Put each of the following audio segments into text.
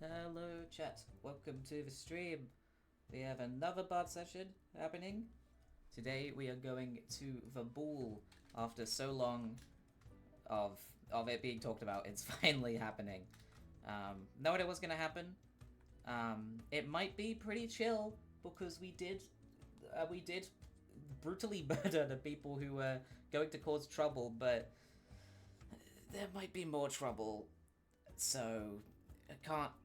Hello chat, welcome to the stream. We have another bard session happening. Today we are going to the ball. After so long of it being talked about, it's finally happening. No idea what's gonna happen. It might be pretty chill because we did brutally murder the people who were going to cause trouble, but there might be more trouble. So I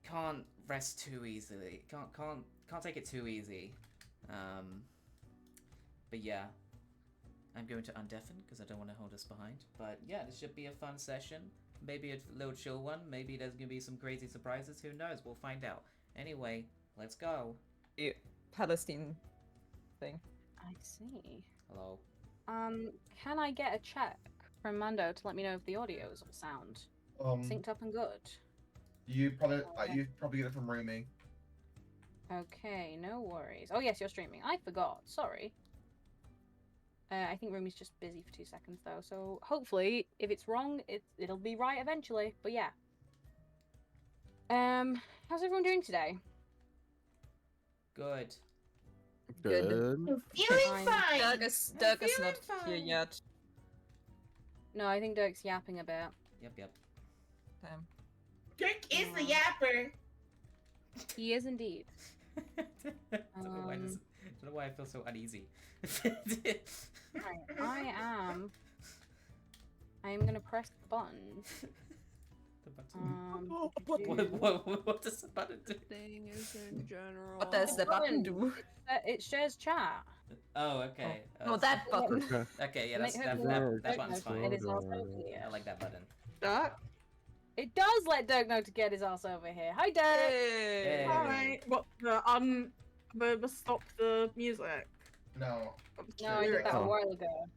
can't rest too easily. Can't take it too easy. But yeah, I'm going to undeafen because I don't want to hold us behind. But yeah, this should be a fun session. Maybe a little chill one. Maybe there's gonna be some crazy surprises. Who knows? We'll find out. Anyway, let's go. Palestine thing. I see. Hello. Can I get a check from Mando to let me know if the audios all sound synced up and good? You probably get it from Rumi. Okay, no worries. Oh yes, you're streaming. I forgot. Sorry. I think Rumi's just busy for 2 seconds though, so hopefully, if it's wrong, it'll be right eventually. But yeah. How's everyone doing today? Good. Good. I'm feeling fine. Dirk is not here yet. No, I think Dirk's yapping a bit. Yep. Damn. Dirk is the yapper. He is indeed. Don't know why I feel so uneasy. Right, I am gonna press the button. The button. What does the button do? Things in general. What does the button do? It shares chat. Oh, okay. Oh, that button. Okay, yeah, Make that button's It fine. is also here. I like that button. Dirk? It does let Dirk know to get his ass over here. Hi, Dirk. Hey. Alright. What, the stop the music? No. No, I did that a while ago.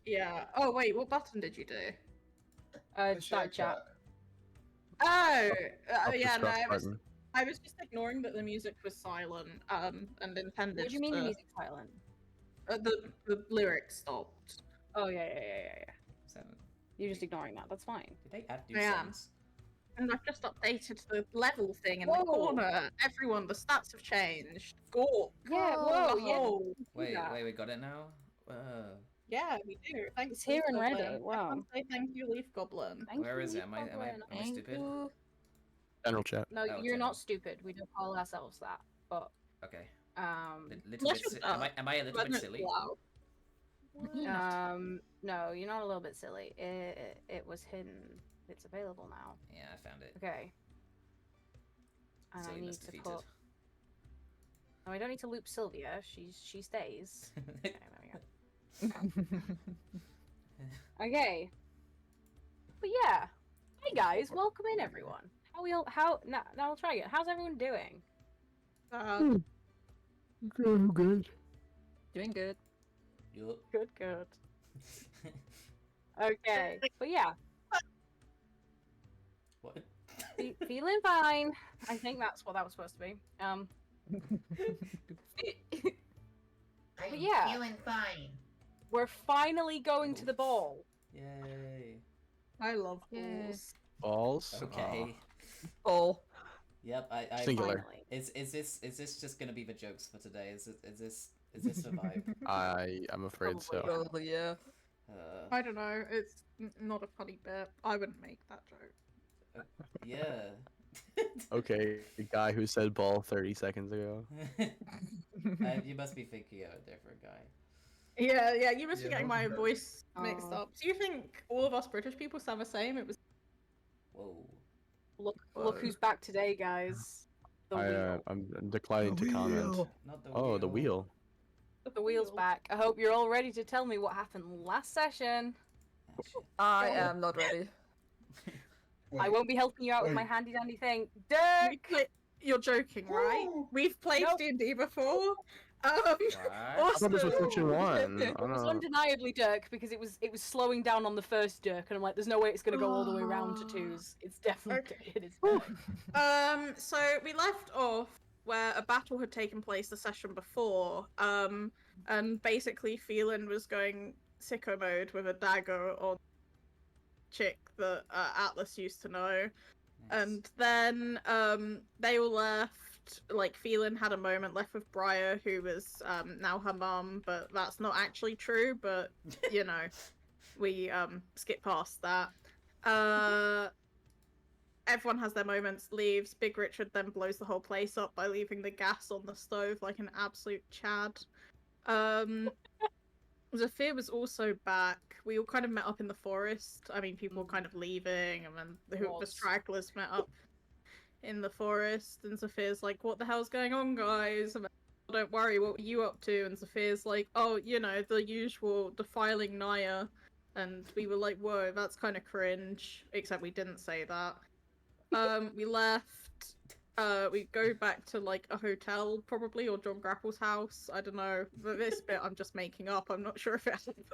Yeah. Oh, wait, what button did you do? Start chat. Oh! Up the yeah, no, stop button. I was just ignoring that the music was silent, and intended What do you mean the to- music's silent? the lyrics stopped. Oh, yeah. Seven. You're just ignoring that. That's fine. Did they add new I am. songs? And I've just updated the level thing in Whoa. the corner. Everyone, the stats have changed. Score. Yeah, whoa, yeah. Oh, Wait, Yeah. we got it now? yeah, we do. Thanks. It's here Leaf and Goblin. ready. Wow. Everyone say thank you, Leaf Goblin. Thank Where you, is it? Am I Goblin. stupid? General chat. No, Oh, you're okay. not stupid. We don't call ourselves that. But, Okay. um, Little Unless bit you're am I a little bit But silly? loud. no, you're not a little bit silly. It was hidden. It's available now. Yeah, I found it. Okay. And I need Silliness to defeated. put. No, I don't need to loop Sylvia. She stays. Okay, there we go. Okay. But yeah. Hey guys, welcome in everyone. Now I'll try again. How's everyone doing? Good. Doing good. Yup. Good. Okay. But yeah, What? feeling fine. I think that's what that was supposed to be. I'm yeah. feeling fine. We're finally going to the ball. Yay. I love Yeah. balls. Balls. Okay. Oh. Yep, I Singular. Finally. Is this just gonna be the jokes for today? Is this the vibe? I'm afraid so. Probably, yeah. I don't know. It's not a funny bit. I wouldn't make that joke. Yeah. Okay, the guy who said ball 30 seconds ago. You must be thinking of a different guy. Yeah. You must be Yeah, getting my okay. voice mixed Oh. up. Do you think all of us British people sound the same? It was. Whoa. Look who's back today, guys. The wheel. I'm declining to comment. Not the Oh, the wheel. The wheel's back. I hope you're all ready to tell me what happened last session. I am not ready. I won't be helping you out with my handy dandy thing. We Dirk! play- You're joking, right? We've played Nope. D&D before. What? I thought this was section 1. I It don't was know. undeniably Dirk because it was slowing down on the first Dirk, and I'm like, there's no way it's gonna go all the way around to twos. It's definitely it is. Dirk. So we left off where a battle had taken place the session before, and basically Phelan was going sicko mode with a dagger on chick that Atlas used to know. And then they all left. Like Phelan had a moment left with Briar, who was now her mum, but that's not actually true. But you know, we skip past that. Everyone has their moments, leaves. Big Richard then blows the whole place up by leaving the gas on the stove like an absolute Chad. Zafir was also back. We all kind of met up in the forest. I mean, people were kind of leaving, and then the stragglers met up in the forest. And Zafir's like, "What the hell's going on, guys?" And don't worry, what were you up to? And Zafir's like, "Oh, you know, the usual defiling Naya." And we were like, "Whoa, that's kind of cringe." Except we didn't say that. We left. We go back to like a hotel, probably, or John Grapple's house. I don't know. But this bit I'm just making up. I'm not sure if it happened.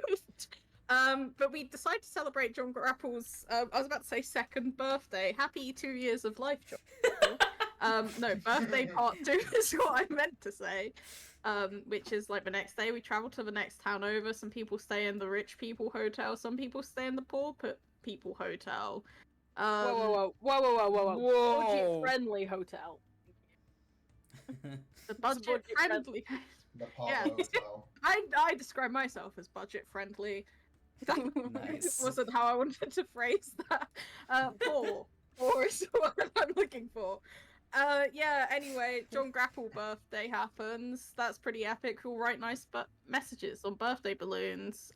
But we decided to celebrate John Grapple's. I was about to say second birthday. Happy 2 years of life, John. No, birthday part 2 is what I meant to say. Which is like the next day we travel to the next town over. Some people stay in the rich people hotel. Some people stay in the poor people hotel. Whoa. Budget-friendly hotel. The budget-friendly. The Pop Yeah. Hotel. I describe myself as budget-friendly. That Nice. wasn't how I wanted to phrase that. Poor is what I'm looking for. Yeah, anyway, John Grapple birthday happens. That's pretty epic. We'll write nice messages on birthday balloons.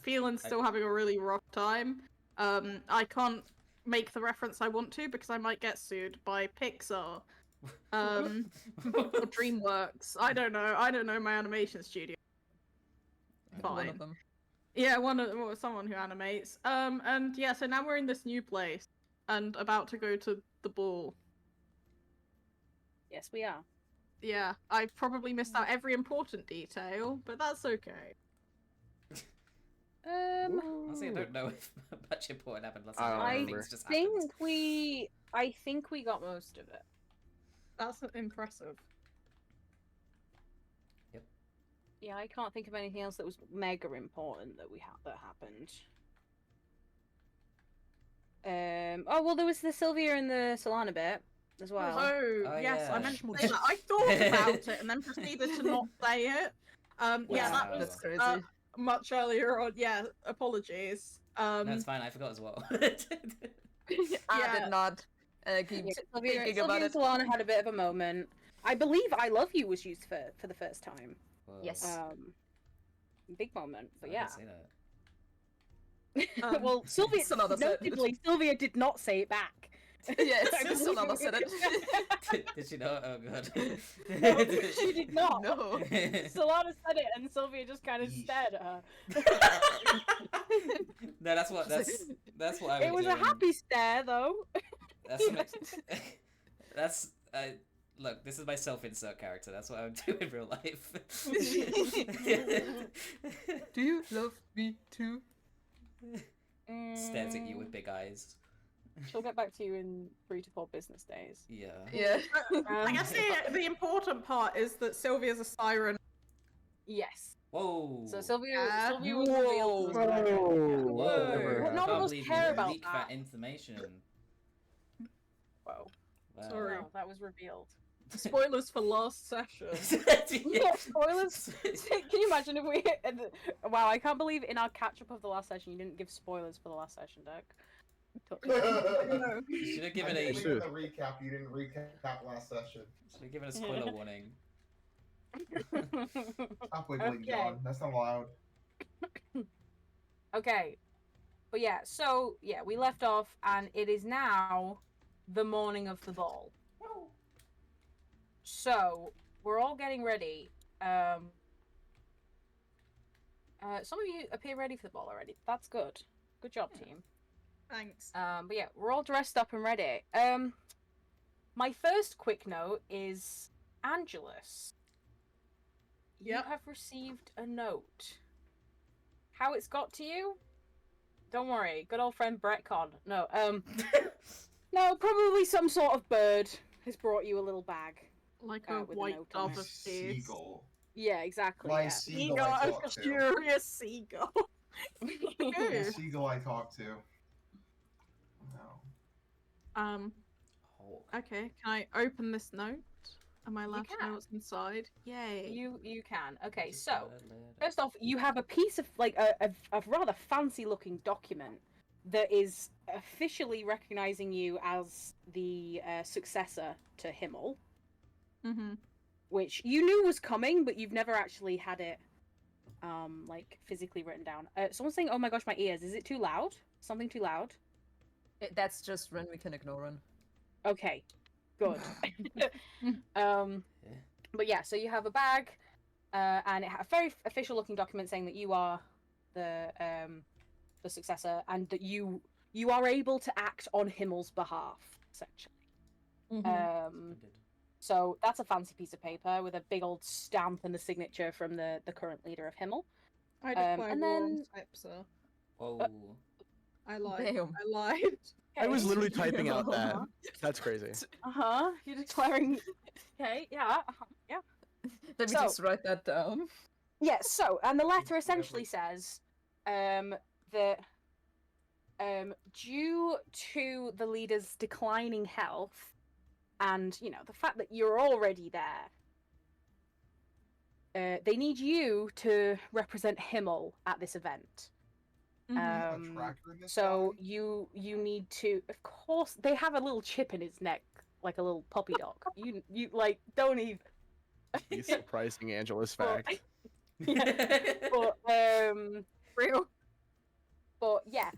Phelan's still having a really rough time. I can't make the reference I want to because I might get sued by Pixar. Or DreamWorks. I don't know my animation studio. One Fine. of them. Yeah, someone who animates. And yeah, so now we're in this new place and about to go to the ball. Yes, we are. Yeah, I've probably missed out every important detail, but that's okay. Honestly, I don't know if much important happened last I time. don't I remember. Things just happened. I think we got most of it. That's impressive. Yeah, I can't think of anything else that was mega important that that happened. Oh well, there was the Sylvia and the Solana bit as well. Oh, Oh, yes, I yeah. meant to say that. I thought about it and then proceeded to not say it. Yeah, that Wow. was That's crazy. much earlier on. Yeah, apologies. No, it's fine. I forgot as well. I Yeah. did not keep Yeah, Sylvia thinking about and it. Solana had a bit of a moment. I believe "I love you" was used for the first time. Whoa. Yes. Big moment, but I yeah. didn't say that. Well, Sylvia, Solana said it. notably, Sylvia did not say it back. Yes, I believe Solana it. said it. Did she know? Oh god. No, she did not. No. Solana said it, and Sylvia just kind of Yeesh. stared at her. No, that's what I It would was a do. happy stare, though. That's look. This is my self-insert character. That's what I would do in real life. Do you love me too? Stares at you with big eyes. She'll get back to you in 3 to 4 business days. Yeah. Yeah. I guess the important part is that Sylvia's a siren. Yes. Whoa. So Sylvia was Whoa. revealed. Whoa. Whoa. None I of can't us believe care you about leaked that. that information. Whoa. Wow. Sorry. No, that was revealed. Spoilers for last session. Yeah, spoilers. Can you imagine if we? Wow, I can't believe in our catch up of the last session you didn't give spoilers for the last session, Dirk. You should have given I a didn't leave the recap. You didn't recap last session. should have given a spoiler warning. Stop wiggling, Okay. John. That's not allowed. Okay, but yeah, so yeah, we left off, and it is now the morning of the ball. So we're all getting ready. Some of you appear ready for the ball already. That's good. Good job, team. Thanks. But yeah, we're all dressed up and ready. My first quick note is Angelus. You Yep. have received a note. How it's got to you? Don't worry, good old friend Brett Con. No, no, probably some sort of bird has brought you a little bag. Like with a a white note on dove it. of tears. Seagull. Yeah, exactly. My Yeah. seagull Seagull, I a talk to. furious seagull. The Ew. seagull I talk to. No. Okay, can I open this note? Am I allowed to can. know what's inside? Yay. You can. Okay, Just so a letter. first off, you have a piece of like a rather fancy looking document that is officially recognizing you as the successor to Himmel, Mm-hmm. which you knew was coming, but you've never actually had it like physically written down. Someone's saying, "Oh my gosh, my ears! Is it too loud? Something too loud?" That's just Ren. We can ignore Ren. Okay, good. Yeah. But yeah, so you have a bag, and it has a very official looking document saying that you are the successor, and that you are able to act on Himmel's behalf, essentially. Splendid. So that's a fancy piece of paper with a big old stamp and a signature from the current leader of Himmel. I declare and war on then- type, sir. Whoa. I lied. Damn. I lied. I was Okay. literally typing out that. That's crazy. You're declaring. Okay, yeah, yeah. Let me So- just write that down. Yeah, so, and the letter essentially says that due to the leader's declining health and, you know, the fact that you're already there, they need you to represent Himmel at this event. Mhm. A tracker in this So guy? you need to, of course, they have a little chip in his neck, like a little puppy dog. You like, don't even. He's surprising Angela's But- fact. But Real. But yeah,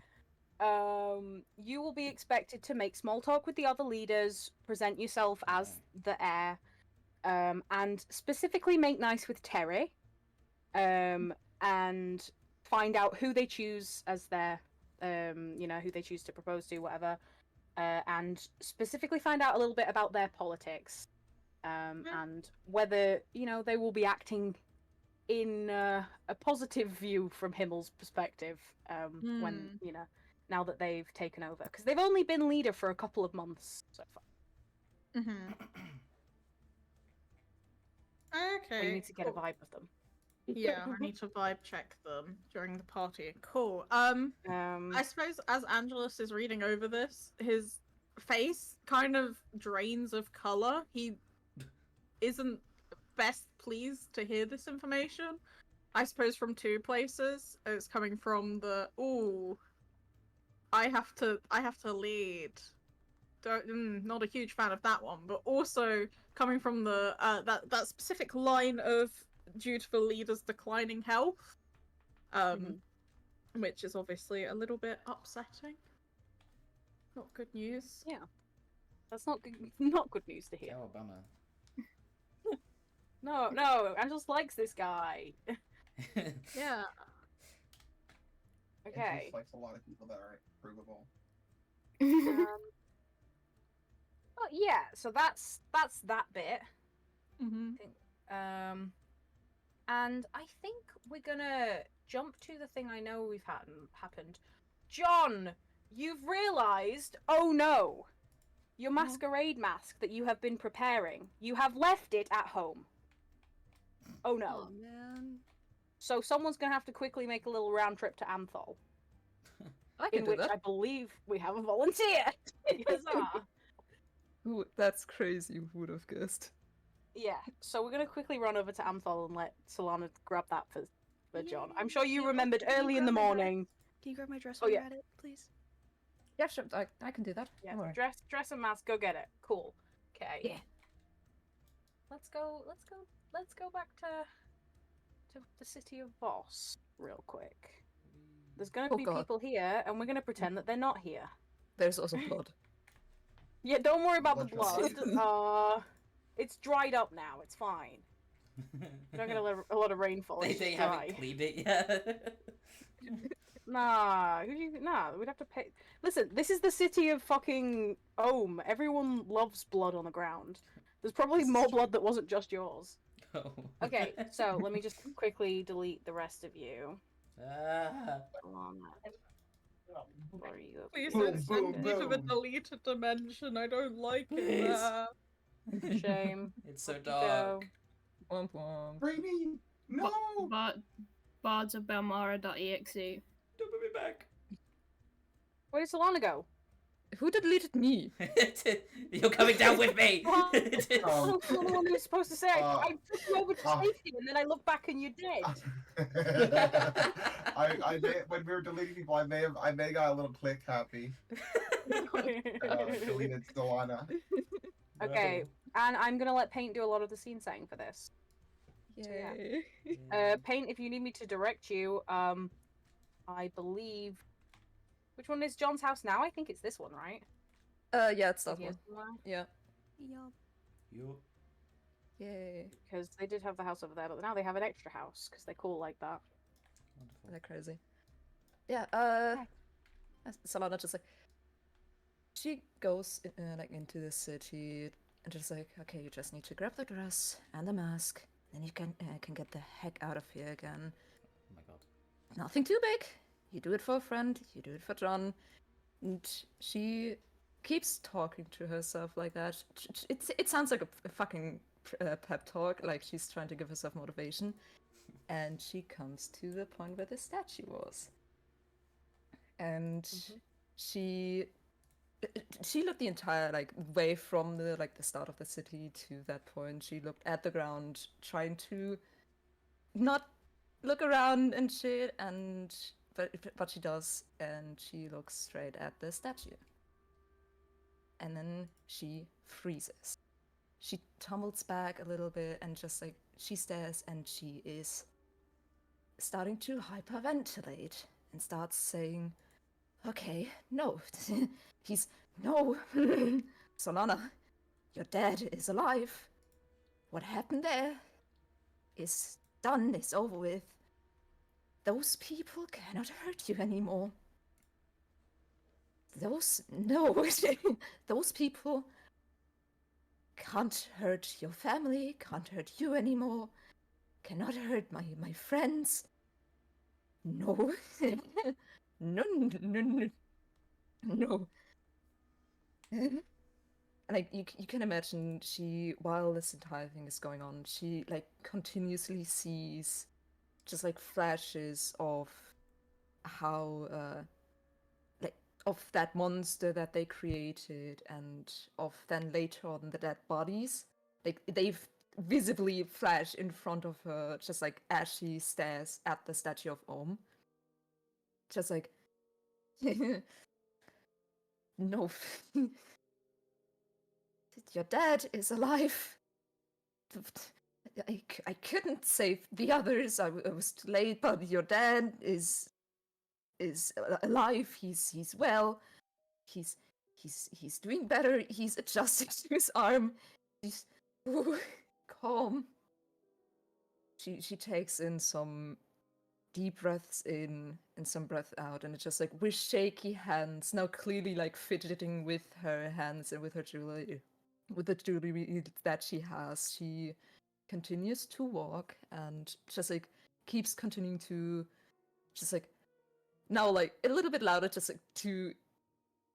you will be expected to make small talk with the other leaders, present yourself as the heir, and specifically make nice with Terry, and find out who they choose as their, you know, who they choose to propose to, whatever, and specifically find out a little bit about their politics, and whether, you know, they will be acting in a positive view from Himmel's perspective, when, you know, now that they've taken over, because they've only been leader for a couple of months so far. Mm-hmm. So Okay. you need to get a cool. vibe of them. Yeah, I need to vibe check them during the party. Cool. I suppose as Angelus is reading over this, his face kind of drains of color. He isn't best pleased to hear this information. I suppose from two places. It's coming from the I have to lead. Not a huge fan of that one, but also coming from the that specific line of due to the leader's declining health, which is obviously a little bit upsetting. Not good news. Yeah, that's not good, not good news to hear. Oh, bummer. No, Angelus likes this guy. Yeah. And Okay. just likes a lot of people that aren't provable. But yeah, so that's that bit. Mm-hmm. And I think we're gonna jump to the thing I know we've happened. John, you've realised, oh no, your masquerade mask that you have been preparing, you have left it at home. Oh no. Oh man. So someone's gonna have to quickly make a little round trip to Amthol, I in can do which that. I believe we have a volunteer. Huzzah. Ooh, that's crazy. Who would have guessed? Yeah, so we're gonna quickly run over to Amthol and let Solana grab that for John. I'm sure you remembered Can you early in the grab my dress? morning. Can you grab my dress Oh, while yeah. you're at it, please? Yeah, sure. I can do that. Yeah, Don't worry. dress and mask. Go get it. Cool. Okay. Yeah. Let's go back to the city of Voss real quick. There's gonna Oh, be God. people here, and we're gonna pretend that they're not here. There's also blood. Yeah, don't worry about the Blood blood. It's dried up now. It's fine. We're not gonna let a lot of rainfall. they It's they just haven't dry. cleaned it yet. Nah, we'd have to pay. Listen, this is the city of fucking Ohm. Everyone loves blood on the ground. There's probably more blood that wasn't just yours. Oh. Okay, so let me just quickly delete the rest of you. Ah. Where are you? Please Boom, don't send boom, me to the boom. deleted dimension. I don't like it Please. there. Shame. It's so Off you dark. go. Womp womp. Free me! No! Bards of Belmara.exe. Don't put me back. Where did Solana go? Who deleted me? You're coming down with me. I was the one who was supposed to say I took you over to uh, safety, and then I look back and you're dead. I may, when we were deleting people, I may have got a little click happy. Deleted Solana. Okay, and I'm gonna let Paint do a lot of the scene setting for this. Yay. Paint, if you need me to direct you, I believe. Which one is John's house now? I think it's this one, right? Yeah, it's that Yes, one. Yeah. Yup. You. Yay. because they did have the house over there, but now they have an extra house because they're cool like that. Wonderful. They're crazy. Yeah, Solana just like she goes like into the city and just like, okay, you just need to grab the dress and the mask, then you can get the heck out of here again. Oh my god. Nothing too big. You do it for a friend. You do it for John. And she keeps talking to herself like that. It sounds like a fucking pep talk. Like she's trying to give herself motivation. And she comes to the point where the statue was. And she looked the entire like way from the start of the city to that point. She looked at the ground, trying to not look around and shit, and but she does, and she looks straight at the statue. And then she freezes. She tumbles back a little bit and just like she stares, and she is starting to hyperventilate and starts saying, okay, no, no, Solana, your dad is alive. What happened there is done, is over with. Those people cannot hurt you anymore. Those people can't hurt your family, can't hurt you anymore, cannot hurt my friends. No. No. No. And like you can imagine, she, while this entire thing is going on, she like continuously sees just like flashes of how like of that monster that they created, and of then later on the dead bodies. Like they've visibly flash in front of her, just like as she stares at the statue of Om. Just like no. Your dad is alive. I couldn't save the others. I was too late, but your dad is alive. He's well. He's doing better. He's adjusted to his arm. He's calm. She takes in some deep breaths in and some breath out, and it's just like with shaky hands, now clearly like fidgeting with her hands and with her jewelry, with the jewelry that she has. She continues to walk and just like keeps continuing to just like now like a little bit louder, just like to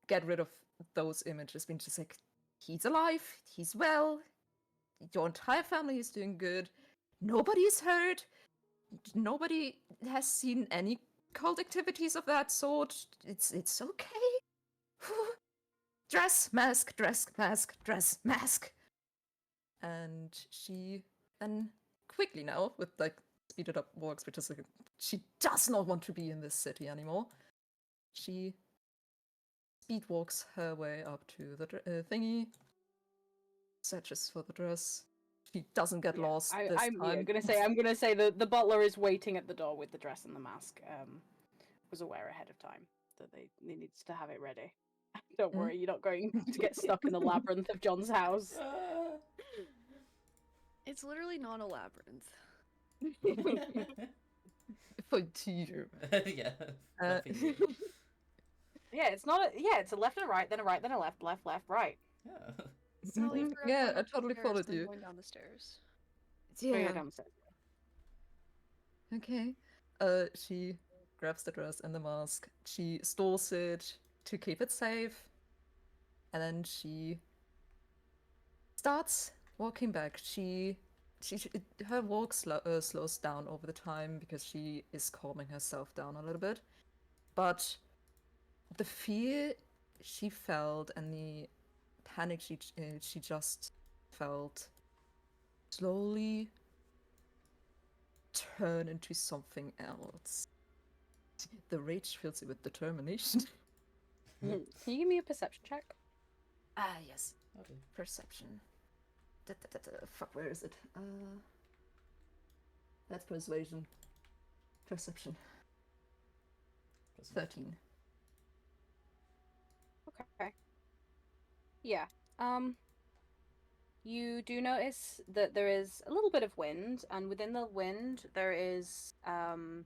get rid of those images, being just like, he's alive, he's well, your entire family is doing good, nobody is hurt, nobody has seen any cult activities of that sort. It's okay. Dress, mask, dress, mask, dress, mask. And she then quickly now, with like speeded up walks, which is like she does not want to be in this city anymore. She speed walks her way up to the thingy, searches for the dress. She doesn't get lost this time. I'm gonna say the butler is waiting at the door with the dress and the mask. Was aware ahead of time that they needs to have it ready. Don't worry, you're not going to get stuck in the labyrinth of John's house. It's literally not a labyrinth. For you. Yeah. fluffy you. Yeah, it's not. It's a left and a right, then a left, left, right. Yeah. Sally, for Yeah, everyone I up the totally stairs, followed then you. Going down the stairs. Go Yeah. downstairs. Okay. She grabs the dress and the mask. She stores it to keep it safe. And then she starts walking back. Her walk slows down over the time because she is calming herself down a little bit. But the fear she felt and the panic she just felt slowly turn into something else. The rage fills you with determination. Can you give me a perception check? Ah, yes. Okay. Perception. Fuck, where is it? That's persuasion. Perception. 13. Okay. Yeah. You do notice that there is a little bit of wind, and within the wind there is some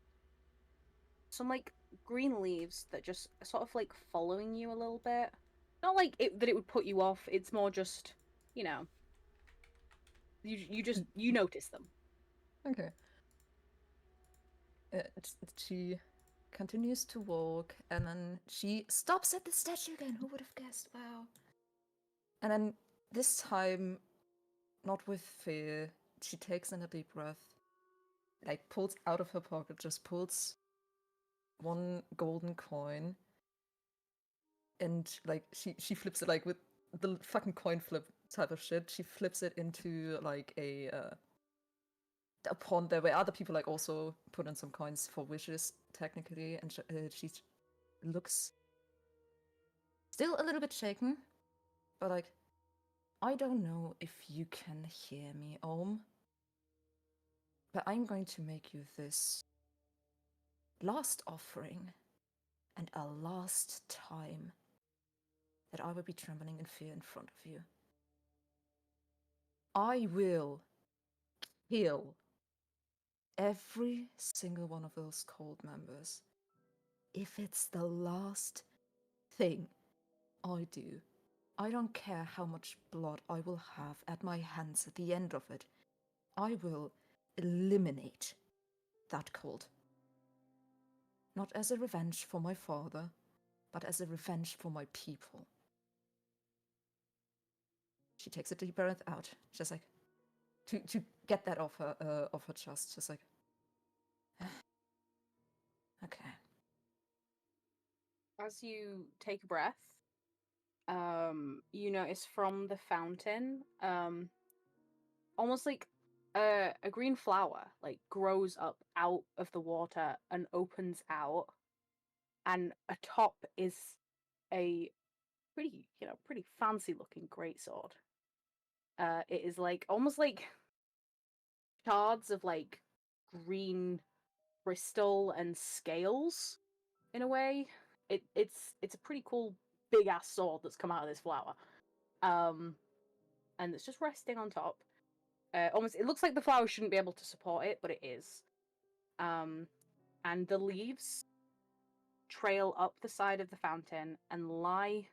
like green leaves that just sort of like following you a little bit. Not like that it would put you off. It's more just, you know, you notice them. Okay. She continues to walk, and then she stops at the statue again. Who would have guessed? Wow. And then this time, not with fear, she takes in a deep breath, like pulls out of her pocket, just pulls one golden coin, and like she flips it like with the fucking coin flip type of shit. She flips it into like a pond there where other people like also put in some coins for wishes technically, and she looks still a little bit shaken, but like, I don't know if you can hear me, Ohm, but I'm going to make you this last offering and a last time that I will be trembling in fear in front of you. I will kill every single one of those cult members if it's the last thing I do. I don't care how much blood I will have at my hands at the end of it. I will eliminate that cult. Not as a revenge for my father, but as a revenge for my people. She takes a deep breath out, just like to get that off her chest, just like okay. As you take a breath, you notice from the fountain, almost like a green flower like grows up out of the water and opens out, and atop is a pretty fancy looking greatsword. It is like almost like shards of like green crystal and scales in a way. It's a pretty cool big ass sword that's come out of this flower. And it's just resting on top. Almost it looks like the flower shouldn't be able to support it, but it is. And the leaves trail up the side of the fountain and lie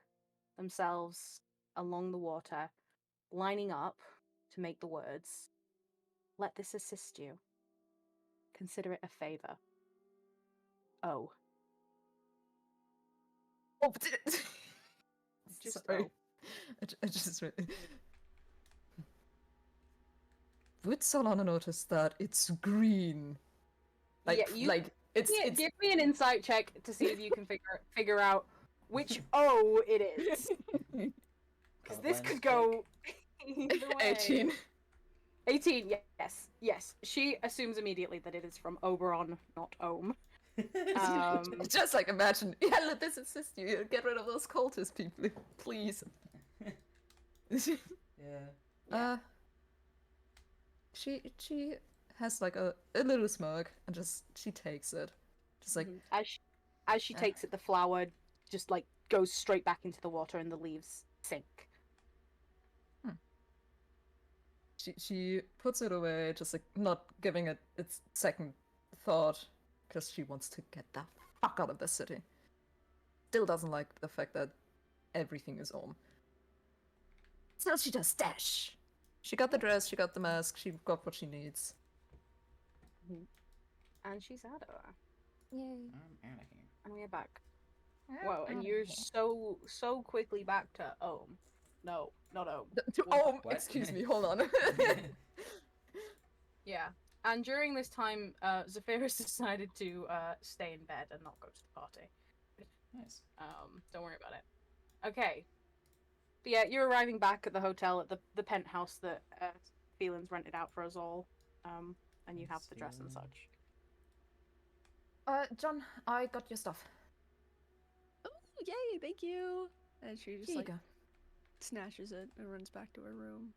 themselves along the water, lining up to make the words, "Let this assist you. Consider it a favor. Oh." Oh, Just sorry. oh. I just would Solana notice that it's green? Like, Yeah, you like it's yeah, it's give me an insight check to see if you can figure out which O it is. Because this Colorblindness could check. go either way. 18. 18, yes. She assumes immediately that it is from Oberon, not Ohm. Just like imagine, yeah, let this assist you. Get rid of those cultist people, please. Yeah. She has like a little smirk and just she takes it, just like As she takes it, the flower just like goes straight back into the water and the leaves sink. She puts it away, just like not giving it its second thought, because she wants to get the fuck out of the city. Still doesn't like the fact that everything is on. So she just dash. She got the dress, she got the mask, she got what she needs. And she's out of there. Yay. I'm out of here. And we're back. Whoa, and you're so quickly back to Ohm. No, not Ohm. Oh, What? excuse me, hold on. Yeah. And during this time, Zephyrus decided to stay in bed and not go to the party. Nice. Don't worry about it. Okay. But yeah, you're arriving back at the hotel at the penthouse that Phelan's rented out for us all. And you have the dress and such. John, I got your stuff. Oh, yay, thank you. And she just Here you like go. snatches it and runs back to her room.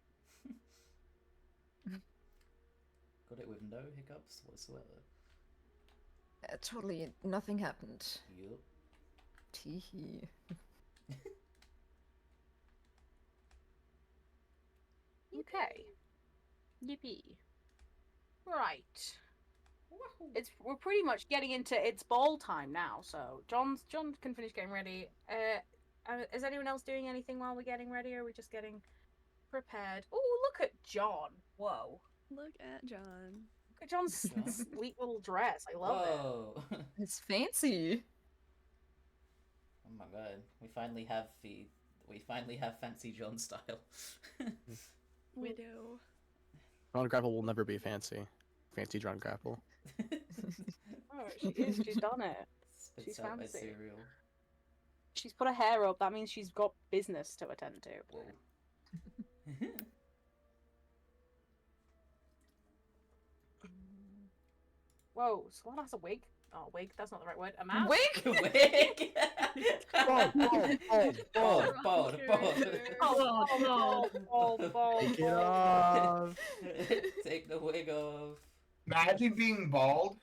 Got it with no hiccups whatsoever. Totally nothing happened. Yup. Teehee. Okay. Yippee. Right. We're pretty much getting into it's ball time now, so John can finish getting ready. Is anyone else doing anything while we're getting ready, or are we just getting prepared? Oh, look at John! Whoa. Look at John. Look at John's John? sweet little dress. I love it. Whoa! It's fancy. Oh my god, we finally have fancy John style. We do. Drawn grapple will never be fancy. Fancy drawn grapple. Oh, she's done it. Spits She's out my fancy. cereal. She's put her hair up. That means she's got business to attend to. Whoa. Whoa, Solana has a wig. Oh, wig. That's not the right word. A mask. Wig! Wig! Bald. Bald. Bald. Take it off. Take the wig off. Imagine being bald.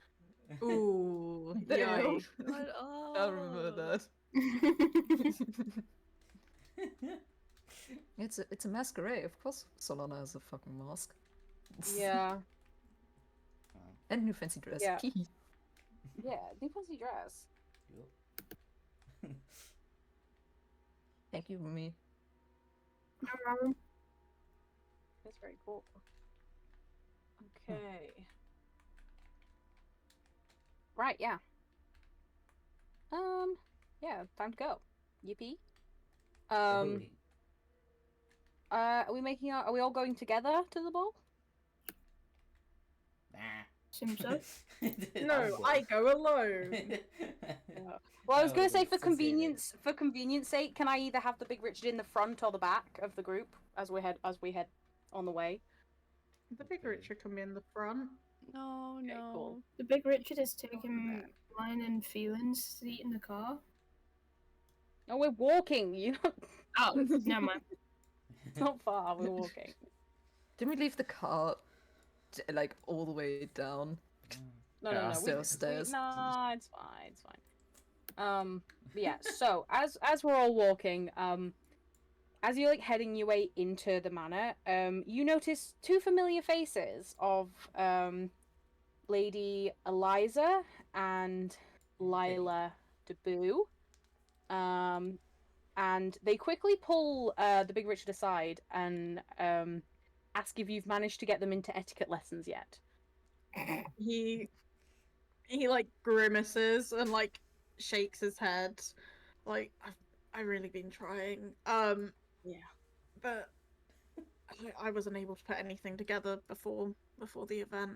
Ooh, Damn. yikes. But, oh. I remember that. It's a masquerade, of course. Solana has a fucking mask. Yeah. And new fancy dress. Yeah. Hee Yeah. New fancy dress. Yup. Thank you, Rumi. That's very cool. Okay. Right. Yeah. Yeah. Time to go. Yippee. Holy. Are we all going together to the ball? Nah. Seems so. No, I go alone. Well, I was No, gonna say it's for Cesarean. convenience sake, can I either have the Big Richard in the front or the back of the group as we head on the way? The big Richard can be in the front. No, Okay, no. cool. The big Richard is Go taking back. mine and Phelan's seat in the car. No, we're walking. You know, Oh, never mind. it's not far. We're walking. Didn't we leave the car like all the way down? No, Yeah. Still stairs. Nah, it's fine. It's fine. But yeah. So as we're all walking, as you're like heading your way into the manor, you notice two familiar faces of Lady Eliza and Lila Deboo. And they quickly pull the Big Richard aside and ask if you've managed to get them into etiquette lessons yet. He like grimaces and like shakes his head. Like I've really been trying. Yeah. But I wasn't able to put anything together before the event.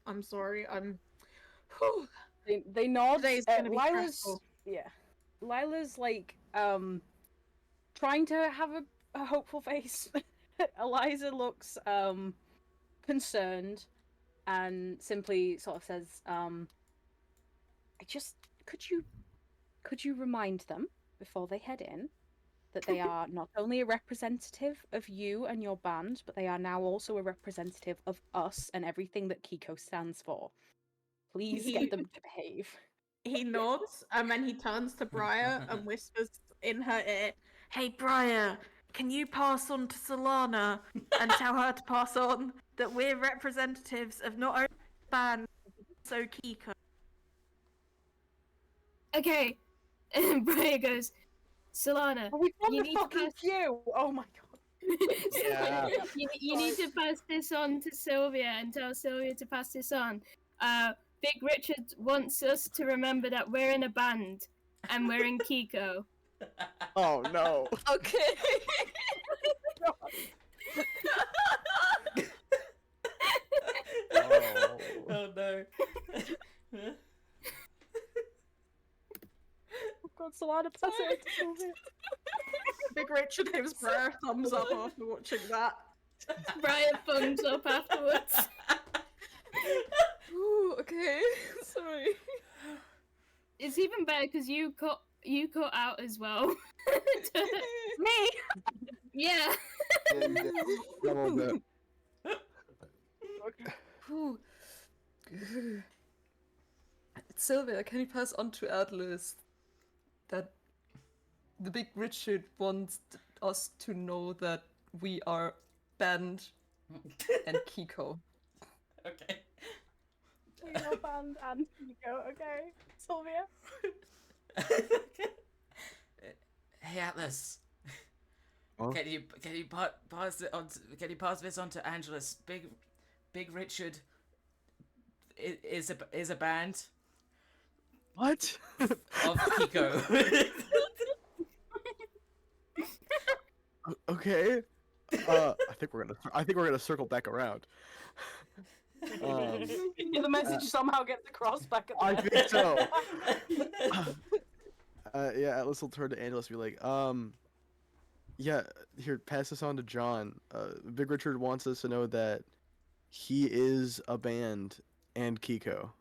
I'm sorry. Whew. They nod. Today's gonna be Lila's stressful. yeah. Lila's like trying to have a hopeful face. Eliza looks concerned and simply sort of says, could you remind them before they head in that they are not only a representative of you and your band, but they are now also a representative of us and everything that Kiko stands for. Please get them to behave. He nods and then he turns to Briar and whispers in her ear, "Hey Briar, can you pass on to Solana and tell her to pass on that we're representatives of not only the band, so Kiko." Okay. And Briar goes, Solana, Oh, we found you the need to fucking pass... queue! Oh my god. Yeah. you need to pass this on to Sylvia and tell Sylvia to pass this on. Big Richard wants us to remember that we're in a band and we're in Kiko. Oh no. Okay. Oh. Oh no. Oh god, Solana, pass it on to Sylvia. Big Richard gives Briar a thumbs up after watching that. Briar thumbs up afterwards. Ooh, okay. Sorry. It's even better because you cut out as well. Me? Yeah. Double bit. Ooh. Sylvia, can you pass on to Atlas that the Big Richard wants us to know that we are banned and Kiko? Okay. You're banned and Nico, okay. Sylvia? Hey Atlas. Huh? Can you pass it on? Can you pass this on to Angelus? Big Richard is a band What? of Kiko. Okay. I think we're gonna circle back around. The message somehow gets across back at the I end. think so. Yeah, Atlas will turn to Angelus and be like, yeah, here, pass this on to John. Big Richard wants us to know that he is a band and Kiko.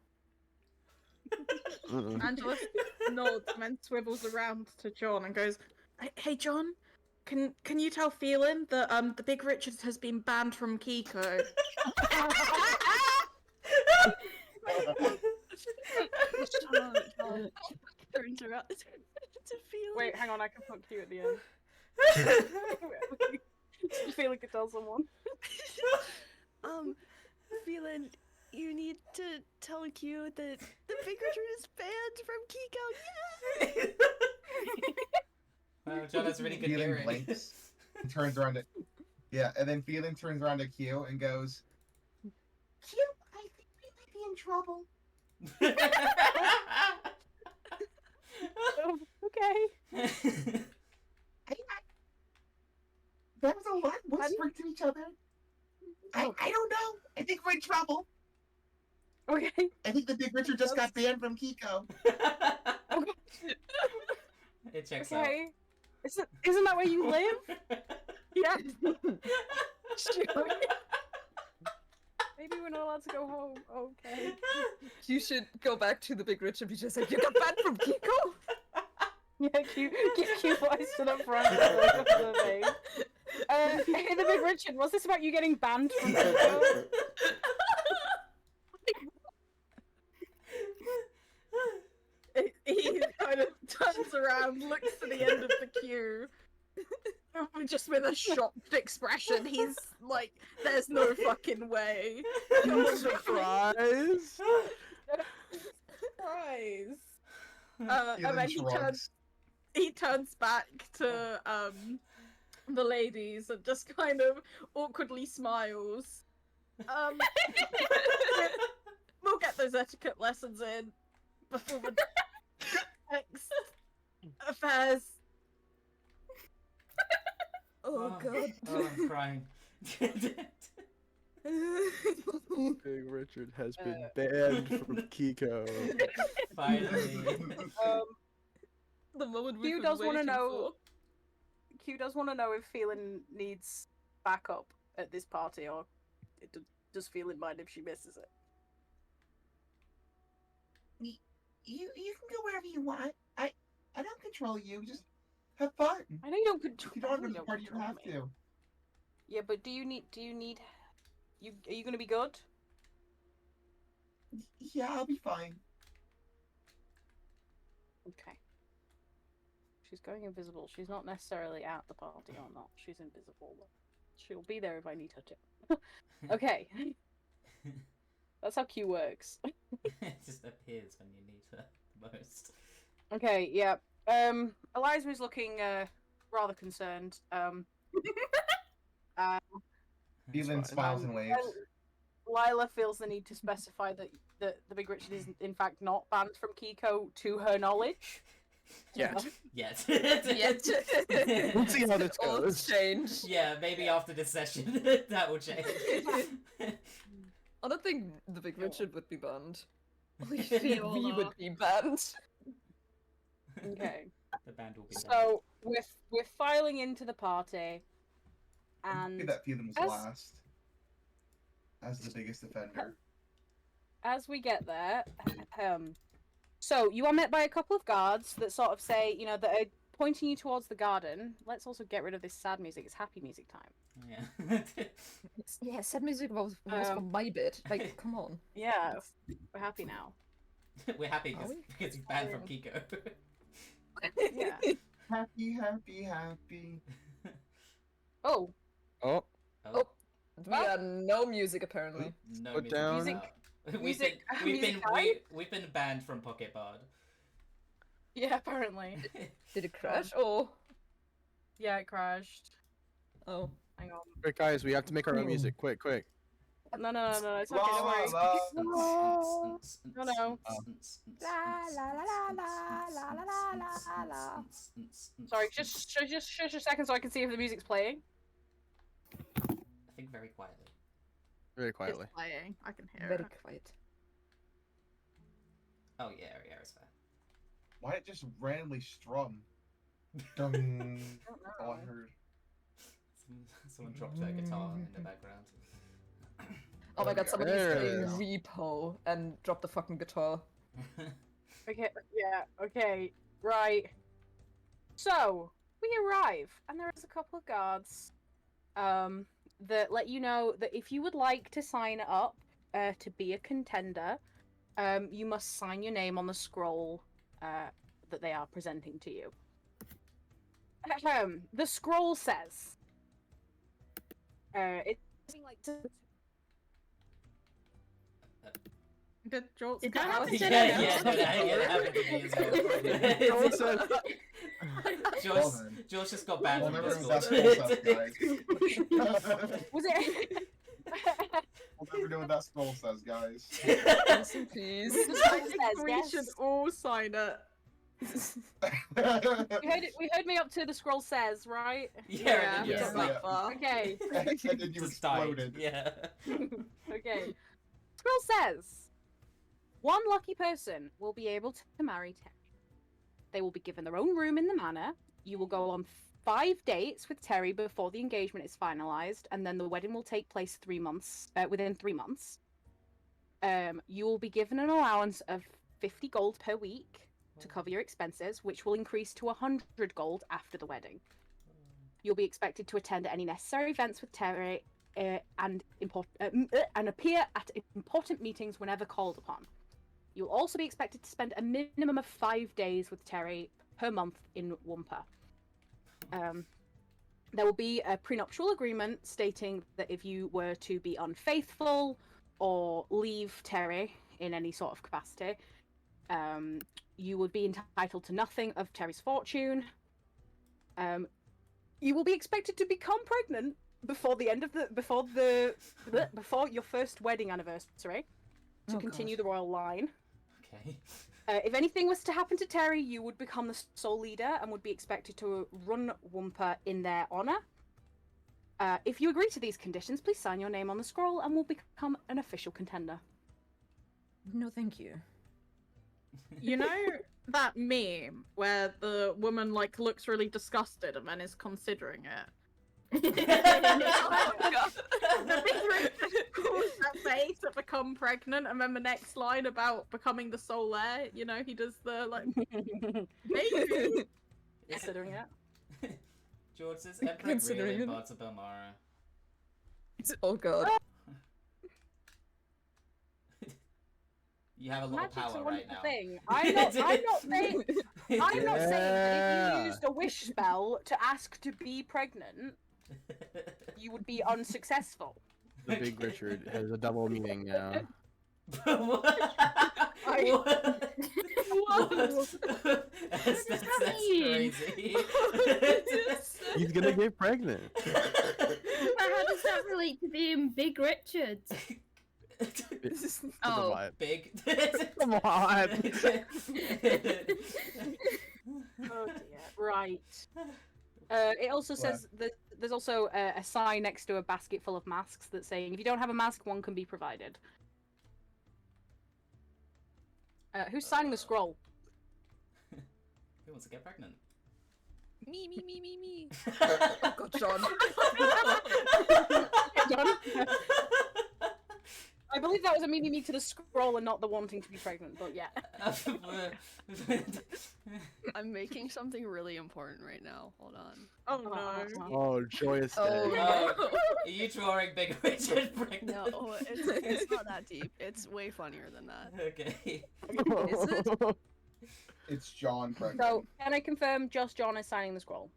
Angelus nods and then swivels around to John and goes, "Hey John, can you tell Phelan that the Big Richard has been banned from Kiko?" Turns around to feel. Wait, hang on, I can put Q at the end. I feel like it tells someone. Phelan, you need to tell Q that the Big Richard is banned from Kiko. Wow, John has really good Feeling hearing. blinks. He turns around to and then Feeling turns around to Q and goes, Q, I think we might be in trouble. Oh, okay. That was a lot whispering to each other. I don't know. I think we're in trouble. Okay. I think the Big Richard just got banned from Kiko. It checks out. Okay. Isn't that where you live? Yeah. Sure. Maybe we're not allowed to go home. Okay. You should go back to the Big Richard and be just like, you got banned from Kiko? Yeah, Q I stood up front of the thing. Hey, the Big Richard, was this about you getting banned from Kiko? He kind of turns around, looks to the end of the queue, just with a shocked expression. He's like, "There's no fucking way." Surprise! Surprise! Feeling And then shrugs. he turns back to the ladies and just kind of awkwardly smiles. We'll get those etiquette lessons in before the next affairs. Oh god. Oh, I'm crying. Big Richard has been banned from Kiko. Finally. The moment Q we've does been want to waiting know. for. Q does want to know if Phelan needs backup at this party, or does Phelan mind if she misses it? You can go wherever you want. I don't control you. Just have fun. I know you don't control. If you don't want to I go know to the party, you don't have control me. to. Yeah, but do you need? You are you gonna be good? Yeah, I'll be fine. Okay. She's going invisible. She's not necessarily at the party or not. She's invisible. She'll be there if I need her to. Okay. That's how Q works. It just appears when you need her the most. Okay, yeah. Eliza's looking rather concerned. Feeling fine. smiles and waves. Lila feels the need to specify that the Big Richard is in fact not banned from Kiko to her knowledge. Yeah. Yes. Yet. We'll see how this All goes. change. Yeah, maybe after this session that will change. I don't think the Big Richard would be banned. We We would be banned. Okay. The band will be So we're filing into the party, I'm happy and that Phelan was as- last. As the biggest offender. as we get there, so you are met by a couple of guards that sort of say, you know, that are pointing you towards the garden. Let's also get rid of this sad music. It's happy music time. Yeah. Yeah, sad music was for my bit. Like, come on. Yeah, we're happy now. We're happy Are we? because he's banned from Kiko. Yeah. Happy, happy, happy. Oh, Oh, Oh, we are no music apparently. No Put music down- allowed. Music- We've music we've been banned from Pocket Bard. yeah, apparently. Did it crash? Or Yeah, it crashed. oh, Hang on. quick guys, we have to make our own music. Quick. No, it's okay. La, Don't worry. la. No, no. Sorry, just shush a second so I can see if the music's playing. I think very quietly. Very quietly. It's playing. I can hear very it. quiet. Oh yeah, it's fair. Why did it just randomly strum? Dun. All I heard. Someone dropped their guitar in the background. Oh my god, somebody is There playing we Repo and dropped the fucking guitar. Okay, yeah, okay, right. So, we arrive, and there is a couple of guards that let you know that if you would like to sign up to be a contender, you must sign your name on the scroll that they are presenting to you. The scroll says, it's like Did Jolt Did cut that out? happen to yeah, that happened to me as well. Jolt said- George, George just got banned I'll from never do that Discord. scroll says, guys. was it? We'll never do what that scroll says, guys. Rest in peace. The scroll says, We yes. should all sign it. We heard me up to the scroll says, right? Yeah, Yeah. yeah. Yeah. Okay. And then you Just died. exploded. Yeah. Okay. Scroll says, one lucky person will be able to marry Terry. They will be given their own room in the manor. You will go on 5 dates with Terry before the engagement is finalized, and then the wedding will take place within 3 months. You will be given an allowance of 50 gold per week to cover your expenses, which will increase to 100 gold after the wedding. You'll be expected to attend any necessary events with Terry and appear at important meetings whenever called upon. You'll also be expected to spend a minimum of 5 days with Terry per month in Wumpa. There will be a prenuptial agreement stating that if you were to be unfaithful or leave Terry in any sort of capacity, you would be entitled to nothing of Terry's fortune. You will be expected to become pregnant before the end of before your first wedding anniversary to Oh, continue God. the royal line. Okay. If anything was to happen to Terry, you would become the sole leader and would be expected to run Wumpa in their honor. If you agree to these conditions, please sign your name on the scroll and will become an official contender. No, thank you. You know that meme where the woman like looks really disgusted and then is considering it? The big calls that face to become pregnant, and then the next line about becoming the sole heir, you know, he does the like maybe. Considering it. George says, Epic Considering really it. Bards of Belmara. Oh god. You have a lot of Magic's a power right wonderful now. thing. I'm not saying that if you used a wish spell to ask to be pregnant, you would be unsuccessful. The Big Richard has a double meaning now. What? That's crazy. He's gonna get pregnant. How does that relate to being Big Richard? Oh. Big. Come on. Oh dear. Right. It also says that there's also a sign next to a basket full of masks that's saying if you don't have a mask, one can be provided. Who's signing the scroll? Who wants to get pregnant? Me. Oh God, John. John? I believe that was a me to the scroll and not the wanting to be pregnant, but yeah. I'm making something really important right now. Hold on. Oh no. Oh, joyous day. Oh, no. Are you drawing Big Richard pregnant? No, it's not that deep. It's way funnier than that. Okay. Is it? It's John pregnant. So, can I confirm just John is signing the scroll?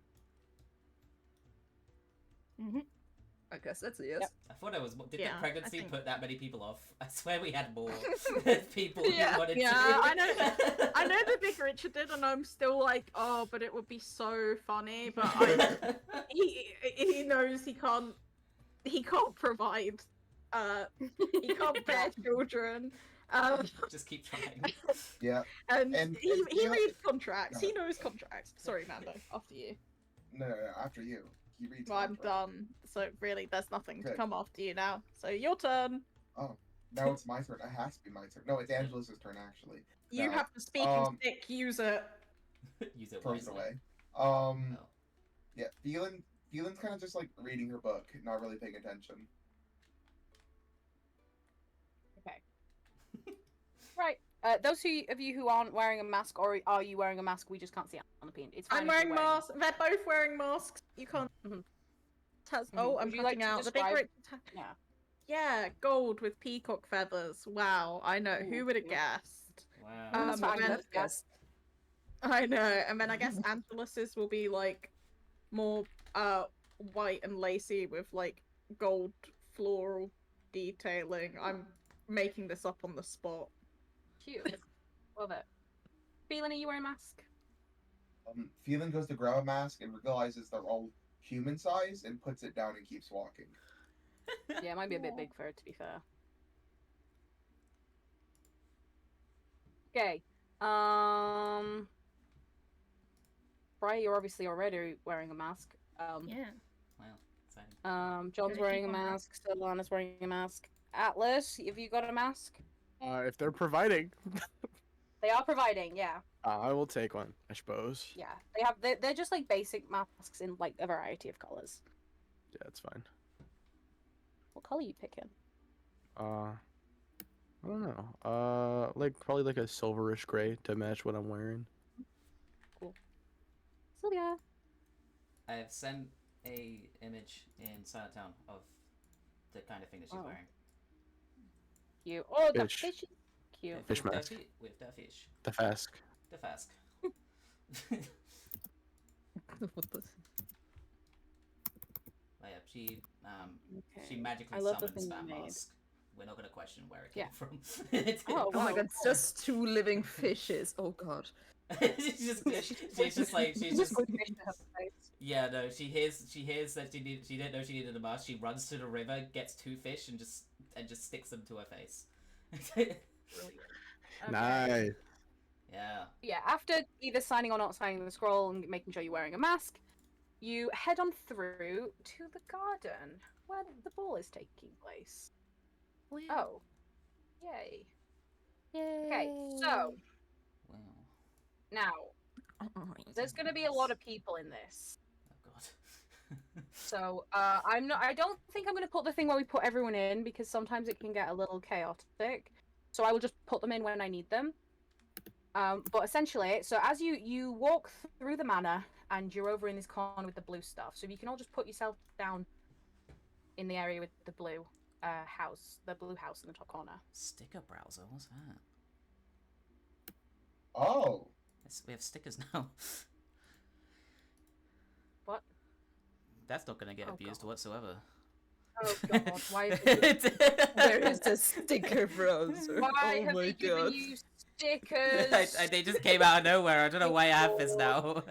I guess that's a yes. Yep. I thought it was. Did Yeah, the I pregnancy think- put that many people off? I swear we had more people Yeah, who wanted to. Yeah, I know the Big Richard did, and I'm still like, oh, but it would be so funny. But he knows he can't provide. He can't bear children. Just keep trying. Yeah. And he you know- reads contracts. No. He knows contracts. Sorry, Mando. After you. No, after you. He reads. Well, I'm contract. done. So really, there's nothing to Okay. come after you now. So your turn. Oh, now it's my turn. It has to be my turn. No, it's Angela's turn actually. You No. have the speaking stick. Use it. Use it Throws wisely. away. Oh. Yeah. Feelin's kind of just like reading her book, not really paying attention. Right. Those of you who aren't wearing a mask, or are you wearing a mask? We just can't see it on the pin. It's fine I'm if you're wearing masks. They're both wearing masks. You can't. Mhm. Oh, Mhm. I'm Would you like cutting to out the big. describe- Ri- Yeah. Yeah, gold with peacock feathers. Wow, I know. Ooh, Who would have cute. guessed? Wow. That's what I and then- would have guessed. I know. And then I guess Angelus's will be like more white and lacy with like gold floral detailing. I'm making this up on the spot. Cute. Love it. Feeling, are you wearing a mask? Feeling goes to grab a mask and realizes they're all human size and puts it down and keeps walking. Yeah, it might be a bit big for it, to be fair. Okay. Brian, you're obviously already wearing a mask. Yeah. Wow. Exciting. John's Gotta wearing a keep on mask. Solana's wearing a mask. Atlas, have you got a mask? If they're providing, They are providing, yeah. I will take one, I suppose. Yeah. They're just like basic masks in like a variety of colors. Yeah, it's fine. What color are you picking? I don't know. Like probably like a silverish gray to match what I'm wearing. Sylvia. I have sent a image in Silent of the kind of thing that she's Oh. wearing. Cute. Oh, the Fish. fish is cute. Fish with mask. With the fish. The fask. The fask. What the- Oh, yeah, she Okay. magically I love the summons thing you that made. mask. We're not gonna question where it came Yeah. from. Oh, Oh my wow. God, it's just two living fishes. Oh God. she's just like she's just good fish to have a face. yeah, no, she hears that she didn't know she needed a mask. She runs to the river, gets two fish, and just sticks them to her face. Brilliant. Okay. Nice. Yeah. Yeah, after either signing or not signing the scroll and making sure you're wearing a mask, you head on through to the garden where the ball is taking place. Oh. Yay. Okay, so Wow. now there's gonna be a lot of people in this. Oh god. So I don't think I'm gonna put the thing where we put everyone in because sometimes it can get a little chaotic. So I will just put them in when I need them. But essentially, so as you walk through the manor and you're over in this corner with the blue stuff, so you can all just put yourself down in the area with the blue house, the blue house in the top corner. Sticker browser. What's that? Oh, We have stickers now. What? That's not gonna get Oh, abused God. whatsoever. Oh god, why is it... There is a sticker browser. Why Oh have my they given God. you stickers? They just came out of nowhere. I don't know why I have this now.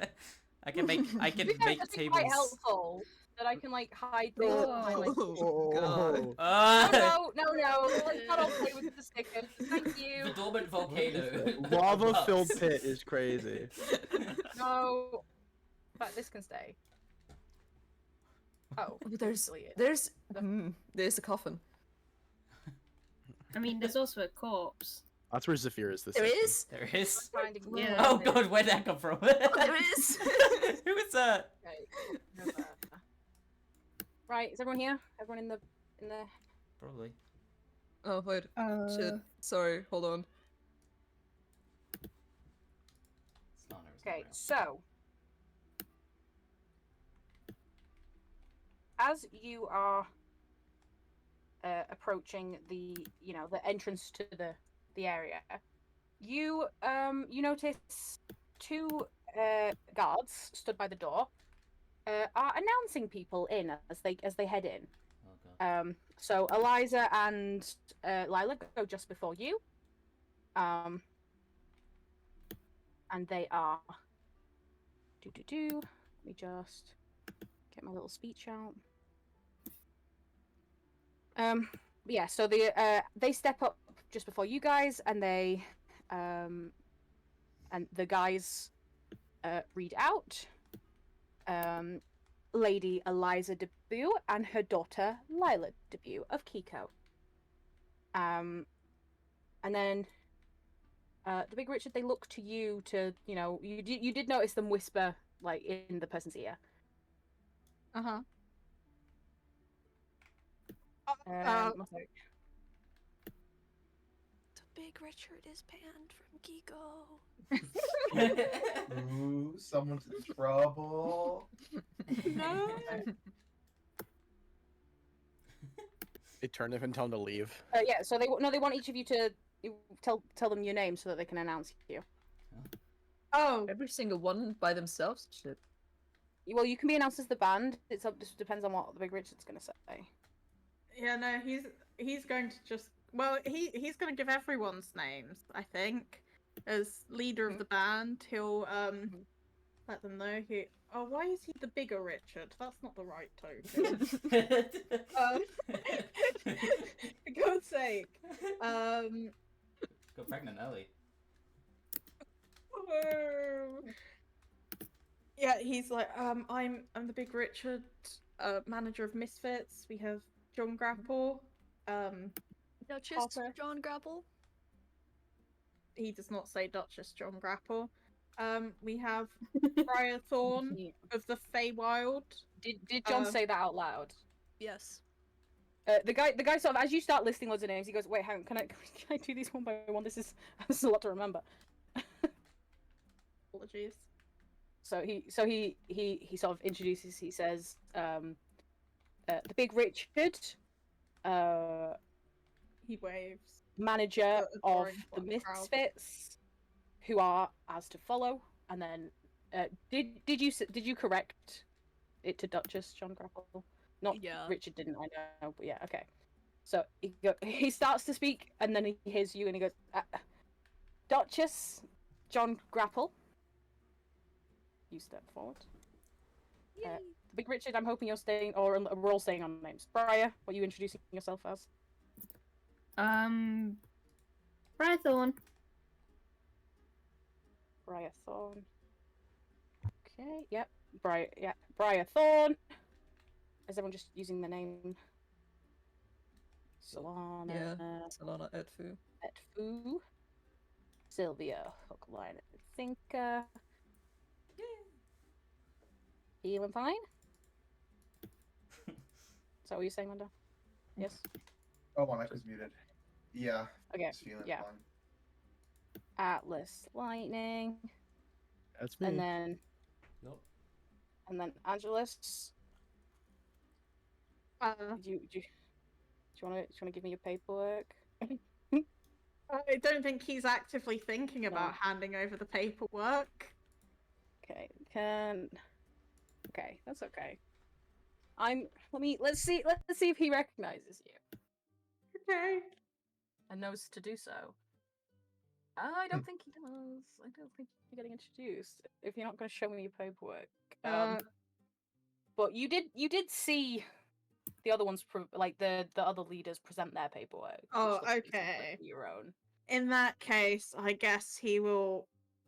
I can make To be fair, make that'd be tables. quite helpful that I can like hide things. behind, like... Oh, God. No, let's not all play with the stickers. Thank you. The dormant volcano. Lava-filled Bugs. pit is crazy. No, but this can stay. Oh, Oh, there's brilliant. there's a coffin. I mean, there's also a corpse. That's where Zephyr is. This There section. is? There is. Finding Yeah. Oh god, where'd that come from? Oh, there is! Who is that? Okay. Right, is everyone here? Everyone in the Probably. Oh, wait. Shit. Sorry, hold on. It's not, it's Okay, not real. so as you are approaching the the entrance to the area, you notice two guards stood by the door are announcing people in as they head in. Oh god. So Eliza and Lila go just before you. And they are Let me just get my little speech out. Yeah, so they step up just before you guys, and and the guys read out Lady Eliza Debut and her daughter Lila Debut of Kiko. And then the Big Richard, they look to you to, you did notice them whisper like in the person's ear. Uh-huh. What's that? The Big Richard is banned from Kiko. Ooh, someone's in trouble. No. They turn to him and tell him to leave. Yeah, so they want each of you to tell them your name so that they can announce you. Oh, Every single one by themselves? Shit. Well, you can be announced as the band. Just depends on what the Big Richard's gonna say. yeah, no, he's going to just he's going to give everyone's names, I think. As leader of the band, he'll let them know why is he the bigger Richard? That's not the right token. For God's sake. Got pregnant early. Yeah, he's like, I'm the Big Richard, manager of Misfits. We have John Grapple. Duchess Harper. John Grapple. He does not say Duchess John Grapple. We have Briar Thorn of the Feywild. Did John say that out loud? Yes. The guy sort of, as you start listing loads of names, he goes, "Wait, hang on, can I do these one by one? This is a lot to remember." Apologies. So he sort of introduces. He says, "The Big Richard, He waves. manager of Orange the one crowd. Misfits, who are as to follow." And then, did you correct it to Duchess John Grapple? Not Yeah. Richard didn't, I know, but yeah, okay. So he starts to speak, and then he hears you, and he goes, "Duchess John Grapple." You step forward. Yay. The Big Richard, I'm hoping you're staying, or we're all staying on names. Briar, what are you introducing yourself as? Briar Thorn. Briar Thorn. Okay, yep. Briar Thorn. Is everyone just using the name? Solana. Yeah. Solana Edfu. Etfu. Sylvia. Hook, line, and sinker. Feeling fine? Is that what you're saying, Linda? Yes? Oh, my mic was muted. Yeah. Okay, Just feeling yeah. fine. Atlas Lightning. That's me. And then Yup. Angelus. Do you want to give me your paperwork? I don't think he's actively thinking No. about handing over the paperwork. Okay, okay, that's okay. Let's see if he recognizes you Okay. and knows to do so. I don't think he does. I don't think you're getting introduced if you're not going to show me your paperwork. But you did see the other ones, like the other leaders present their paperwork. which Oh, looks decent, okay. like your own. In that case, I guess he will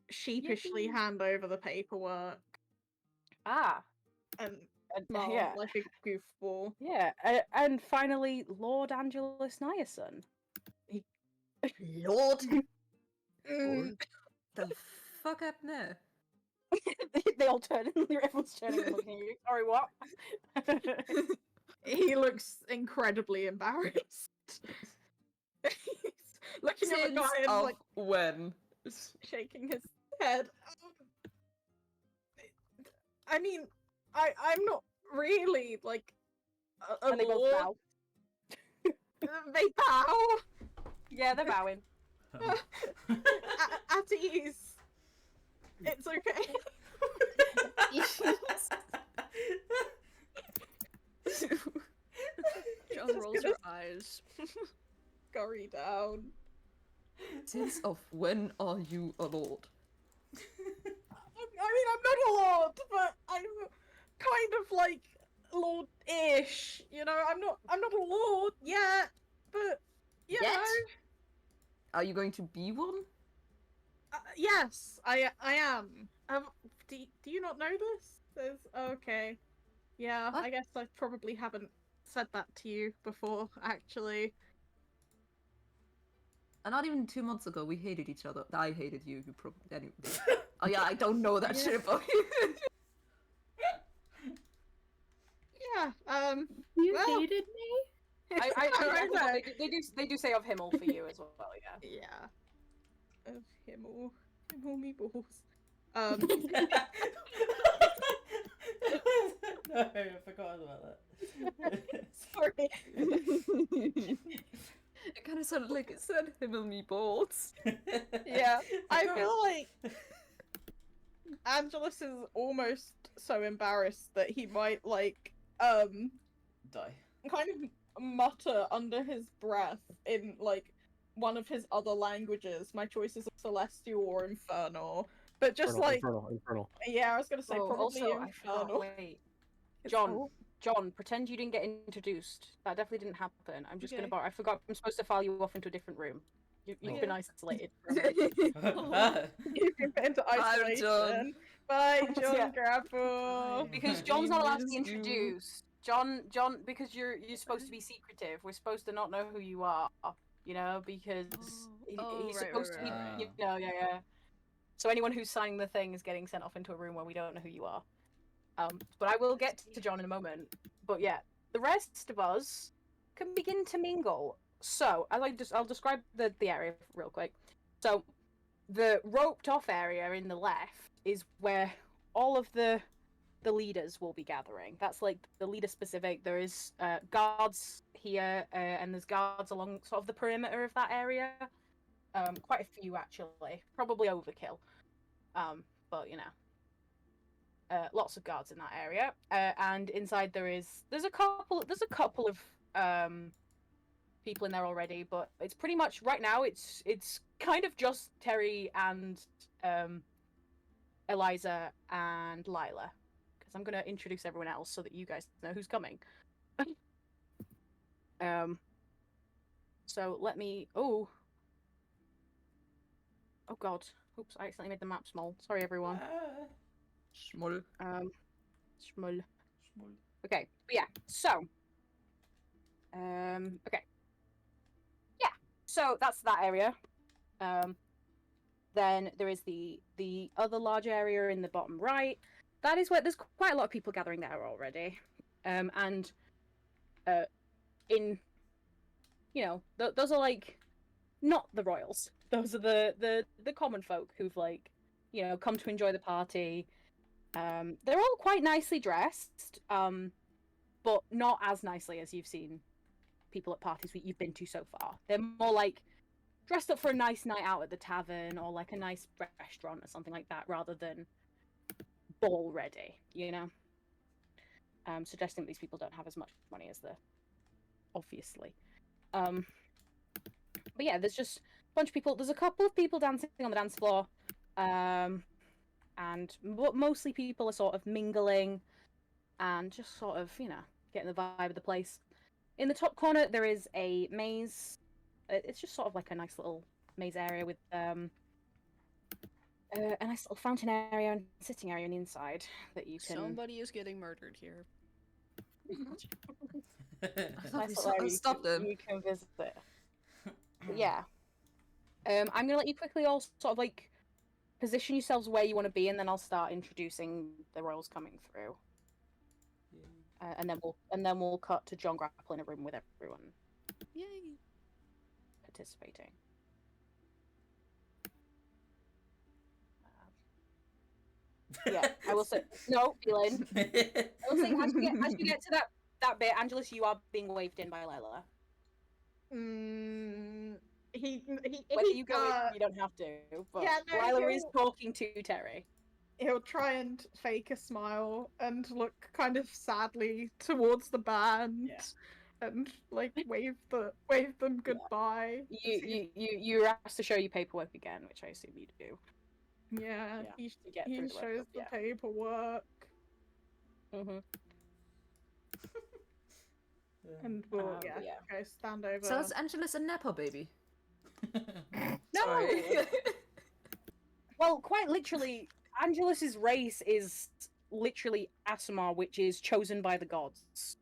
sheepishly hand over the paperwork Ah, and and, smile yeah, like a goofball. yeah, and finally, Lord Angelus Nyerson. Lord, Mm, the fuck up now? They all turn and everyone's turning and looking at you. Sorry, what? he looks incredibly embarrassed. He's looking at the Since guy and of like when? shaking his head. I mean, I'm not really like a And they both lord. bow. They bow Yeah, they're bowing. at ease. It's okay. John rolls her eyes. Scurry down. Since of when are you a lord? I mean, I'm not a lord, but I'm kind of like lord-ish. You know, I'm not a lord yet, but you Yet? know. Are you going to be one? Yes, I am. Do you not know this? Okay. Yeah, What? I guess I probably haven't said that to you before, actually. And not even 2 months ago, we hated each other. I hated you. You probably anyway. Oh yeah, I don't know that shit about you. Yeah. You Well- hated me? I know. they do say of him all for you as well. Yeah. Yeah. Of him all me balls. No, I forgot about that. Sorry. It kind of sounded like it said himmel me balls. Yeah, I feel like Angelus is almost so embarrassed that he might like Die. kind of mutter under his breath in like one of his other languages. My choices are celestial or infernal, but just Infernal. yeah, I was gonna say Oh, probably also, I forgot. infernal. Wait, It's John. all- John, pretend you didn't get introduced. That definitely didn't happen. I'm just Okay. gonna borrow. I forgot. I'm supposed to file you off into a different room. You've Okay. been isolated. You've been put into Bye, isolation. John. Bye, John Yeah. Grapple. Because We John's not allowed to be miss you. introduced. John, because you're supposed to be secretive. We're supposed to not know who you are. You know, because he's right, supposed to be. right. You know, yeah. So anyone who's signing the thing is getting sent off into a room where we don't know who you are. But I will get to John in a moment. But yeah, the rest of us can begin to mingle. So I'll describe the area real quick. So the roped off area in the left is where all of the leaders will be gathering. That's like the leader specific. There is guards here, and there's guards along sort of the perimeter of that area. Quite a few actually, probably overkill. But you know, lots of guards in that area. And inside there's a couple of people in there already, but it's pretty much right now. It's kind of just Terry and Eliza and Lila. I'm gonna introduce everyone else so that you guys know who's coming. So let me. Oh God! Oops! I accidentally made the map small. Sorry, everyone. Small. Schmull. Okay, but yeah. So. Okay. Yeah. So that's that area. Then there is the other large area in the bottom right. That is where there's quite a lot of people gathering there already, and in those are like not the royals. Those are the common folk who've like come to enjoy the party. They're all quite nicely dressed, but not as nicely as you've seen people at parties you've been to so far. They're more like dressed up for a nice night out at the tavern or like a nice restaurant or something like that, rather than ball ready, suggesting that these people don't have as much money as the obviously. But yeah, there's just a bunch of people. There's a couple of people dancing on the dance floor, and mostly people are sort of mingling and just sort of getting the vibe of the place. In the top corner there is a maze. It's just sort of like a nice little maze area with a nice little fountain area and sitting area on the inside that you can. Somebody is getting murdered here. I thought Nice we little area stopped them. you can visit. But yeah. I'm gonna let you quickly all sort of like position yourselves where you want to be, and then I'll start introducing the royals coming through. And then we'll cut to John Grapple in a room with everyone Yay. participating. Yeah, I will say no, Phelan. I will say as you get to that bit, Angelus, you are being waved in by Lila. Whether you go in, you don't have to. But Yeah, no, Lila is talking to Terry. He'll try and fake a smile and look kind of sadly towards the band, and like wave them goodbye. You're asked to show your paperwork again, which I assume you do. Yeah, to get he through the rest shows of- the paperwork, Mhm. and we'll yeah. go stand over. So is Angelus a Nepo baby? No. Sorry. Well, quite literally, Angelus's race is literally Asimar, which is chosen by the gods.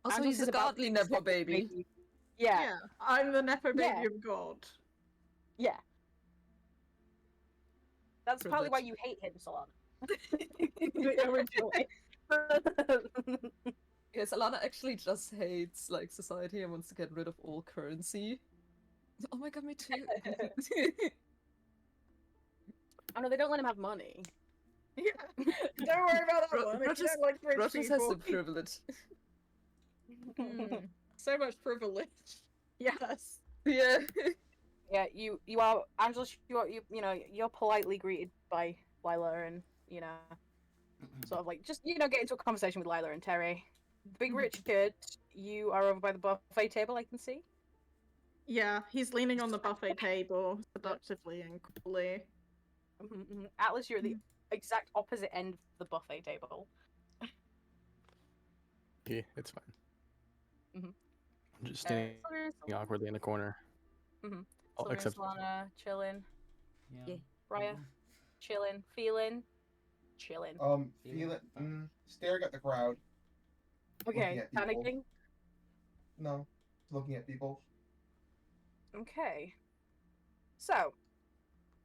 Also, Angelus he's is a about godly to Nepo accept baby. Yeah. I'm the Nepo baby Yeah. of God. Yeah. That's probably why Privilege. you hate him, Solana. Originally. Yes, Alana actually just hates like society and wants to get rid of all currency. Oh my god, me too. Oh no, they don't let him have money. Yeah. Don't worry about that Ro- one. If you Rogers- don't like rich Rogers has people. the privilege. So much privilege. Yes. Yeah. Yeah, you are Angelus. You know you're politely greeted by Lila and sort of like just get into a conversation with Lila and Terry. Big Richard, you are over by the buffet table. I can see. Yeah, he's leaning on the buffet table seductively and coolly. Atlas, you're at the exact opposite end of the buffet table. Yeah, it's fine. Mhm. I'm just standing awkwardly in the corner. Oh, Sylvia and except Solana chilling. Yeah. Raya chilling, feeling, chilling. Staring at the crowd. Okay, at people. panicking. No, looking at people. Okay. So,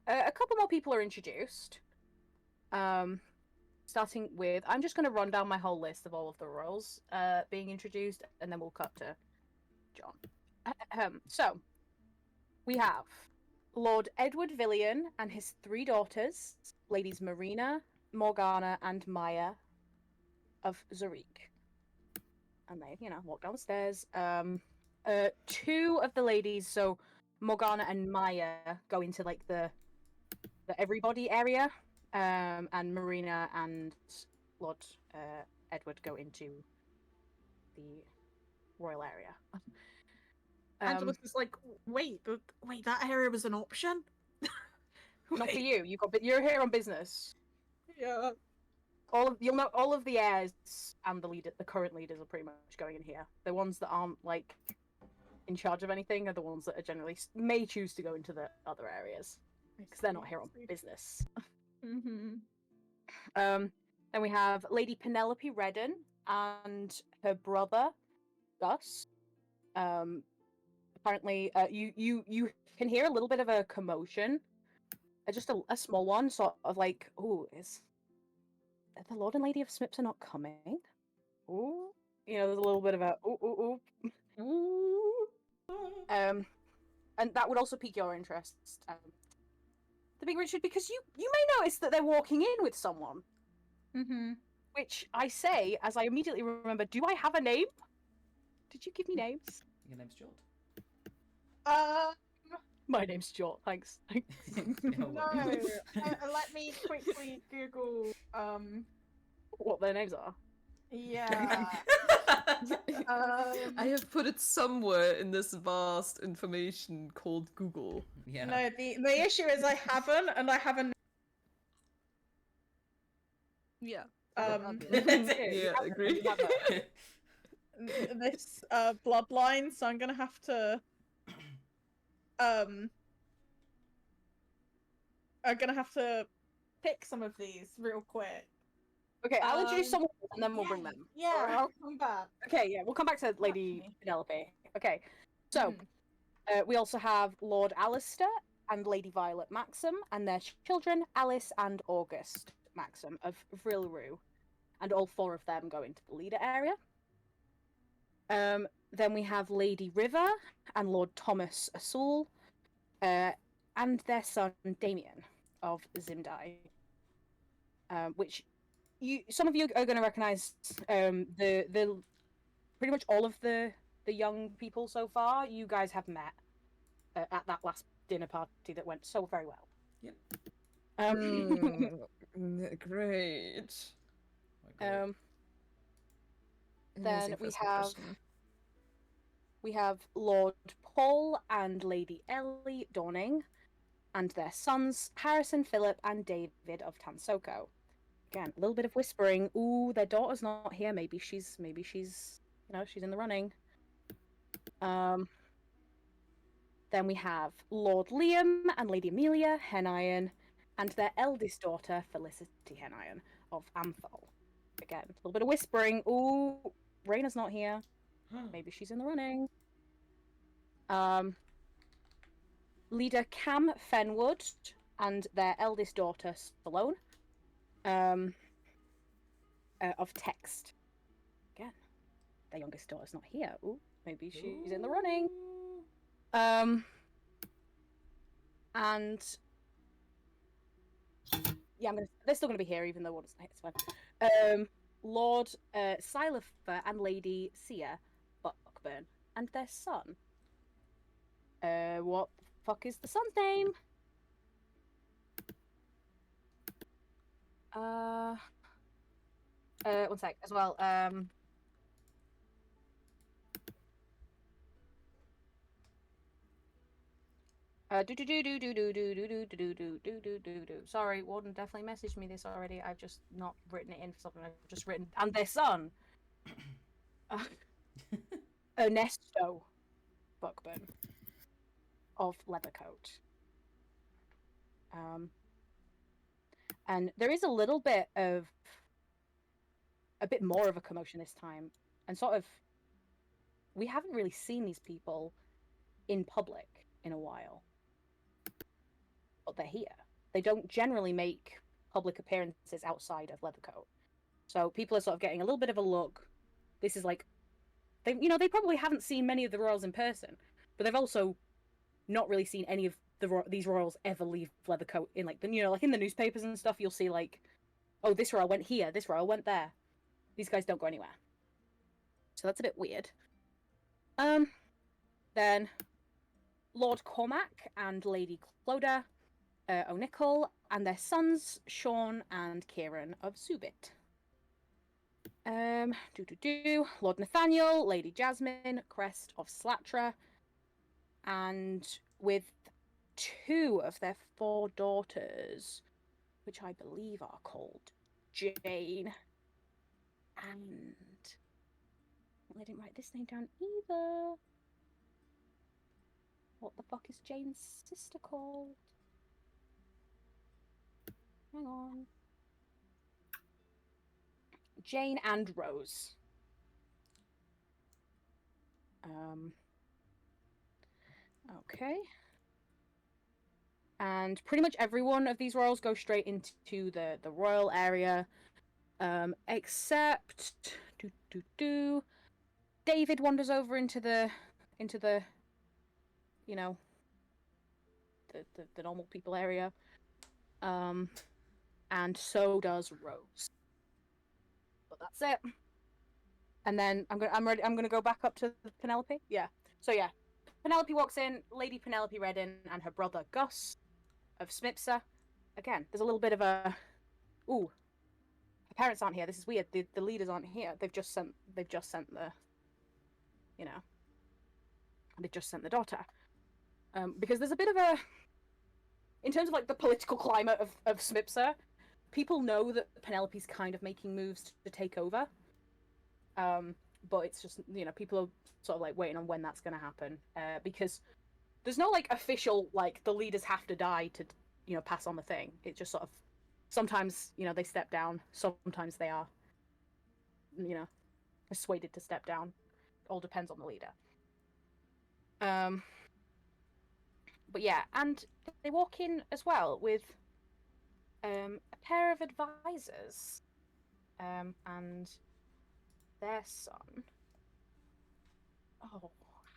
a couple more people are introduced. Starting with, I'm just going to run down my whole list of all of the royals being introduced, and then we'll cut to John. So, we have Lord Edward Villian and his 3 daughters, Ladies Marina, Morgana, and Maya of Zarik. And they, walk downstairs. 2 of the ladies, so Morgana and Maya, go into like the everybody area, and Marina and Lord Edward go into the royal area. Angelus is like, wait, that area was an option? Not for you. You're here on business. Yeah. You'll know all of the heirs and the current leaders are pretty much going in here. The ones that aren't like in charge of anything are the ones that are generally may choose to go into the other areas because they're not here on business. Then we have Lady Penelope Redden and her brother Gus. Apparently, you can hear a little bit of a commotion, just a small one, sort of like, is the Lord and Lady of Smips are not coming? Ooh, there's a little bit of a ooh. And that would also pique your interest, the Big Richard, because you may notice that they're walking in with someone. Which I say, as I immediately remember, do I have a name? Did you give me names? Your name's Jord. My name's Jort, thanks. No, let me quickly Google, what their names are. yeah. I have put it somewhere in this vast information called Google. Yeah. No, the issue is I haven't, and I haven't. Yeah. Yeah, agree. This bloodline, so I'm gonna have to pick some of these real quick. Okay, I'll introduce someone and then we'll bring them. Yeah, I'll come back. Okay, yeah, we'll come back to Lady Penelope. Okay, so We also have Lord Alistair and Lady Violet Maxim, and their children, Alice and August Maxim of Vrilru, and all 4 of them go into the leader area. Then we have Lady River and Lord Thomas Asul, and their son Damien of Zimdai, which some of you are going to recognize. The pretty much all of the young people so far, you guys have met at that last dinner party that went so very well. Yep. Great. Then Amazing first impression. we have Lord Paul and Lady Ellie Dawning, and their sons Harrison, Philip, and David of Tansoko. Again, a little bit of whispering. Ooh, their daughter's not here. Maybe she's she's in the running. Then we have Lord Liam and Lady Amelia Henion, and their eldest daughter Felicity Henion of Amthol. Again, a little bit of whispering. Ooh, Raina's not here. Maybe she's in the running. Leader Cam Fenwood and their eldest daughter Stallone. Of Text. Again, their youngest daughter's not here. Ooh, maybe she's in the running. And yeah, they're still gonna be here, even though it's fine. Lord Silafer and Lady Sia Buckburn and their son. What the fuck is the son's name? One sec as well. Sorry, Warden definitely messaged me this already. I've just not written it in for something. I've just written and their son, Ernesto Buckburn of Leathercoat. And there is a bit more of a commotion this time, and sort of, we haven't really seen these people in public in a while. But they're here. They don't generally make public appearances outside of Leathercoat. So people are sort of getting a little bit of a look. This is like, they probably haven't seen many of the royals in person, but they've also not really seen any of these royals ever leave Leathercoat in like in the newspapers and stuff. You'll see like, oh, this royal went here, this royal went there. These guys don't go anywhere. So that's a bit weird. Then Lord Cormac and Lady Clodagh O'Nicol, and their sons Sean and Kieran of Zubit. Lord Nathaniel, Lady Jasmine, Crest of Slatra, and with 2 of their 4 daughters, which I believe are called Jane and... I didn't write this name down either. What the fuck is Jane's sister called? Hang on. Jane and Rose. Okay. And pretty much every one of these royals goes straight into the royal area, except David wanders over into the the normal people area, and so does Rose. But that's it. And then I'm gonna go back up to Penelope. Yeah. So yeah, Penelope walks in. Lady Penelope Redden and her brother Gus of Smipsa. Again, there's a little bit of a, ooh, her parents aren't here. This is weird. The leaders aren't here. They've just sent the, they've just sent the daughter. Because there's a bit of a, in terms of like the political climate of Smipsa, people know that Penelope's kind of making moves to take over. But it's just, people are sort of like waiting on when that's going to happen. Because there's no like official, like the leaders have to die to, pass on the thing. It just sort of, sometimes, they step down. Sometimes they are, persuaded to step down. It all depends on the leader. But yeah, and they walk in as well with a pair of advisors and their son. Oh,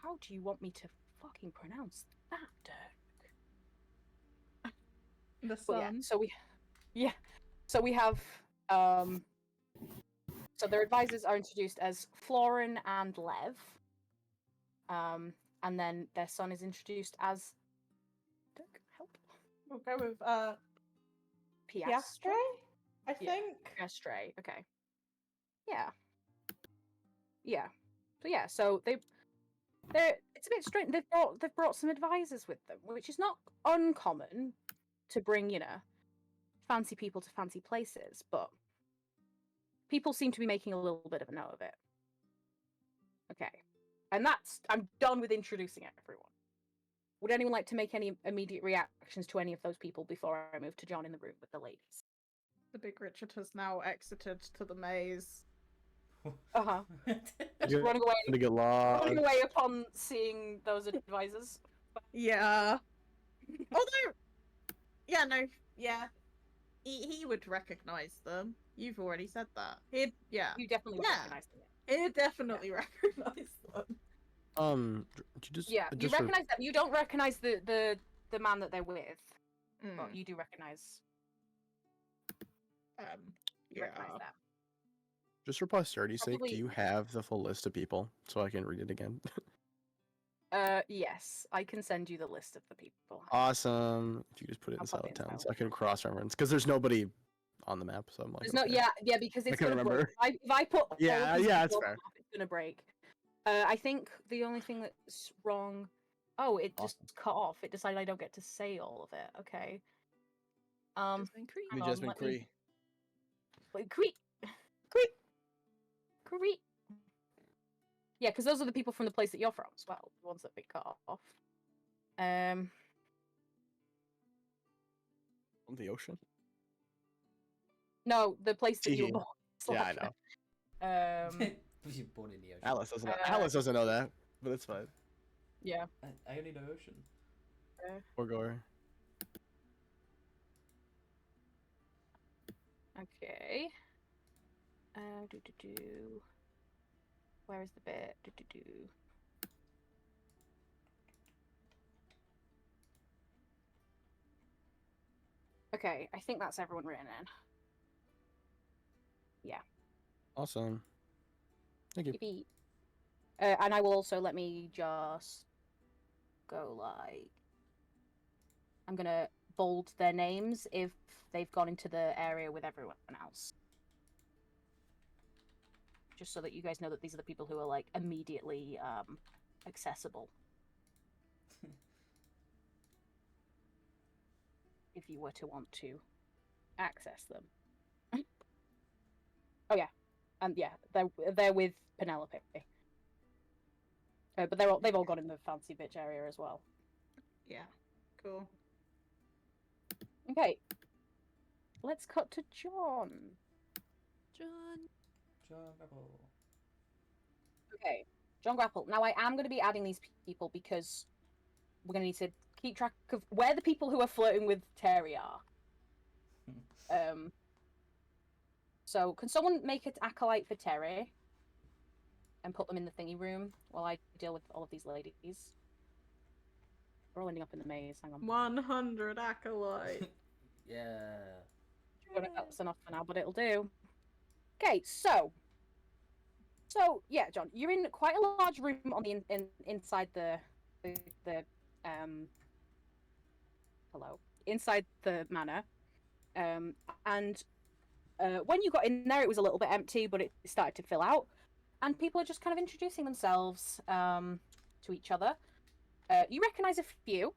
how do you want me to fucking pronounce that, Dirk? The But yeah, sun. so we have so their advisors are introduced as Florin and Lev. And then their son is introduced as Dirk, help. We'll go with Piastre? I Yeah. think. Piastre, okay. Yeah. Yeah. So yeah, so they're it's a bit strange. They've brought some advisors with them, which is not uncommon to bring, fancy people to fancy places, but people seem to be making a little bit of a note of it. Okay. And I'm done with introducing everyone. Would anyone like to make any immediate reactions to any of those people before I move to John in the room with the ladies? The Big Richard has now exited to the maze. Uh-huh. Just You're running away. gonna get lost. Running away upon seeing those advisors. Yeah. Although, yeah, no, yeah. He would recognize them. You've already said that. Yeah. You definitely Yeah. recognize them. He'd definitely recognize them. You just Yeah, you just for- recognize them. You don't recognize the man that they're with, but you do recognize. Yeah. Recognize them. just for posterity's sake, Probably- do you have the full list of people so I can read it again? Yes, I can send you the list of the people. Awesome. If you just put it I'll in pop it Silent in Town, so Silent I can cross-reference because there's nobody on the map. So I'm like, There's no, okay. yeah, because it's can't gonna break. remember. If I put all of Yeah, these yeah, that's people on fair. the map, it's gonna break. I think the only thing that's wrong. Oh, it just cut off. It decided I don't get to say all of it. Okay. Jasmine Cree. hang Me, on, Jasmine let me- Cree. Wait, Cree. Yeah, because those are the people from the place that you're from as well. The ones that we cut off. From the ocean. No, the place that you were Tee-hee. born. Yeah, I know. Was you born in the ocean? Alice doesn't. Know, Uh, Alice doesn't know that, but it's fine. Yeah. I only know ocean. Or Gore. Okay. Where is the bit? Okay, I think that's everyone written in. Awesome. Thank you. Yippee. And I will also let me just go like. I'm gonna bold their names if they've gone into the area with everyone else. Just so that you guys know that these are the people who are like immediately accessible. If you were to want to access them. Oh yeah. And yeah, they're with Penelope. But they've all gone in the fancy bitch area as well. Yeah. Cool. Okay. Let's cut to John. John. John Rebel. Okay. John Grapple. Now I am going to be adding these people because we're going to need to keep track of where the people who are flirting with Terry are. So can someone make an acolyte for Terry and put them in the thingy room while I deal with all of these ladies? We're all ending up in the maze. Hang on. 100 acolyte. Yeah. That's enough for now, but it'll do. Okay, so yeah, John, you're in quite a large room on the inside the inside the manor, and when you got in there, it was a little bit empty, but it started to fill out, and people are just kind of introducing themselves to each other. You recognize a few.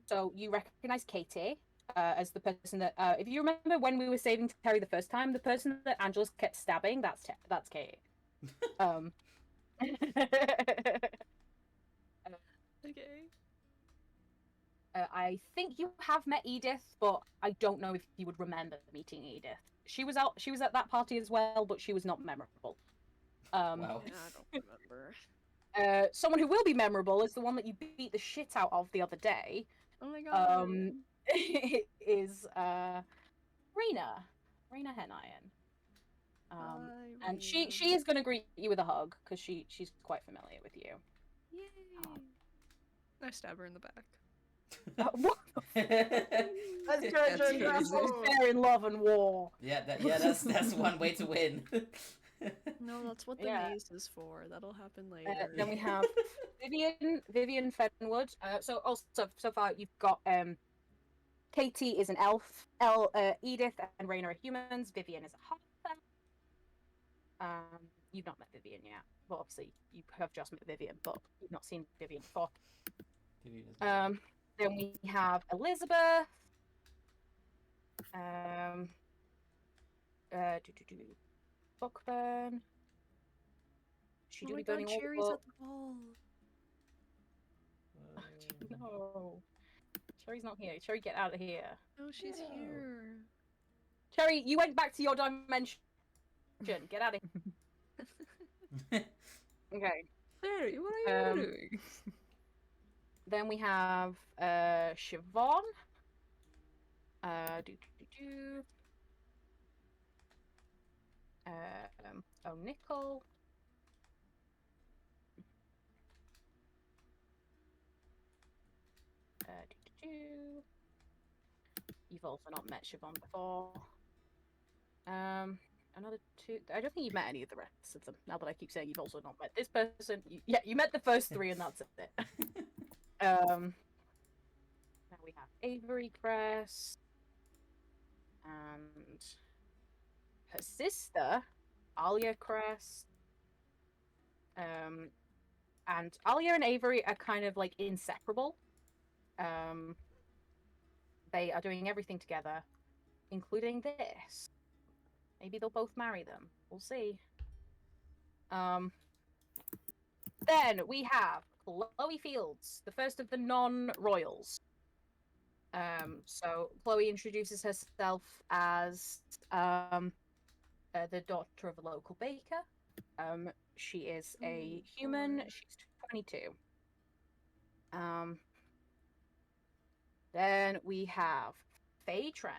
So you recognize Katie as the person that, if you remember when we were saving Terry the first time, the person that Angela's kept stabbing, that's Katie. Okay. I think you have met Edith, but I don't know if you would remember meeting Edith. She was at that party as well, but she was not memorable. Wow. Yeah, I don't remember. Someone who will be memorable is the one that you beat the shit out of the other day. Oh my god. Is Rena Heniron. Hi, And Rena. she is going to greet you with a hug because she's quite familiar with you. Yay. I stab her in the back. What? That's fair in love and war. That's one way to win. No, that's what the Yeah. maze is for. That'll happen later. Then we have Vivian Fenwood. So far you've got Katie is an elf, Edith and Raina are humans. Vivian is a half. You've not met Vivian yet. Well, obviously you have just met Vivian, but you've not seen Vivian before. Then we have Elizabeth. Buckburn. She Oh do my be god, burning all the Cherry's at books. the ball. No. Cherry's not here. Cherry, get out of here. Oh, she's here. Cherry, you went back to your dimension. Get out of here. Okay. Cherry, what are you doing? Then we have Siobhan. Nickel. You've also not met Siobhan before. Another two. I don't think you've met any of the rest of them. Now that I keep saying you've also not met this person. You met the first three, and that's it. Now we have Avery Crest and her sister, Alia Crest. And Alia and Avery are kind of like inseparable. They are doing everything together, including this. Maybe they'll both marry them. We'll see. Then we have Chloe Fields, the first of the non-royals. So Chloe introduces herself as the daughter of a local baker. She is a human. She's 22. Then we have Faye Trent.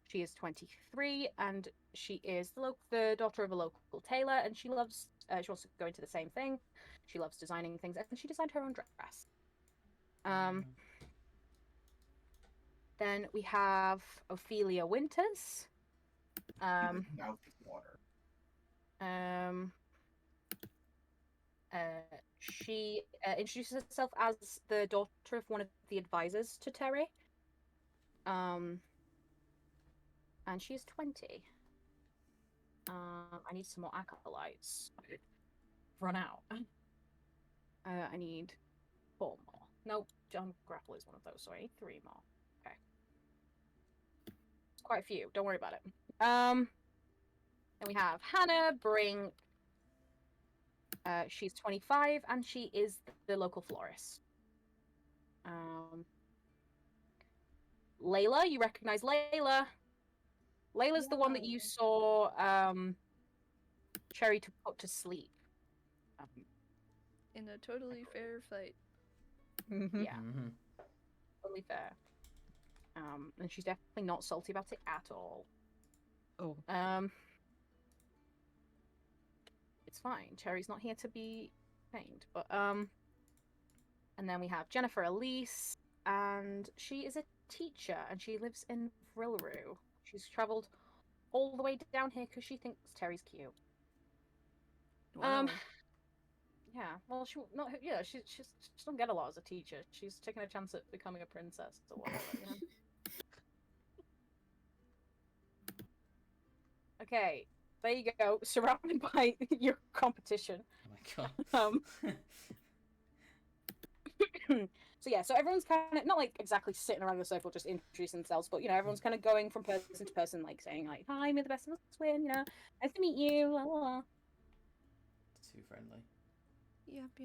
She is 23, and she is the daughter of a local tailor, and she loves. She wants to go into the same thing. She loves designing things, and she designed her own dress. Then we have Ophelia Winters. Mouth water. She introduces herself as the daughter of one of the advisors to Terry. And she's 20. I need some more acolytes. Run out. I need 4 more. Nope, John Grapple is one of those, so I need 3 more. Okay. It's quite a few, don't worry about it. Then we have Hannah Brink. She's 25, and she is the local florist. Layla, you recognize Layla. Layla's the one that you saw Cherry to put to sleep. In a totally fair fight. Yeah. Totally fair. And she's definitely not salty about it at all. Oh. It's fine. Cherry's not here to be pained. But and then we have Jennifer Elise, and she is a teacher, and she lives in Vrilru. She's travelled all the way down here because she thinks Terry's cute. Wow. Yeah. Well, she don't get a lot as a teacher. She's taking a chance at becoming a princess or whatever. You know? Okay. There you go. Surrounded by your competition. Oh my god. So everyone's kind of not like exactly sitting around the circle just introducing themselves, but everyone's kind of going from person to person, like saying like, "Hi, may the best of us win," nice to meet you, la la la. Too friendly. Yep.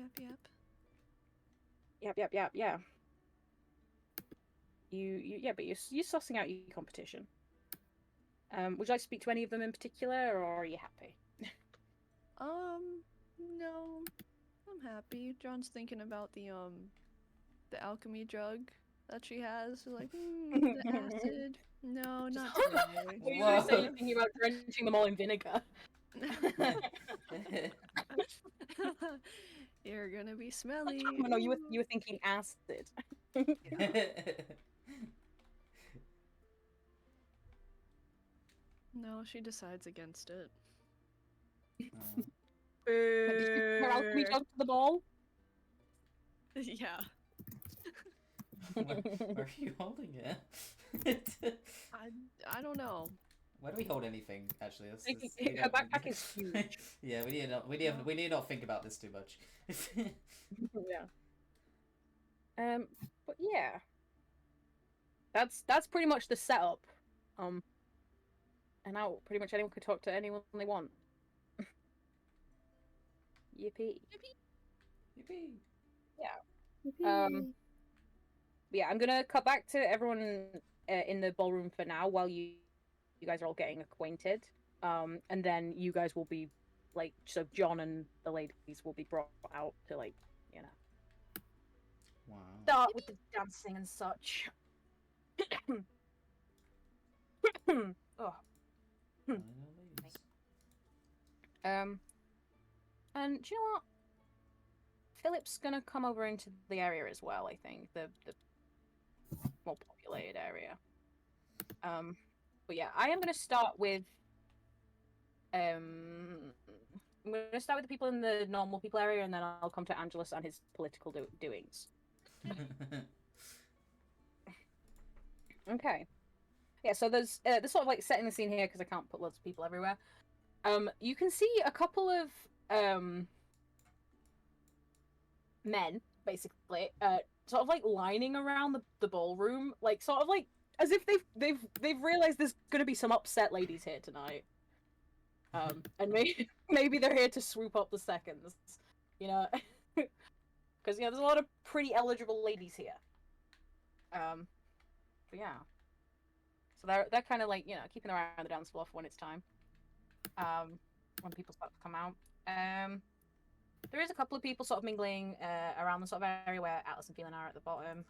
Yeah. But you're sussing out your competition. Would you like to speak to any of them in particular, or are you happy? No, I'm happy. John's thinking about the alchemy drug that she has. So like, the acid. No, not today. What are you Whoa. gonna say? You're thinking about drenching them all in vinegar. You're gonna be smelly. Oh, no, you were thinking acid. No, she decides against it. Did you bring her alchemy jug to the ball? Yeah. Where are you holding it? I don't know. Where do we hold anything? Actually, Her backpack is huge. Yeah, we need not think about this too much. Yeah. But yeah, that's pretty much the setup. And now pretty much anyone can talk to anyone they want. Yippee. Yippee. Yeah, I'm gonna cut back to everyone in the ballroom for now while you guys are all getting acquainted. And then you guys will be like, so John and the ladies will be brought out to like, you know, Wow. start with the dancing and such. Oh. And do you know what? Philip's gonna come over into the area as well, I think. The more populated area. But yeah, I am gonna start with I'm gonna start with the people in the normal people area, and then I'll come to Angelus and his political doings. Okay. Yeah, so there's sort of like setting the scene here because I can't put lots of people everywhere. You can see a couple of men, basically, sort of like lining around the ballroom, like sort of like as if they've realized there's gonna be some upset ladies here tonight. And maybe they're here to swoop up the seconds, you know, because there's a lot of pretty eligible ladies here. But yeah, so they're kind of like, you know, keeping their eye on the dance floor for when it's time. When people start to come out. There is a couple of people sort of mingling around the sort of area where Alice and Phelan are at the bottom.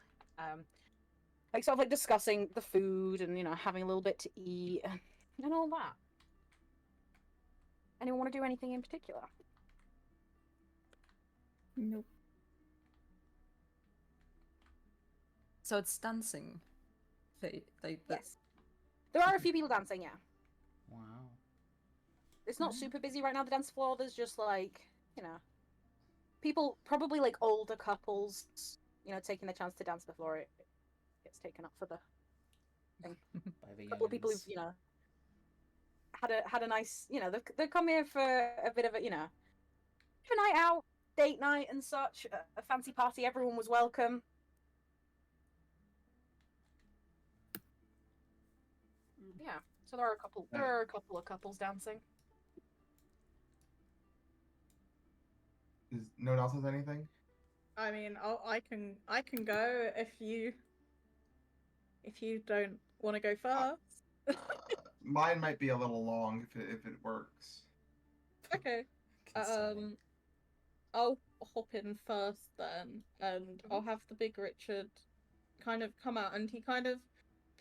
Like sort of like discussing the food and, you know, having a little bit to eat and all that. Anyone want to do anything in particular? Nope. So it's dancing. Yes. There are a few people dancing, yeah. Wow. It's not super busy right now, the dance floor. There's just like, you know, people, probably like older couples, you know, taking the chance to dance before it gets taken up for the thing. By the A couple of people who've, youngins. you know, had a nice, you know, they've come here for a bit of a, you know, a night out, date night and such, a fancy party. Everyone was welcome. Yeah, so there are a couple of couples dancing. No one else has anything? I mean, I can go if you don't want to go first. Mine might be a little long if it works. Okay. Concerning. I'll hop in first then, and I'll have the big Richard kind of come out, and he kind of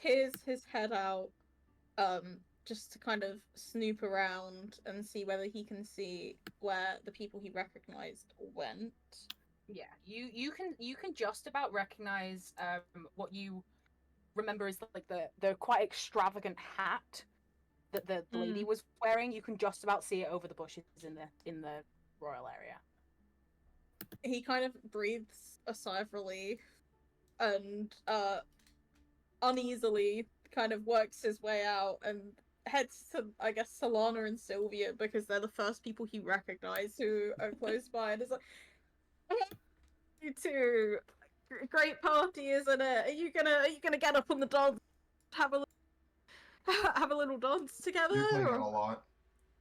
peers his head out, just to kind of snoop around and see whether he can see where the people he recognized went. Yeah, you can just about recognize what you remember is like the quite extravagant hat that the lady was wearing. You can just about see it over the bushes in the royal area. He kind of breathes a sigh of relief and uneasily kind of works his way out and heads to, I guess, Solana and Sylvia, because they're the first people he recognized who are close by, and is like, you two, great party, isn't it? Are you gonna get up on the dance, have a little dance together? You're playing it or- a lot.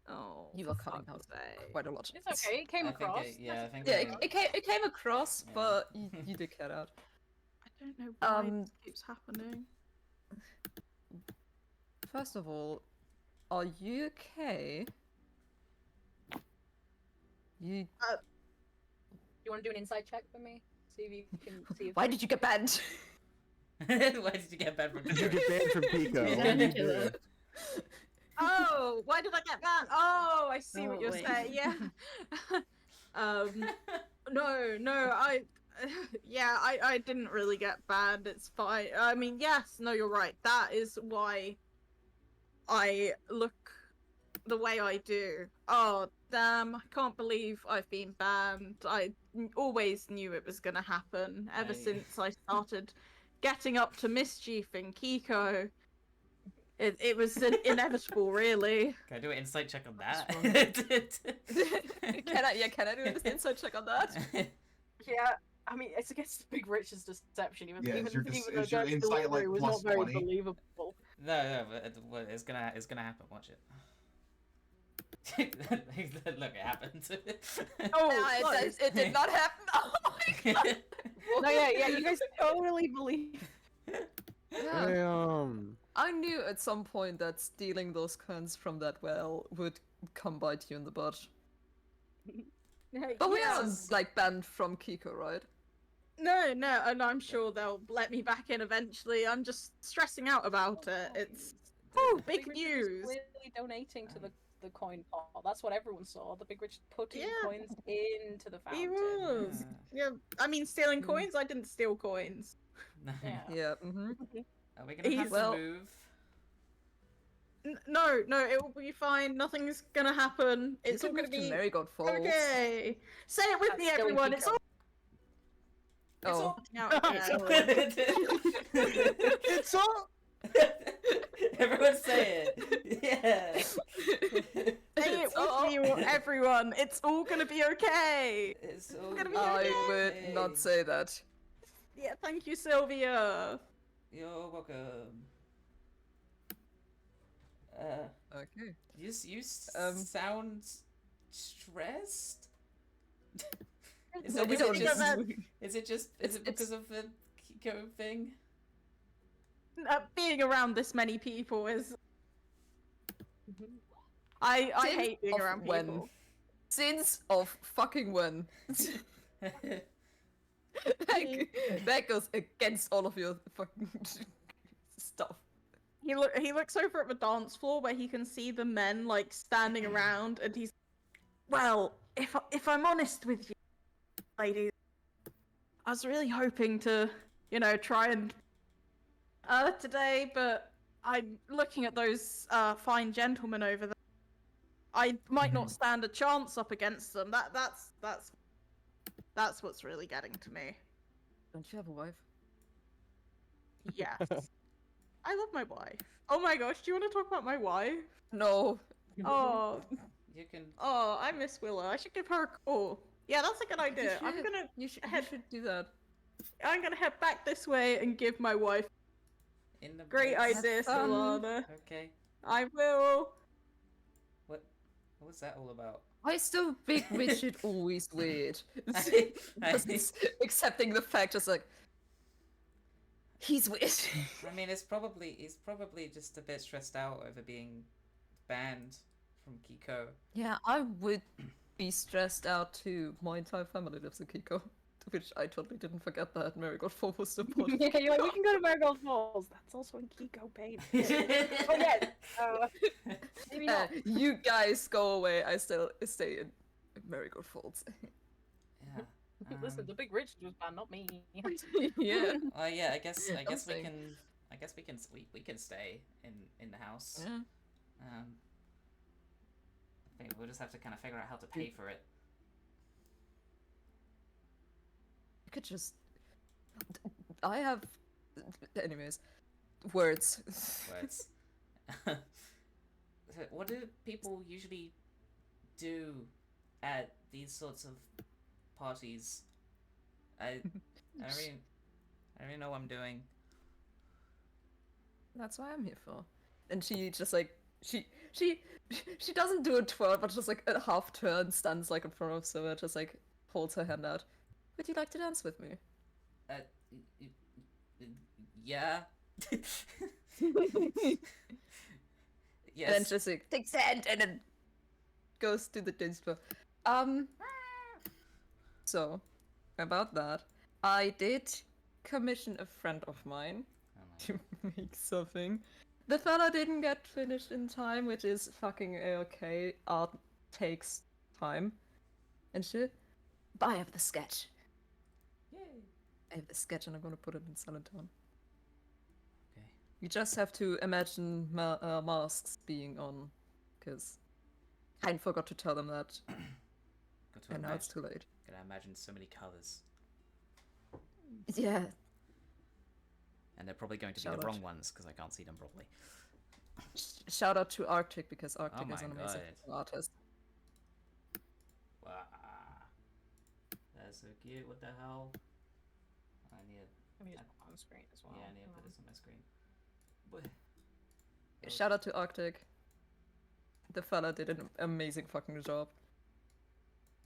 Oh, You for are cutting out fuck's sake. quite a lot. It's okay. It came I think across. I think Yeah, it came across, Yeah. but you did cut out. I don't know why this keeps happening. First of all, are you okay? You. You want to do an insight check for me? See if you can see if. Why did you get banned? Why did you get banned from Did you get banned from Pico? Is What that are you killer? doing? Oh, why did I get banned? Oh, I see what Oh, you're wait. saying. Yeah. No, yeah, I didn't really get banned. It's fine. I mean, yes, no, you're right. That is why I look the way I do. Oh, damn, I can't believe I've been banned. Always knew it was gonna happen ever since I started getting up to mischief in Kiko. It was inevitable, really. Can I do an insight check on that? Can I do an insight check on that? Yeah, I mean, it's against Big Rich's deception. Even Yeah, even, is your even is though your Jack's insight, like, delivery was plus not very 20? believable. No, but it's gonna happen. Watch it. Look, it happened. Oh, No, close. it did not happen. Oh my god. No, yeah, you guys totally believe. Yeah. Damn. I knew at some point that stealing those coins from that well would come bite you in the butt. But we aren't like banned from Kiko, right? No, and I'm sure they'll let me back in eventually. I'm just stressing out about it. It's big Richard was news. clearly donating to the coin pot. That's what everyone saw. The Big Rich putting Yeah. coins into the He fountain. was. Yeah, I mean, stealing coins. I didn't steal coins. Yeah. Yeah. Mm-hmm. Are we gonna have He's- to Well- move? No, it will be fine. Nothing's gonna happen. It's all gonna be Marigold Falls. okay. Say it with That's me, still in everyone. It's Kiko. all. Oh. Out there. It's all. Everyone say it. Yeah. Say it all- with me, everyone. It's all gonna be okay. It's all gonna be I okay. would not say that. Yeah, thank you, Sylvia. You're welcome. Okay. You Um, sound stressed. No, we don't. Is it It's- because of the Kiko thing? Being around this many people is. I Since hate being of around when? people. Since of fucking when? that goes against all of your fucking stuff. He looks over at the dance floor where he can see the men like standing around, and he's, well, if I'm honest with you, ladies, I was really hoping to, try and today, but I'm looking at those fine gentlemen over there. I might not stand a chance up against them. That's what's really getting to me. Don't you have a wife? Yes. I love my wife. Oh my gosh, do you want to talk about my wife? No. Oh, You can. I miss Willow. I should give her a call. Yeah, that's a good idea. I'm gonna You should head do that. back this way and give my wife. In the Great boots. idea, fun. Solana. Okay. I will. What was that all about? Why is the Big Richard always weird? I Just accepting the fact, just like he's weird. mean, he's probably just a bit stressed out over being banned from Kiko. Yeah, I would be stressed out too. My entire family lives in Kiko, which I totally didn't forget that Marigold Fall was the part. Yeah, you're like, we can go to Marigold Falls. That's also in Kiko, babe. Oh yeah. Maybe not. You guys go away. I still stay in Marigold Falls. Yeah. Listen, the Big Rich was banned, not me. Yeah. Yeah. I guess we Something. can. I guess we can stay in the house. Yeah. I think we'll just have to kind of figure out how to pay for it. You could just. I have. Anyways, words. Words. So what do people usually do at these sorts of parties? I don't really know what I'm doing. That's what I'm here for. And she just like she doesn't do a twirl, but just like a half turn, stands like in front of Silver, just like holds her hand out. Would you like to dance with me? Yeah. And then Yes. just like takes hand and then goes to the dance floor. So, about that, I did commission a friend of mine Oh my to make something. The fella didn't get finished in time, which is fucking okay. Art takes time and shit. But I have the sketch. Yay. I have the sketch and I'm gonna put it in Silent Town. Okay. You just have to imagine masks being on, because I forgot to tell them that, Got to and now it's too late. Gotta imagine so many colours. Yeah, And they're probably going to be Shout the out. wrong ones because I can't see them properly. shout out to Arctic, because Arctic Oh is my an amazing God. artist. Wow. That's so cute. What the hell? I need to, Let me just put it on screen as well. yeah, I need to put this on my screen. What? Shout out to Arctic. The fella did an amazing fucking job.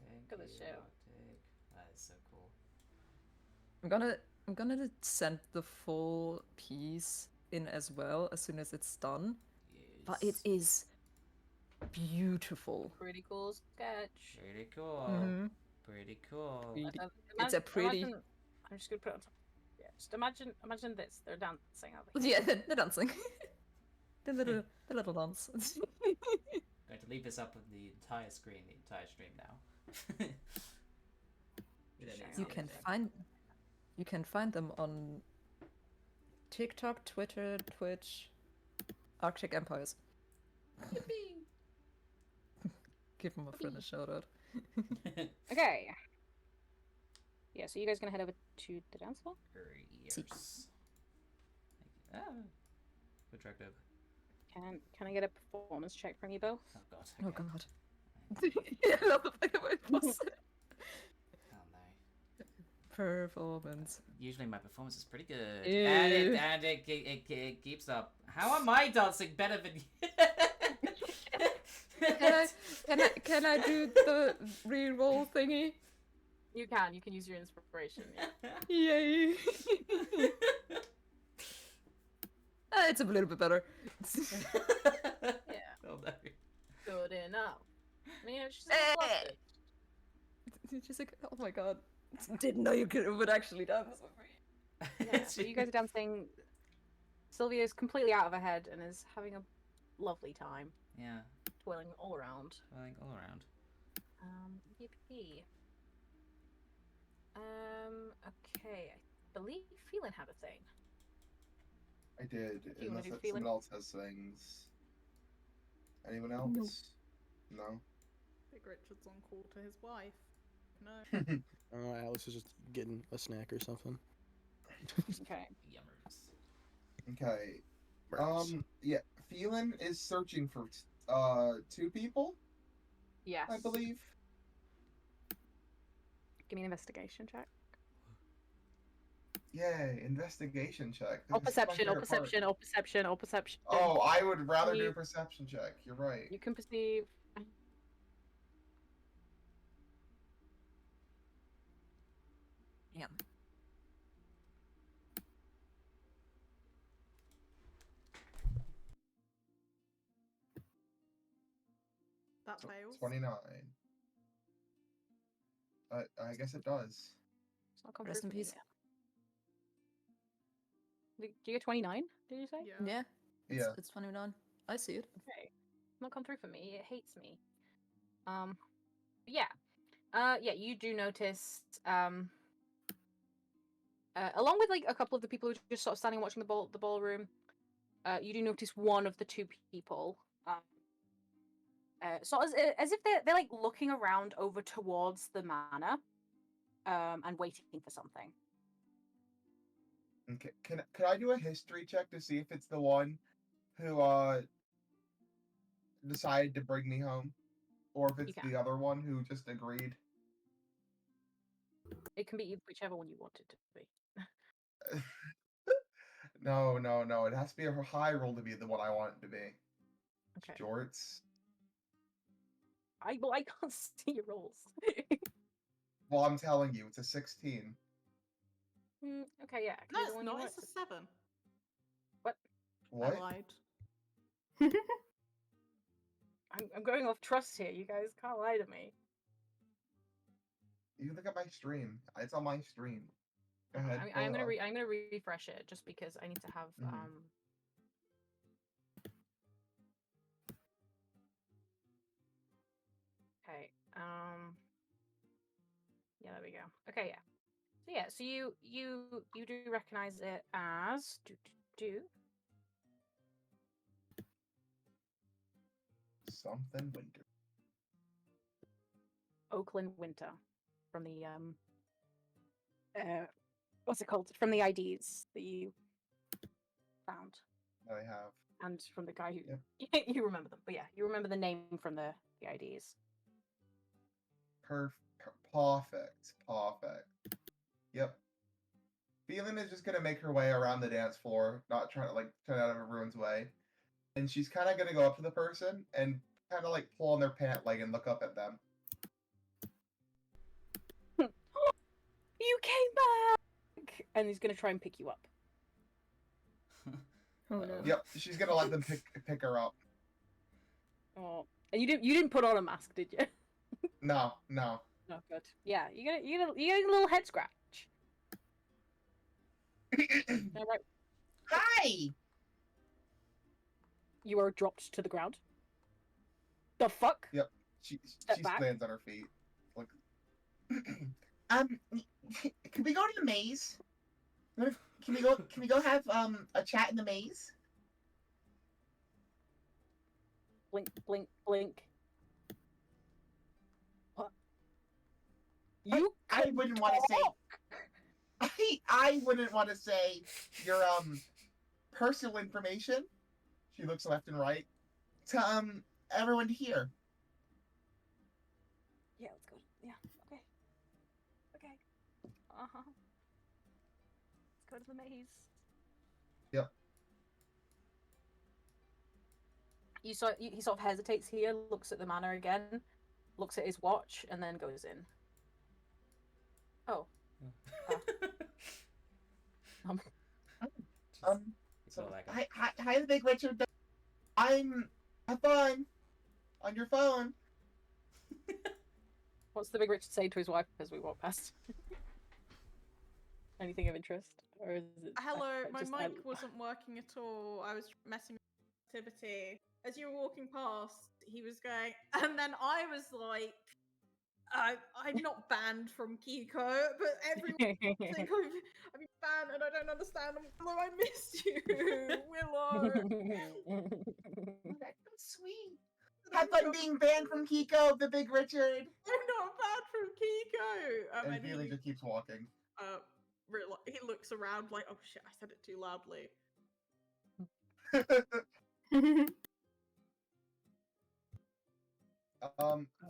Thank Look at this you, shit. Arctic. That is so cool. I'm gonna send the full piece in as well as soon as it's done. But it Yes. is beautiful. Pretty cool sketch. Pretty cool. Mm-hmm. Pretty cool. Really. Uh, It's a pretty. Imagine, I'm just gonna put it on top. Yeah, just imagine this. They're dancing over here. Yeah, they're dancing. the little dance. Going to leave this up on the entire screen, the entire stream now. We don't need to see anything. You can find them on TikTok, Twitter, Twitch, Arctic Empires. Give them a friend a shout out. Okay. Yeah, so you guys gonna head over to the dance floor? Yes. Thank you. Ah. Good track over. Can I get a performance check from you both? Oh god. Oh Okay. god. I love the fact that my boss said Oh no. performance. Usually my performance is pretty good. Ew. And it keeps up. How am I dancing better than you? Can I do the re-roll thingy? You can use your inspiration. Yeah. Yay! It's a little bit better. Yeah. Oh no. Good enough. I mean, it's just It's just like, oh my god. Didn't know you would actually dance with me. yeah, so you guys are dancing. Sylvia's completely out of her head and is having a lovely time, Yeah. twirling all around. I think all around. Yippee. Okay. I believe Phelan had a thing. I did, You wanna unless do that feeling? someone else has things. Anyone else? No. Big Richard's on call to his wife. No. Oh, Alice is just getting a snack or something. Okay. Yummers. Okay. Perhaps. Yeah. Phelan is searching for 2 people, Yes. I believe. Give me an investigation check. Yay, investigation check. Or This is my perception, or favorite part. perception, or perception, or perception. Oh, I would rather do You- a perception check. You're right. You can perceive. Damn. That fails. 29. I guess it does. It's not come Rest through in for me peace. yet. Did you get 29? Did you say? Yeah. Yeah. Yeah. It's 29. I see it. Okay. Not come through for me. It hates me. Yeah. Yeah, you do notice, along with like a couple of the people who are just sort of standing watching the ballroom, you do notice one of the 2 people, sort of as if they're like looking around over towards the manor, and waiting for something. Okay. Can I do a history check to see if it's the one who decided to bring me home, or if it's can. the other one who just agreed? It can be whichever one you want it to be. No. It has to be a high roll to be the one I want it to be. Okay. Jorts. I can't see your rolls. Well, I'm telling you, it's a 16. Okay, yeah. No, the it's one you not. want It's a it 7. What? I lied. I'm going off trust here. You guys can't lie to me. You can look at my stream. It's on my stream. Go ahead. I'm pull it up. gonna refresh it just because I need to have Mhm. Okay. Yeah, there we go. Okay, yeah. So yeah, so you do recognize it as Something winter. Oakland Winter from the what's it called? From the IDs that you found. That I have. And from the guy who Yep. you remember them. But yeah, you remember the name from the IDs. Perfect. Yep. Feeling is just gonna make her way around the dance floor, not trying to like turn out of everyone's way. And she's kind of gonna go up to the person and kind of like pull on their pant leg and look up at them. You came back, and he's gonna try and pick you up. Oh no. Yep, she's gonna let them pick her up. Oh, and you didn't put on a mask, did you? No. No, good. Yeah, you get a little head scratch. All right, Hi. you are dropped to the ground. The fuck? Yep. She back. lands on her feet. Like, Can we go to the maze? Can we go have a chat in the maze? Blink, blink, blink. What? You? I wouldn't want to say. I wouldn't want to say your personal information. she looks left and right. To everyone to hear. Yeah, let's go. Yeah. Okay. Okay. Uh-huh. Let's go to the maze. Yep. He sort of hesitates here, looks at the manor again, looks at his watch, and then goes in. Oh. So Hi, the Big Richard. Have fun on your phone. What's the Big Richard say to his wife as we walk past? Anything of interest, or is it? Hello, my just- mic wasn't working at all. I was messing with activity. As you were walking past, he was going, and then I was like, I'm not banned from Kiko, but everyone think I've been banned and I don't understand. Willow, I missed you. Willow. Oh, that's so sweet. Have fun being banned from Kiko, the Big Richard. I'm not banned from Kiko. and And Feely he, just keeps walking. he looks around like, oh shit, I said it too loudly.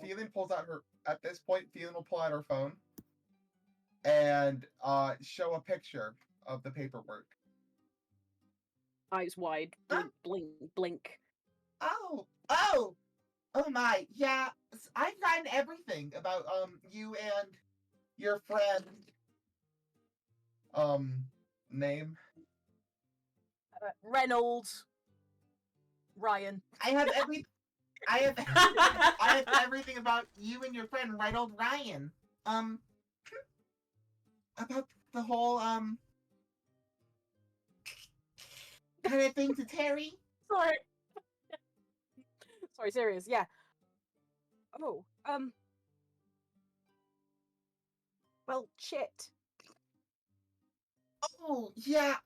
Feeling pulls out her. At this point, Feeling will pull out her phone and show a picture of the paperwork. Eyes wide, blink, blink, blink. Oh my, yeah. I've gotten everything about you and your friend. Name. Reynolds. Ryan. I have everything about you and your friend, right old Ryan. About the whole kind of thing to Terry. Sorry. Sorry, serious. Yeah. Oh, well, shit. Oh, yeah.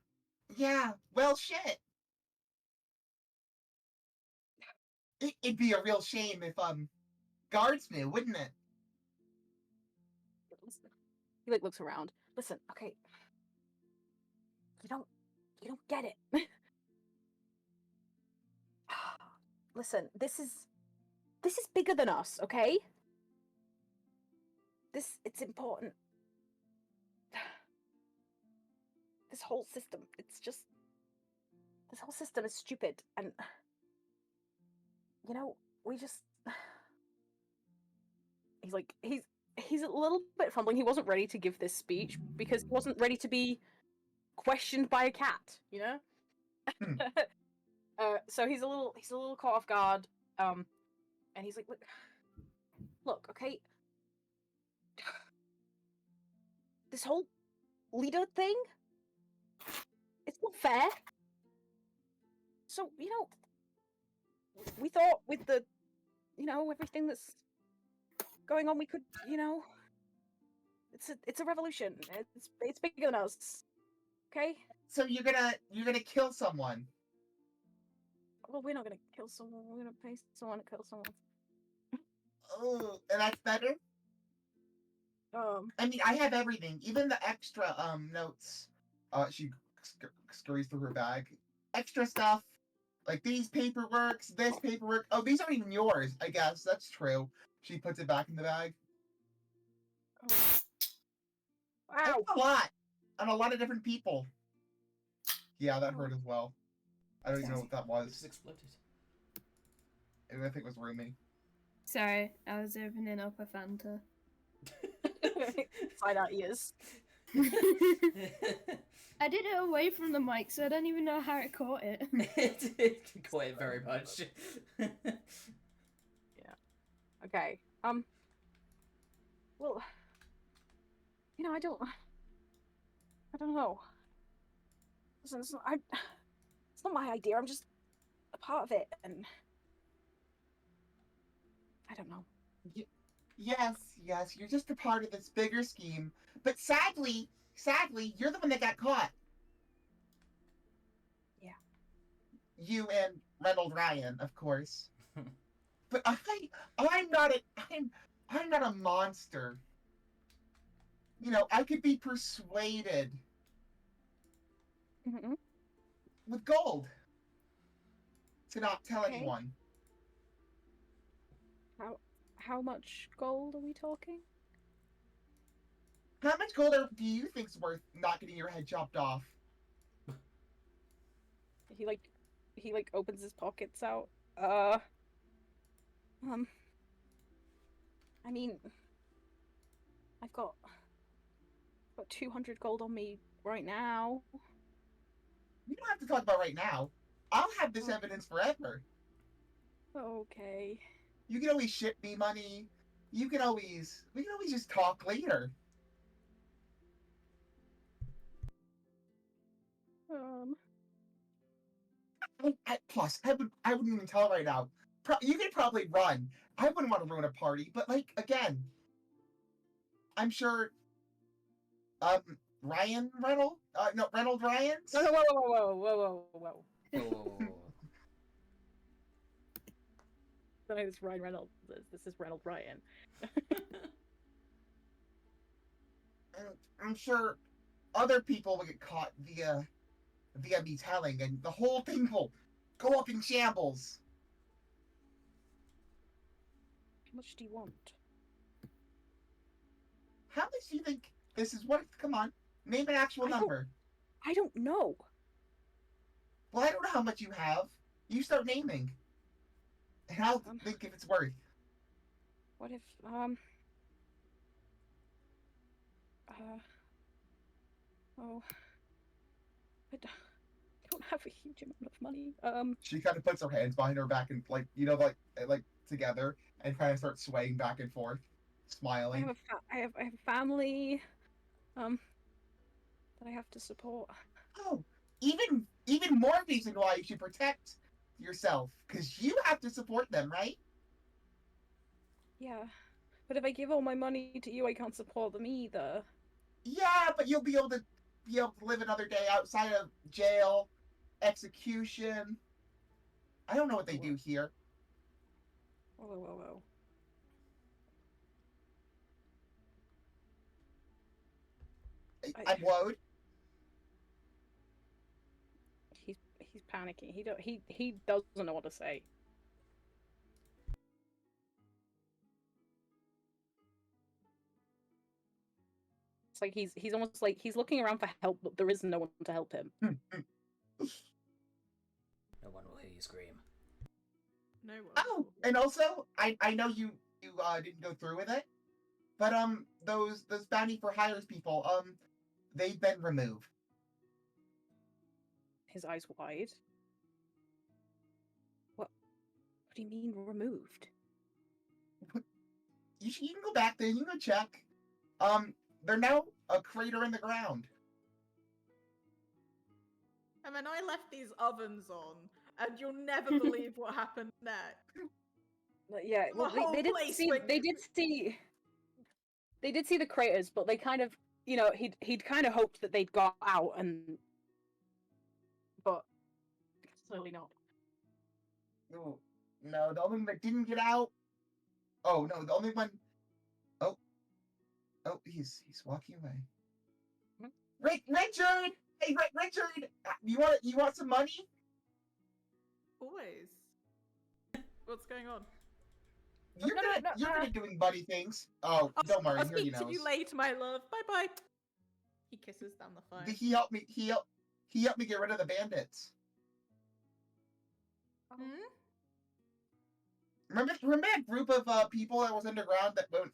Well, shit. It'd be a real shame if guards knew, wouldn't it? He like looks around. Listen, okay. You don't get it. Listen, this is bigger than us, okay? It's important. This whole system is stupid, and we just he's a little bit fumbling. He wasn't ready to give this speech because he wasn't ready to be questioned by a cat, you know? So he's a little caught off guard, and he's like, look, okay, this whole leader thing, it's not fair. So, we thought with the, everything that's going on, we could, it's a revolution. It's bigger than us. Okay? So you're gonna kill someone. Well, we're not gonna kill someone. We're gonna pay someone to kill someone. Oh, and that's better. I mean, I have everything, even the extra notes. She scurries through her bag. Extra stuff, like these paperworks, this paperwork. Oh, these aren't even yours. I guess that's true. She puts it back in the bag. Wow. That's a lot, on a lot of different people. Yeah, that hurt as well. I don't even know what that It was. just exploded. I think it was Rumi. Sorry, I was opening up a Fanta. Side out ears. I did it away from the mic, so I don't even know how it caught it. It caught it very much. Okay. Well, I don't know. Listen, it's not my idea. I'm just a part of it, and I don't know. Yes, you're just a part of this bigger scheme. But sadly, you're the one that got caught. Yeah. You and Reynold Ryan, of course. But I'm not a monster. I could be persuaded Mm-hmm. with gold to not tell Okay. anyone. How much gold are we talking? How much gold do you think's worth not getting your head chopped off? He opens his pockets out. I mean, I've got 200 gold on me right now. You don't have to talk about right now. I'll have this evidence forever. Okay. You can always ship me money. We can always just talk later. Plus, I wouldn't even tell right now. You could probably run. I wouldn't want to ruin a party, but again, I'm sure. Ryan Reynolds? No, Reynold Ryans. No, whoa. Oh. I know this is Ryan Reynolds. This is Reynold Ryan. I'm sure other people will get caught via me telling, and the whole thing will go up in shambles. How much do you want? How much do you think this is worth? Come on, name an actual number. I don't know. Well, I don't know how much you have. You start naming, and I'll think if it's worth. What if I don't have a huge amount of money. She kind of puts her hands behind her back and like together, and kind of starts swaying back and forth, smiling. I have a family, that I have to support. Oh, even more reason why you should protect yourself, because you have to support them, right? Yeah, but if I give all my money to you, I can't support them either. Yeah, but you'll be able to live another day outside of jail, execution. I don't know what they do here. Whoa. I'm load. He's panicking. He doesn't know what to say. It's like he's almost like he's looking around for help, but there is no one to help him. No one will hear you scream. No one. Oh, and also, I know you didn't go through with it, but those bounty for hires people, they've been removed. His eyes wide. What do you mean removed? You can go back there. You can go check. they're now a crater in the ground. And then I left these ovens on, and you'll never believe what happened next. But yeah, The well, whole they did place see. went They did see the craters, but they kind of, you know, he'd kind of hoped that they'd got out, but clearly not. No, the only one that didn't get out. Oh no, the only one. Oh, he's walking away. Richard! Hey, Richard! You want some money? Always. What's going on? You're good at doing buddy things. Oh, don't worry, I'll here he speak to knows. you later, my love. Bye bye. He kisses down the phone. He helped me. He helped me get rid of the bandits. Hmm? Remember that group of people that was underground that went.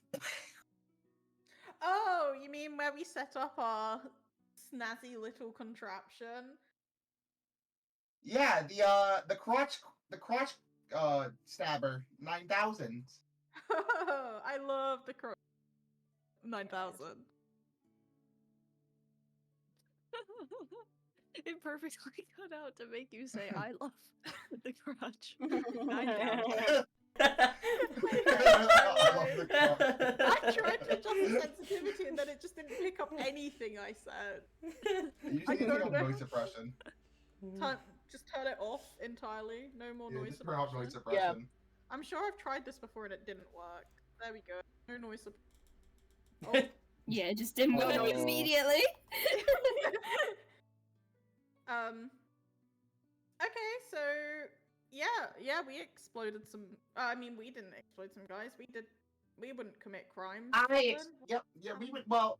Oh, you mean where we set up our snazzy little contraption? Yeah, the crotch stabber 9000. I love the 9000. It perfectly cut out to make you say I love the crotch. I love the crotch. I tried to adjust the sensitivity and then it just didn't pick up anything I said. You just need to take off noise suppression. Just turn it off entirely. No more Yeah, noise just turn off suppression. noise suppression. I'm sure I've tried this before and it didn't work. There we go. No noise suppression. Oh. Yeah, it just didn't work Oh. immediately. Okay, so yeah, we exploded some. I mean, we didn't explode some guys. We wouldn't commit crimes. Yeah, we would. Well,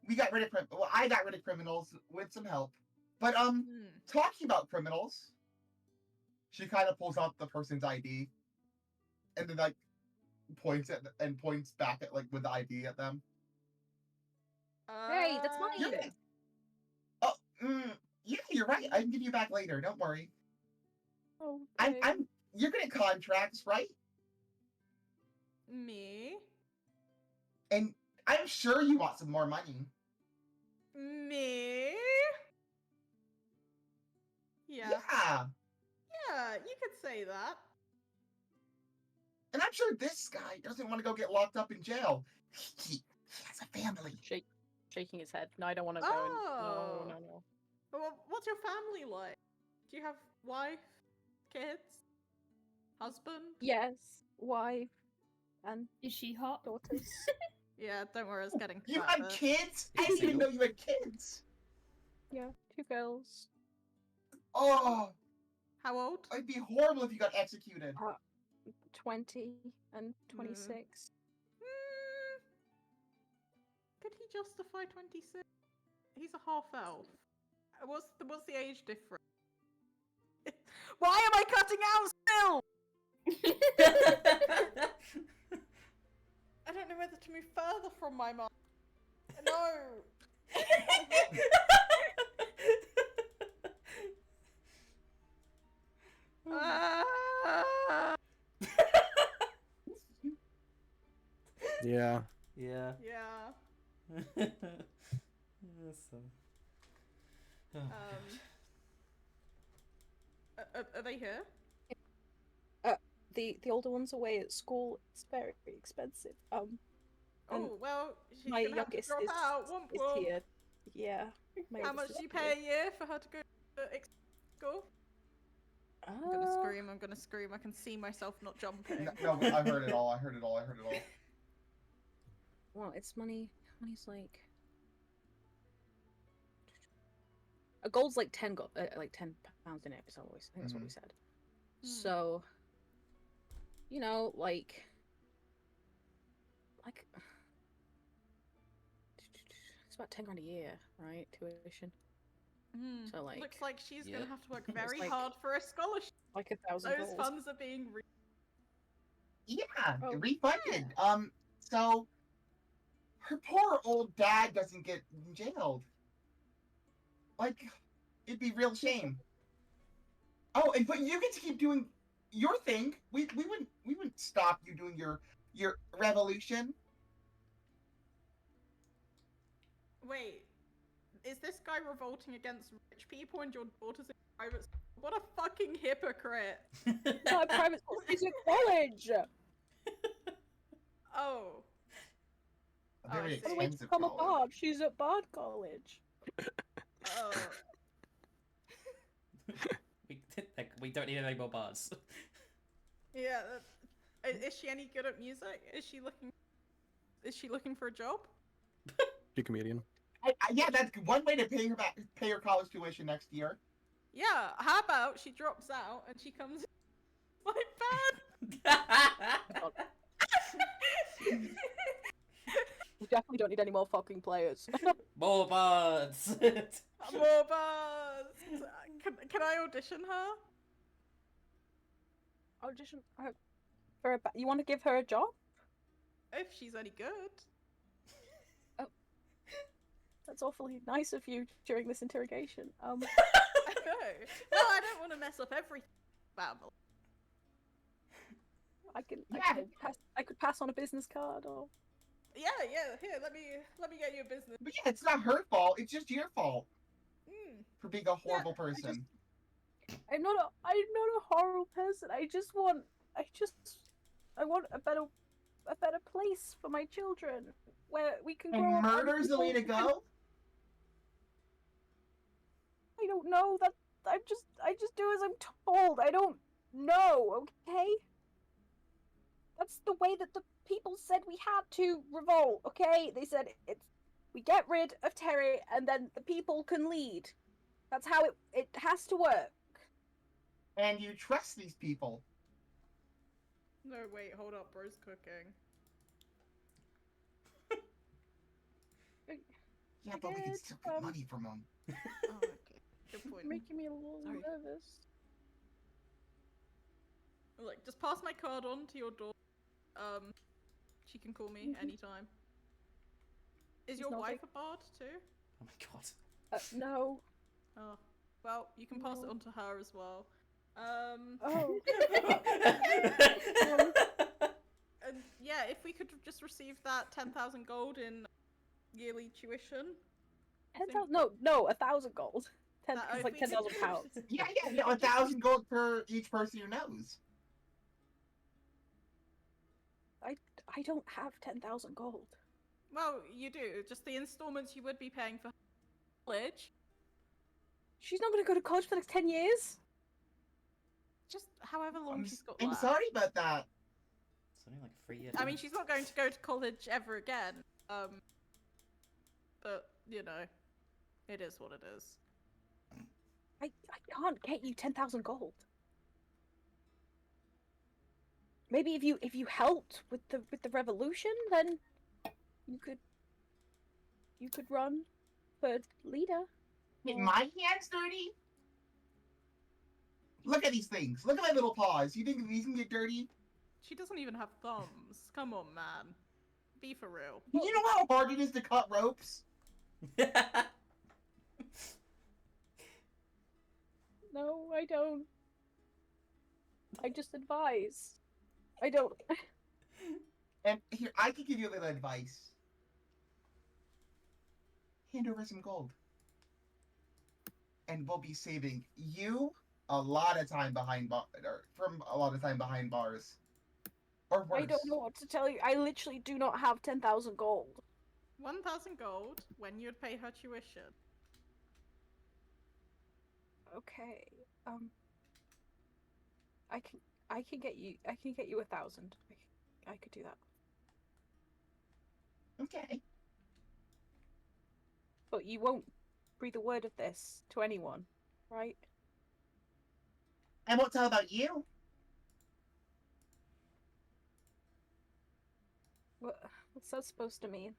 we got rid of Well, I got rid of criminals with some help. But talking about criminals, she kind of pulls out the person's ID, and then like points back at like with the ID at them. Hey, that's mine. Yeah. Oh, yeah, you're right. I can give you back later. Don't worry. Oh, You're good at contracts, right? Me? And I'm sure you want some more money. Me? Yeah. Yeah, you could say that. And I'm sure this guy doesn't want to go get locked up in jail. He has a family. Shaking his head. No, I don't want to go. Oh. No. Well, what's your family like? Do you have wife, kids, husband? Yes, wife, and Is she hot? daughters. Yeah, don't worry, it's getting You fat had there. kids? I didn't even know you had kids. Yeah, 2 girls. Oh, How old? it'd be horrible if you got executed. 20 and 26. Could he justify 26? He's a half elf. What's the age difference? Why am I cutting out still? I don't know whether to move further from my mom. No. Yeah. Yeah. Yeah. So... Oh, Are they here? The older one's away at school. It's very expensive. And Oh well, she's my gonna have to youngest drop out. Womp is womp. here. Yeah. my How youngest much is do you here. pay a year for her to go to school? I'm gonna scream. I'm gonna scream. I can see myself not jumping. No, I heard it all. Well, it's money. Money's like a gold's like 10 like £10 in it. Is always. I think that's what we said. So, you know, like it's about 10 grand a year, right? Tuition. So like, looks like she's Yeah. gonna have to work It's very like- hard for a scholarship. like 1,000 Those gold. funds are being Yeah, Oh, refunded. So her poor old dad doesn't get jailed. Like, it'd be real shame. Oh, but you get to keep doing your thing. We wouldn't stop you doing your revolution. Wait, is this guy revolting against rich people and your daughter's in private school? What a fucking hypocrite! Not private school. She's in college. Oh. A very I see. On the way to expensive become a college. bard. She's at Bard College. Oh. we don't need any more bards. Yeah. Is she any good at music? Is she looking for a job? She a comedian. Yeah, that's one way to pay her college tuition next year. Yeah. How about she drops out and she comes in my band? We definitely don't need any more fucking players. More bards. More bars. Can I audition her? Audition for a. You want to give her a job? If she's any good. That's awfully nice of you during this interrogation. I know. Well, I don't want to mess up everything. Babble. I Yeah. could pass on a business card or. Yeah. Here, let me get you a business. But yeah, it's not her fault. It's just your fault Mm. for being a horrible person. I'm not a horrible person. I want a better place for my children where we can grow And up. murder's the way to go? I don't know. That I just do as I'm told. I don't know, okay? That's the way that the people said we had to revolt, okay? They said we get rid of Terry and then the people can lead. That's how it has to work. And you trust these people. No, wait, hold up, bro's cooking. Yeah, but we can still get money from them. Oh, okay. Good point. Making me a little Sorry. nervous. Look, just pass my card on to your daughter. She can call me Mhm. anytime. Is He's your not wife a bard too? Oh my god. No. Oh, well, you can pass it No. on to her as well. Oh. And yeah, if we could just receive that 10,000 gold in yearly tuition. 10,000? No, 1,000 gold. It's like 10,000 pounds. Yeah, 1,000 gold per each person who knows. I don't have 10,000 gold. Well, you do. Just the installments you would be paying for college. She's not going to go to college for the next 10 years. Just however long she's got I'm left. sorry about that. It's only like a 3 year. I mean, she's not going to go to college ever again. But you know, it is what it is. I can't get you 10,000 gold. Maybe if you helped with the revolution, then you could run for leader. Get my hands dirty? Look at these things. Look at my little paws. You think these can get dirty? She doesn't even have thumbs. Come on, man. Be for real. You know how hard it is to cut ropes? No, I don't. I just advise. I don't. And here, I can give you a little advice. Hand over some gold. And we'll be saving you a lot of time behind bars. Or worse. I don't know what to tell you. I literally do not have 10,000 gold. 1,000 gold when you'd pay her tuition. Okay. I can get you 1,000. I could do that. Okay. But you won't breathe a word of this to anyone, right? I won't tell about you. What's that supposed to mean?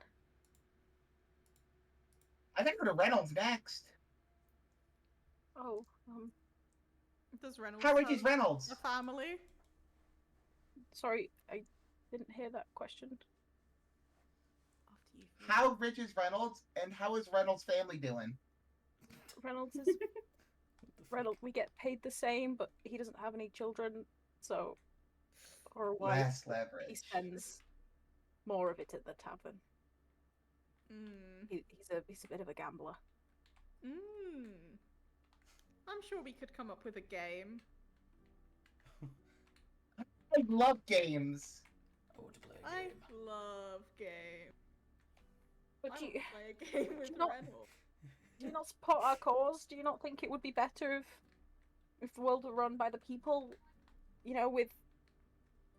I think go to Reynolds next. Oh, Does Reynolds How rich have is Reynolds? a family? sorry, I didn't hear that question. After you. How rich is Reynolds? And how is Reynolds' family doing? Reynolds is Reynolds. We get paid the same, but he doesn't have any children, so for a while Less he leverage. spends more of it at the tavern. Mm. He's a bit of a gambler. Mm. I'm sure we could come up with a game. I love games. I want to play a I game. love games. But I do want you, to play a game with not- Renwell. do you not support our cause? Do you not think it would be better if the world were run by the people, you know, with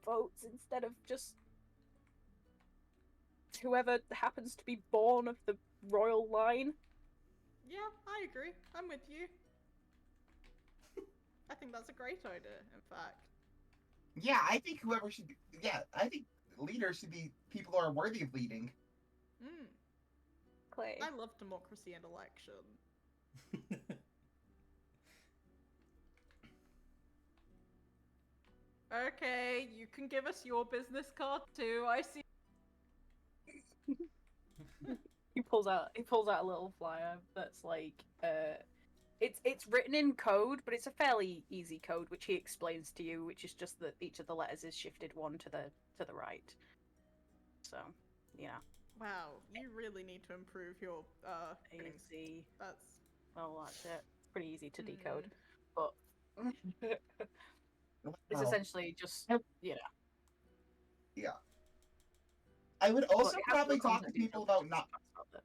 votes instead of just whoever happens to be born of the royal line? Yeah, I agree. I'm with you. I think that's a great idea, in fact. Yeah, I think whoever should be. Yeah, I think leaders should be people who are worthy of leading. Mm. Clay. I love democracy and election. Okay, you can give us your business card too. I see. He pulls out a little flyer that's like it's written in code, but it's a fairly easy code which he explains to you, which is just that each of the letters is shifted one to the right. So, yeah. Wow, you really need to improve your printing. Easy. That's Well, that's it. It's pretty easy to Hmm. decode. But it's Wow. essentially just Yep. you know. Yeah. I would also But it has probably no talk to content people details, about not. just talks about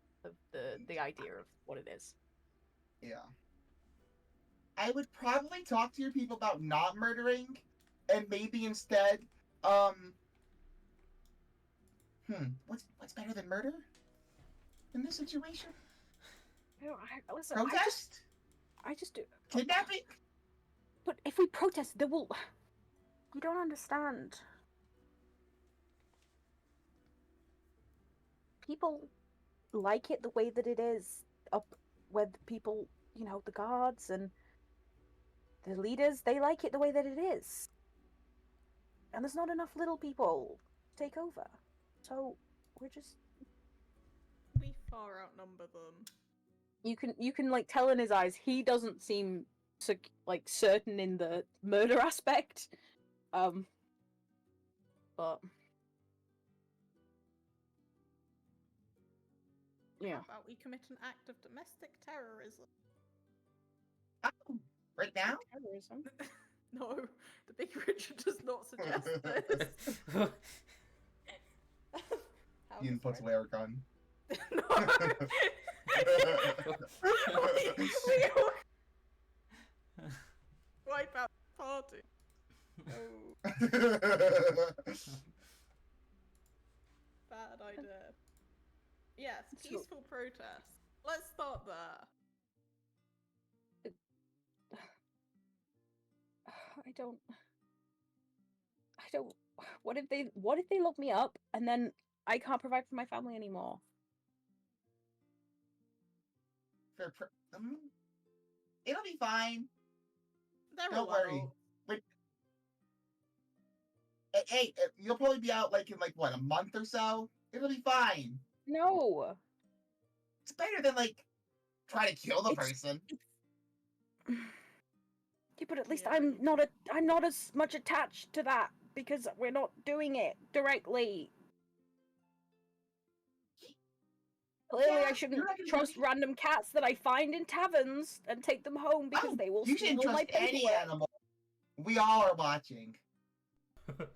the idea of what it is. Yeah. I would probably talk to your people about not murdering, and maybe instead, what's better than murder in this situation? Listen, Protest? I just do. Kidnapping? But if we protest, there will. You don't understand. People like it the way that it is up with people, you know, the guards and the leaders. They like it the way that it is. And there's not enough little people to take over. So we're just. we far outnumber them. You can like tell in his eyes he doesn't seem like certain in the murder aspect. But yeah. How about we commit an act of domestic terrorism? Oh, right now? Terrorism. No, the Big Richard does not suggest this. How Ian does puts Ren- away our gun. No. Wipe out the party. Oh, bad idea. Yes, So- peaceful protest. Let's start there. I don't. What if they lock me up and then I can't provide for my family anymore? It'll be fine. They're Don't worry. allowed. Hey, you'll probably be out like in what, a month or so? It'll be fine. No. It's better than trying to kill the It's- person. Yeah, but at least Yeah, I'm not as much attached to that because we're not doing it directly. Clearly, Yeah, I you're shouldn't not gonna trust be- random cats that I find in taverns and take them home because Oh, they will you steal shouldn't my trust any paperwork. animal. We all are watching. The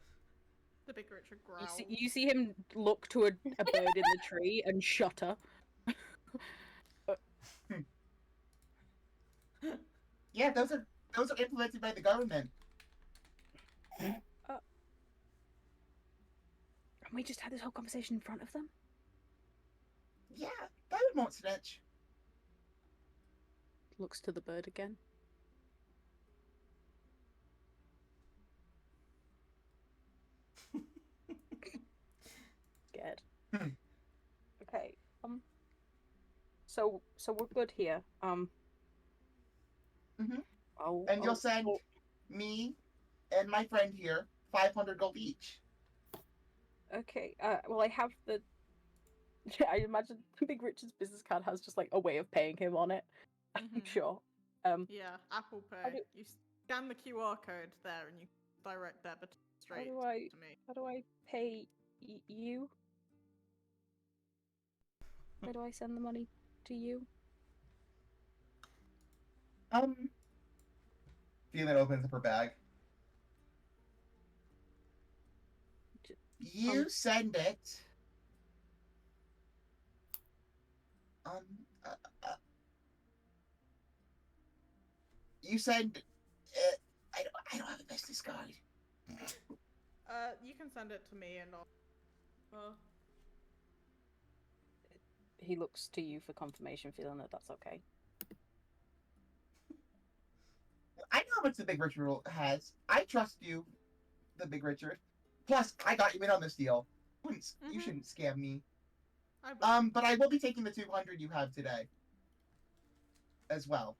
Big Richard growls. You see him look to a bird in the tree and shudder. Yeah, those are implemented by the government. And we just had this whole conversation in front of them. Yeah, that won't snitch. Looks to the bird again. Scared. Okay. So we're good here. Mhm. I'll, And you'll I'll- send me and my friend here 500 gold each. Okay. Well, I have the. I imagine the Big Richard's business card has just like a way of paying him on it. I'm Mhm. sure. Yeah, Apple How Pay. do- You scan the QR code there and you direct debit straight do I- to me. How do I pay you? Where do I send the money? To you? Feeling opens up her bag. You send it. Uh, uh, you send. I don't have a business card. You can send it to me and I'll. He looks to you for confirmation, feeling that that's okay. I know how much the Big Richard has. I trust you, the Big Richard. Plus, I got you in on this deal. You shouldn't scam me. But I will be taking the 200 you have today, as well,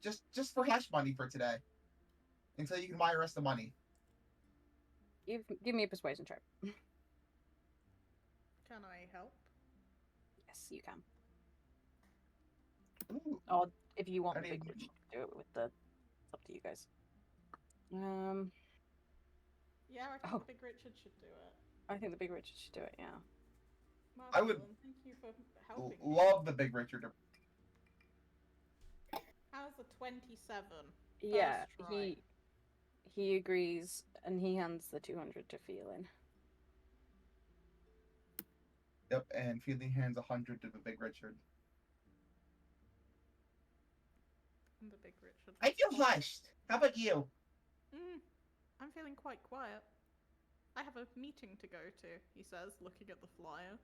just for hash money for today, until you can wire us the money. Give me a persuasion check. Can I help? Yes, you can. Ooh. Or if you want I the need- Big Richard to do it with the. It's up to you guys. Yeah, I think Oh. the Big Richard should do it. I think the Big Richard should do it. Yeah. I would Thank you for helping. love the Big Richard. How's the 27? Yeah. First try. He agrees, and he hands the 200 to Feeling. Yep, and Feeling hands 100 to the Big Richard. And the Big Richard. I feel hushed. How about you? I'm feeling quite quiet. I have a meeting to go to, he says, looking at the flyer.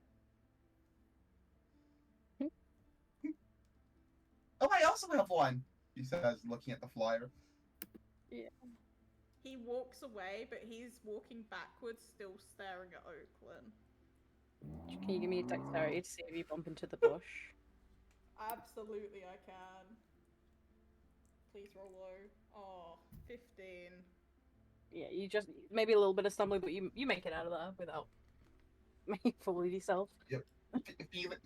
Oh, I also have one. He says, looking at the flyer. Yeah. He walks away, but he's walking backwards, still staring at Oakland. Can you give me a dexterity to see if you bump into the bush? Absolutely, I can. Please roll low. Oh, 15. Yeah, you just maybe a little bit of stumbling, but you make it out of there without making a fool of yourself. Yep.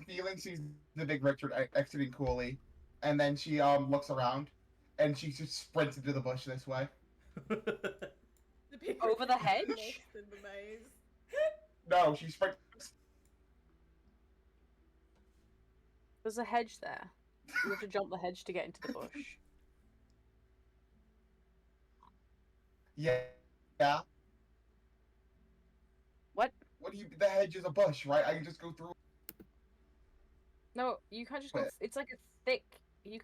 Feeling sees the Big Richard exiting coolly, and then she looks around, and she just sprints into the bush this way. The Big Over the Richard is hedge? lost in the maze. No, she sprints. There's a hedge there. You have to jump the hedge to get into the bush. Yeah. Yeah. What? What do you? The hedge is a bush, right? I can just go through. No, you can't just go. Wait. It's like a thick.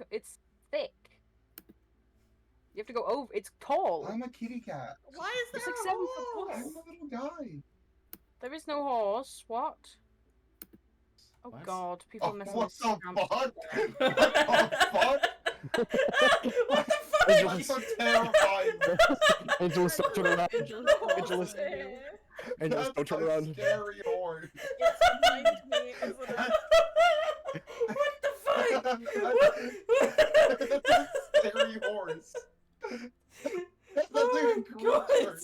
It's thick. You have to go over. It's tall. I'm a kitty cat. Why is there It's like a 7 foot horse? tall. I'm a little guy. There is no horse. What? Oh What? God! People are messing What with the stamps. fuck? What the fuck? That's so terrifying. Angela, stop turning around. Horse Angela, here. Angela, That's don't turn a around. scary horse. It's behind me, isn't it? What the fuck? That's a scary horse. That's Oh even my grosser. God.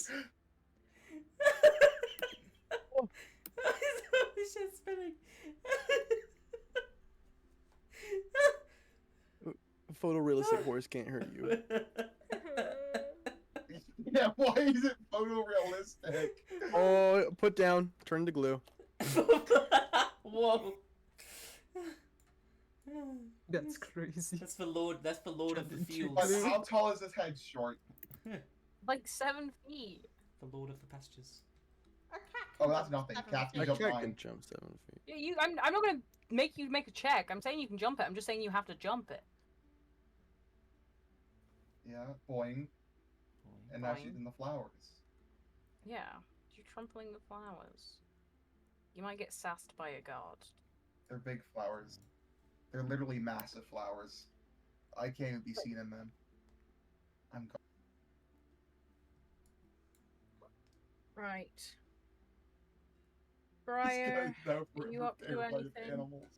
It's just spinning. Photorealistic horse can't hurt you. Yeah, why is it photorealistic? Oh, put down. Turn to glue. Whoa. That's crazy. That's for Lord. That's for Lord of the But Fields. how tall is this hedge short? Like 7 feet. For Lord of the Pastures. A cat Oh, can that's jump nothing. 7 Cats can feet. I jump can mine. jump 7 feet. Yeah, I'm not gonna make you make a check. I'm saying you can jump it. I'm just saying you have to jump it. Yeah, boing. And now she's Boing. in the flowers. Yeah, you're trampling the flowers. You might get sassed by a guard. They're big flowers. They're literally massive flowers. I can't even be seen in them. I'm gone. Right. This Briar, guy's now are you forever up to terrified of anything? animals.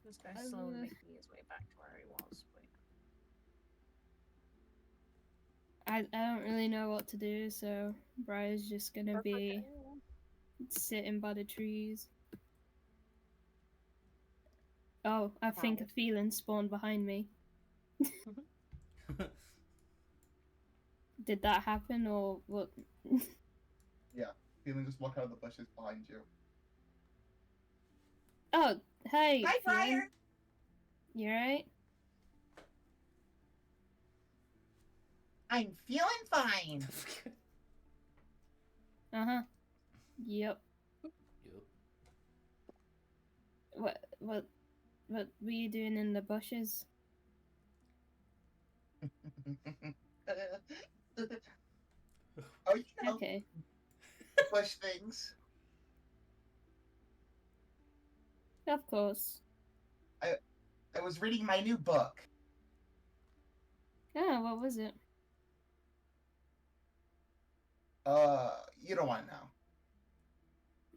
This guy's slowly making his way back to where he was. But... I don't really know what to do, so Briar's just gonna That's be okay. sitting by the trees. Oh, I think a feeling spawned behind me. Did that happen or what? Feeling just walk out of the bushes behind you. Oh, hey. Hi, Fiona. Friar. You alright? I'm feeling fine. Uh-huh. Yep. Yup. What were you doing in the bushes? Oh, you know, Okay. bush things. Of course. I was reading my new book. Oh, what was it? You don't want to know.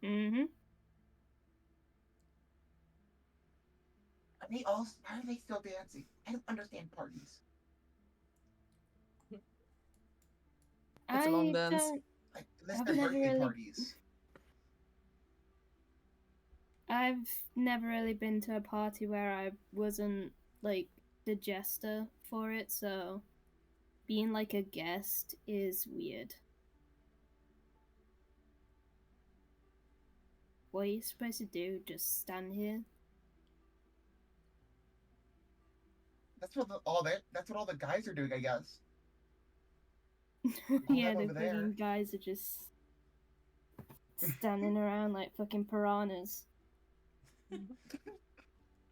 Mm-hmm. Are they all? Why are they still dancing? I don't understand parties. It's a long I dance. don't Like, unless I've they're never birthday really- parties. I've never really been to a party where I wasn't like the jester for it, so being like a guest is weird. What are you supposed to do? Just stand here? That's what that's what all the guys are doing, I guess. Yeah, them the over there. fucking guys are just standing around like fucking piranhas.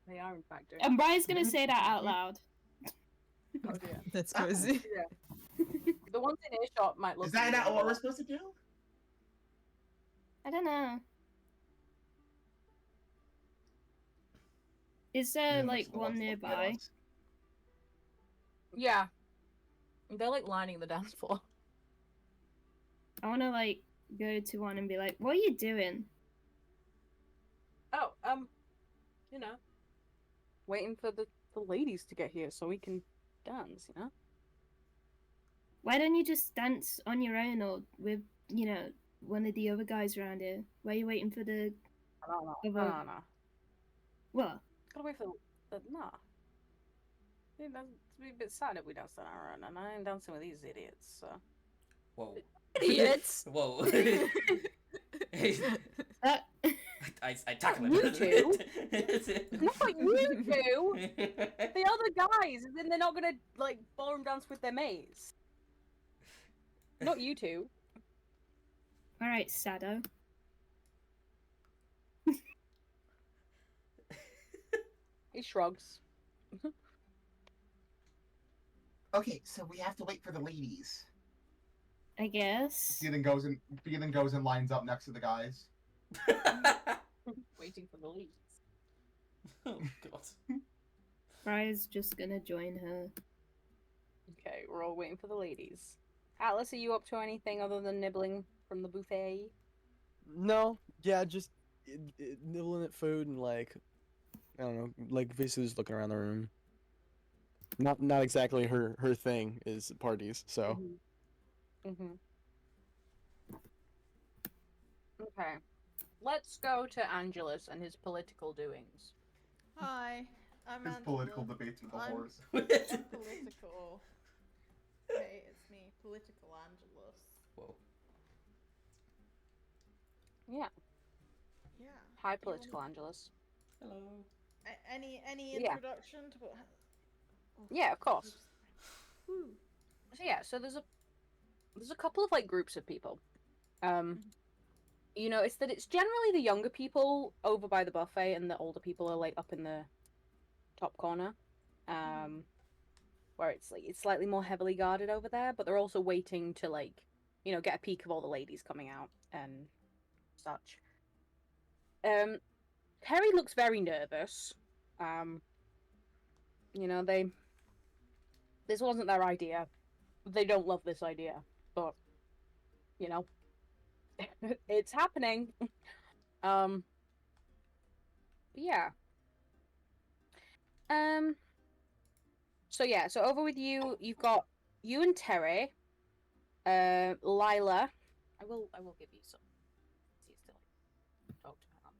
They are in fact doing. And Brian's gonna say that out loud. Oh dear. That's Oh. crazy. The ones in earshot might look. Is that weird, not what but- we're supposed to do? I don't know. Is there Yeah, like that's the one ones looking at nearby? us. Yeah. They're like lining the dance floor. I wanna like go to one and be like, "What are you doing?" Oh, you know, waiting for the ladies to get here so we can dance. You know. Why don't you just dance on your own or with, one of the other guys around here? Why are you waiting for the No. what? Gotta wait for the nah. It'd be a bit sad if we danced on our own, and I ain't dancing with these idiots. So. Whoa. Idiots. Whoa. That I tackled You him. two? Not you two. The other guys, and then they're not gonna like ballroom dance with their mates. Not you two. all right, Sado. He shrugs. Okay, so we have to wait for the ladies. I guess. Feeling goes and lines up next to the guys. Waiting for the leads. Oh god. Brian's just gonna join her. Okay, we're all waiting for the ladies. Atlas, are you up to anything other than nibbling from the buffet? No, yeah, just nibbling at food and like, I don't know, like basically just looking around the room. Not exactly her thing is parties, so. Mm-hmm. Okay. Let's go to Angelus and his political doings. Hi, I'm His Angela. political debates with the I'm- horse. I'm political. Hey, it's me, political Angelus. Whoa. Yeah. Yeah. Hi, you political want- Angelus. Hello. Any Yeah. introduction to what? Oh, Yeah, of course. Woo. So yeah, so there's a couple of like groups of people. You notice that it's generally the younger people over by the buffet, and the older people are like up in the top corner, where it's like it's slightly more heavily guarded over there. But they're also waiting to like, get a peek of all the ladies coming out and such. Terry looks very nervous. This wasn't their idea. They don't love this idea, but it's happening. Yeah. So over with you, you've got you and Terry, Lila. I will give you some. See, it's still. Oh, hang on.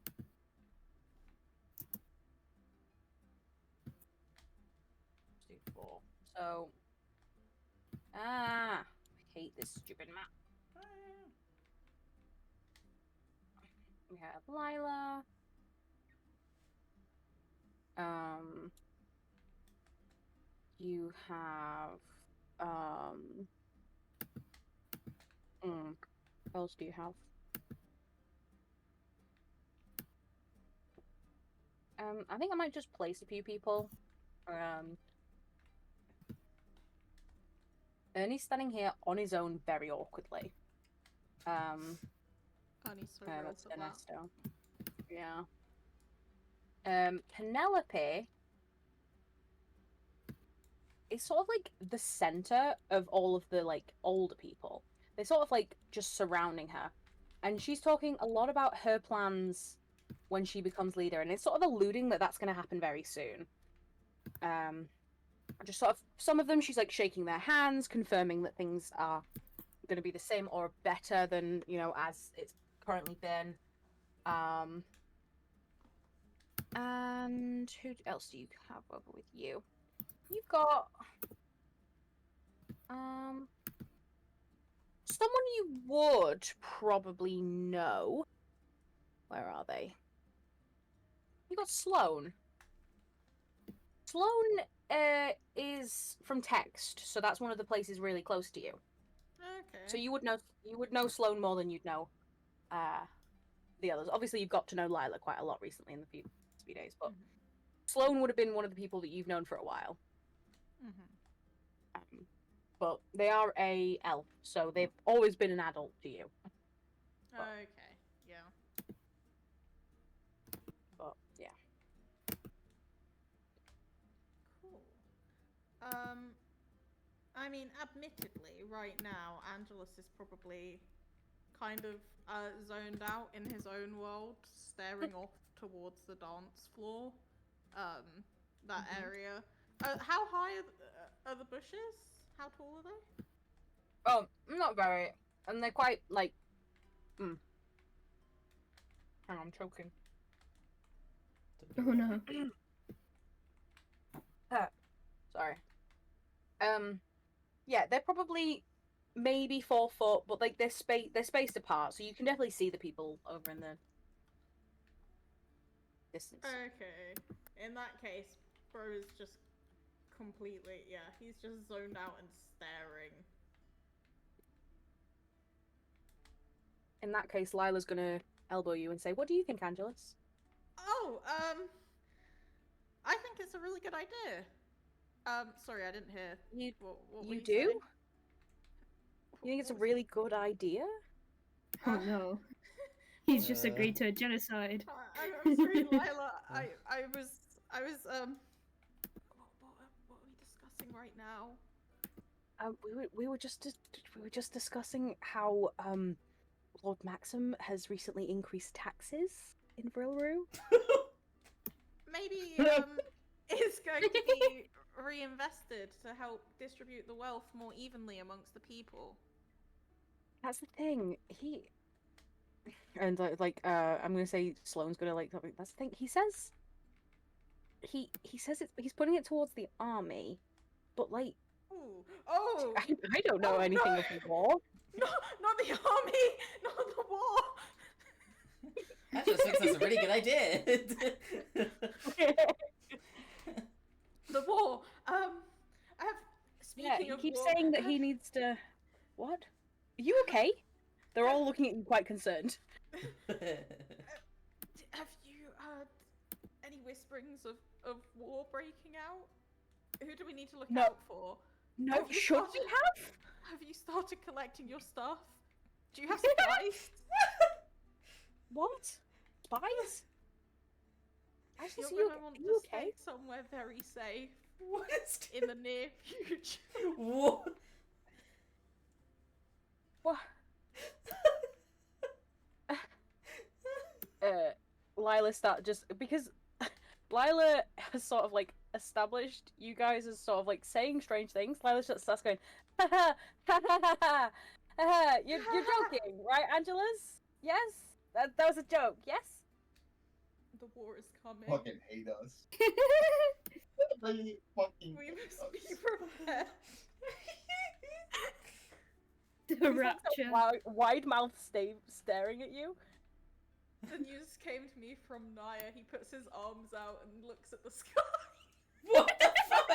Let's do 4. So, I hate this stupid map. We have Lila. You have what else do you have? I think I might just place a few people. Ernie's standing here on his own very awkwardly. Honey's so real That's for that. Ernesto. Yeah. Penelope is sort of like the center of all of the like older people. They're sort of like just surrounding her. And she's talking a lot about her plans when she becomes leader, and it's sort of alluding that that's going to happen very soon. Just sort of, some of them she's like shaking their hands, confirming that things are going to be the same or better than, you know, as it's currently been. And who else do you have over with you? You've got someone you would probably know. Where are they? You got Sloane. Sloane is from Text, so that's one of the places really close to you. Okay. So you would know Sloane more than you'd know the others. Obviously, you've got to know Lila quite a lot recently in the few days, but Sloane would have been one of the people that you've known for a while. But they are a elf, so they've always been an adult to you. Okay. Yeah. But yeah. Cool. I mean, admittedly, right now, Angelus is probably kind of zoned out in his own world, staring off towards the dance floor. That area. How high are the bushes? How tall are they? Oh, not very. And they're quite, like... Hang on, I'm choking. Oh no. Sorry. Yeah, they're probably maybe 4 foot, but like they're spaced apart, so you can definitely see the people over in the distance. Okay. In that case, bro is just completely, yeah, he's just zoned out and staring. In that case, Lila's gonna elbow you and say, "What do you think, Angelus?" Oh, I think it's a really good idea. Sorry, I didn't hear. What were You you do? saying? You think it's a really good idea? Oh no. He's just agreed to a genocide. I'm sorry, Lila. I was what are we discussing right now? We were just discussing how Lord Maxim has recently increased taxes in Vrilru. Maybe it's going to be reinvested to help distribute the wealth more evenly amongst the people. That's the thing. I'm gonna say Sloane's gonna like. That's the thing. He says he's putting it towards the army, but like. Ooh. Oh! I don't know anything of the war. No, not the army, not the war. I just think that's a really good idea. The war. Speaking he of keeps war, saying that he needs to. What? Are you okay? They're all looking at you quite concerned. Have you heard any whisperings of war breaking out? Who do we need to look out for? No, Have you should started- we have? Have you started collecting your stuff? Do you have spies? What? Spies? You're Actually, gonna want you to okay? stay somewhere very safe What is in the near future. what? What? Lila because Lila has sort of like established you guys as sort of like saying strange things. Lila just starts going, ha ha ha ha ha ha ha. You're joking, right, Angelus? Yes, that was a joke. Yes. The war is coming. Fucking hate us. They fucking We hate must us. be prepared. The rapture. Wide mouth staring at you. The news came to me from Naya. He puts his arms out and looks at the sky. What the fuck?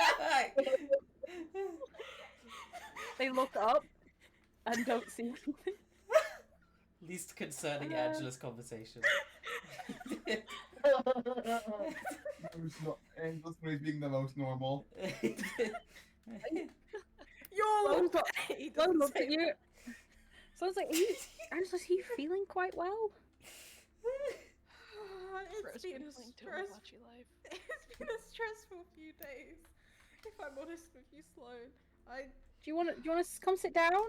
They look up and don't see anything. Least concerning Angela's conversation. Angela's always being the most normal. You're Sloan looked at you. So I was like, Angela, is he feeling quite well? It's been a stressful few days. If I'm honest with you, Sloan. Do you want to come sit down?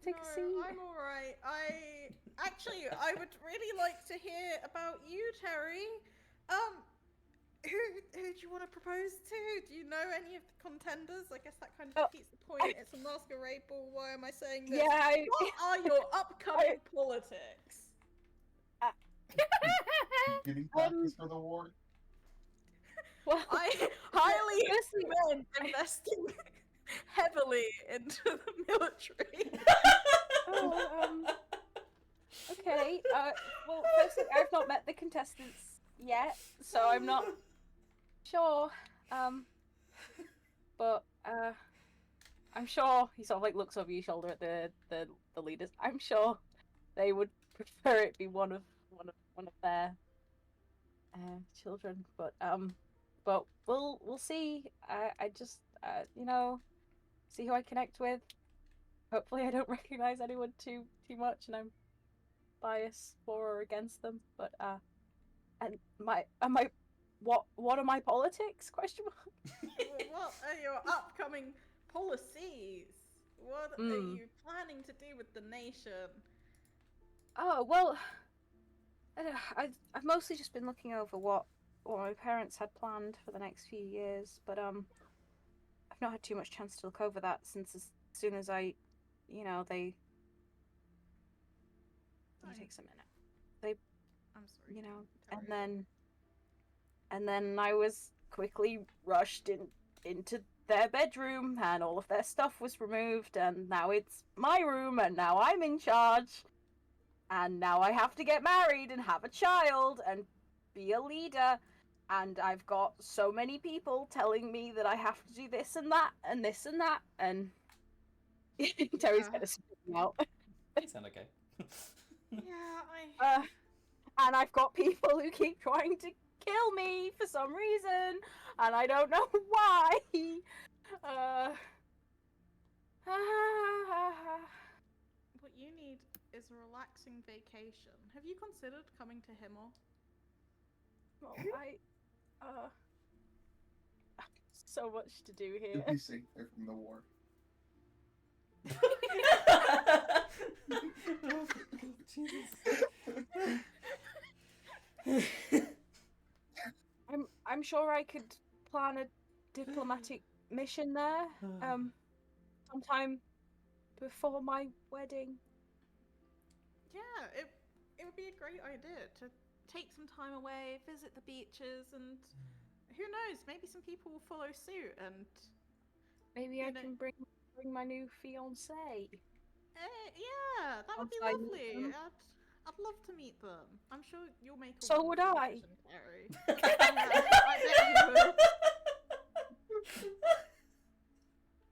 Take a seat. I'm alright. I would really like to hear about you, Terry. Who do you want to propose to? Do you know any of the contenders? I guess that kind of defeats the point. It's a masquerade ball. Why am I saying this? Yeah. What are your upcoming politics? Getting practice for the war. Well, I highly recommend investing heavily into the military. Okay. Well, firstly, I've not met the contestants yet, so I'm not sure. But I'm sure he sort of like looks over your shoulder at the leaders. I'm sure they would prefer it be one of their children, but we'll see. I just see who I connect with. Hopefully, I don't recognize anyone too much, and I'm biased for or against them. But what are my politics? Question mark. What are your upcoming policies? What are you planning to do with the nation? Oh well, I've mostly just been looking over what my parents had planned for the next few years, but I've not had too much chance to look over that since as soon as they. It takes a minute. I'm sorry. And then I was quickly rushed into their bedroom, and all of their stuff was removed, and now it's my room, and now I'm in charge, and now I have to get married and have a child and be a leader, and I've got so many people telling me that I have to do this and that, and this and that, and Terry's gonna spit me out. Sound okay? Yeah, And I've got people who keep trying to kill me for some reason, and I don't know why. What you need is a relaxing vacation. Have you considered coming to Himmel? Well, so much to do here. You'll be safer from the war. I'm sure I could plan a diplomatic mission there, sometime before my wedding. Yeah, it would be a great idea to take some time away, visit the beaches, and who knows, maybe some people will follow suit, and maybe I can bring my new fiance. Yeah, that would be Once I meet lovely. them. I'd love to meet them. I'm sure you'll make a So would wonderful I. decision, Terry. Yeah, I bet you will.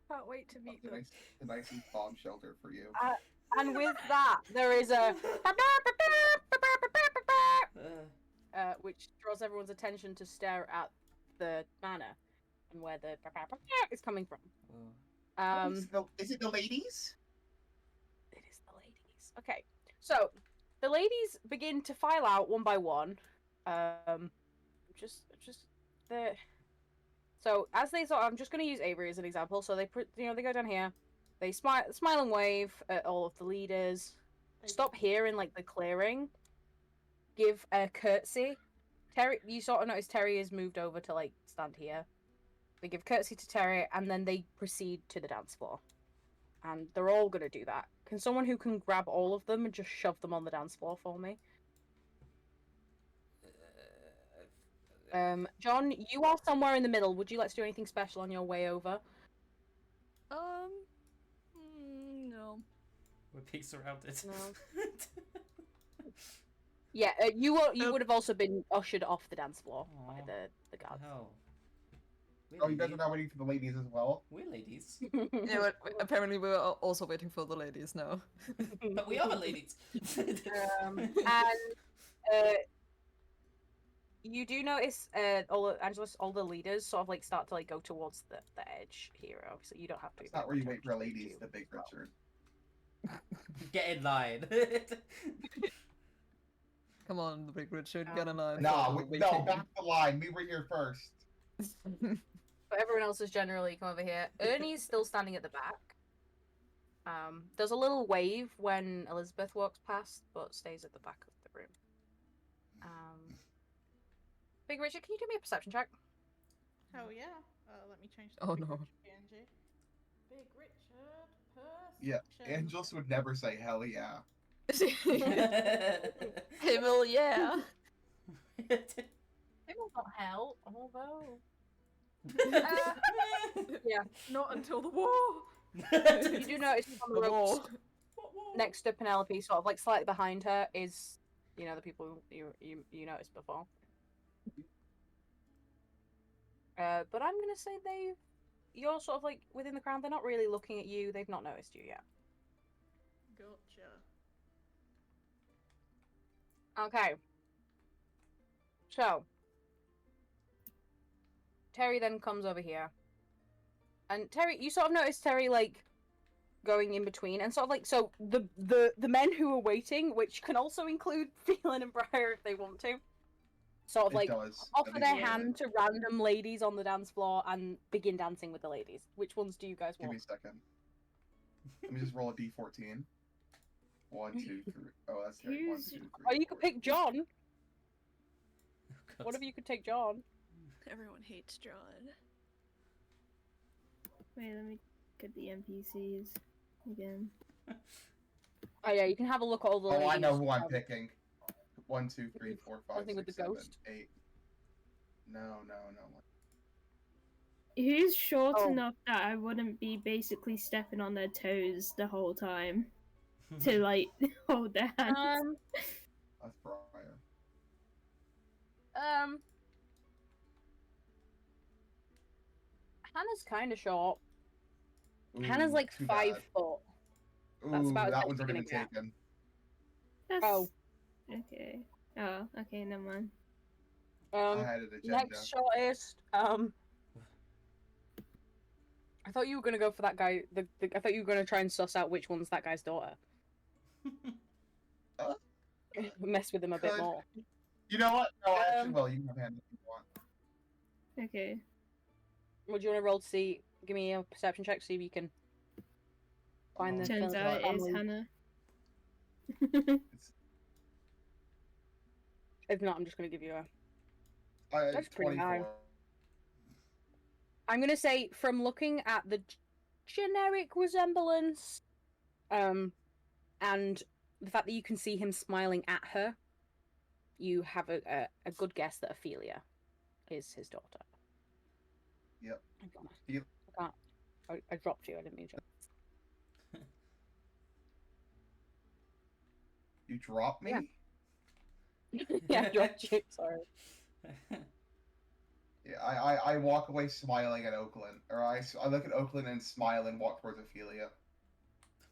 Can't wait to meet them. A nice bomb shelter for you. And with that, there is a which draws everyone's attention to stare at the manor and where the is coming from. Is it the ladies? It is the ladies. Okay, so the ladies begin to file out one by one. So as they sort, I'm just going to use Avery as an example. So they they go down here, they smile and wave at all of the leaders. Stop here in like the clearing. Give a curtsy. Terry, you sort of notice Terry has moved over to like stand here. They give curtsy to Terry, and then they proceed to the dance floor. And they're all gonna do that. Can someone who can grab all of them and just shove them on the dance floor for me? John, you are somewhere in the middle. Would you like to do anything special on your way over? No. We're being surrounded. No. Yeah, you would have also been ushered off the dance floor by the guards. Hell. We're Oh, you guys are ladies. now waiting for the ladies as well? We're ladies. Yeah, but apparently we're also waiting for the ladies now. But we are the ladies. And you do notice all the leaders sort of like start to like go towards the edge here. Obviously, you don't have to. It's not where you wait for ladies, the big Richard. Get in line. Come on, the Big Richard, get in line. Nah, for the no, waiting. back the line. We were here first. But everyone else has generally come over here. Ernie's still standing at the back. There's a little wave when Elizabeth walks past, but stays at the back of the room. Big Richard, can you do me a perception check? Hell yeah. Let me change. Oh, Big no. Richard PNG. Big Richard. Yeah, Perception. Angelus would never say hell yeah. Himmel, yeah. It will not help, although. Yeah. Not until the war. You do notice on the The ropes war. next to Penelope, sort of like slightly behind her, is the people you noticed before. But I'm gonna say you're sort of like within the crowd. They're not really looking at you. They've not noticed you yet. Gotcha. Okay. So Terry then comes over here, and Terry, you sort of notice Terry like going in between, and sort of like so the men who are waiting, which can also include Phelan and Briar if they want to, sort of It like does. offer That their is hand to random ladies on the dance floor and begin dancing with the ladies. Which ones do you guys Give me want? a second. Let me just roll a d14. 1, 2, 3. Oh, that's right. 1, 2, 3. Or you could 4. pick John. God. What if you could take John? Everyone hates John. Wait, let me get the NPCs again. Oh yeah, you can have a look at all the ladies. Oh, I know who I'm picking. 1, 2, 3, 4, 5, Something with 6, the 7, ghost? 8. No. Who's short Oh. enough that I wouldn't be basically stepping on their toes the whole time to like hold their hands? That's Briar. Hannah's kind of short. Ooh, Hannah's like too 5 bad. foot. Ooh, That's about as that best one's you're already gonna been get. taken. That's... Oh. Okay. Oh, okay, never mind. I had an agenda. Next shortest. I thought you were gonna go for that guy. I thought you were gonna try and suss out which one's that guy's daughter. Mess with him a bit Could- more. You know what? No, actually, well, you can have hand if you want. Okay. Would you want to roll to see? Give me a perception check, see if you can find the. Turns Philip out it is family. Hannah. If not, I'm just gonna give you a. I That's pretty high. 24. I'm gonna say from looking at the generic resemblance, and the fact that you can see him smiling at her, you have a good guess that Ophelia is his daughter. Yep. I can't. Yep. I can't. I dropped you. I didn't mean to. You dropped me? Yeah. Yeah, I dropped you. Sorry. Yeah, I walk away smiling at Oakland. Or I look at Oakland and smile and walk towards Ophelia.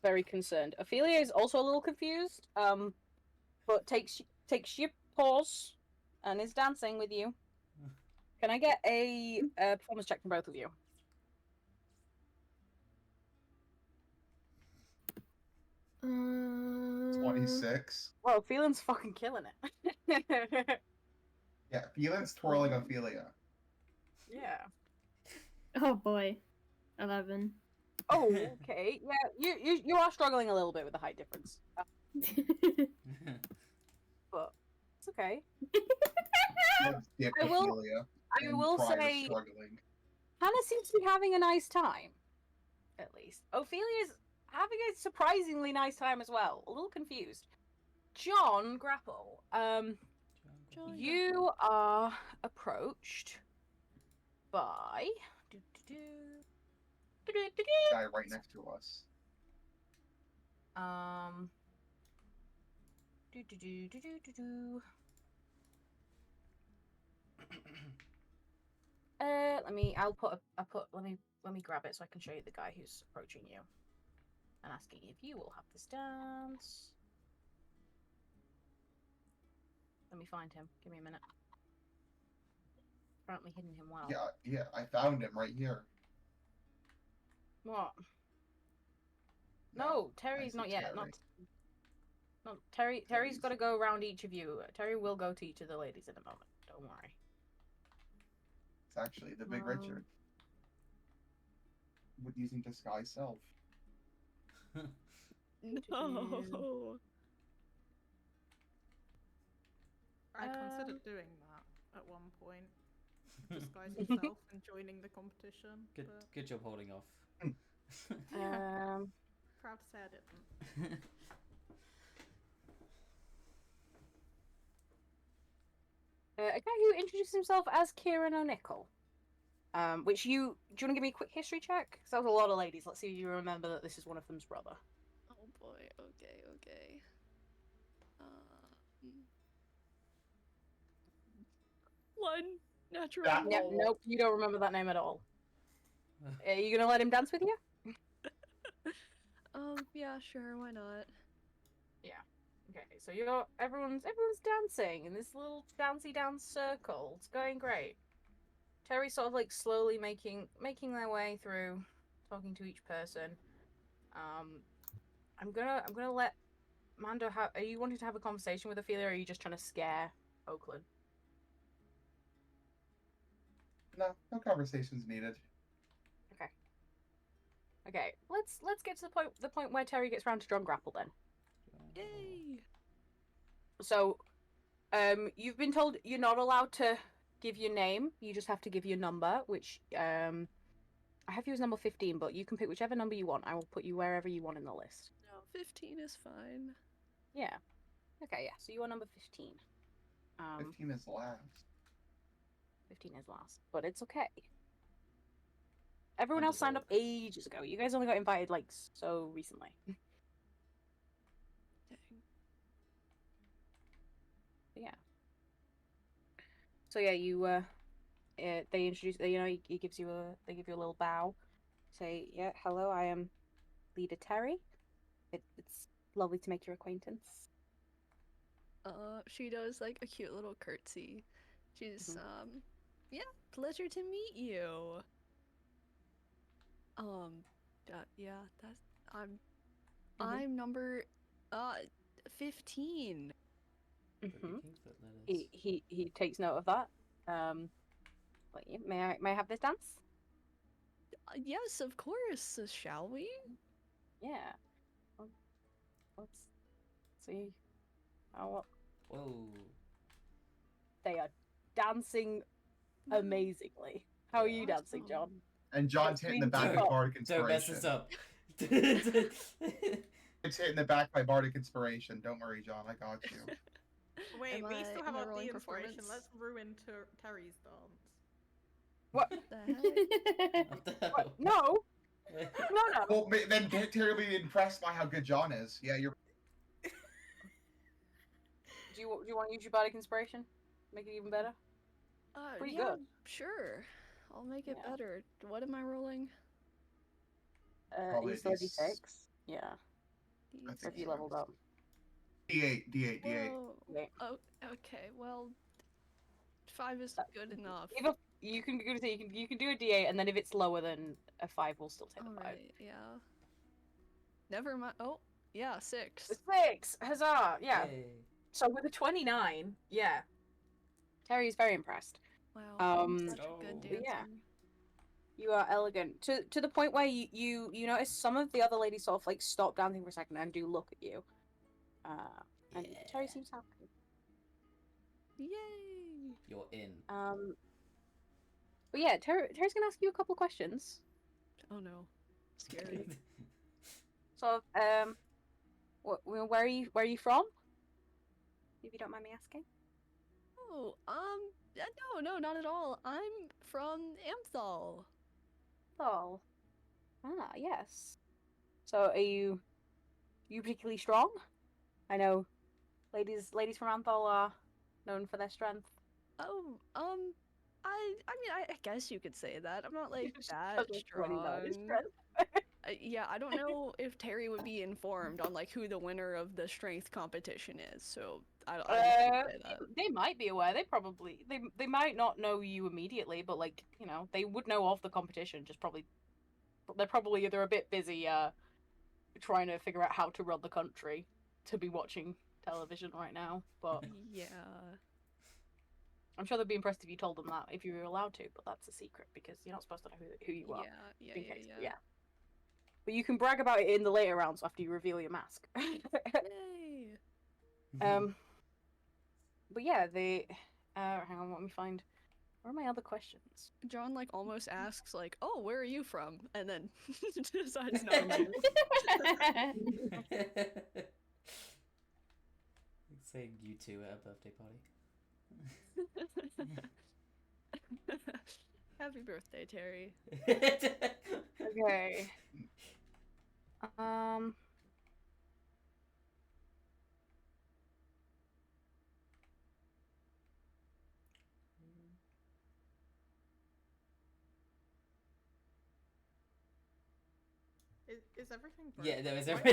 Very concerned. Ophelia is also a little confused. But takes your pause and is dancing with you. Can I get a performance check from both of you? 26. Well, Phelan's fucking killing it. Yeah, Phelan's twirling Ophelia. Yeah. Oh boy. 11. Oh, okay. Yeah, you are struggling a little bit with the height difference, but it's okay. Dick I will- Ophelia. I and will Briar's say, struggling. Hannah seems to be having a nice time. At least Ophelia's having a surprisingly nice time as well. A little confused. John Grapple, you are approached by Guy right next to us. Let me grab it so I can show you the guy who's approaching you and asking if you will have this dance. Let me find him. Give me a minute. Apparently hidden him well. Yeah, I found him right here. What? No, Terry's said not yet. Terry. No, Terry's Terry's- got to go around each of you. Terry will go to each of the ladies in a moment. Don't worry. It's actually the Big Richard. With using disguise self. No. I considered doing that at one point. Disguise yourself and joining the competition. But Good job holding off. proud to say I didn't. A guy who introduced himself as Kieran O'Nichol. Which do you want to give me a quick history check? Because that was a lot of ladies. Let's see if you remember that this is one of them's brother. Oh boy. Okay. One natural. That- Yep, Oh. nope, you don't remember that name at all. Are you gonna let him dance with you? Yeah, sure. Why not? Okay, so everyone's dancing in this little dancey dance circle. It's going great. Terry's sort of like slowly making their way through, talking to each person. I'm gonna let Mando have. Are you wanting to have a conversation with Ophelia, or are you just trying to scare Oakland? No conversations needed. Okay, let's get to the point where Terry gets round to drum grapple then. Yay! So, you've been told you're not allowed to give your name. You just have to give your number, which I have you as number 15, but you can pick whichever number you want. I will put you wherever you want in the list. No, 15 is fine. Yeah. Okay, yeah. So you are number 15. 15 is last. 15 is last, but it's okay. Everyone else signed up ages ago. You guys only got invited like so recently. Dang. Yeah. So yeah, they introduce. He gives you they give you a little bow. Say, yeah, hello, I am Leader Terry. It's lovely to make your acquaintance. She does like a cute little curtsy. She's yeah, pleasure to meet you. Yeah, that's I'm number 15. He takes note of that. May I have this dance? Yes, of course. Shall we? Yeah. Let's see. How Whoa. they are dancing amazingly. How are you dancing, John? And John's hitting the back with Bardic Don't mess Inspiration. this up. It's hitting the back by Bardic Inspiration. Don't worry, John. I got you. Wait, Am we I- still am have I our rolling inspiration. performance? Let's ruin Terry's dance. What? The heck? What the hell? What? No. No. Well, then Terry will be impressed by how good John is. Yeah, you're. Do you want to use your bardic inspiration? Make it even better? Pretty Yeah, good. sure. I'll make it Yeah. better. What am I rolling? Probably He's a 36. Yeah. I If think you so. leveled up. D8. Whoa. Okay. Oh, okay. Well, 5 is good enough. You can do a D8, and then if it's lower than a 5, we'll still take the 5. Alright, yeah. Never mind. Oh, yeah, 6. 6! Huzzah! Yeah. Yay. So with a 29, yeah. Terry is very impressed. Wow, I'm such Oh. a good But dancer. yeah. You are elegant. To the point where you notice some of the other ladies sort of like stop dancing for a second and do look at you. And Terry seems happy. Yay! You're in. But yeah, Terry's gonna ask you a couple of questions. Oh no. Scary. So, where are you from? If you don't mind me asking. Oh, no, not at all. I'm from Amthal. Oh. Ah, yes. So are you particularly strong? I know ladies from Anthol are known for their strength. Oh, I guess you could say that. I'm not like that Doesn't really know his strong. strength. Yeah, I don't know if Terry would be informed on like who the winner of the strength competition is. So I wouldn't say that. They might be aware. They might not know you immediately, but like they would know of the competition. Just probably they're probably either a bit busy trying to figure out how to run the country to be watching television right now. But Yeah. I'm sure they'd be impressed if you told them that if you were allowed to. But that's a secret because you're not supposed to know who you are. Yeah. in case, Yeah. But you can brag about it in the later rounds after you reveal your mask. Yay. But yeah, they. Hang on, let me find. Where are my other questions? John like almost asks like, "Oh, where are you from?" and then decides not to. It's saying you two at a birthday party. Happy birthday, Terry. Okay. Is everything Yeah, broken? there is. Why-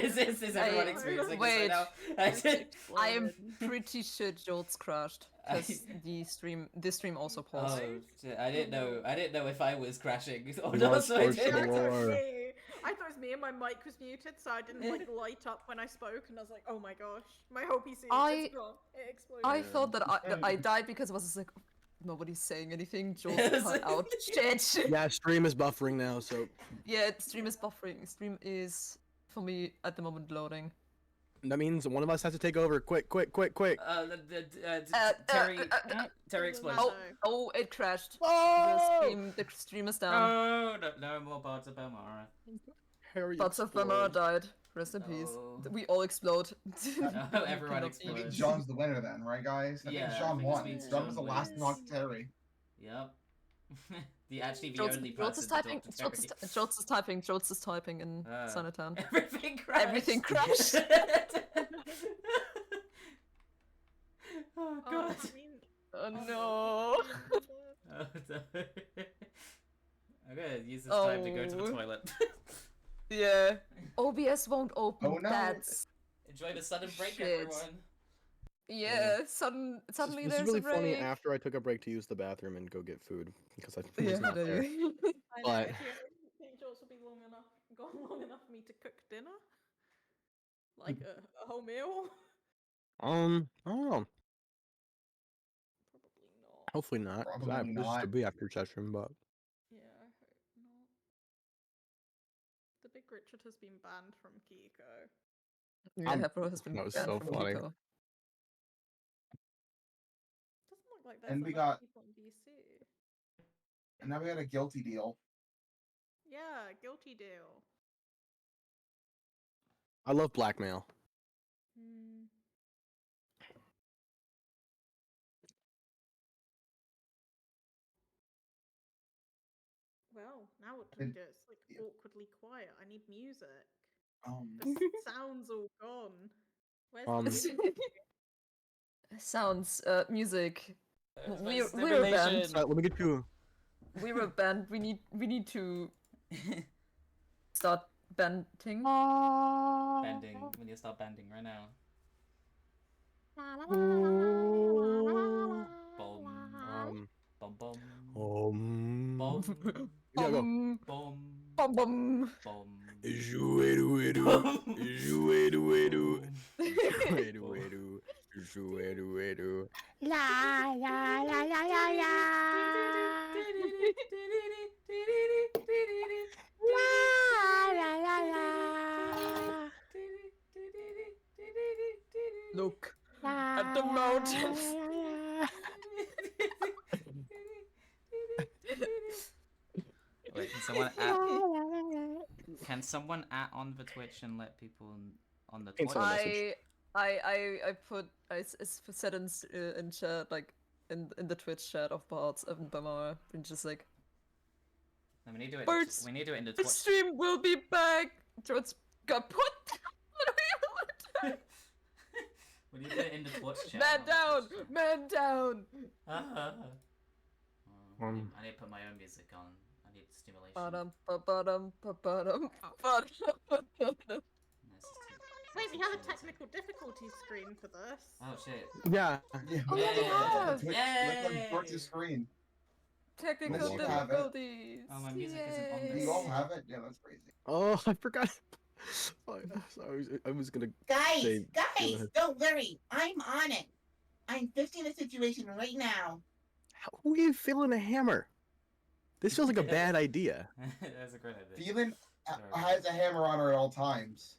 Is everyone experiencing wait. this right now? I am pretty sure Jolt's crashed because the stream also paused. Oh, shit, I didn't know if I was crashing or No, not. So I it's Yeah, I didn't. thought it was Lord. me. I thought it was me and my mic was muted, so I didn't like light up when I spoke, and I was like, "Oh my gosh, my whole PC is gone. It exploded." I Yeah. thought that I died because I was just like, nobody's saying anything. Jolt Yes. cut out. Shit. Yeah, stream is buffering now, so Yeah, stream is buffering. Stream is for me at the moment loading. that means one of us has to take over. Quick. Terry, Terry explains. Oh, it crashed. Oh! The stream is down. No more Bards of Belmara. Harry Lots of Belmara died. Rest in peace. No. We all explode. No, everyone Cannot explodes. Maybe John's the winner then, right, guys? That Yeah, means I John think this won. means John was the John last wins. knock Terry. Yep. The only Jolts is person typing. to talk to Terry. Jolts is typing in Sanatan. Everything crashed. Everything crashed. Oh god. Oh no. Oh, no. I'm gonna use this time to go to the toilet. Yeah. OBS won't open. Oh, no. That's Enjoy the sudden break, Shit. everyone. yeah. Suddenly This is there's really a funny break. after I took a break to use the bathroom and go get food because I was Yeah, not there. I know. But- Do you think Jaws will be gone long enough for me to cook dinner? Like a whole meal? I don't know. Probably not. Hopefully not. 'cause I Probably have this not. to be after session, but Yeah, I hope not. The Big Richard has been banned from Kiko. Yeah, bro has been that was banned so from funny. Kiko. Doesn't look like there's And we enough got- people in DC. And now we got a guilty deal. Yeah, guilty deal. I love blackmail. Hmm. Well, now what do we And- do? It's like yeah. awkwardly quiet. I need music. Um, The sound's all gone. Where's the Um, music? Sounds music. We're Stimulation. banned. Let me get you. We were banned. We need to start banding. Banding. We need to start banding right now. Boom. Bum bum. Bum. Yeah, go. Bum, Bum. bum, bum. Bum. Juedu-edu. Bum. Juedu-edu. Bum. Juedu-edu. Juedu-edu. Look at the mountains. Wait, can someone add on the Twitch and let people on the Twitch? Inside message. I said in chat, like in the Twitch chat of Bards of Belmara, and just like No, we need to do it. Birds, We need to do it in the the Twitch. stream will be back. George got put. We need to do it in the Twitch chat. Man not down, the Twitch chat. man down. I need to put my own music on. I need stimulation. Ba-dum, ba-ba-dum, ba-ba-dum, ba-ba-dum. This is too- Wait, this we is have a too technical difficulty screen for this. Oh shit. Yeah. Yeah, Oh, yeah, we have. Twitch, look on Twitch's screen. Technical Unless you have it. difficulties. Oh, my music isn't on Do this. you all have it? Yeah, that's crazy. Oh, I forgot. I was gonna. Guys, Say- go guys, ahead. don't worry. I'm on it. I'm fixing the situation right now. Who are you feeling a hammer? This feels like a bad idea. That's a great idea. Phelan Sorry. has a hammer on her at all times.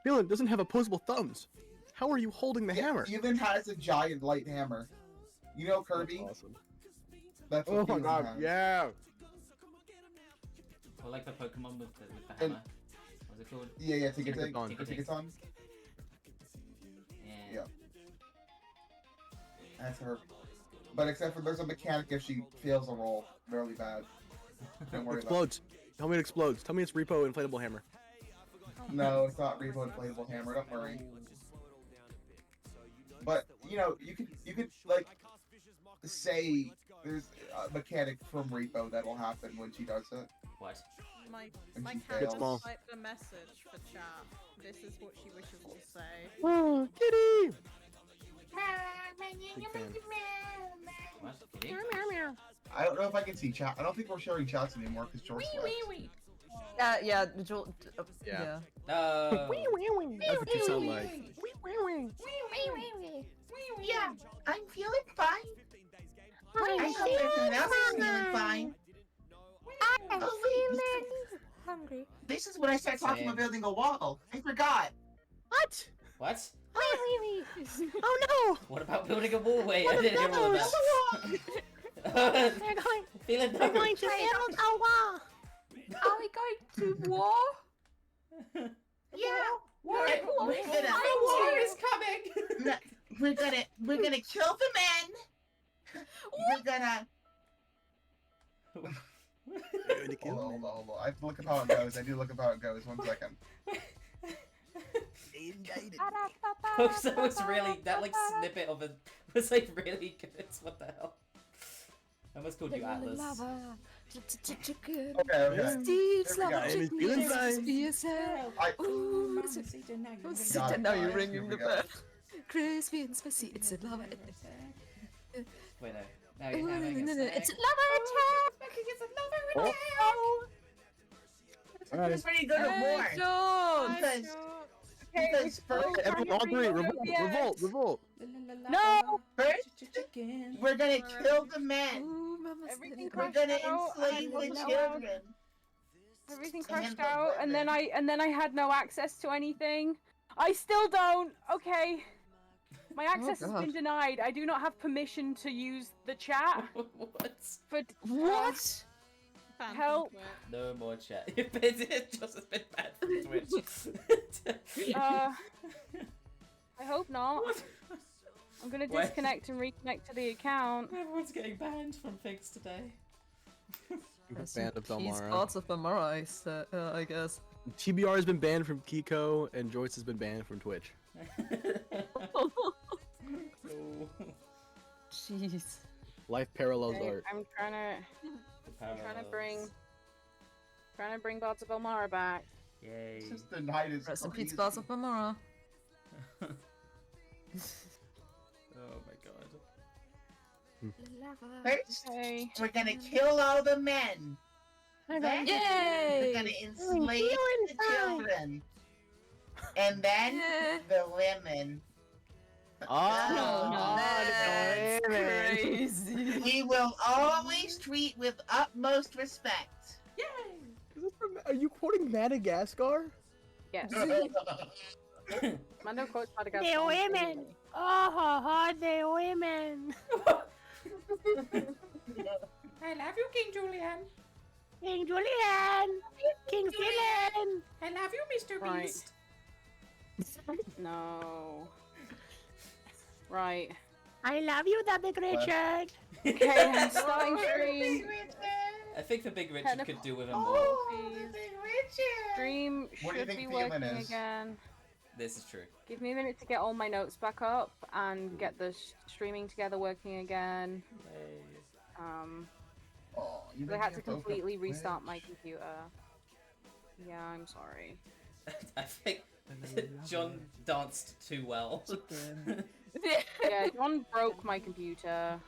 Phelan doesn't have opposable thumbs. How are you holding the hammer? Phelan has a giant light hammer. You know Kirby? That's awesome. That's what Oh my Phelan god, has. yeah. Or like the Pokemon with the And- hammer. What's it called? Yeah, Ticketon. Ticketon. Ticketon. Yeah. Yeah. That's her. But except for there's a mechanic if she fails a roll really bad. Don't worry about Explodes. Tell me it explodes. Tell me it's Repo inflatable hammer. it. No, it's not Repo inflatable hammer. Don't worry. But you know, you could like say there's a mechanic from Repo that will happen when she does it. What? My When my she cat fails. small. just typed a message for chat. This is what she wishes to say. Oh, kitty! Big fan. What? Kitty? I don't know if I can see chat. I don't think we're sharing chats anymore because George left. Yeah, Joel. Yeah. No. That's what you sound like. Yeah, I'm feeling fine. I hope everyone else is feeling fine. I'm Oh, feeling hungry. This is when I start talking Same. about building a wall. I forgot. What? What? Oh no! What about building a wall? Wait, I didn't hear all of that. We're going. Feeling We're hungry. going to build a wall. Are we going to war? Yeah. War. We're gonna, War is coming. no, we're gonna kill the men. We're gonna. Hold on. I have to look up how it goes. I do look up how it goes. 1 second. That was really that like snippet of it was like really good. What the hell? I almost called you Atlas. Okay, okay. Steve's There we go. lava Amy's chicken feeling is fine. for yourself. I, Ooh, Mom, it's a- sit down now, oh, you're sit Got down it, now, got you're it. ringing Here the we go. bell. Crispy and spicy, it's a lava. Wait, no. No, you're having a snack. It's a lava attack! It's a lava Oh. Alright. Who's ready to go to war? Hey, John! Because first, Everyone, all three, revolt. No! first we're gonna kill the men. Ooh, Mama's Everything little- We're gonna out, enslave and the wasn't allowed. children. Everything And crashed the out, and then women. I had no access to anything. I still don't. Okay. My access has been God. denied. I do not have permission to use the chat What? for What? Phantom Help. Twit. No more chat. It just has been bad from Twitch. I hope not. I'm gonna Why? disconnect and reconnect to the account. Everyone's getting banned from things today. Banned of He's Belmara. parts of Belmara, I guess. TBR has been banned from Kiko, and Joyce has been banned from Twitch. No. Jeez. Life parallels Okay, art. I'm trying to bring Bards of Belmara back. Yay. It's just the night is Rest in peace, crazy. parts of Belmara. Oh my god. First, Okay. we're gonna kill all the men. Then Yay! we're gonna enslave the children. And then Yeah. the women. That's crazy. We will always treat with utmost respect. Are you quoting Madagascar? Yes. Mando quotes Madagascar. The women. Oh, the women. I love you, King Julian. King Julian. King Julian. I love you, Mr. Right. Beast. No. Right. I love you, the big Richard. Okay, I'm starting stream. I think the Big Richard Technical- could do with him more. Oh, the Big Richard. Stream What do you should think be Phelan working is? again. This is true. Give me a minute to get all my notes back up and get the streaming together working again. Yay. Oh, you I didn't had to have open up completely restart my Twitch. computer. Yeah, I'm sorry. I think John danced too well. Yeah, John broke my computer.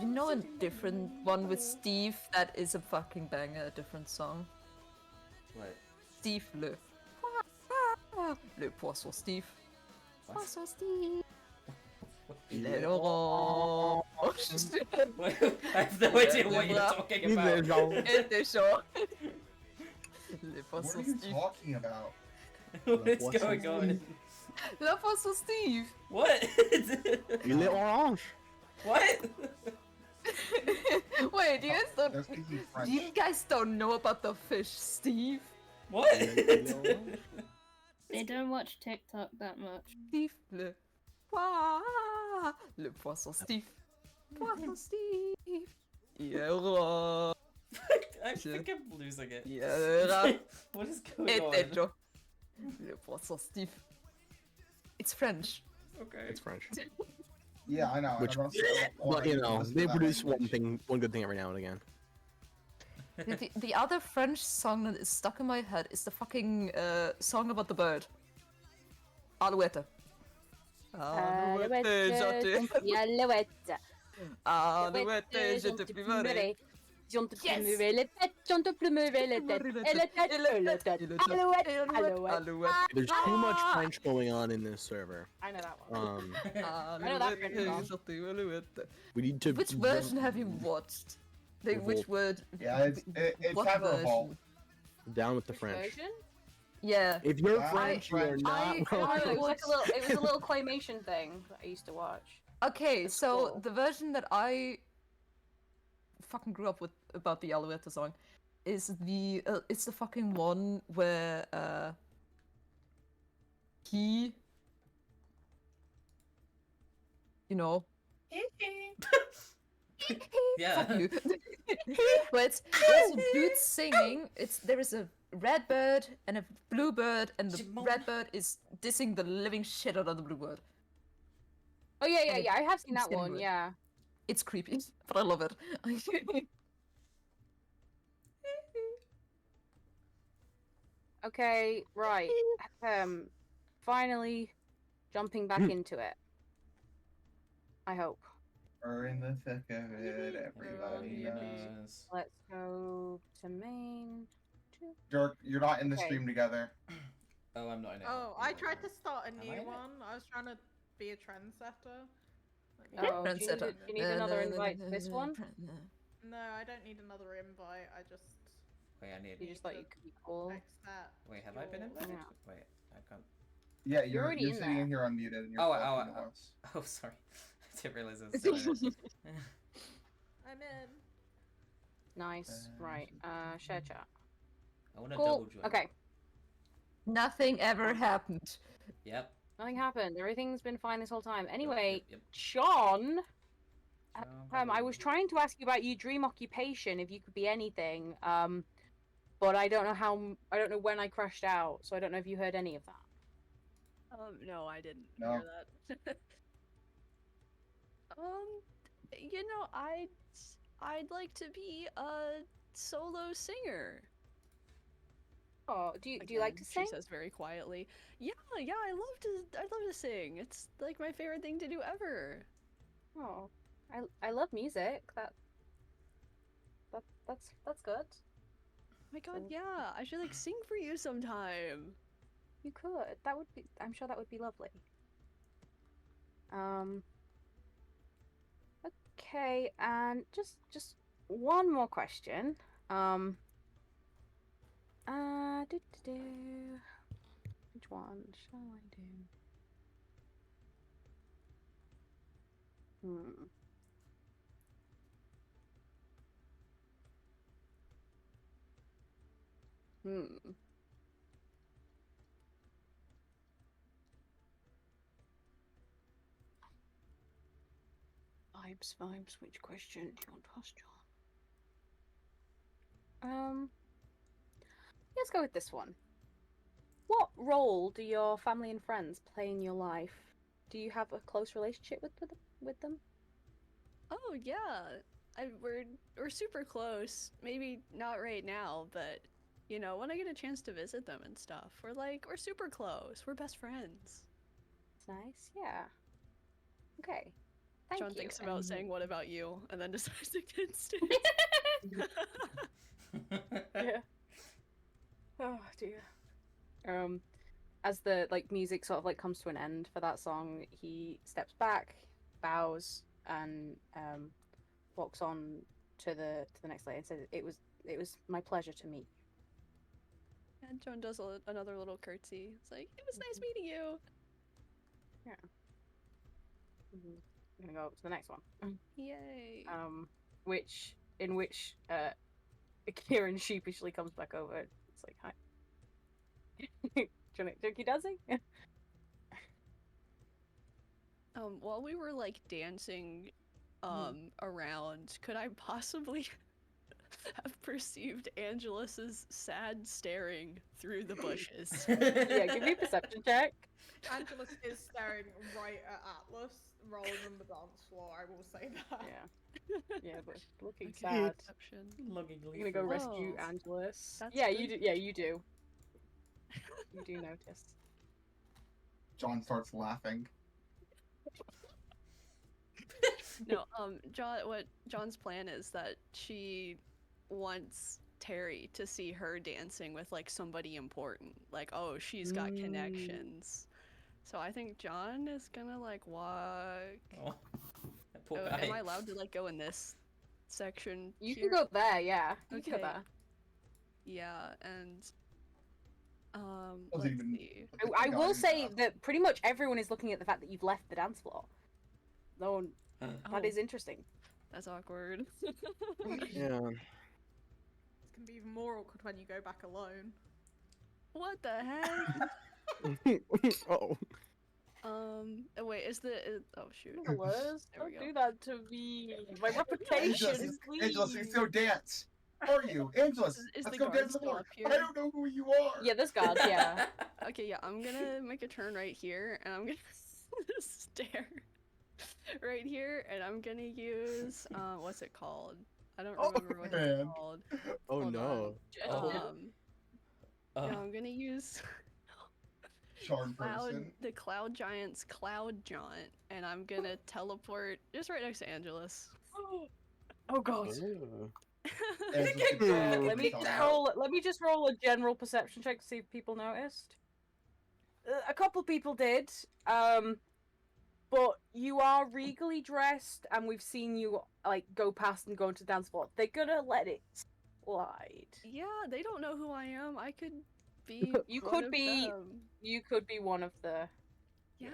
You know a different one with Steve that is a fucking banger, a different song. What? Steve Le Poisson Steve. What? Poisson Steve. Il Il est est orange. I have no idea what you're talking Il est about. genre- Et des gens. Le What Poisson are you Steve. talking about? What is What's going his on? name? Le Poisson Steve. What? Il est orange. What? Wait, you guys They're don't. speaking French. You guys don't know about the fish, Steve? What? They don't watch TikTok that much. Steve le Le Poisson Steve. Poisson Steve. Il est orange. I think I'm losing it. Il est orange. What is going Et des on? gens. Le Poisson Steve. It's French. Okay. It's French. Yeah, I know. Which, I don't see why but you know, listen to they that produce language. one good thing every now and again. The other French song that is stuck in my head is the fucking song about the bird. Alouette. Alouette, je te... Alouette. Alouette, je te plumerai. Yes! Les têtes, j'en te plumerai les têtes. Et les têtes, et les têtes. Alouette, alouette. There's too much French going on in this server. I know that one. Know that French song. We need to. Which version have you watched? Like, which word? Yeah, it's what time to version? revolt. Down with the Which French. version? Yeah. If you're I- French, you are I- not Oh, welcome. it was like it was a little claymation thing that I used to watch. Okay, That's so cool. the version that I fucking grew up with about the Alouette song is it's the fucking one where he, you know, Yeah. fuck you. But there's a dude singing. There is a red bird and a blue bird, and the Jimon. red bird is dissing the living shit out of the blue bird. Oh yeah, yeah, And yeah. I have seen it's that getting one. good. Yeah. It's creepy, but I love it. Okay, right. Finally jumping back into it. I hope. We're in the thick of it, everybody knows. knows. Let's go to main. Dirk, you're not in the Okay. stream together. Oh, I'm not in it. Oh, I tried to start a new I in it? one. I was trying to be a trendsetter. Oh, do you, Trendsetter. need, do you need another invite to this one? No, I don't need another invite. I just Wait, I need. You just thought you could be cool. accept. Wait, have I been your- invited? Yeah. Wait, I can't. Yeah, You're you're already in sitting there. in here unmuted and you're Oh, talking to us. Oh, sorry. I didn't realize it was still in. I'm in. Nice. Right. Share chat. I want to Cool. double join. Okay. Nothing ever happened. Yep. Nothing happened. Everything's been fine this whole time. Yep, Anyway, yep, Sean, John, I was trying to ask you about your dream occupation, if you could be anything. But I don't know I don't know when I crashed out, so I don't know if you heard any of that. No, I didn't No. hear that. You know, I'd like to be a solo singer. Oh, do you like to Again, sing? She says very quietly. Yeah, I love to sing. It's like my favorite thing to do ever. Oh, I love music. That's good. Oh my god, So- yeah. I should like sing for you sometime. You could. That would be. I'm sure that would be lovely. Okay, and just one more question. Which one shall I do? Vibes. Which question do you want to ask John? Let's go with this one. What role do your family and friends play in your life? Do you have a close relationship with them? Oh yeah, we're super close. Maybe not right now, but you know, when I get a chance to visit them and stuff, we're super close. We're best friends. It's nice. Yeah. Okay. Thank John you. thinks about and- saying "What about you?" and then decides against it. Yeah. Oh dear. As the music sort of comes to an end for that song, he steps back, bows, and walks on to the next lane and says, "It was my pleasure to meet you." And John does another little curtsy. It's like, it was nice meeting you. Yeah. I'm gonna go to the next one. Yay. In which Kieran sheepishly comes back over. It's like, hi. Junkie dancing? While we were dancing around, could I possibly have perceived Angelus's sad staring through the bushes? Yeah, give me a perception check. Angelus is staring right at Atlas rather than the dance floor, I will say that. Yeah. Yeah, but looking Okay, sad. perception. Looking I'm gonna go rescue Oh, Angelus. that's Yeah, good. you do. Yeah, you do. You do notice. John starts laughing. No, what John's plan is that she wants Terry to see her dancing with somebody important. Oh, she's got connections. So I think John is gonna walk. Oh, that poor Oh, guy. am I allowed to go in this section? You here? can go there. Yeah. You can go Okay. there. Yeah, and Doesn't let's even- see. I will say that pretty much everyone is looking at the fact that you've left the dance floor. Though that is interesting. That's awkward. Yeah. It's gonna be even more awkward when you go back alone. What the heck? Oh. Wait, oh shoot. Nicholas, There we don't go. do that to me. My reputation, please. Angelus, let's go dance. How are you? Angelus, Is let's the go guard dance the still floor. up here? I don't know who you are. Yeah, there's guards. Yeah. Okay, yeah, I'm gonna make a turn right here, and I'm gonna stare right here, and I'm gonna use what's it called? I don't Oh, remember what man. it's called. Oh Hold no. Oh. No, I'm gonna use Charm person. the Cloud Giant's Cloud Jaunt, and I'm gonna teleport just right next to Angelus. Oh god. Ooh. Angelus, Let me Let me just roll a general perception check to see if people noticed. A couple people did, but you are regally dressed, and we've seen you go past and go into the dance floor. They're gonna let it slide. Yeah, they don't know who I am. I could be. You one could of be- them. You could be one of the. Yeah.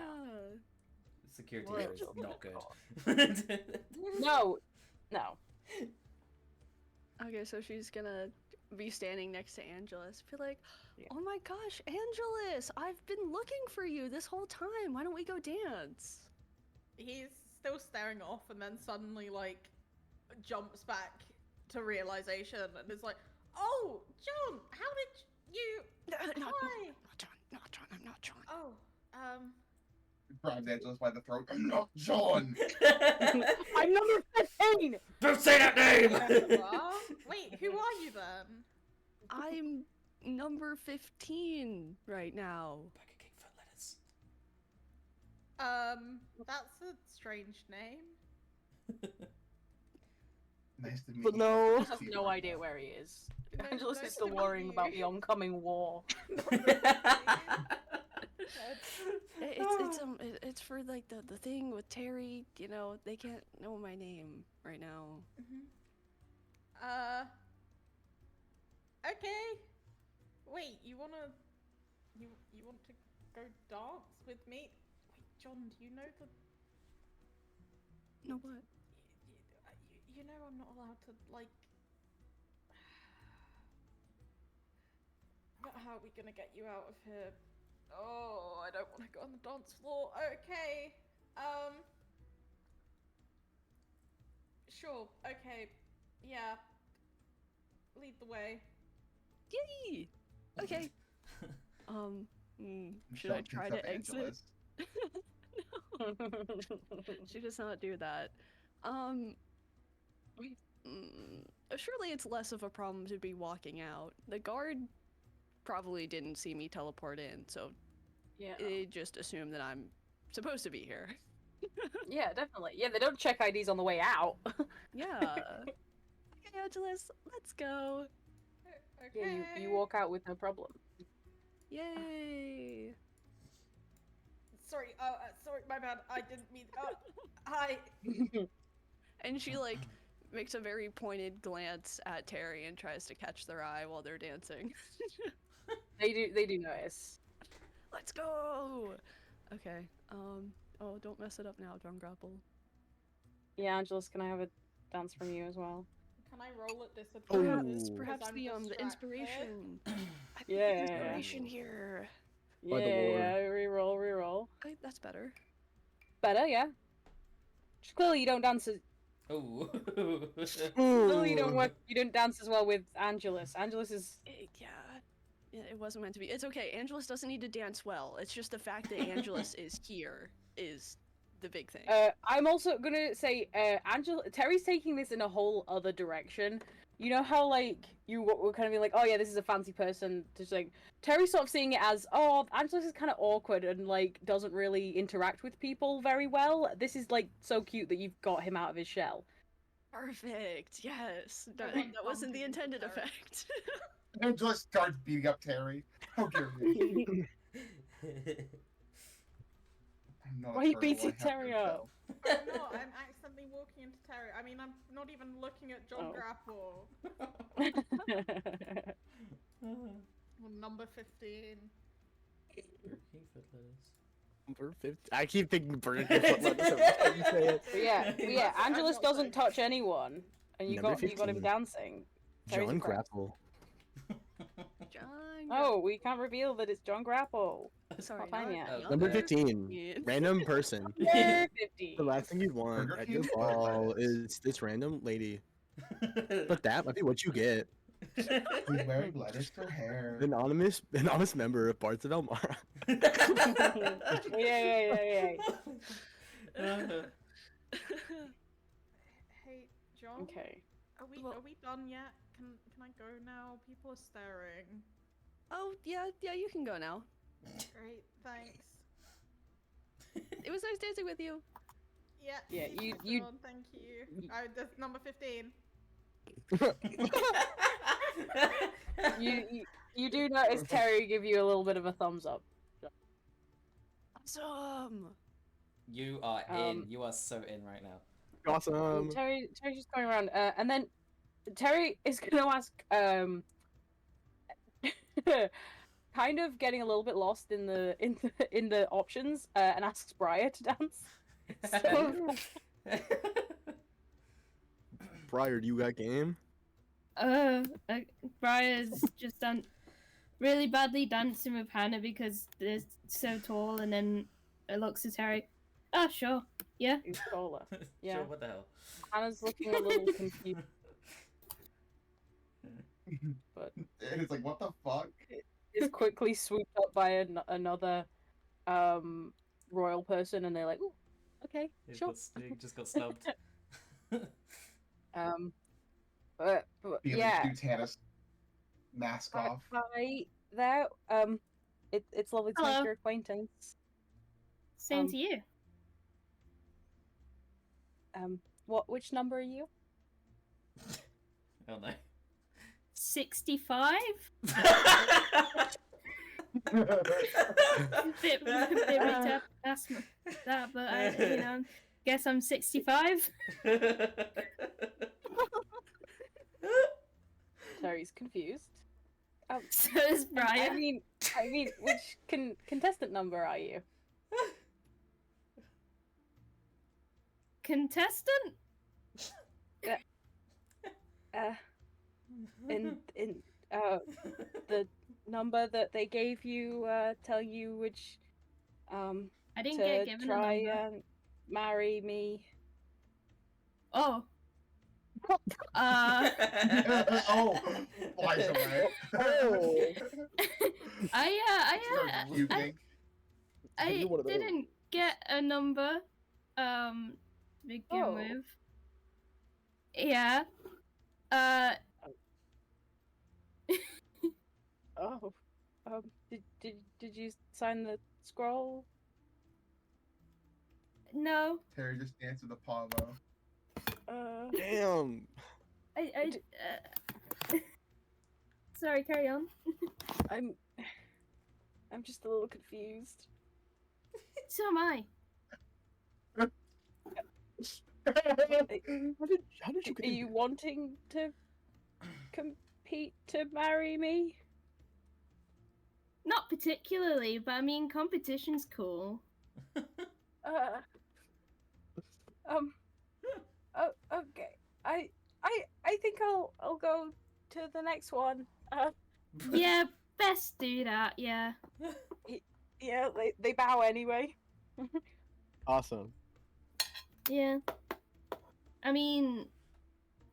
Security Well, here is not good. No, no. Okay, so she's gonna be standing next to Angelus. Be like, Yeah. oh my gosh, Angelus! I've been looking for you this whole time. Why don't we go dance? He's still staring off and then suddenly jumps back to realization and is like, "Oh, John, how did you No, Hi. not John. Not John. I'm not John. Oh, Grabs Angelus by the throat. I'm not John. I'm number 15! Don't say that name! wait, who are you then?" I'm number 15 right now. Burger King for letters. That's a strange name. Nice to meet But you. no. He has no idea where he is. No, Angelus nice is still to meet worrying you. about the oncoming war. It's for the thing with Terry. You know, they can't know my name right now. Okay. Wait, you want to go dance with me? Wait, John, do you know the No what? you know I'm not allowed to how are we gonna get you out of here? Oh, I don't want to go on the dance floor. Okay. Sure. Okay. Yeah. Lead the way. Yay! Okay. Should I Michelle try picks up to exit? Angelus. No. She does not do that. Surely it's less of a problem to be walking out. The guard probably didn't see me teleport in, so Yeah. they just assume that I'm supposed to be here. Yeah, definitely. Yeah, they don't check IDs on the way out. Yeah. Okay, Angelus, let's go. Yeah, you walk out with no problem. Yay. Sorry, sorry, my bad. I didn't mean. Hi. And she like makes a very pointed glance at Terry and tries to catch their eye while they're dancing. They do notice. Let's go. Okay. Oh, don't mess it up now, John Grapple. Yeah, Angelus, can I have a dance from you as well? Can I roll at Perhaps, disadvantage? perhaps I'm the distracted? inspiration. I think Yeah. inspiration here. By the Lord. Yeah, reroll. Okay, that's better. Better, yeah. Just clearly you don't dance as Oh. clearly you don't dance as well with Angelus. Angelus is Yeah, it wasn't meant to be. It's okay. Angelus doesn't need to dance well. It's just the fact that Angelus is here is the big thing. I'm also gonna say, Terry's taking this in a whole other direction. You know how, like, you were kind of being like, oh yeah, this is a fancy person, just like, Terry's sort of seeing it as, oh, Angelus is kind of awkward and, like, doesn't really interact with people very well. This is, like, so cute that you've got him out of his shell. Perfect. Yes. That I'm wasn't the bumping into intended Terry. effect. Angelus starts beating up Terry. How dare you? I'm not a Why are you turtle, beating I have Terry no up? shell. No, I'm accidentally walking into Terry. I mean, I'm not even looking at John Oh. Grapple. On number 15. Number 50. I keep thinking Burger King foot letters every time you say it. But yeah, I'm Angelus not doesn't saying- touch anyone, and you Number got him 15. dancing. Terry's John impressed. Grapple. John. Oh, we can't reveal that it's John Grapple. Sorry. not fine yet. not Number there. 15. Yeah. Random person. Number 50. The last thing you'd want Burger at your King foot ball lettuce. is this random lady. But that might be what you get. Who's wearing lettuce for hair? An anonymous member of Bards of Belmara. Yeah. Hey, John. Okay. Are we done yet? Can I go now? People are staring. Oh, yeah, you can go now. Great, thanks. It was nice dancing with you. Yeah. Yeah, thank you- John, thank you. That's number 15. You do notice Terry give you a little bit of a thumbs up. Awesome. You are in. You are so in right now. Awesome. Terry's just going around, and then Terry is going to ask, kind of getting a little bit lost in the options, and asks Briar to dance. So, Briar, do you got game? Briar's just done really badly dancing with Hannah because they're so tall, and then it looks at Terry. Oh, sure. Yeah. he's taller. Yeah. Sure, what the hell? Hannah's looking a little confused. But And it's like, what the fuck? is quickly swooped up by another royal person, and they're like, "Ooh, okay, sure." He just got snubbed. But Being yeah, shoots Hannah's mask off. Hi there. It's lovely to Hello. make your acquaintance. Same to you. Which number are you? Oh no. 65? bit weird to ask me that, but I guess I'm 65. Terry's confused. So is I Brian. mean, which contestant number are you? Contestant? In the number that they gave you, tell you which I didn't to get given a try number. and marry me. Oh. Oh, flies away. Oh. Starts puking. I You're one of those. didn't get a number to begin Oh. with. Yeah. Uh Oh. Did you sign the scroll? no. Terry just danced with Apollo. Damn. Sorry, carry on. I'm just a little confused. So am I. How did you get Are you wanting to compete to marry me? Not particularly, but I mean competition's cool. Oh, okay. I think I'll go to the next one. Yeah, best do that, yeah. Yeah, they bow anyway. Awesome. Yeah. I mean,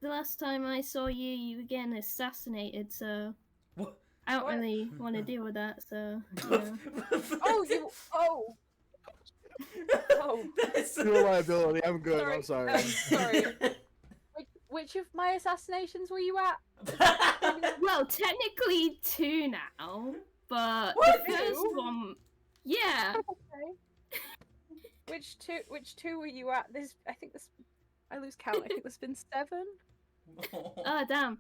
the last time I saw you, you were getting assassinated, so What? I don't What? really want to deal with that, so yeah. Oh. That's You're a liability. I'm good. I'm Sorry. sorry. Sorry. Which of my assassinations were you at? Well, technically 2 now, but What? the first 2? one, yeah. Okay. Which two were you at? I lose count. I think there's been 7. Oh damn.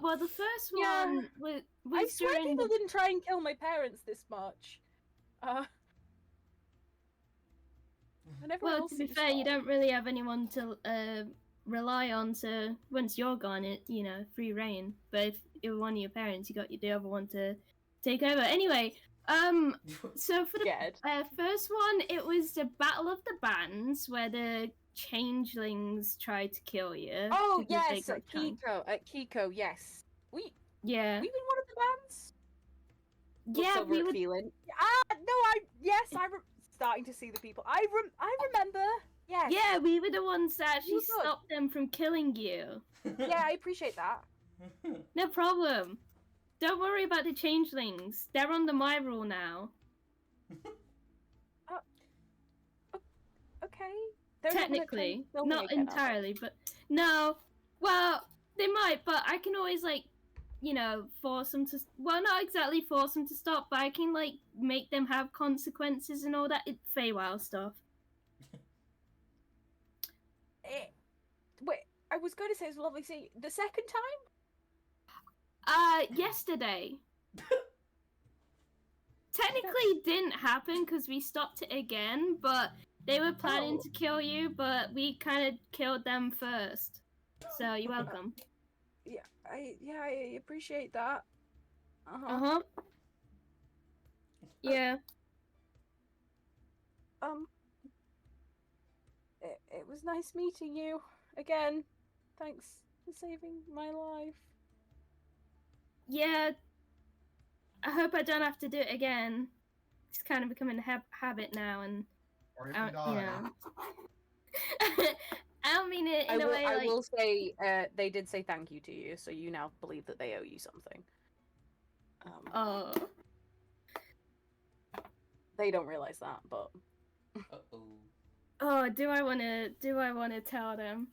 Well, the first Yeah. one was I swear during people the didn't try and kill my parents this much. And everyone well, else to be seems fair, you fine. don't really have anyone to rely on to once you're gone. It free reign. But if it were one of your parents, you got the other one to take over. Anyway, so for the Scared. first one, it was the Battle of the Bands where the changelings tried to kill you. Oh because they yes, got at drunk. Kiko. At Kiko, yes. Yeah, We been one of the bands. Looks yeah, over we at were. Keelan. I'm starting to see the people. I remember. Yes. Yeah, we were the ones that actually good. stopped them from killing you. Yeah, I appreciate that. No problem. Don't worry about the changelings. They're under my rule now. Okay. They're not gonna try and Technically, kill me not again, are they? entirely, but no. Well, they might, but I can always force them to. Well, not exactly force them to stop, but I can make them have consequences and all that. Feywild stuff. Wait, I was going to say it was lovely seeing you. The second time? Yesterday. Technically didn't happen because we stopped it again, but they were planning to kill you, but we kind of killed them first. So you're welcome. I appreciate that. Uh-huh. Yeah. It was nice meeting you again. Thanks for saving my life. Yeah. I hope I don't have to do it again. It's kind of becoming a habit now, and Or if you die. I don't mean it in a way I will say they did say thank you to you, so you now believe that they owe you something. Oh. They don't realize that, but. Uh-oh. Oh, do I want to tell them?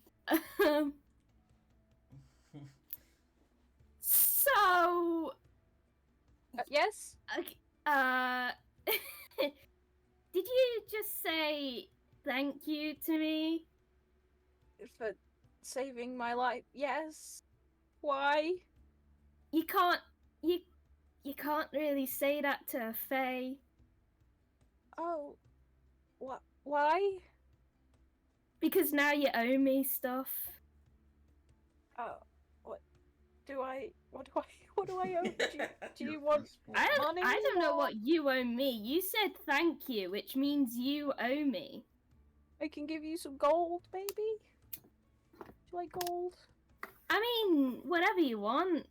So. Yes. Did you just say thank you to me? For saving my life, yes. Why? You can't really say that to a fae. Oh. What? Why? Because now you owe me stuff. Oh. What do I owe? Do you want money? I don't know what you owe me. You said thank you, which means you owe me. I can give you some gold, maybe? Do you like gold? I mean, whatever you want.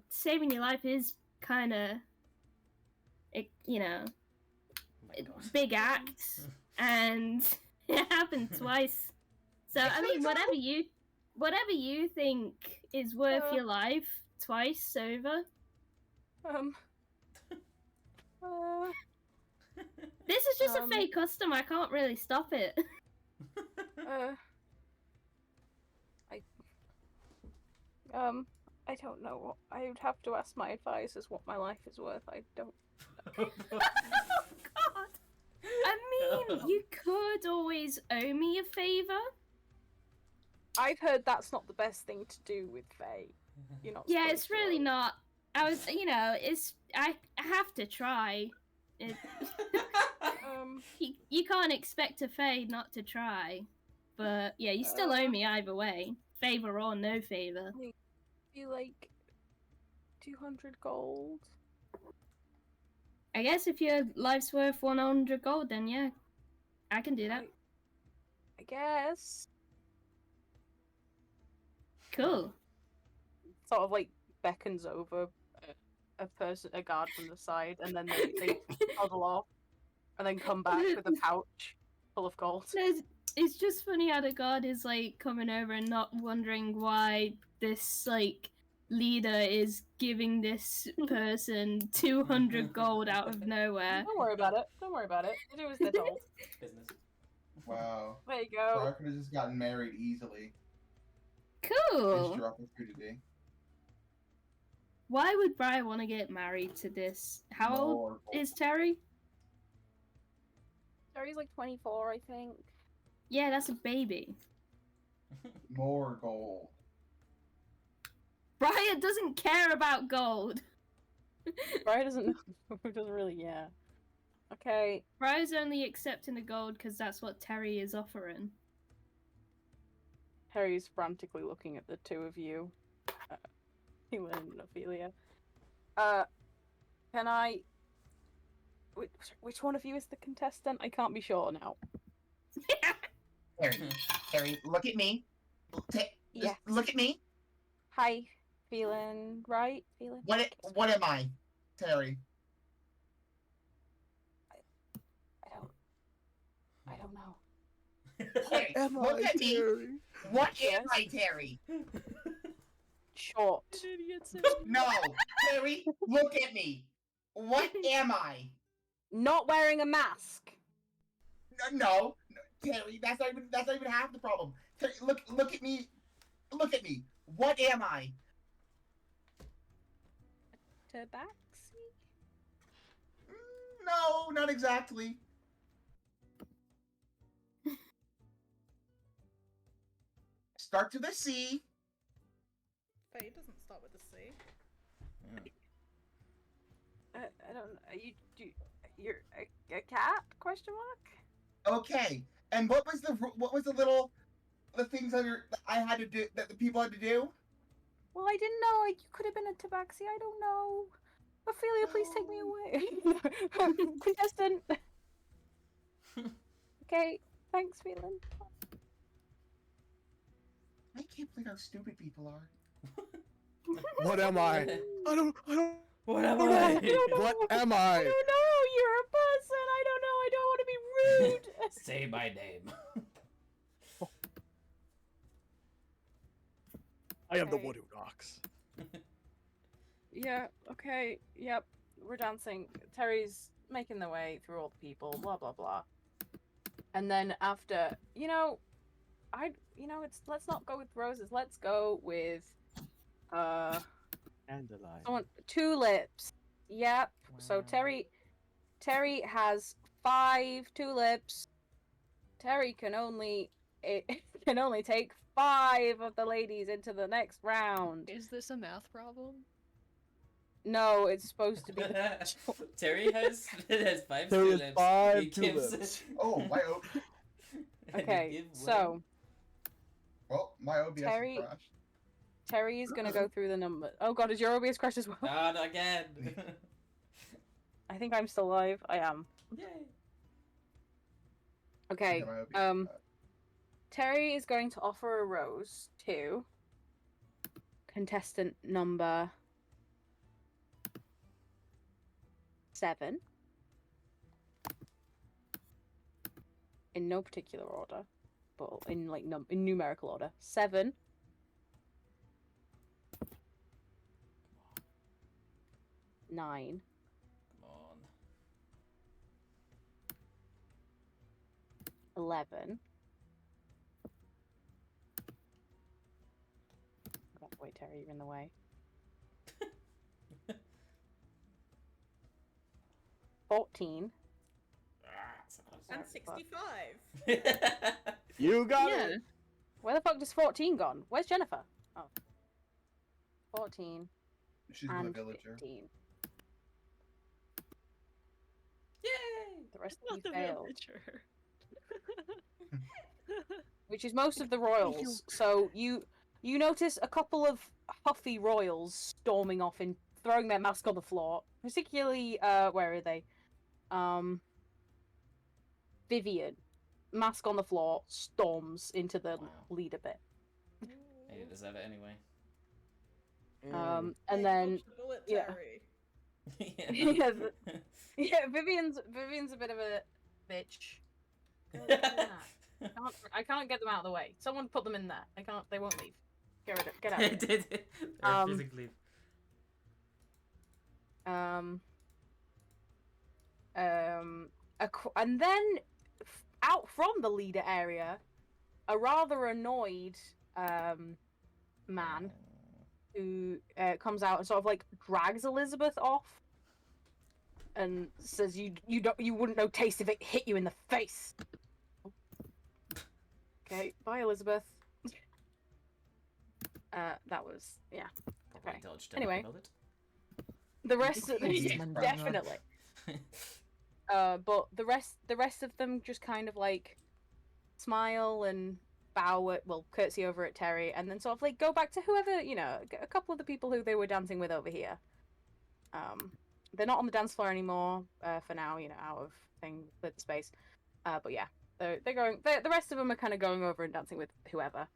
Saving your life is kind of, big act, and it happened twice. So I mean, whatever you think is worth your life, twice over. This is just a fake custom. I can't really stop it. I don't know. I would have to ask my advisors what my life is worth. I don't. Oh God! I mean, you could always owe me a favor. I've heard that's not the best thing to do with Faye. You're not. Yeah, supposed it's to really owe. not. I was, it's I have to try. It, you can't expect a Fae not to try. But yeah, you still owe me either way, favor or no favor. Be like 200 gold. I guess if your life's worth 100 gold, then yeah, I can do that. I guess. Cool. Sort of like beckons over a guard from the side, and then they toddle off, and then come back with a pouch full of gold. It's just funny how the guard is like coming over and not wondering why this like leader is giving this person 200 gold out of nowhere. Don't worry about it. Don't worry about it. They do as they're told. Business. Wow. There you go. Briar could have just gotten married easily. Cool. Missed your opportunity. Why would Briar want to get married to this? How old is Terry? Terry's like 24, I think. Yeah, that's a baby. More gold. Briar doesn't care about gold. Briar doesn't really, yeah. Okay. Briar's only accepting the gold because that's what Terry is offering. Terry's frantically looking at the two of you. Helen and Ophelia. Can I... Which one of you is the contestant? I can't be sure now. Terry, look at me. Yes. Look at me. Hi. Feeling right? Feeling... What am I, Terry? I don't know. Terry, look at me. What am I, Terry? Short. No, Terry, look at me. What am I? Not wearing a mask. No, Terry, that's not even half the problem. Terry, look at me. Look at me. What am I? Tabaxi? No, not exactly. Start to the C. Faye doesn't start with a C. I don't know. You're a cat? Question mark? Okay. And what was the things that I had to do that the people had to do? Well, I didn't know. You could have been a tabaxi. I don't know. Ophelia, please take me away. Contestant. Okay. Thanks, Phelan. I can't believe how stupid people are. What am I? I don't. What am I? I? What am I? I don't know. You're a person. I don't know. I don't want to be rude. Say my name. I am the one who knocks. Yeah. Okay. Yep. We're dancing. Terry's making the way through all the people. Blah blah blah. And then after, let's not go with roses. Let's go with Dandelion. tulips. Yep. So Wow. Terry has 5 tulips. Terry can only take 5 of the ladies into the next round. Is this a math problem? No, it's supposed to be. Terry has 5 There is tulips. 5 He gives- tulips. Oh, my OB. and he Okay, gives so Well, my OBS Terry- crashed. Terry is gonna go through the number. Oh god, is your OBS crash as well? one. Not again. I think I'm still alive. I am. Yay. Okay. Yeah, my OBS Um. crashed. Terry is going to offer a rose to contestant number 7. In no particular order. but in like in numerical order. 7. Nine. Come on. 11. Get away, Terry, you're in the way. 14. And Sorry, fuck. 65. You got Yeah. it. Where the fuck does 14 gone? Where's Jennifer? Oh. 14 She's with a and villager. 15. Yay! The rest Not of the you failed. villager. Which is most of the royals. So you notice a couple of huffy royals storming off and throwing their mask on the floor. Particularly, where are they? Vivian, mask on the floor, storms into the Wow. leader bit. I didn't deserve it anyway. And Hey, then dodged the bullet, yeah. Terry. Yeah, yeah, Vivian's a bit of a bitch. I can't get them out of the way. Someone put them in there. I can't. They won't leave. Get out. Of here. They're physically. And then out from the leader area, a rather annoyed man who comes out and sort of like drags Elizabeth off and says, you wouldn't know taste if it hit you in the face." Okay, bye, Elizabeth. That was, yeah. Probably Okay. dodged Anyway. bullet. The rest of them, Yeah. definitely. But the rest of them just kind of like smile and bow at, well, curtsy over at Terry, and then sort of like go back to whoever, you know, a couple of the people who they were dancing with over here. They're not on the dance floor anymore for now, you know, out of thing with space. But yeah, they're going. The rest of them are kind of going over and dancing with whoever.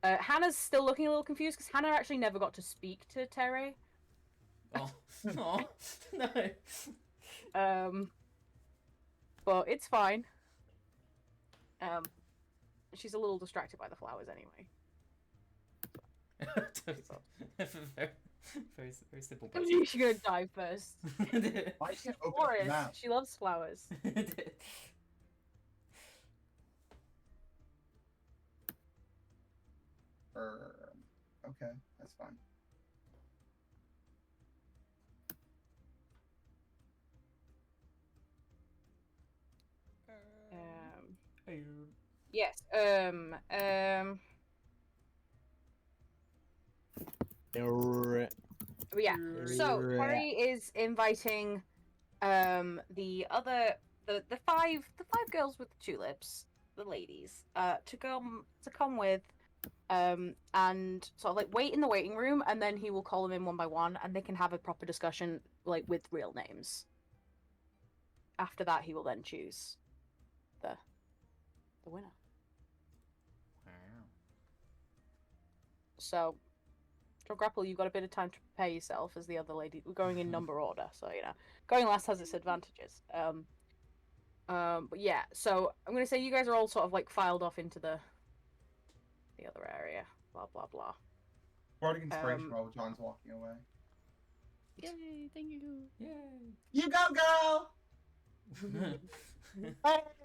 Hannah's still looking a little confused because Hannah actually never got to speak to Terry. Oh, oh no. But it's fine. She's a little distracted by the flowers anyway. very, very simple. She's gonna die first. Why can't open up the Forest, map? she loves flowers. Okay, that's fine. Yes. Yeah. So Terry is inviting the five girls with the tulips, the ladies, to come with and sort of like wait in the waiting room, and then he will call them in one by one, and they can have a proper discussion like with real names. After that, he will then choose the winner. Wow. So, Grapple, you've got a bit of time to prepare yourself as the other lady. We're going in number order, so you know, going last has its advantages. But yeah, so I'm gonna say you guys are all sort of like filed off into the other area. Blah blah blah. Bardic inspiration while John's walking away. Yay, thank you. Yay. You go, girl!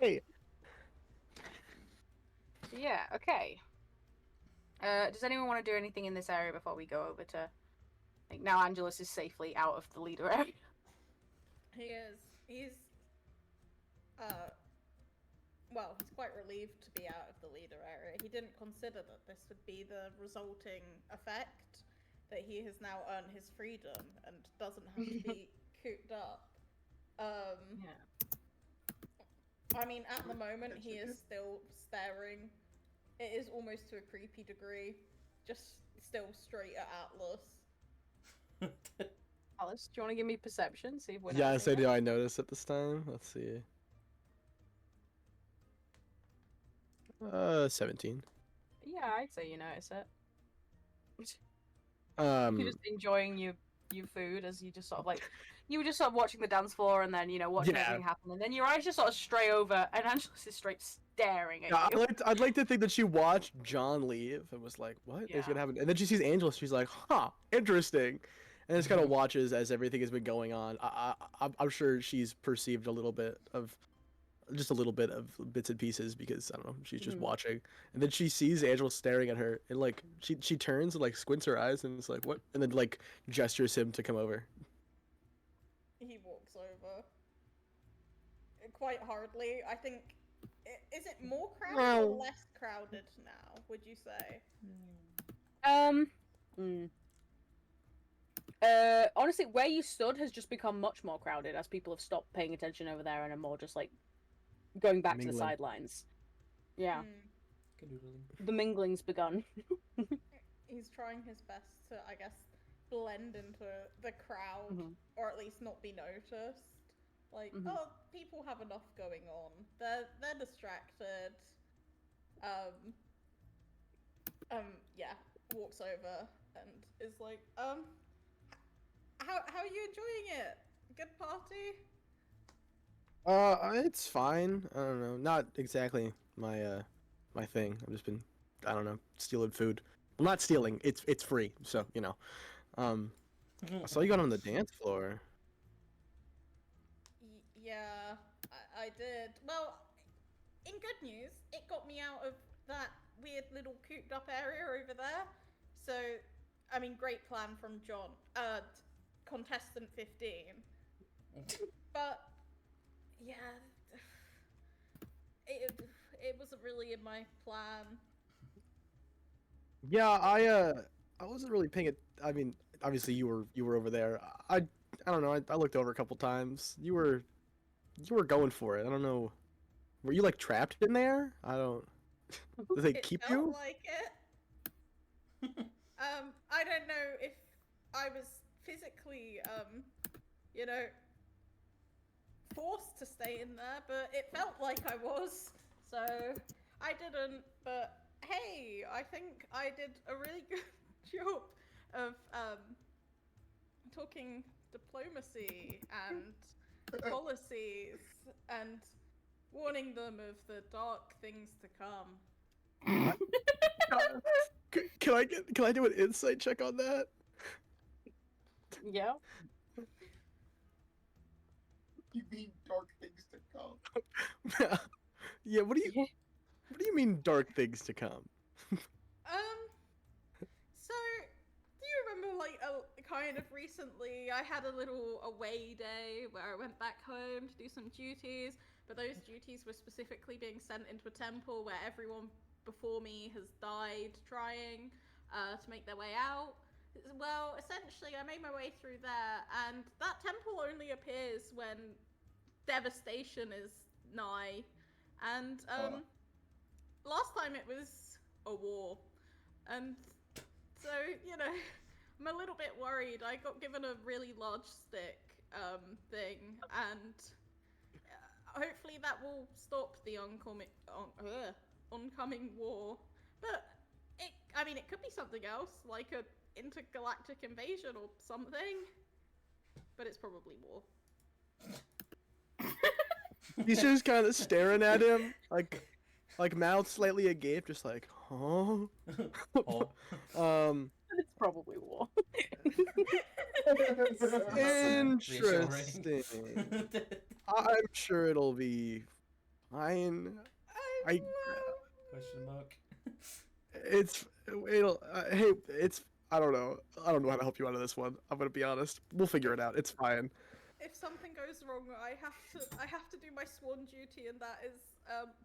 Hey! Yeah. Okay. Does anyone want to do anything in this area before we go over to? Like now, Angelus is safely out of the leader area. He is. He's well, he's quite relieved to be out of the leader area. He didn't consider that this would be the resulting effect, that he has now earned his freedom and doesn't have to be cooped up. Yeah. I mean, at the moment, he is still staring. It is almost to a creepy degree. Just still straight at Atlas. Alice, do you want to give me perception? See if we're Yeah, noticing so it? do I notice it this time? Let's see. 17. Yeah, I'd say you notice it. Um, You're just enjoying your food as you just sort of like you were just sort of watching the dance floor and then you know watching Yeah. everything happen, and then your eyes just sort of stray over and Angelus is straight staring at Yeah, you. I'd like to think that she watched John leave and was like, "What is Yeah. gonna happen?" And then she sees Angela. She's like, "Huh, interesting," and just kind of watches as everything has been going on. I'm sure she's perceived a little bit of, just a little bit of bits and pieces because I don't know. She's just watching, and then she sees Angela staring at her, and like she turns and like squints her eyes and is like, "What?" And then like gestures him to come over. He walks over. Quite hardly. I think. Is it more crowded or less crowded now, would you say? Honestly, where you stood has just become much more crowded as people have stopped paying attention over there and are more just like going back to the Mingling. sidelines. Yeah, Canoodling. the mingling's begun. He's trying his best to, I guess, blend into the crowd, or at least not be noticed. Like, oh, people have enough going on. They're distracted. Yeah, walks over and is like, how are you enjoying it? Good party? It's fine. I don't know. Not exactly my my thing. I've just been, I don't know, stealing food. Well, not stealing. It's free. So you know. I saw you got on the dance floor. Yeah, I did. Well, in good news, it got me out of that weird little cooped up area over there. So, I mean, great plan from John. Contestant 15. But, yeah, it wasn't really in my plan. Yeah, I wasn't really paying it. I mean, obviously you were over there. I don't know. I looked over a couple times. You were going for it. I don't know. Were you like trapped in there? I don't. Did they It keep felt you? like it. I don't know if I was physically, you know, forced to stay in there, but it felt like I was. So I didn't. But hey, I think I did a really good job of talking diplomacy and policies and warning them of the dark things to come. Can I do an insight check on that? Yeah. You mean dark things to come? Yeah. What do you mean dark things to come? So do you remember, like, kind of recently, I had a little away day where I went back home to do some duties, but those duties were specifically being sent into a temple where everyone before me has died trying to make their way out. Well, essentially, I made my way through there, and that temple only appears when devastation is nigh. And last time it was a war, and so, you know, I'm a little bit worried. I got given a really large stick thing, and hopefully that will stop the oncoming war. But it could be something else, like a intergalactic invasion or something. But it's probably war. He's just kind of staring at him, like mouth slightly agape, just like, huh? It's probably war. Interesting. I'm sure it'll be fine. I Question mark. Hey, it's I don't know how to help you out of this one. I'm gonna be honest. We'll figure it out. It's fine. If something goes wrong, I have to do my sworn duty, and that is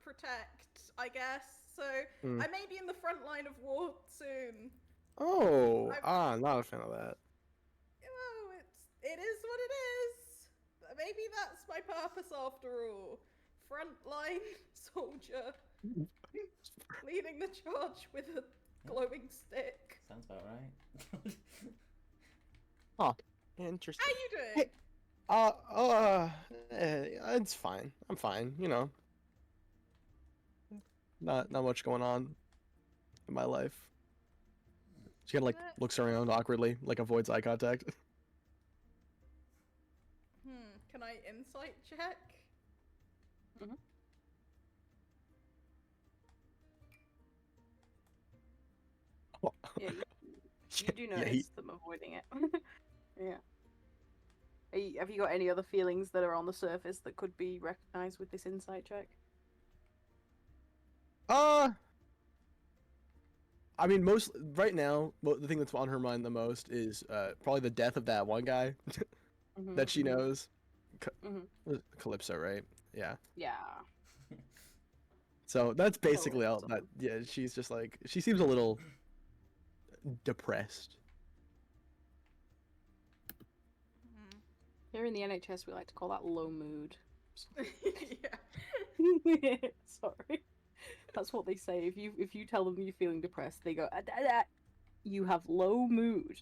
protect, I guess. So I may be in the front line of war soon. Oh, not a fan of that. Oh, it is what it is. Maybe that's my purpose after all. Frontline soldier, leading the charge with a glowing stick. Sounds about right. Huh. Interesting. How you doing? It's fine. I'm fine. You know, not much going on in my life. She kind of like looks around awkwardly, like avoids eye contact. Can I insight check? You do Yeah, notice them avoiding it. Yeah. Have you got any other feelings that are on the surface that could be recognized with this insight check? I mean, most right now, the thing that's on her mind the most is probably the death of that one guy that she knows. Calypso, right? Yeah. Yeah. So that's basically all. Calypso. That yeah, she's just like she seems a little depressed. Here in the NHS, we like to call that low mood. Yeah. Sorry. That's what they say. If you tell them you're feeling depressed, they go, you have low mood.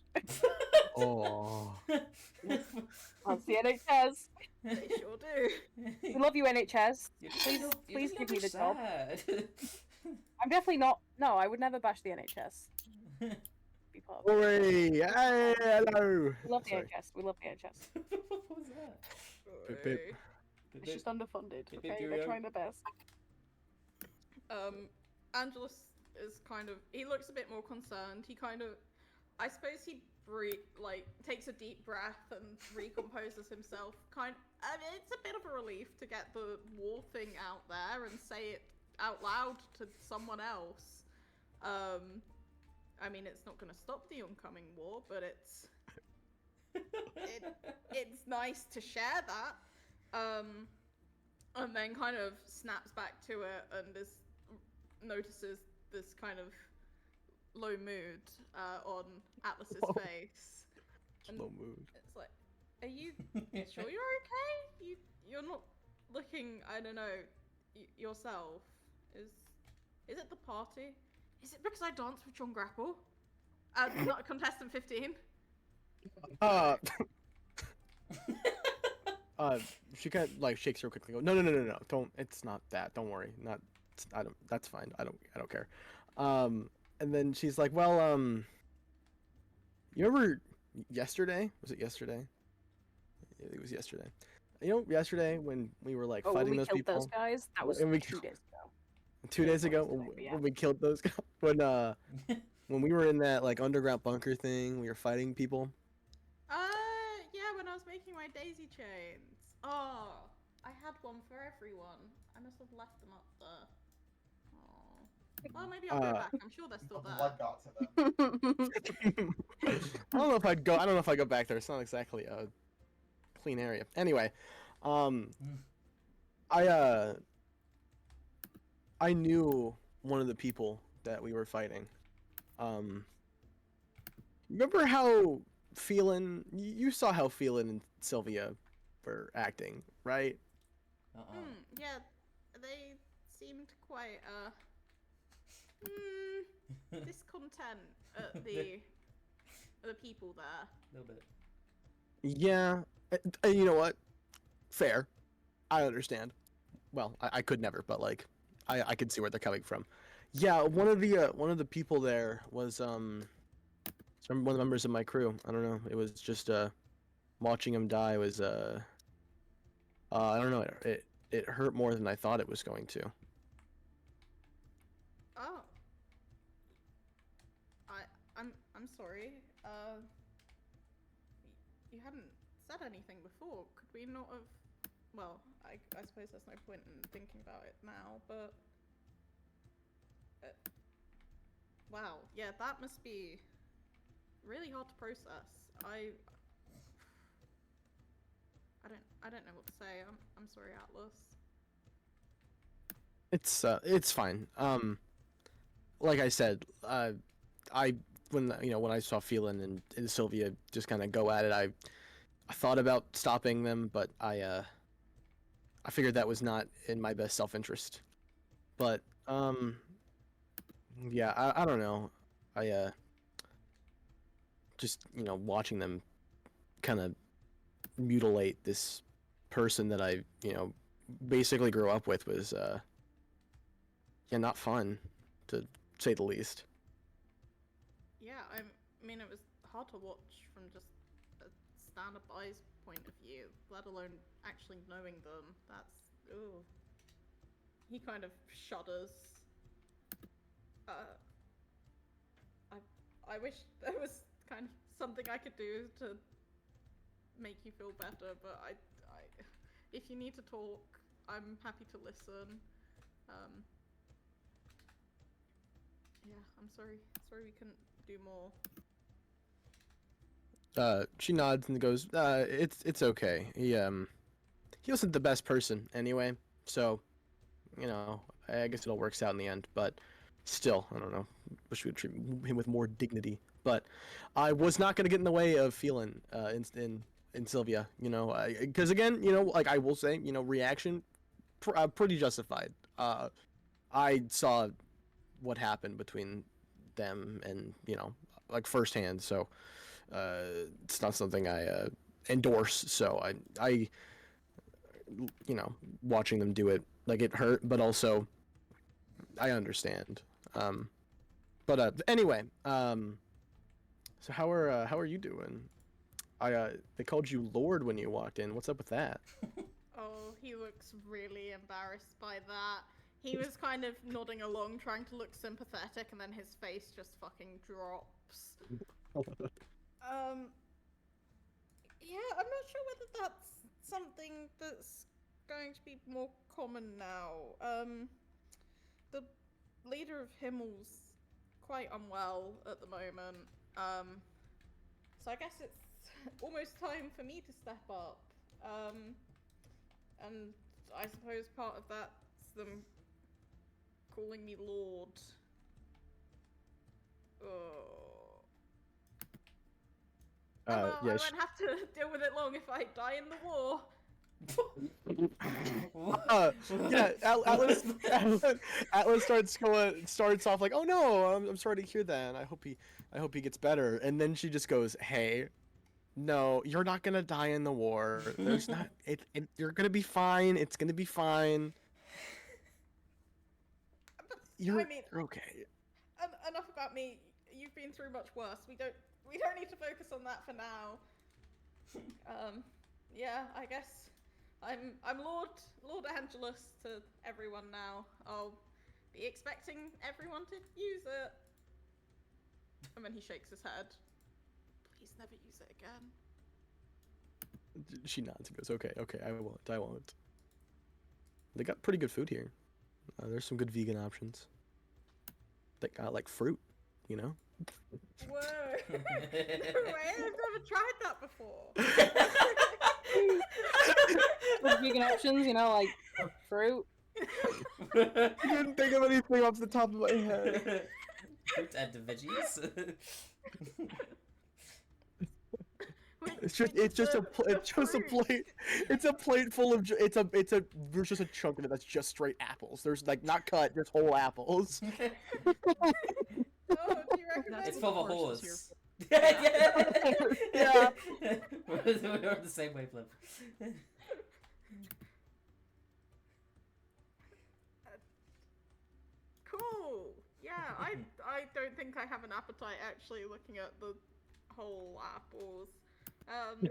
Oh. That's the NHS. They sure do. We love you, NHS. You're Please just give me the so job. sad. I'm definitely not. No, I would never bash the NHS. Be part of it. Hooray! Hey, hello. We love the Sorry. NHS. We love the NHS. What was that? Pip, pip. It's just underfunded. Pip, Okay, pip, they're yo. trying their best. Angelus is kind of, he looks a bit more concerned. He kind of, I suppose he takes a deep breath and recomposes himself. It's a bit of a relief to get the war thing out there and say it out loud to someone else. I mean, it's not going to stop the oncoming war, but it's nice to share that. And then kind of snaps back to it and notices this kind of low mood on Atlas's Whoa. face. And Slow mood. it's like, are you sure you're okay? You're not looking, I don't know, yourself. Is it the party? Is it because I danced with John Grapple? Not contestant 15. She kind of like shakes her quickly. Go, no, don't. It's not that. Don't worry. I don't. That's fine. I don't care. And then she's like, well, you remember yesterday? Was it yesterday? Yeah, it was yesterday. You know, yesterday when we were like fighting those people. Those guys? That was And we 2 days ago. 2 days ago Yeah. when we killed those guys. When we were in that like underground bunker thing, we were fighting people. Yeah, when I was making my daisy chains. Oh, I had one for everyone. I must have left them up there. Oh. Well, maybe I'll go back. I'm sure they're still there. Blood got to them. I don't know if I'd go back there. It's not exactly a clean area. Anyway, I knew one of the people that we were fighting. Remember how Phelan? You saw how Phelan and Sylvia were acting, right? Yeah, they seemed quite discontent at the people there. A little bit. Yeah. You know what? Fair. I understand. Well, I could never, but like, I could see where they're coming from. Yeah, one of the people there was one of the members of my crew. I don't know. It was just watching him die was I don't know. It hurt more than I thought it was going to. Oh. I'm sorry. You hadn't said anything before. Could we not have? Well, I suppose there's no point in thinking about it now, but wow, yeah, that must be really hard to process. I don't know what to say. I'm sorry, Atlas. It's fine. Like I said, when I saw Phelan and Sylvia just kind of go at it, I thought about stopping them, but I figured that was not in my best self-interest. But yeah, I don't know. I just watching them kind of mutilate this person that I basically grew up with was yeah, not fun, to say the least. Yeah, I mean, it was hard to watch from just a stand-up eye's point of view, let alone actually knowing them. That's, ooh. He kind of shudders. I wish there was kind of something I could do to make you feel better, but if you need to talk, I'm happy to listen. Yeah, I'm sorry. Sorry we couldn't do more. She nods and goes, it's okay. He wasn't the best person anyway, so, you know, I guess it all works out in the end, but still, I don't know, wish we would treat him with more dignity, but I was not gonna get in the way of feeling, in Sylvia, you know, because again, you know, like I will say, you know, reaction, pretty justified. I saw what happened between them and, you know, like firsthand, so, it's not something I endorse. So I, you know, watching them do it, like it hurt, but also I understand. But anyway, so how are you doing? They called you Lord when you walked in. What's up with that? Oh, he looks really embarrassed by that. He was kind of nodding along, trying to look sympathetic, and then his face just fucking drops. Yeah, I'm not sure whether that's something that's going to be more common now. The leader of Himmel's quite unwell at the moment. So I guess it's almost time for me to step up. And I suppose part of that's them calling me Lord. Well, I won't have to deal with it long if I die in the war. Yeah, Atlas starts off like, oh no, I'm sorry to hear that. I hope he gets better. And then she just goes, hey, no, you're not gonna die in the war. There's not. You're gonna be fine. It's gonna be fine. You're okay. Enough about me. You've been through much worse. We don't need to focus on that for now. Yeah, I guess I'm Lord Angelus to everyone now. I'll be expecting everyone to use it. And then he shakes his head. Please never use it again. She nods and goes, okay, I won't. They got pretty good food here. There's some good vegan options. They got like fruit, you know? Whoa! No way, I've never tried that before. With vegan options, you know, like fruit. I didn't think of anything off the top of my head. Fruit and veggies. It's just a plate. It's a plate full of. There's just a chunk of it that's just straight apples. There's like not cut, just whole apples. Oh, do you recommend? It's for the horse. Yeah. We're on the same wavelength. Cool. Yeah, I don't think I have an appetite actually looking at the whole apples.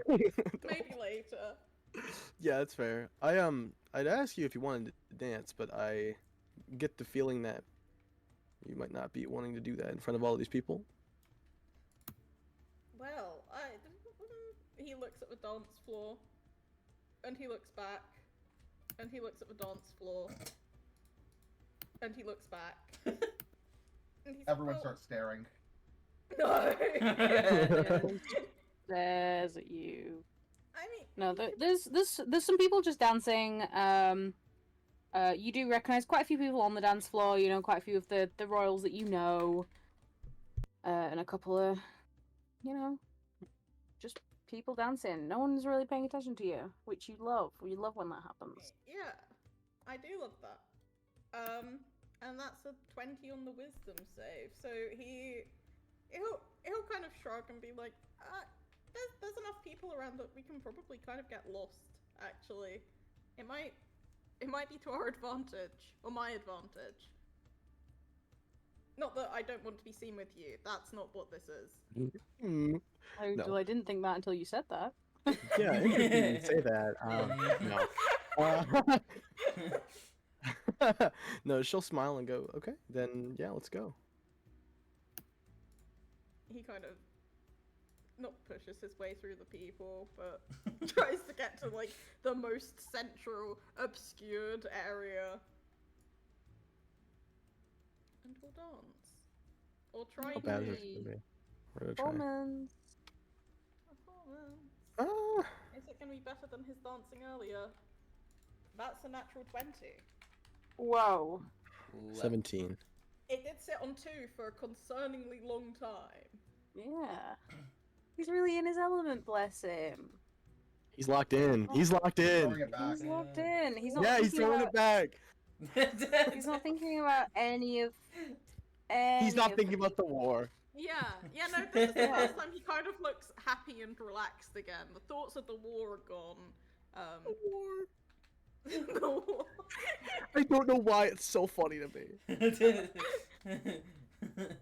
Maybe later. Yeah, that's fair. I'd ask you if you wanted to dance, but I get the feeling that you might not be wanting to do that in front of all these people. Well, he looks at the dance floor, and he looks back, and he looks at the dance floor, and he looks back. And he's Everyone like, starts staring. No. There's you. I mean, No, there's some people just dancing. You do recognize quite a few people on the dance floor. You know, quite a few of the royals that you know, and a couple of, you know, just people dancing. No one's really paying attention to you, which you love. You love when that happens. yeah, I do love that. And that's a 20 on the wisdom save. So he'll kind of shrug and be like, there's enough people around that we can probably kind of get lost, actually. It might be to our advantage, or my advantage. Not that I don't want to be seen with you, that's not what this is. No. Well, I didn't think that until you said that. Yeah, interesting you say that. No. No, she'll smile and go, okay, then yeah, let's go. he kind of not pushes his way through the people, but tries to get to like the most central, obscured area. And we'll dance. Or try How to. bad is this gonna be? We're gonna try. Performance. Ah, Is it going to be better than his dancing earlier? That's a natural 20. Whoa. Ooh, 17. It did sit on 2 for a concerningly long time. Yeah. He's really in his element, bless him. He's locked in. He's locked in. Throwing it back. He's locked in. He's not Yeah, he's thinking throwing about, it back. He's not thinking about any of He's not thinking about the war. Yeah, no, this is the first time he kind of looks happy and relaxed again. The thoughts of the war are gone. The war. I don't know why it's so funny to me.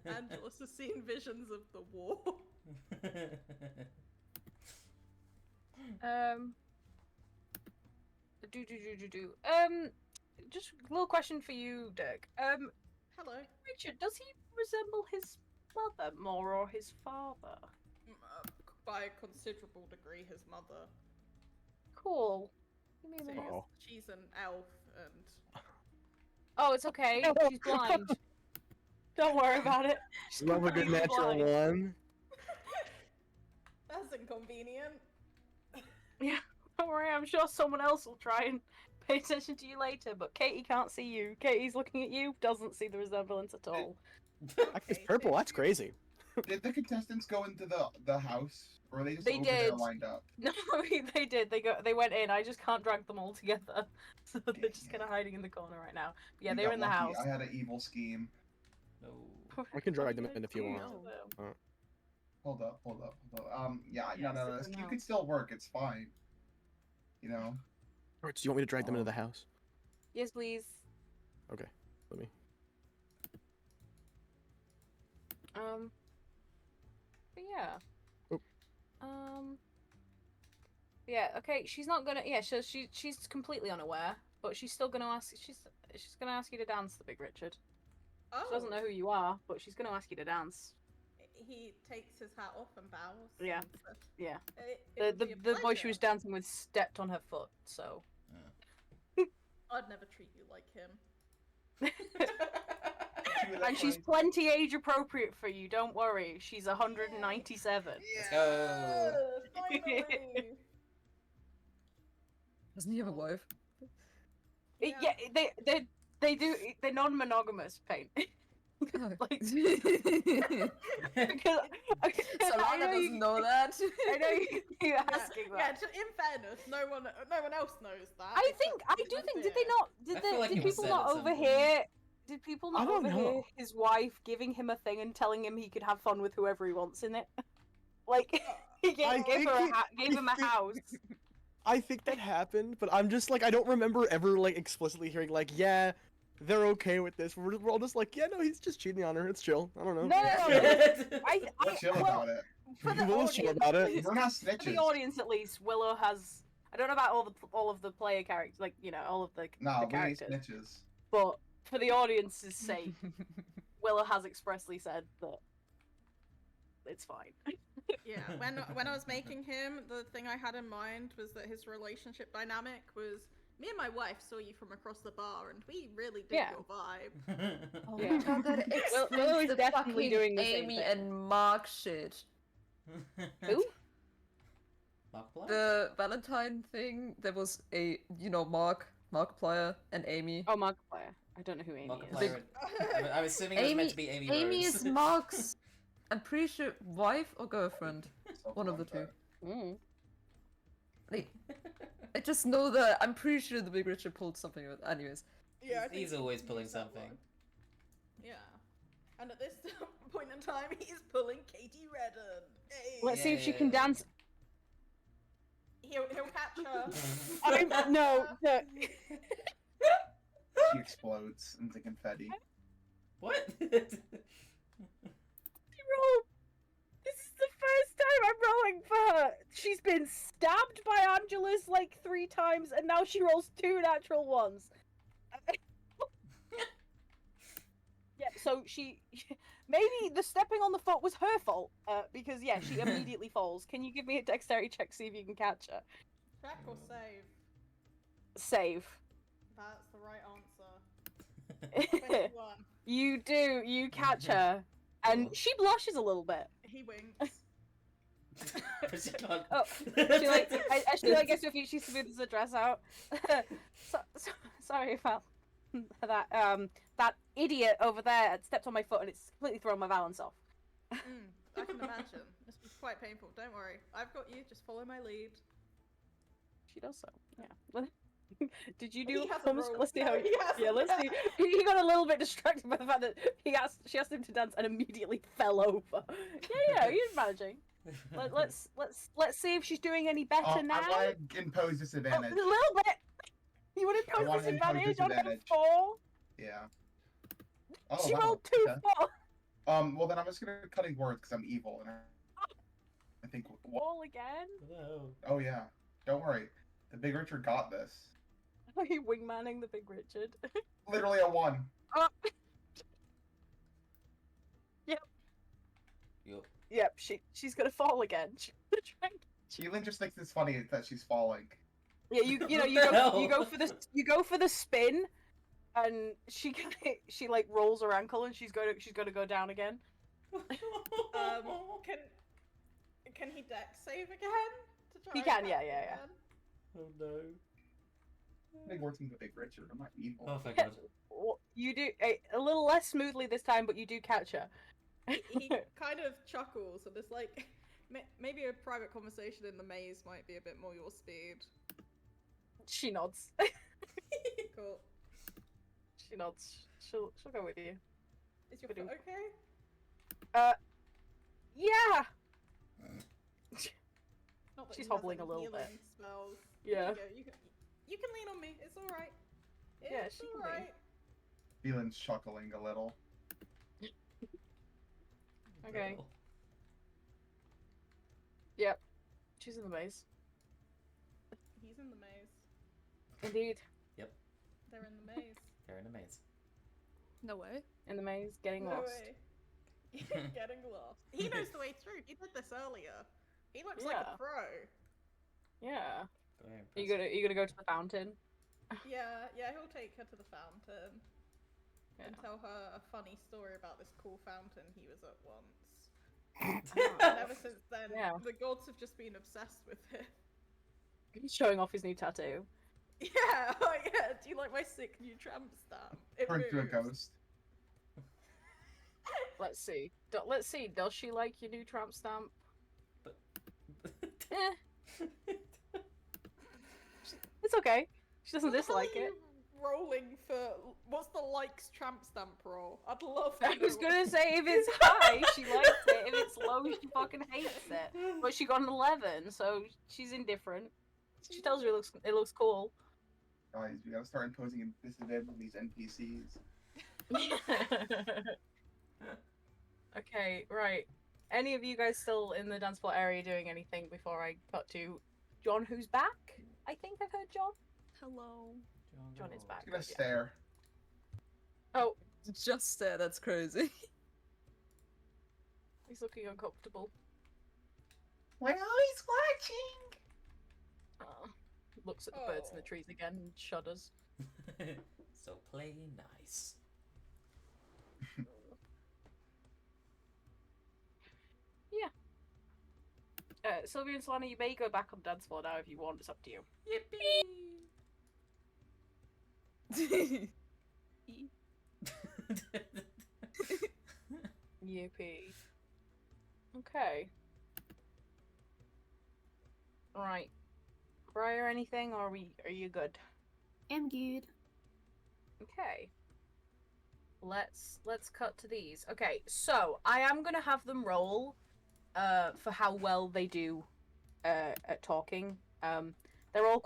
Angelus has seen visions of the war. Just a little question for you, Dirk. Hello. Richard, does he resemble his mother more or his father? By a considerable degree, his mother. Cool. So Uh-oh. she's an elf, and Oh, it's okay. She's blind. Don't worry about it. She's Love a good completely natural blind. one. that's inconvenient. Don't worry, I'm sure someone else will try and pay attention to you later, but Katie can't see you. Katie's looking at you, doesn't see the resemblance at all. It's purple. That's crazy. Did the contestants go into the house, or are they just They over there did. lined up? No, they did. They went in. I just can't drag them all together. So they're just kind of hiding in the corner right now. But yeah, You they're got in the lucky. house. I had an evil scheme. No. I can drag them in if you want. Hold up. Yeah, Yeah, no, sit this in the scheme house. could still work. It's fine. You know. Alright, so you want me to drag them into the house? Yes, please. Okay, let me. But yeah. Oop. Yeah. Okay. She's not gonna. Yeah. She's completely unaware, but she's still gonna ask. She's gonna ask you to dance, the Big Richard. Oh, She doesn't know who you are, but she's gonna ask you to dance. he takes his hat off and bows. Yeah. and says, Yeah. It The would be a boy she was pleasure. dancing with stepped on her foot, so. I'd never treat you like him. And she's plenty age appropriate for you. Don't worry. She's 197. Let's go. Finally. Doesn't he have a wife? Yeah, they're non-monogamous, Pain. Oh. Like, Solana I know doesn't know that. I know you're asking Yeah, that. in fairness, no one else knows that. I except do for think, did Fear. they not, I feel like did it was people said not at some point. overhear, did people I not don't overhear know. his wife giving him a thing and telling him he could have fun with whoever he wants in it? Like, he gave think him a house. I think that happened, but I'm just like, I don't remember ever like explicitly hearing like, yeah, they're okay with this. We're all just like, yeah, no, he's just cheating on her. It's chill. I don't know. No. We're chill well, about it. for the We'll chill audience, about it. We're not for the snitches. audience at least, Willow has. I don't know about all of the player characters, like all of the Nah, the we ain't characters, snitches. but for the audience's sake, Willow has expressly said that it's fine. Yeah, when I was making him, the thing I had in mind was that his relationship dynamic was me and my wife saw you from across the bar, and we really dig Yeah. your vibe. Oh Yeah. my god, that Willow explains is the definitely fucking doing the same Amy thing. and Mark shit. Who? Markiplier? The Valentine thing, there was a, Markiplier and Amy. Oh, Markiplier. I don't know who Amy is. Markiplier. I'm assuming it was meant to be Amy Amy Rhodes. is Mark's, I'm pretty sure, wife or girlfriend. One of the two. Mm. I just know that I'm pretty sure the Big Richard pulled something with. Anyways, Yeah, I think He's always he pulling used that something. one. Yeah. And at this point in time, he's pulling Katie Redden. Hey. Let's see if she can Yeah. dance. He'll catch her. No. She explodes into confetti. What? Roll. This is the first time I'm rolling for her. She's been stabbed by Angelus like 3 times, and now she rolls 2 natural ones. Yeah, so so she, maybe the stepping on the foot was her fault. Because yeah, she immediately falls. Can you give me a dexterity check, see if you can catch her? Check or save? Save. That's the right answer. 21. You catch her, and Oh. she blushes a little bit. He winks. She can't- Oh, she like, as she like gets to her feet, she smooths the dress out. Sorry about that. That idiot over there had stepped on my foot, and it's completely thrown my balance off. I can imagine. This was quite painful. Don't worry. I've got you. Just follow my lead. She does so. Yeah. Did you do? He hasn't rolled. Let's see how. No, he hasn't. Yeah, let's see. He got a little bit distracted by the fact that she asked him to dance and immediately fell over. Yeah, he's managing. Let's see if she's doing any better now. I want to impose Oh, disadvantage. a little bit. You want to I impose wanna impose disadvantage on her disadvantage. 4? Yeah. She wow, rolled 2 okay. 4. Well then I'm just gonna cutting words because I'm evil and I think. All again. No. Oh yeah. Don't worry. The Big Richard got this. Are you wingmanning the Big Richard? Literally a 1. Yep. She's gonna fall again. Keelan just thinks it's funny that she's falling. Yeah, you go for the spin, and she like rolls her ankle and she's gonna go down again. Can he dex save again? To try He and can, catch yeah. again? Oh no. Big words in the Big Richard. I'm not evil. Oh thank God. You do a little less smoothly this time, but you do catch her. He kind of chuckles and it's like, maybe a private conversation in the maze might be a bit more your speed. She nods. Cool. She nods. She'll go with you. Is your foot okay? Yeah. Not that She's he has hobbling any a little healing bit. Spells. Yeah. There you go. You can lean on me. It's all right. Yeah, It's she all can lean. right. Keelan's chuckling a little. Okay. Little. Yep. She's in the maze. He's in the maze. Indeed. They're in the maze. They're in a maze. No way. In the maze, getting No lost. way. Getting lost. He knows the way through. He did this earlier. He looks like Yeah. a pro. Yeah. Very You gonna go to the fountain? Yeah, he'll take her to the fountain and Yeah. tell her a funny story about this cool fountain he was at once. Ah. And ever since then, Yeah. the gods have just been obsessed with him. He's showing off his new tattoo. Yeah, oh yeah. Do you like my sick new tramp stamp? It Turn to a moves. ghost. Let's see. Let's see. Does she like your new tramp stamp? But Eh. It's okay. She doesn't What the hell dislike are it. you rolling for what's the likes tramp stamp roll? I'd love to I was know. gonna say if it's high, she likes it. If it's low, she fucking hates it. But she got an 11, so she's indifferent. She tells you it looks cool. Guys, we gotta start imposing a disadvantage on these NPCs. Okay, right. Any of you guys still in the dance floor area doing anything before I cut to John, who's back? I think I've heard John. Hello. John is back. I'm gonna good, yeah. stare. Oh, Just there, that's crazy. he's looking uncomfortable. We're always watching. Looks at the birds in the Oh. trees again and shudders. So play nice. Sylvia and Solana, you may go back on the dance floor now if you want. It's up to you. Yippee. Okay. Right. Briar, anything, or are you good? I'm good. Okay. Let's cut to these. Okay, so I am gonna have them roll for how well they do at talking. They're all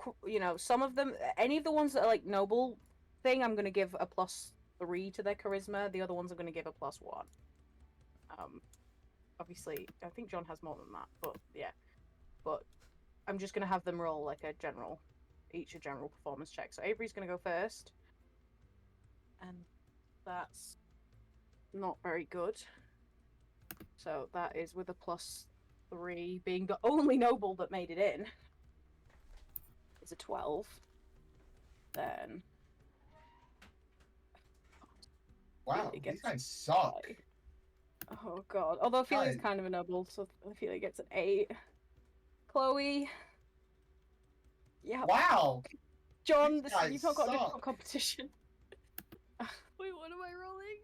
some of them, any of the ones that are like noble thing, I'm gonna give a +3 to their charisma. The other ones I'm gonna give a +1. Obviously, I think John has more than that, but yeah. But I'm just gonna have them roll like a general performance check. So Avery's gonna go first, and that's not very good. So that is with a +3, being the only noble that made it in. It's a 12. Then. Wow, It these gets guys suck. Oh god. Although Opelia's God. kind of a noble, so Ophelia gets an 8. Chloe. Yeah. Wow. John, These guys you've not got a difficult suck. competition. Wait, what am I rolling?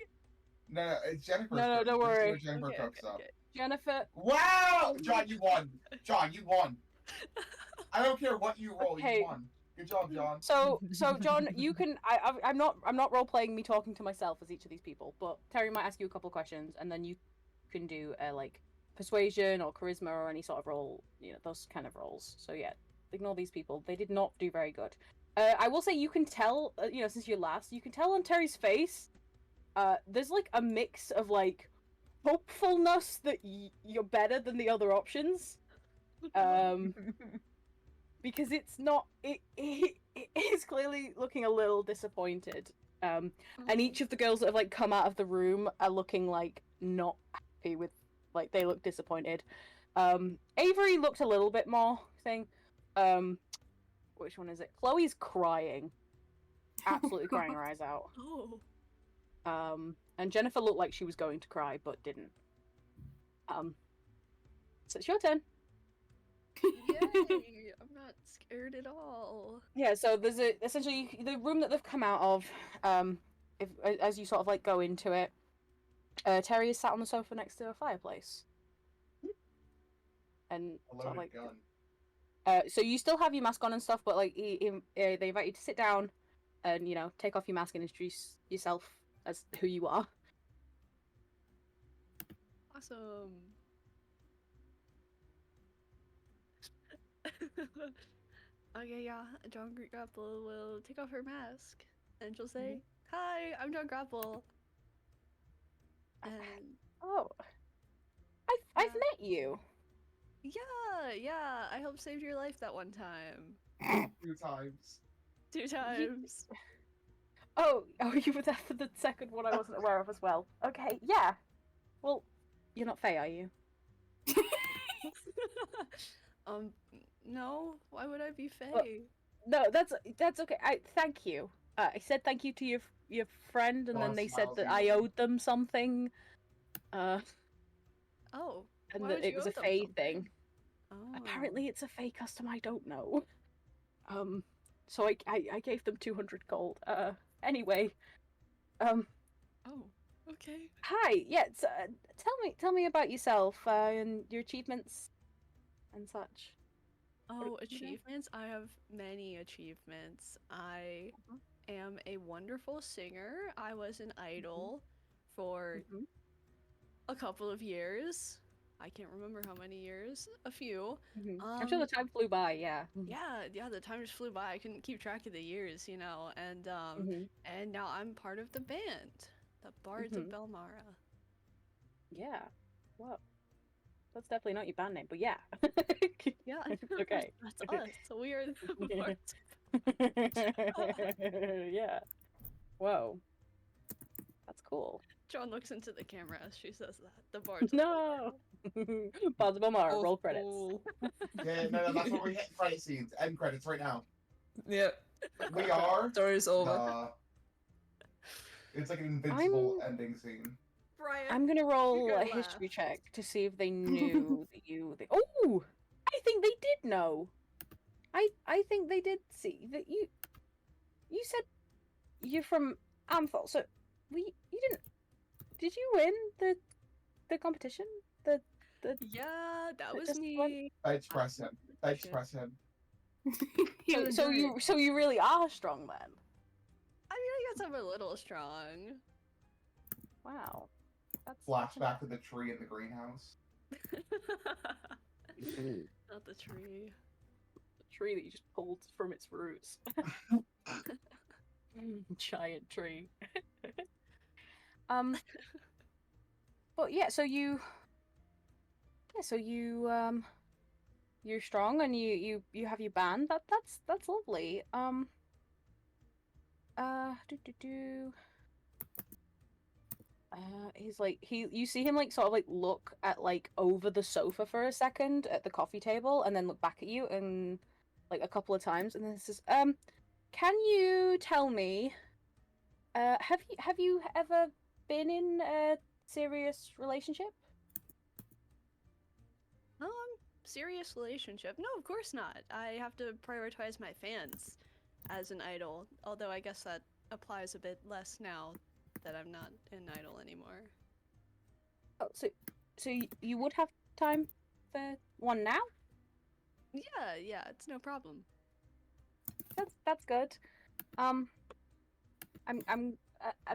No, it's Jennifer's No, turn. don't Let's see worry. what Jennifer Okay, cooks okay, up. okay. Jennifer. Wow! John, you won. John, you won. I don't care what you roll, Okay. you won. Good job, John. So John, you can. I'm not role playing me talking to myself as each of these people, but Terry might ask you a couple questions, and then you can do like persuasion or charisma or any sort of role, those kind of roles. So yeah, ignore these people. They did not do very good. I will say you can tell, since you're last, you can tell on Terry's face. There's like a mix of like hopefulness that you're better than the other options. Because it's not. It is clearly looking a little disappointed. And each of the girls that have like come out of the room are looking like not happy with, like they look disappointed. Avery looked a little bit more thing. Which one is it? Chloe's crying, absolutely crying her eyes out. Oh. And Jennifer looked like she was going to cry but didn't. So it's your turn. Yay! I'm not scared at all. Yeah, so there's essentially the room that they've come out of. As you sort of like go into it, Terry is sat on the sofa next to a fireplace, and A sort of loaded like. gun. So you still have your mask on and stuff, but like they invite you to sit down, and take off your mask and introduce yourself as who you are. Awesome. Okay, yeah. John Grapple will take off her mask, and she'll say, "Hi, I'm John Grapple." And Oh, I've Yeah. met you. yeah, I helped save your life that one time. 2 times. 2 times. Oh, you were there for the second one I wasn't aware of as well. Okay, yeah. Well, you're not Faye, are you? No. Why would I be Faye? Well, No, that's okay. I thank you. I said thank you to your friend, and Dawn then they said smiles that I evilly. owed them something. Oh. And Why that would it you was owe a them Faye something? thing. Oh. Apparently, it's a Faye custom. I don't know. So I gave them 200 gold. Anyway, Oh. Okay. hi. Yeah. Tell me about yourself and your achievements and such. Oh, you know? achievements? I have many achievements. I am a wonderful singer. I was an idol for a couple of years. I can't remember how many years. A few. I'm sure the time flew by. Yeah. Yeah, the time just flew by. I couldn't keep track of the years, and and now I'm part of the band, the Bards of Belmara. Yeah. Well, that's definitely not your band name, but yeah. Yeah, Okay. that's us. So we are the Bards. Yeah. Whoa. That's cool. John looks into the camera as she says that. The Bards. No. Bards of Belmara. Roll credits. Yeah, no, that's what we hit credit scenes. End credits right now. Yep. We are. Story's over. It's like an invincible ending scene. Brian, I'm gonna roll you're a history check to see if they knew that you. Oh, I think they did know. I think they did see that you. You said you're from Amphel, so you didn't. Did you win the competition? Yeah, that was just me. I express him. I express him. So you really are strong then. I mean, I guess I'm a little strong. Wow. That's Flashback to the tree in the greenhouse. Not the tree. The tree that you just pulled from its roots. Giant tree. But yeah, so you you're strong and you have your band. That's lovely. he's like you see him like sort of like look at like over the sofa for a second at the coffee table and then look back at you and like a couple of times and then says, can you tell me, have you ever been in a serious relationship? Serious relationship? No, of course not. I have to prioritize my fans as an idol, although I guess that applies a bit less now that I'm not an idol anymore. Oh, so you would have time for one now? Yeah, it's no problem. That's good. I'm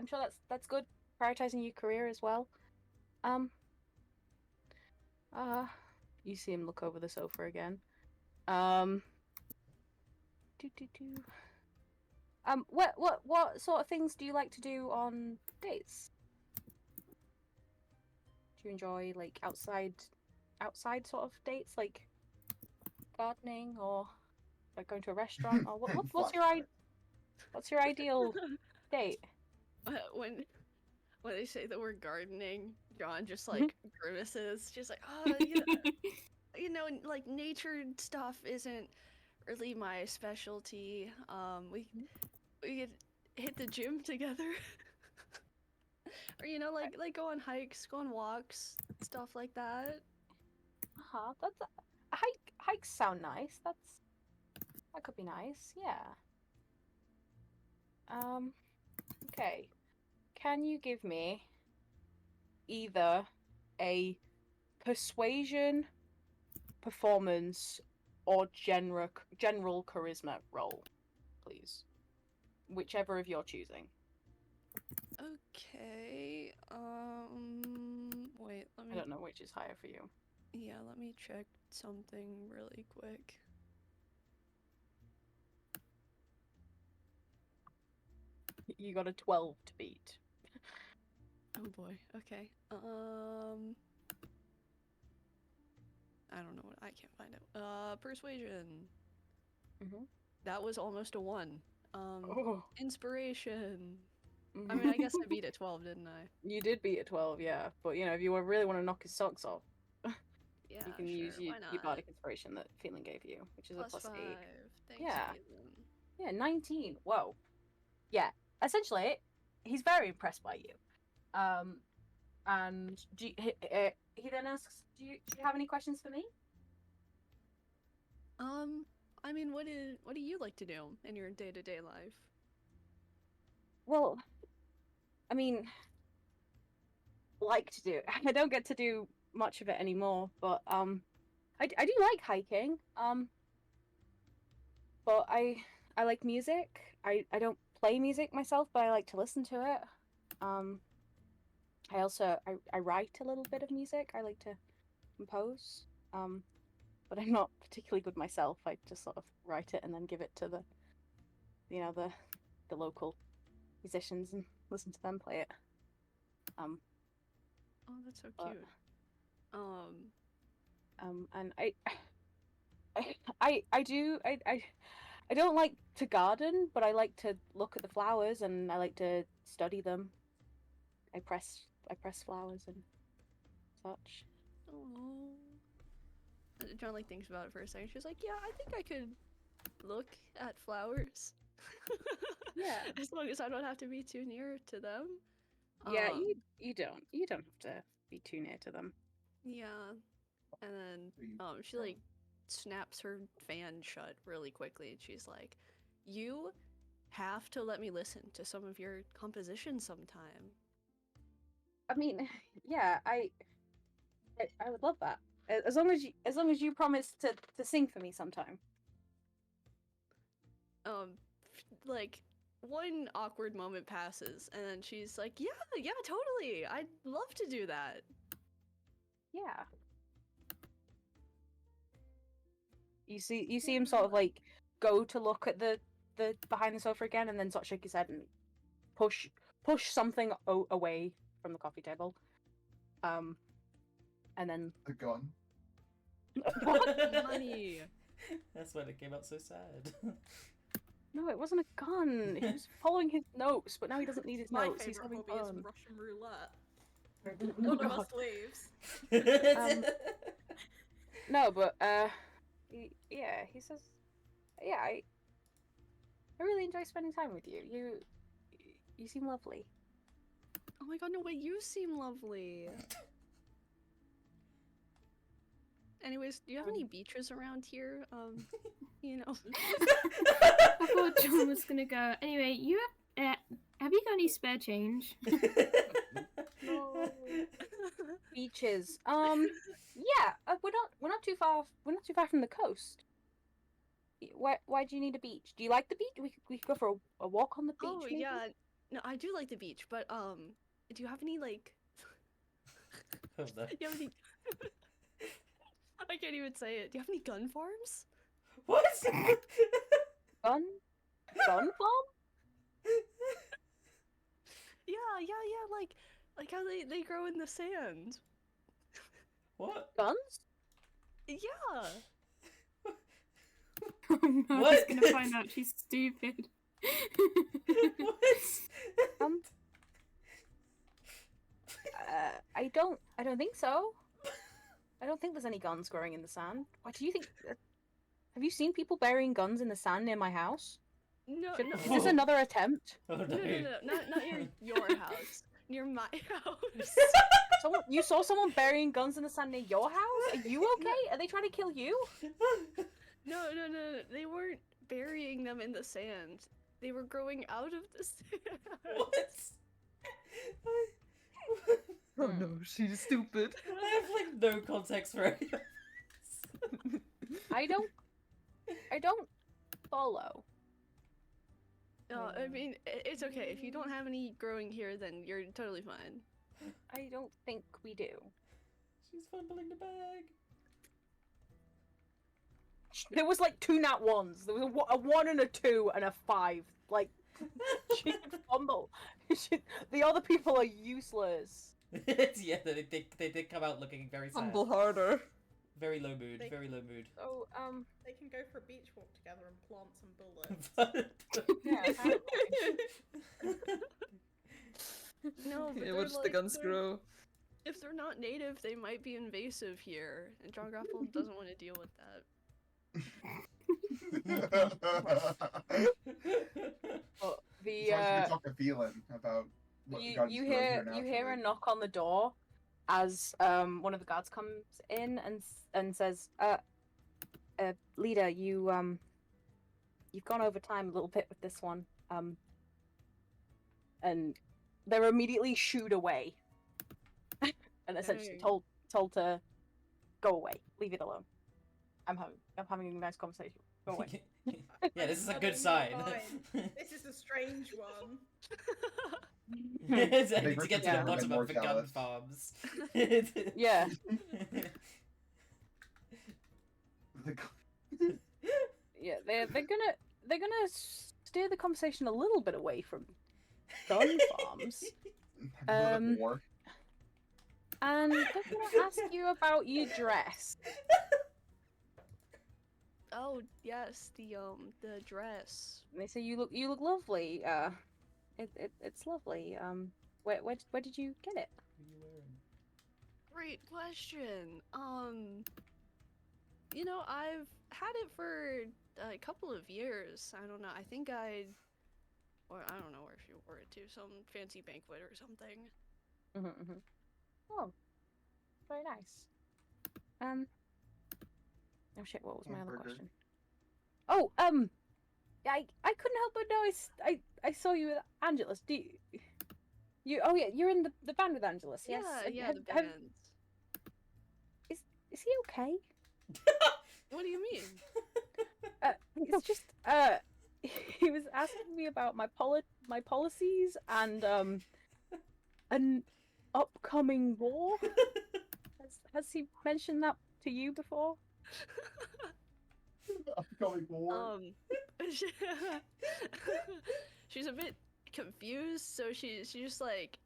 sure that's good. Prioritizing your career as well. You see him look over the sofa again. What sort of things do you like to do on dates? Do you enjoy like outside sort of dates, like gardening or like going to a restaurant, or what's your ideal date? When they say the word gardening, John just like grimaces, just like, oh, you know, like nature stuff isn't really my specialty. We could hit the gym together, or you know, like go on hikes, go on walks, stuff like that. That's a hikes sound nice. That could be nice. Yeah. Okay. Can you give me either a persuasion, performance, or general charisma roll, please? Whichever of you're choosing. Okay. Wait, let me. I don't know which is higher for you. Yeah, let me check something really quick. You got a 12 to beat. Oh boy. Okay. I don't know what. I can't find it. Persuasion. That was almost a 1. Inspiration. I mean, I guess I beat it 12, didn't I? You did beat it 12, yeah. But you know, if you really want to knock his socks off, yeah, you can use your bardic inspiration that Feeling gave you, which is a +8. Thanks, Yeah. Caitlin. Yeah, 19. Whoa. Yeah. Essentially, he's very impressed by you. And he then asks, do you have any questions for me? I mean, what do you like to do in your day-to-day life? Well, I mean, like to do. I don't get to do much of it anymore, but I do like hiking. But I like music. I don't play music myself, but I like to listen to it. I also I write a little bit of music. I like to compose. But I'm not particularly good myself. I just sort of write it and then give it to the local musicians and listen to them play it. Oh, that's so cute. And I don't like to garden, but I like to look at the flowers and I like to study them. I press flowers and such. Oh. John like thinks about it for a second. She's like, "Yeah, I think I could look at flowers. Yeah, as long as I don't have to be too near to them." Yeah, you don't have to be too near to them. Yeah, and then she like snaps her fan shut really quickly, and she's like, "You have to let me listen to some of your compositions sometime." I mean, yeah, I would love that. As long as you promise to sing for me sometime. Like one awkward moment passes, and then she's like, "Yeah, totally. I'd love to do that." Yeah. You see him sort of like go to look at the behind the sofa again, and then sort of shake his head and push something away from the coffee table. And then The gun. what? Money. That's when it came out so sad. No, it wasn't a gun. He was following his notes, but now he doesn't need his My notes. He's favorite having hobby is fun. Russian roulette. One of us leaves. No, but yeah, he says, yeah, I really enjoy spending time with you. You seem lovely. Oh my god, no way, you seem lovely. Anyways, do you have any beaches around here? You know. I thought John was gonna go. Anyway, have you got any spare change? No. Beaches. Yeah, we're not too far. We're not too far from the coast. Why do you need a beach? Do you like the beach? We could go for a walk on the beach. Oh maybe? yeah, no, I do like the beach, but do you have any like? Oh, no. Do you have any? I can't even say it. Do you have any gun farms? What? Gun farm? Yeah, like how they grow in the sand. What? Guns? Yeah. Oh no, What? he's gonna find out she's stupid. What? I don't think so. I don't think there's any guns growing in the sand. What do you think? Have you seen people burying guns in the sand near my house? No, no, Is this another attempt? Oh, no. no, not your house. Near my house. You saw someone burying guns in the sand near your house? Are you okay? Are they trying to kill you? No, they weren't burying them in the sand. They were growing out of the sand. What? Oh no, she's stupid. I have like no context for any of this. I don't follow. No, I mean, it's okay. If you don't have any growing here, then you're totally fine. I don't think we do. She's fumbling the bag. There was like 2 nat ones. There was a 1 and a 2 and a 5. Like, she could fumble. The other people are useless. Yeah, they did come out looking very sad. Humble harder. Very low mood. They- Very low mood. So, They can go for a beach walk together and plant some bullets. yeah. No, but Yeah, they're watch the like, guns they're- grow. If they're not native, they might be invasive here, and John Grapple doesn't want to deal with that. But We talk a feeling about what the guns you doing here hear a naturally. knock on the door as one of the guards comes in and says, leader, you've gone over time a little bit with this one. And they're immediately shooed away. And essentially Dang. told to go away. Leave it alone. I'm having a nice conversation. Go away. Yeah, this is a Oh, good no, sign. fine. This is a strange one. It's Big to get to Richard's the never bottom been of the more gun jealous. farms. Yeah. Yeah, they're gonna steer the conversation a little bit away from gun farms, A little bit Um, more. and they're gonna ask you about your dress. Oh yes, the dress. And they say you look lovely. It's lovely. Where did you get it? Great question. You know, I've had it for a couple of years. I don't know. I think or I don't know where she wore it to. Some fancy banquet or something. Mm-hmm. Oh, very nice. Oh shit! What was my other Hamburger. question? Oh, I couldn't help but notice. I saw you with Angelus. Do you? Oh yeah, you're in the band with Angelus. Yes. Yeah, the band. Is he okay? What do you mean? It's just he was asking me about my policies and an upcoming war. Has he mentioned that to you before? Upcoming war. She's a bit confused, so she just like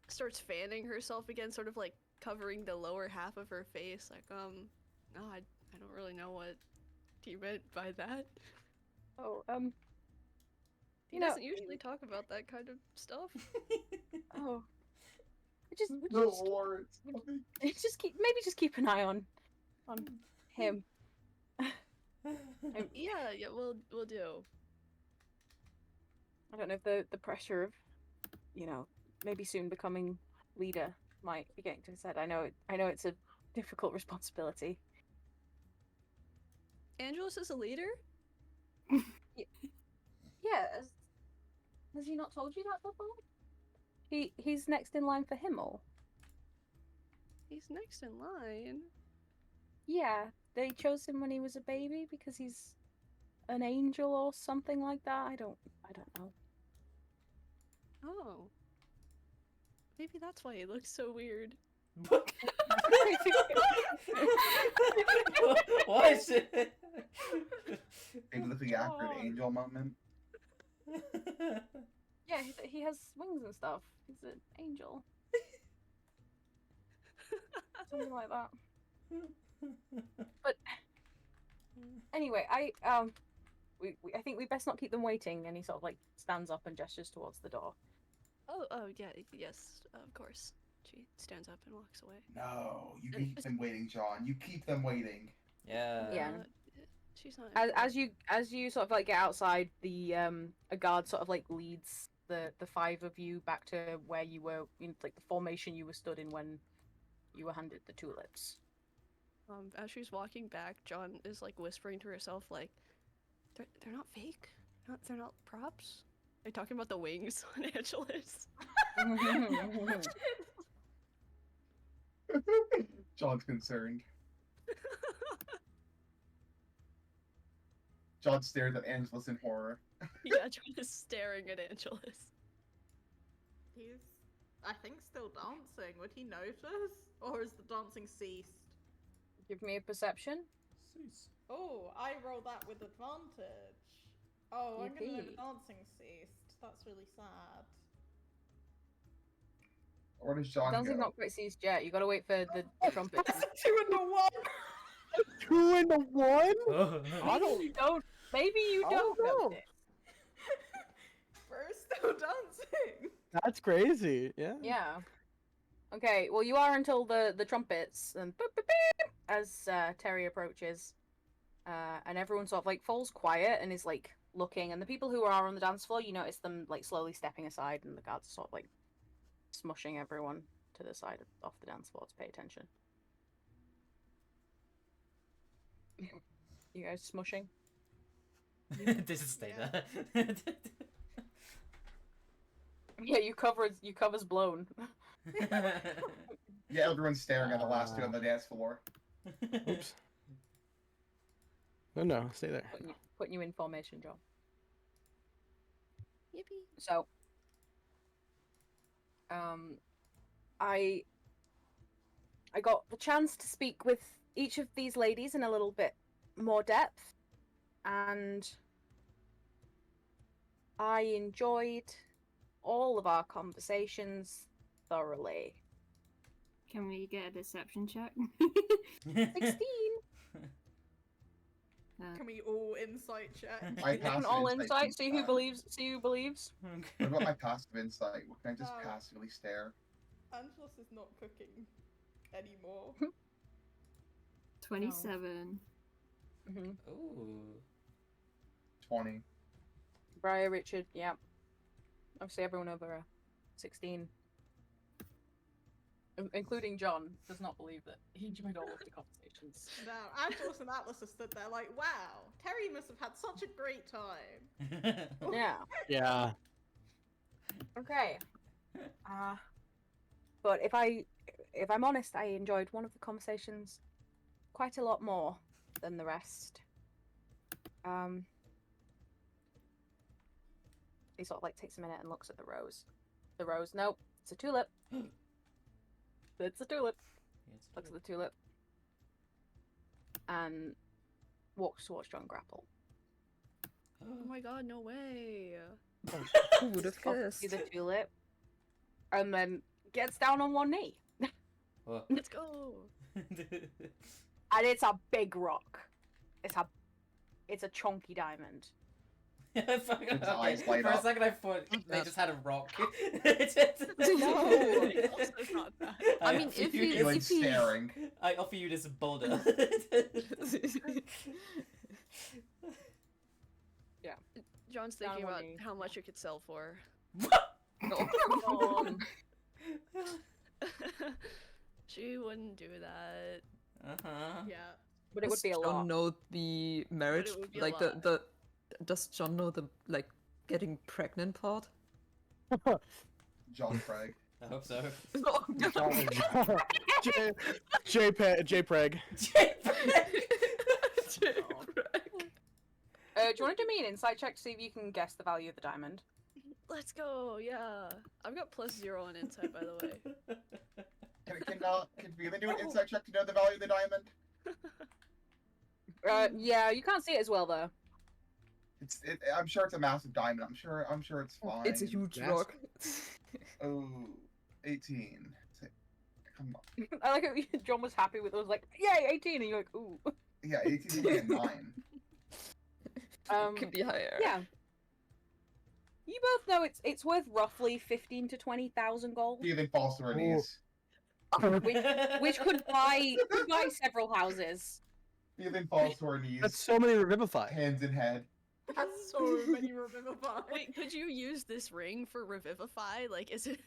starts fanning herself again, sort of like covering the lower half of her face. Like, no, I don't really know what he meant by that. Oh, He you know, doesn't usually talk about that kind of stuff. oh, The war. It's coming. Just keep an eye on him. Yeah, we'll do. I don't know if the pressure of, maybe soon becoming leader might be getting to his head. I know it's a difficult responsibility. Angelus is a leader? Yeah, has he not told you that before? He's next in line for Himmel. He's next in line. Yeah, they chose him when he was a baby because he's an angel or something like that. I don't know. Oh. Maybe that's why he looks so weird. What is it? Maybe looking after an angel moment. Yeah, he has wings and stuff. He's an angel. Something like that. But anyway, I think we best not keep them waiting. And he sort of like stands up and gestures towards the door. Oh yeah, yes, of course. She stands up and walks away. No, you keep them waiting, John. You keep them waiting. Yeah. Yeah. She's not. As you sort of like get outside, a guard sort of like leads the five of you back to where you were in like the formation you were stood in when you were handed the tulips. As she's walking back, John is like whispering to herself, like, they're not fake. They're not props. They're talking about the wings on Angelus. John's concerned. John stares at Angelus in horror. Yeah, John is staring at Angelus. He's, I think, still dancing. Would he notice? Or has the dancing ceased? Give me a perception. Oh, I roll that with advantage. Oh, I'm gonna let the Yippee. dancing ceased. That's really sad. Where does John Dancing go? not quite ceased yet. You gotta wait for the trumpet. That's a 2 and a 1! 2 and a 1? Maybe you don't. Maybe you don't know. notice. We're still dancing! That's crazy. Yeah. Yeah. Okay. Well, you are until the trumpets and boop, boop, boop, as Terry approaches, and everyone sort of like falls quiet and is like looking. And the people who are on the dance floor, you notice them like slowly stepping aside, and the guards are sort of like smushing everyone to the side off the dance floor to pay attention. You guys smushing? This is stay Yeah. there. Yeah, you covers blown. Yeah, everyone's staring at the last two on the dance floor. Oops. No, stay there. Putting you in formation, John. Yippee. So, I got the chance to speak with each of these ladies in a little bit more depth, and I enjoyed all of our conversations thoroughly. Can we get a deception check? 16. Can we all insight check? I You can passive all insight insight. keeps See who that. believes. See who believes. What about my passive insight? Can I just No. passively stare? Angelus is not cooking anymore. 27. Mm-hmm. Ooh. 20. Briar, Richard, yeah. Obviously, everyone over 16, including John, does not believe that he enjoyed all of the conversations. No, Angelus and Atlas are stood there like, wow, Terry must have had such a great time. Yeah. Yeah. Okay. But if I'm honest, I enjoyed one of the conversations quite a lot more than the rest. He sort of like takes a minute and looks at the rose. The rose, nope, it's a tulip. It's a tulip. Looks at the tulip. And walks towards John Grapple. Oh my god, no way. Who would have Offers you guessed? the tulip. And then gets down on one knee. What? Let's go. And it's a big rock. It's a chunky diamond. Fuck, Its okay. eyes light For a up. second, I thought they just had a rock. No. Also not that. I mean, if you you- Feeling if he- staring. I offer you this boulder. John's Down thinking on about me. how much it could sell for. She wouldn't do that. Uh-huh. Yeah. But it would be a Does lot. John know the marriage, would be a like lot. the does John know the like getting pregnant part? John Craig. I hope so. JPEG. Do you want to do me an insight check to see if you can guess the value of the diamond? Let's go, yeah. I've got +0 on insight, by the way. Can Phelan do an insight check to know the value of the diamond? Yeah, you can't see it as well though. I'm sure it's a massive diamond. I'm sure it's fine. It's a huge Yes. rock. Oh, 18. Come on. I like how John was happy with it. Was like, yay, 18, and you're like, ooh. Yeah, 18 is like a 9. Could be higher. Yeah. You both know it's worth roughly 15 to 20,000 gold, Phelan falls to her knees. which could buy several houses. Phelan falls to her knees. That's so many Revivify. Hands in head. That's so many Revivify. Wait, could you use this ring for Revivify? Like, is it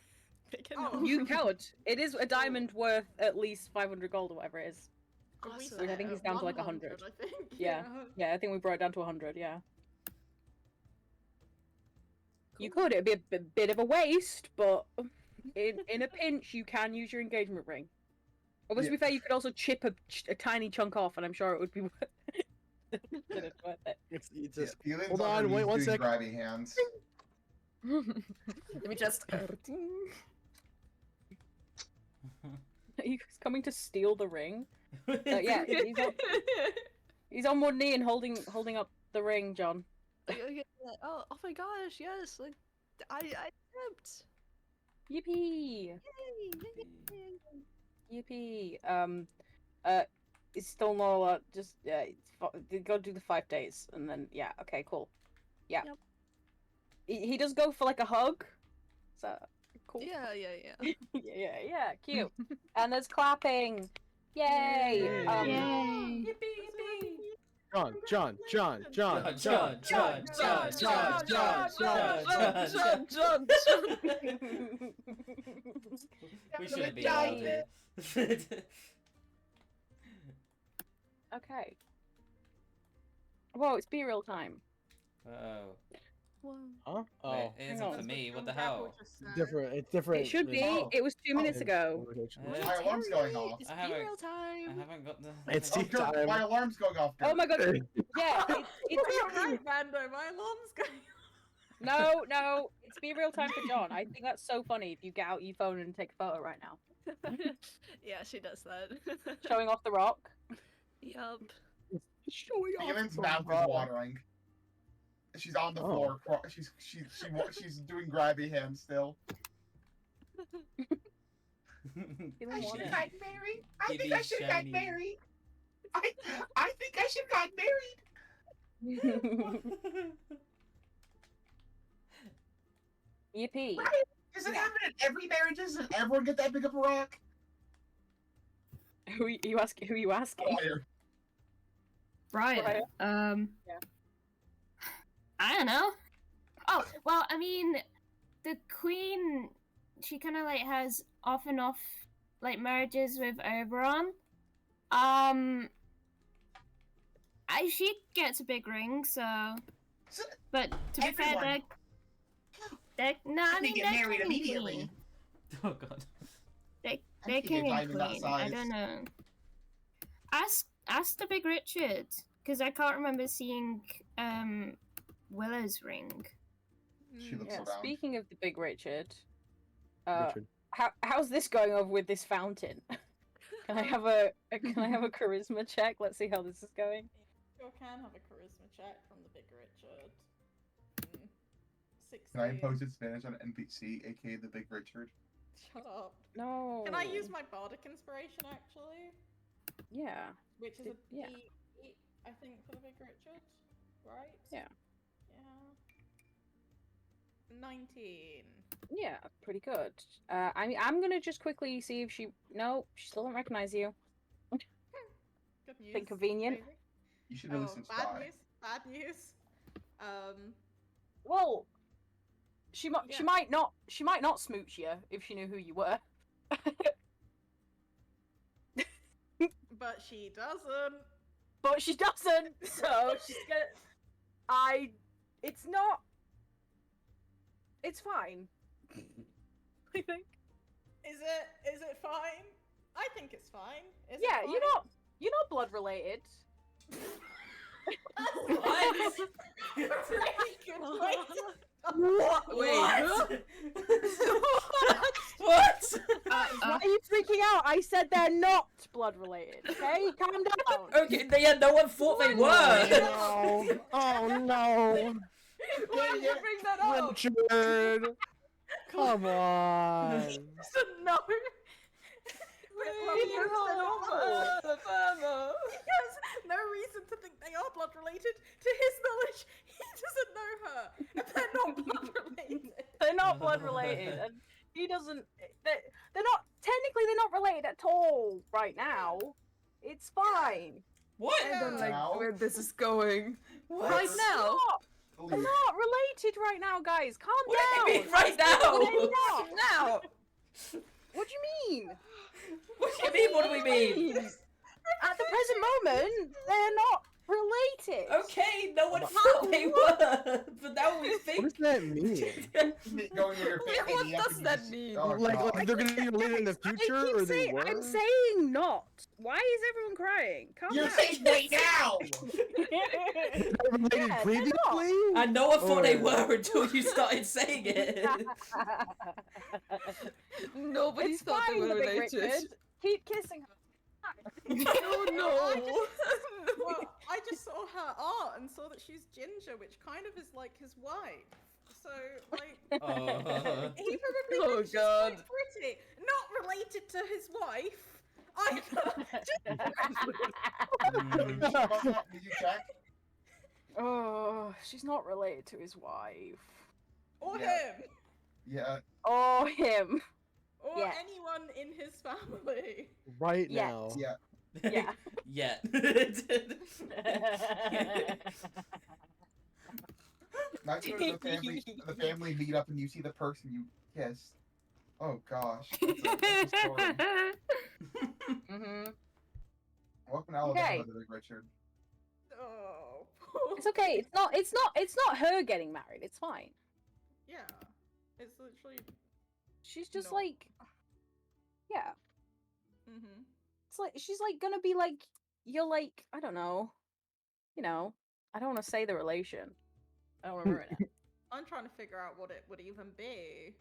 big enough? You could. It is a diamond worth at least 500 gold or whatever it is. Awesome. Which I think he's down to like 100. I think. Yeah. Yeah, I think we brought it down to 100. Yeah. You could. It'd be a bit of a waste, but in a pinch, you can use your engagement ring. Although to be fair, you could also chip a tiny chunk off, and I'm sure it would be worth it. It's worth it. It's Yeah, just Phelan's hold on her on, wait knees 1 doing sec. grabby hands. Let me just. He's coming to steal the ring. Yeah, he's on one knee and holding up the ring, John. Oh my gosh, yes! Like, I accept. Yippee! Yay! Yippee! It's still not a lot. Just go do the 5 days, and then yeah, okay, cool. Yeah. Yep. He does go for like a hug. So cool. Yeah. yeah, cute. And there's clapping. Yay! Yay. Yay. Yippee! John. We shouldn't be allowed to. Okay. Whoa, it's be real time. Oh. Huh? Wait, Oh, it isn't for me. What the hell? different. It's different. It should be. Oh. It was 2 minutes ago. My alarm's going off. It's I haven't- real time. I haven't got the. It's Oh, tea Dirk, time. my alarm's going off. Oh Dirk. my god. Yeah, it's Alright, Mando, my alarm's going. No, it's be real time for John. I think that's so funny if you get out your phone and take a photo right now. Yeah, she does that. Showing off the rock. Yup. Phelan's mouth is watering. She's on the Oh. floor. She's doing grabby hands still. Feeling wanted. married. I think I should have got married. I think I should have got married. Yippee. Does it happen at every marriage? Does everyone get that big of a rock? Who you asking? Who you asking? Fire. Brian. Right. Yeah. I don't know. Oh, well, I mean, the queen, she kind of like has off and off like marriages with Oberon. She gets a big ring, so. So, But to be fair, everyone. they're no, I They mean get they're married king and immediately. queen. Oh god. They're think king a and diamond that queen. I size. don't know. Ask the big Richard, because I can't remember seeing Willow's ring. She looks Yeah, around. speaking of the big Richard, Richard. how's this going over with this fountain? Can I have a charisma check? Let's see how this is going. You can have a charisma check from the big Richard. 16. Can I impose advantage on NPC, aka the Big Richard? Shut up. No. Can I use my bardic inspiration actually? Yeah. Which is a Yeah. D8, I think, for the big Richard, right? Yeah. Yeah. 19. Yeah, pretty good. I'm gonna just quickly see if she. No, she still don't recognize you. Good news. Think convenient. maybe. You should really Oh, some bad spy. news. Bad news. Well, she Yeah. might not smooch you if she knew who you were. But she doesn't. But she doesn't, so she's gonna. It's not. It's fine. I think. Is it fine? I think it's fine. Is Yeah, it fine? you're not blood related. What? What? Wait. What? Why are you freaking out? I said they're not blood related. Okay, calm down. Okay, yeah, no one thought they were. No. Oh no. Why did you bring that up? Richard. Come on. No. He has no reason to think they are blood related. To his knowledge, he doesn't know her, and they're not blood related. They're not blood related, and he doesn't. They're not technically. They're not related at all right now. It's fine. What? I don't like Now? where this is going. What? Right now? They're not related right now, guys. Calm What down. do you mean right now? They're not. Now! What do you mean? What do you mean? What do we mean? At the present moment, they're not related. Okay, no one thought they were, but now we What think. does that mean? Going with your Yeah, family, what you have does to that just- mean? Oh, Like God. they're gonna be related in the future, I or keep they saying, were? I'm saying not. Why is everyone crying? Calm You're down. saying right now! They were related Yeah, they're previously. And no one thought they Or- were until you started saying it. Nobody It's thought they fine, were the big related. Richard. Keep kissing her. Oh no! Well, I just saw her art and saw that she's ginger, which kind of is like his wife. So, like, he probably Oh, thinks she's God. quite pretty. Not related to his wife. Did you check? Oh, she's not related to his wife. Or Yeah. him. Yeah. Or him. Or Yeah. anyone in his family. Right Yet. now. Yeah. Yeah. Yeah. Imagine when the family meet up and you see the person you kissed. Oh gosh. That's a story. Mm-hmm. Welcome to Alabama, Okay. the Big Richard. Oh. It's okay. It's not her getting married. It's fine. Yeah. It's literally. She's just No. like, yeah. Mm-hmm. It's like she's like gonna be like you're like I don't know, you know. I don't want to say the relation. I don't want to ruin it. I'm trying to figure out what it would even be.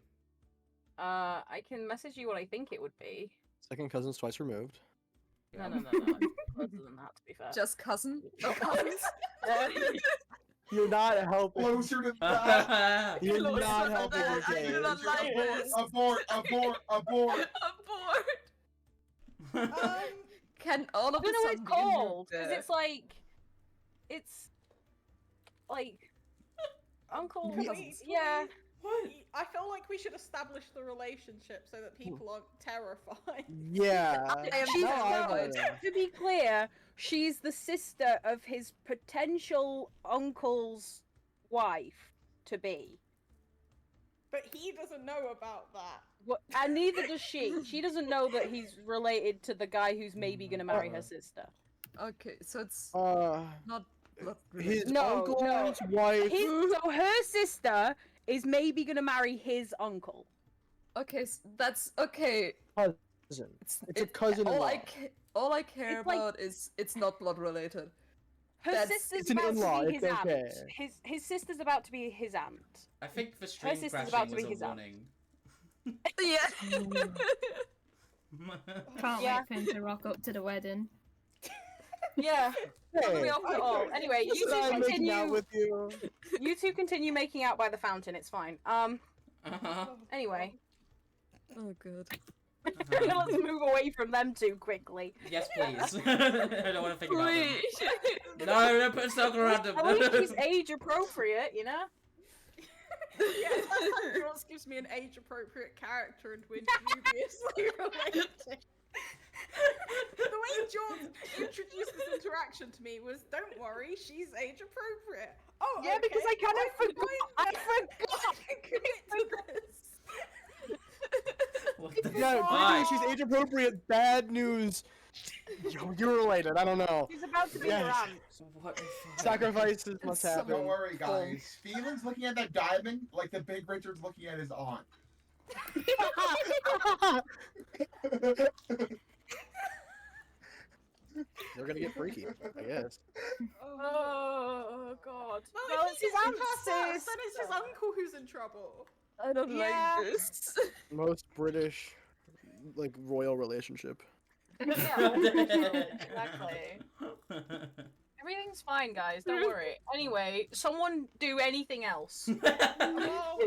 I can message you what I think it would be. Second cousins twice removed. No. Closer than that, to be fair. Just cousin? No cousins? You're not helping. Closer to that. You're Closer not to helping that. your I do case. not like this. Abort! Abort! Abort! Abort! Can all I of don't know a what it's sudden called because it's like uncle. Can cousin- we yeah. What? I feel like we should establish the relationship so that people aren't terrified. Yeah. I am She's terrified. to be clear, she's the sister of his potential uncle's wife to be. But he doesn't know about that. And neither does she. She doesn't know that he's related to the guy who's maybe gonna marry her sister. Okay, so it's not His No, uncle's wife. So her sister is maybe gonna marry his uncle. Okay, that's okay. Cousin. It's a cousin-in-law. All I care It's like- about is it's not blood related. Her That's- sister's it's an about in-law, to be it's his okay. aunt. His sister's about to be his aunt. I think the stream sister's crashing about to was be a his aunt. warning. Yeah. Can't Yeah. wait for him to rock up to the wedding. Yeah. Hey, Oh, anyway, you I'm two making out continue. with you. You two continue making out by the fountain. It's fine. Uh-huh. Anyway, Oh god. let's move away from them two quickly. Yes, please. I don't want to think about them. Please. No, don't put a circle around them. At least she's age appropriate, you know. Yeah, Angelos gives me an age-appropriate character and we're dubiously related. The way George introduced this interaction to me was, don't worry, she's age-appropriate. Oh, Yeah, because I kind of forgot. I forgot. commit to this. What the Yeah, fuck? she's age appropriate. Bad news. You're related. I don't know. She's about to be Yes. your aunt. What the fuck? Sacrifices must So- happen. Don't worry, guys. Phelan's looking at that diamond like the big Richard's looking at his aunt. They're gonna get freaky, I guess. Oh god. Well, it's his he aunt, passed us, sis. then it's his uncle who's in trouble. I don't Yeah. like this. Most British, like, royal relationship. Yeah, exactly. Everything's fine, guys. Don't worry. Anyway, someone do anything else. Oh,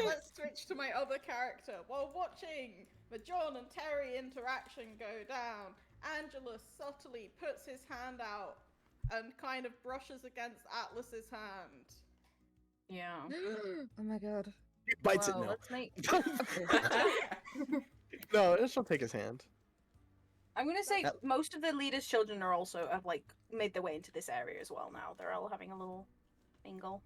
let's switch to my other character. While watching the John and Terry interaction go down, Angela subtly puts his hand out and kind of brushes against Atlas's hand. Yeah. Oh my god. Bites Well, it, no. let's make. No, she'll take his hand. I'm gonna say That- most of the leaders' children are also have like made their way into this area as well now. They're all having a little mingle.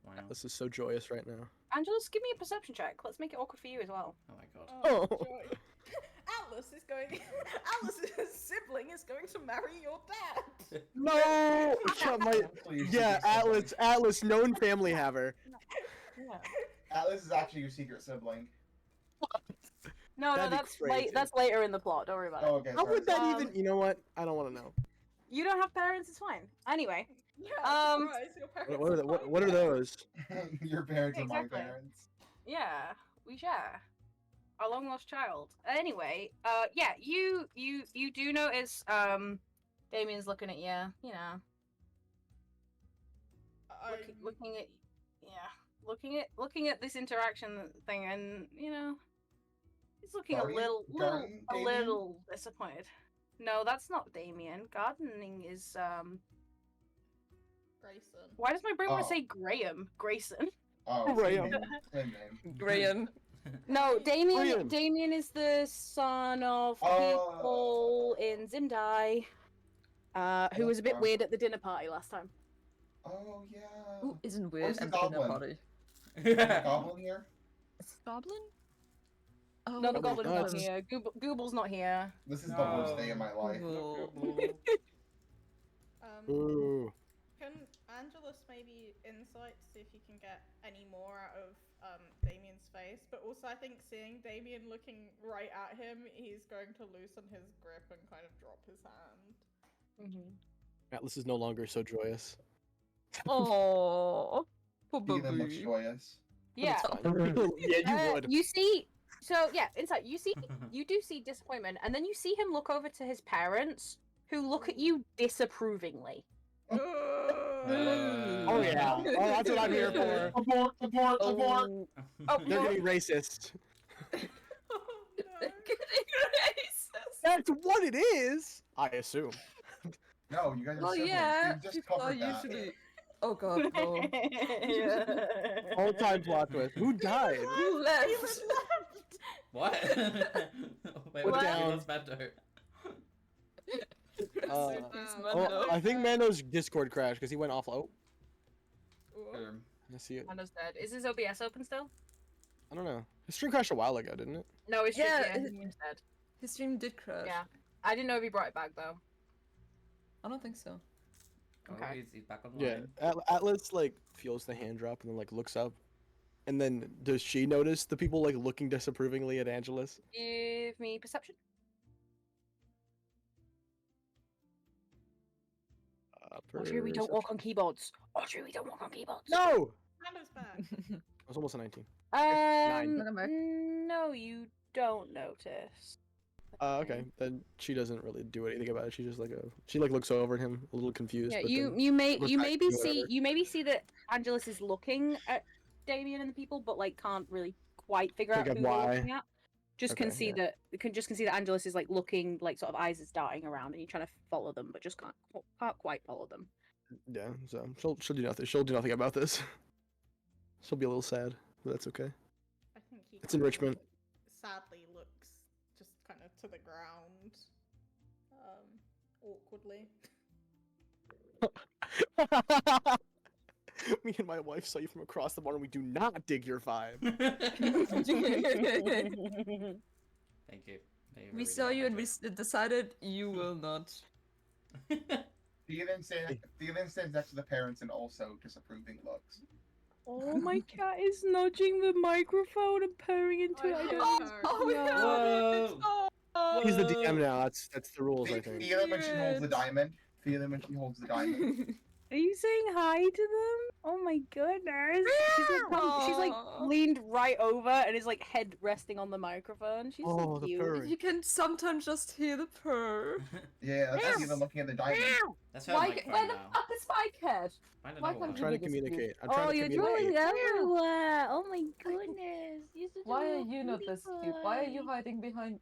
Wow. This is so joyous right now. Angelus, give me a perception check. Let's make it awkward for you as well. Oh my god. Oh, Oh. joy. Atlas is going. Atlas's sibling is going to marry your dad. No! Please, Yeah, secret Atlas, known family haver. Yeah. sibling. Atlas is actually your secret sibling. No, That'd be that's crazy. that's later in the plot. Don't worry about Oh, it. okay. How sorry, would that sorry. even? You know what? I don't want to know. You don't have parents. It's fine. Anyway, Yeah, Um, surprise, your parents What are, are what are fine. those? Your parents are my Exactly. parents. yeah, we share a long lost child. Anyway, yeah, you do notice Damien's looking at you. You know, looking at looking at this interaction thing, and you know, he's looking Garden- a garden Damien? little disappointed. No, that's not Damien. Gardening is Grayson. Why does my brain want Oh. to say Graham? Grayson. Oh, Graham. Same name. Graham. No, Damien. Graham. Damien is the son of Oh. people in Zimdai, who was a bit Okay. weird at the dinner party last time. Oh yeah. Who isn't Where's weird the at the dinner goblin? party? Is the goblin here? Goblin? Oh, No, the Oh, goblin's not nuts. here. Gooble's not here. This is the No. worst day of my life. Ooh. Can Angelus maybe insight to see if you can get any more out of Damien's face? But also, I think seeing Damien looking right at him, he's going to loosen his grip and kind of drop his hand. Atlas is no longer so joyous. Oh, poor Phelan looks baby. joyous. Yeah. Yeah, you would. You see. So yeah, insight. You do see disappointment, and then you see him look over to his parents, who look at you disapprovingly. Oh yeah. Oh, that's what I'm here for. Abort! Abort! Abort! Oh, Oh, They're no, getting racist. they're getting racist. That's what it is. I assume. No, you guys are Well, siblings. yeah, You just people are covered that. usually. Oh god, no. All time plot twist. Who died? Who left? What? Wait, Put what down. was Mando? Oh, I think Mando's Discord crashed because he went off. Oh, I see it. Mando's dead. Is his OBS open still? I don't know. His stream crashed a while ago, didn't it? No, it's Yeah, just it- he's dead. His stream did crash. Yeah. I didn't know if he brought it back though. I don't think so. Oh, Okay. he's back online. Yeah. Atlas like feels the hand drop and then like looks up, and then does she notice the people like looking disapprovingly at Angelus? Give me perception. Audrey, we don't walk on keyboards. Audrey, we don't walk on keyboards. No, Mando's back. it was almost a 19. Remember? No, you don't notice. Okay, then she doesn't really do anything about it. She just like she like looks over at him, a little confused. Yeah, but you then you may goes you back to maybe see whatever. you maybe see that Angelus is looking at Damien and the people, but like can't really quite figure out Figure out who they're why. looking at. Just can Okay, see yeah. that can see that Angelus is like looking like sort of eyes is darting around, and you're trying to follow them, but just can't quite follow them. Yeah, so she'll do nothing. She'll do nothing about this. She'll be a little sad, but that's okay. I think he It's kind of enrichment. sadly looks just kind of to the ground, awkwardly. Me and my wife saw you from across the water. We do not dig your vibe. Thank you. We saw you and we decided you will not. Steven stands next to the parents and also disapproving looks. Oh, my cat is nudging the microphone and purring into it. I don't Whoa. He's the DM now. That's the rules, I think. Feel it when she holds the diamond. Feel it when she holds the diamond. Are you saying hi to them? Oh my goodness. She's like leaned right over and is like head resting on the microphone. She's so The cute. purring. You can sometimes just hear the purr. Yeah, that's Steven looking at the diamond. That's her Why, microphone where the now. fuck is my cat? Find Why another can't I'm one. trying to This is communicate. I'm Oh, trying to you're communicate. doing everywhere. Oh my goodness. You're such a Why are little you not cutie this cute? Why are you pie. hiding behind?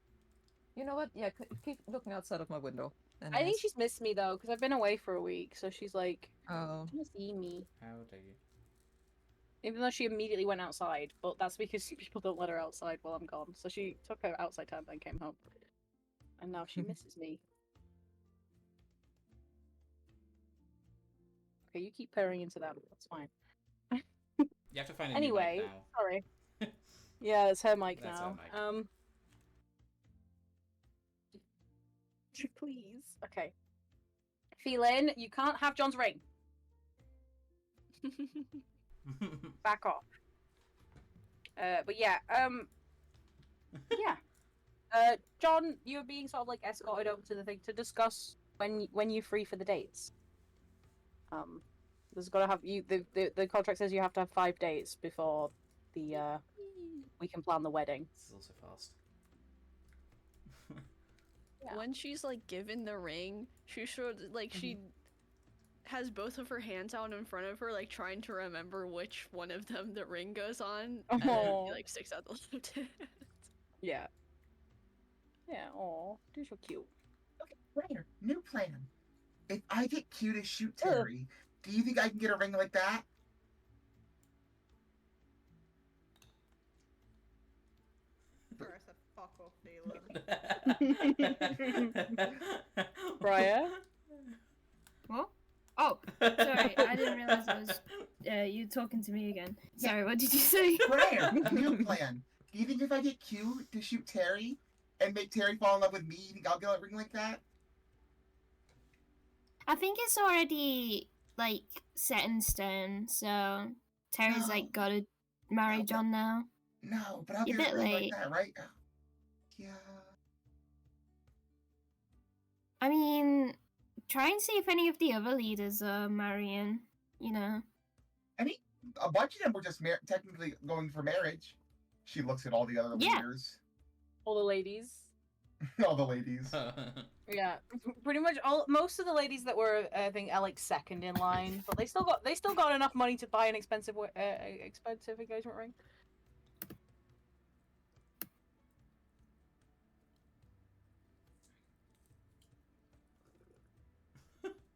You know what? Yeah, keep looking outside of my window. I think she's missed me though, because I've been away for a week, so she's like, Oh. trying to see me. How dare you? Even though she immediately went outside, but that's because people don't let her outside while I'm gone. So she took her outside time, then came home. And now she misses me. Okay, you keep purring into them. That's fine. You have to find a Anyway, new mic now. sorry. Yeah, it's her mic That's now. her mic. Please. Okay. Feline, you can't have John's ring. Back off. But yeah, yeah. John, you're being sort of like escorted over to the thing to discuss when you're free for the dates. There's gotta have you. The contract says you have to have 5 days before the we can plan the wedding. This is also fast. Yeah. When she's like given the ring, she should like she has both of her hands out in front of her, like trying to remember which one of them the ring goes on, and then Aw. she, like sticks out the left hand. Yeah. Yeah. Aw, they're so cute. Okay, Ryder, new plan. If I get Q to shoot Terry, do you think I can get a ring like that? I said, fuck off, Dylan. Briar? What? Oh, sorry, I didn't realize it was you talking to me again. Sorry, what did you say? Ryder, new plan. Do you think if I get Q to shoot Terry and make Terry fall in love with me, you think I'll get a ring like that? I think it's already like set in stone, so Terry's No. like gotta marry No, John now. No, but I'll You're get a a bit ring late. like that, right? Yeah. I mean, try and see if any of the other leaders are marrying, you know. A bunch of them were just technically going for marriage. She looks at all the other Yeah. leaders. All the ladies. All the ladies. Yeah, pretty much most of the ladies that were, I think, are like second in line, but they still got enough money to buy an expensive engagement ring.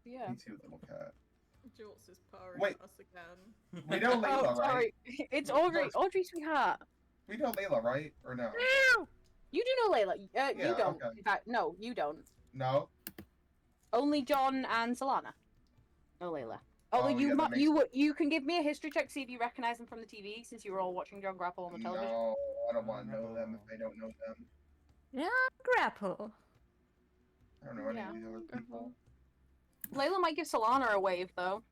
Yeah. Me too, little cat. Jorts is purring Wait. at us again. We know Layla, Oh, right? sorry. It's Audrey. Audrey, sweetheart. We know Layla, right? Or no? You do know Layla. Yeah, You don't. okay. In fact, no, you don't. No? Only John and Solana. No Layla. Although Oh, you yeah, that you can give me a history check, see if you recognize them from the TV, since you were all watching John Grapple on the television. No, I don't want to know them if I don't know them. Yeah, grapple. I don't know any Yeah, of these other people. Layla might give Solana a wave, though.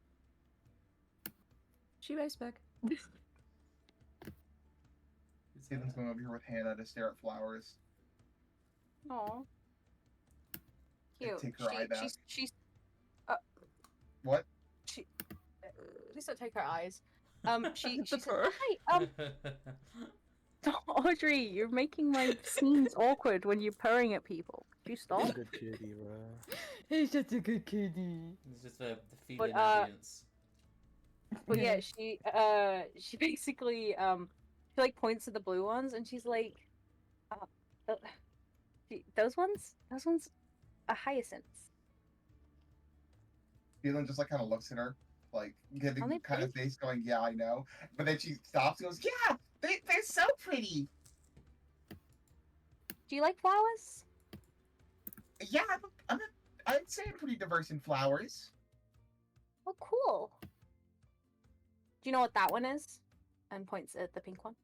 She waves back. Steven's going over here with Hannah to stare at flowers. Aw. And Cute. take her eye back. She's What? please don't take her eyes. She The said, purr. hi, Audrey, you're making my scenes awkward when you're purring at people. Could you stop? Good kitty, bro. He's just a good kitty. It's just the But, feeling audience. But yeah, she basically she like points to the blue ones and she's like, those ones are hyacinths. Steven just like kind of looks at her, like getting Are they kind of pretty? face going, yeah, I know. But then she stops and goes, yeah, they're so pretty. Do you like flowers? Yeah, I'd say I'm pretty diverse in flowers. Oh, cool. Do you know what that one is? And points at the pink one.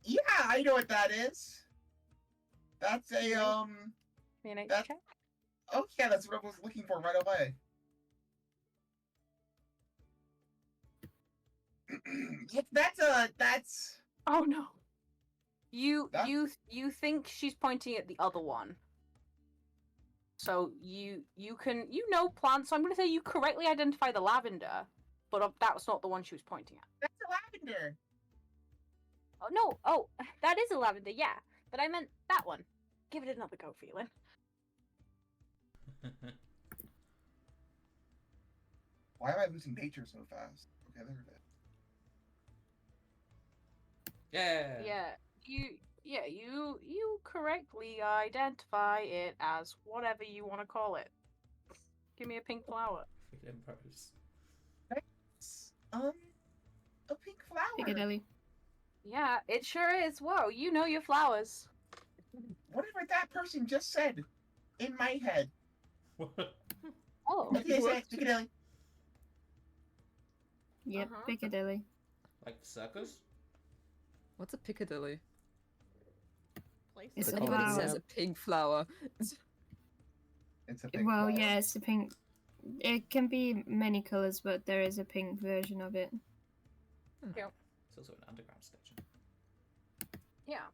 Yeah, I know what that is. That's a May I nature That- check? Oh yeah, that's what I was looking for right away. Yeah, that's Oh no. You That- you think she's pointing at the other one. So you know plants. So I'm gonna say you correctly identify the lavender, but that was not the one she was pointing at. that's a lavender. Oh no! Oh, that is a lavender. Yeah, but I meant that one. Give it another go, Phelan. Why am I losing nature so fast? Okay, there it is. Yeah. You correctly identify it as whatever you want to call it. Give me a pink flower. Freaking pros. It's, a pink flower. Piccadilly. Yeah, it sure is. Whoa, you know your flowers. Whatever that person just said in my head. Oh, What did they say? Piccadilly. Yep, Uh-huh. Piccadilly. Like circus? What's a Piccadilly? Place It's If a of- anybody flower. says a pink flower. It's a pink Well, flower. yeah, it's a pink. It can be many colors, but there is a pink version of it. It's also an underground station. yeah.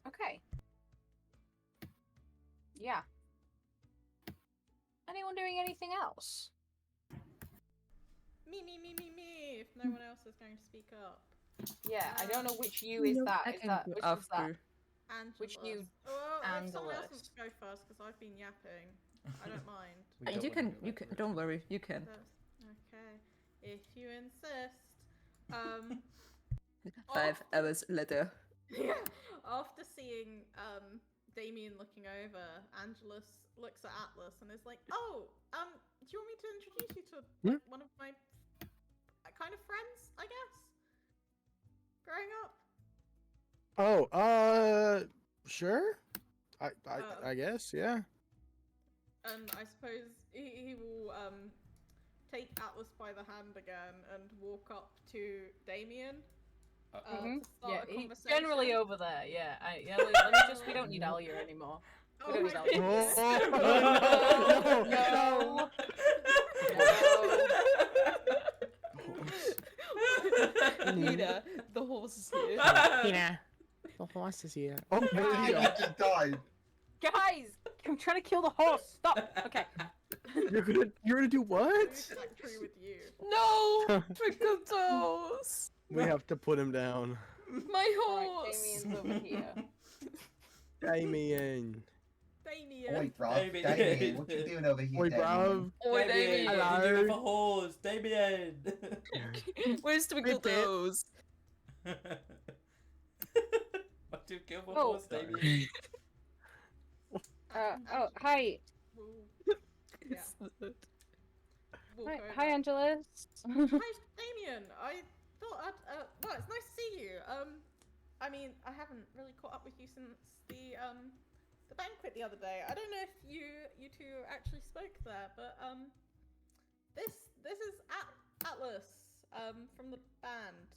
Okay. Yeah. Anyone doing anything else? Me. If no one else is going to speak up. Yeah, I don't know which you is that. I Is can that go which one's that? after. Angelus. Which you- Well, if someone else Angelus. wants to go first, because I've been yapping. I don't mind. We don't You wanna can, go you back can. to it. Don't worry, you can. Okay, if you insist. Um, 5 hours later. yeah. After seeing Damien looking over, Angelus looks at Atlas and is like, "Oh, do you want me to introduce you to like, one of my kind of friends? I guess. Growing up." Oh, sure. I guess, yeah. And I suppose he will take Atlas by the hand again and walk up to Damien. Mhm. To start Yeah, a he's conversation. generally over there. Yeah, let me just. We don't need Alia anymore. Oh don't my need Alia. goodness. no. Peter, the horse is here. Peter, the horse is here. Oh, He just died. Guys, I'm trying to kill the horse. Stop. Okay. you're gonna do what? True with you. No! Pickles! We have to put him down. My Alright, horse! Damien's over here. Damien. Damien. Oi, bro. Damien. Damien, what you doing over here, Oi, Damien? bruv. Oi, Damien, Damien! what did you do with Hello. a horse? Damien! Where's Twinkle Pip. Toes? What do you kill for Oh. horse, Damien? Oh, hi. Yeah. Walk over. Hi, Angelus. Hi, Damien. I thought I'd. Well, it's nice to see you. I mean, I haven't really caught up with you since the banquet the other day. I don't know if you two actually spoke there, but this is Atlas from the band.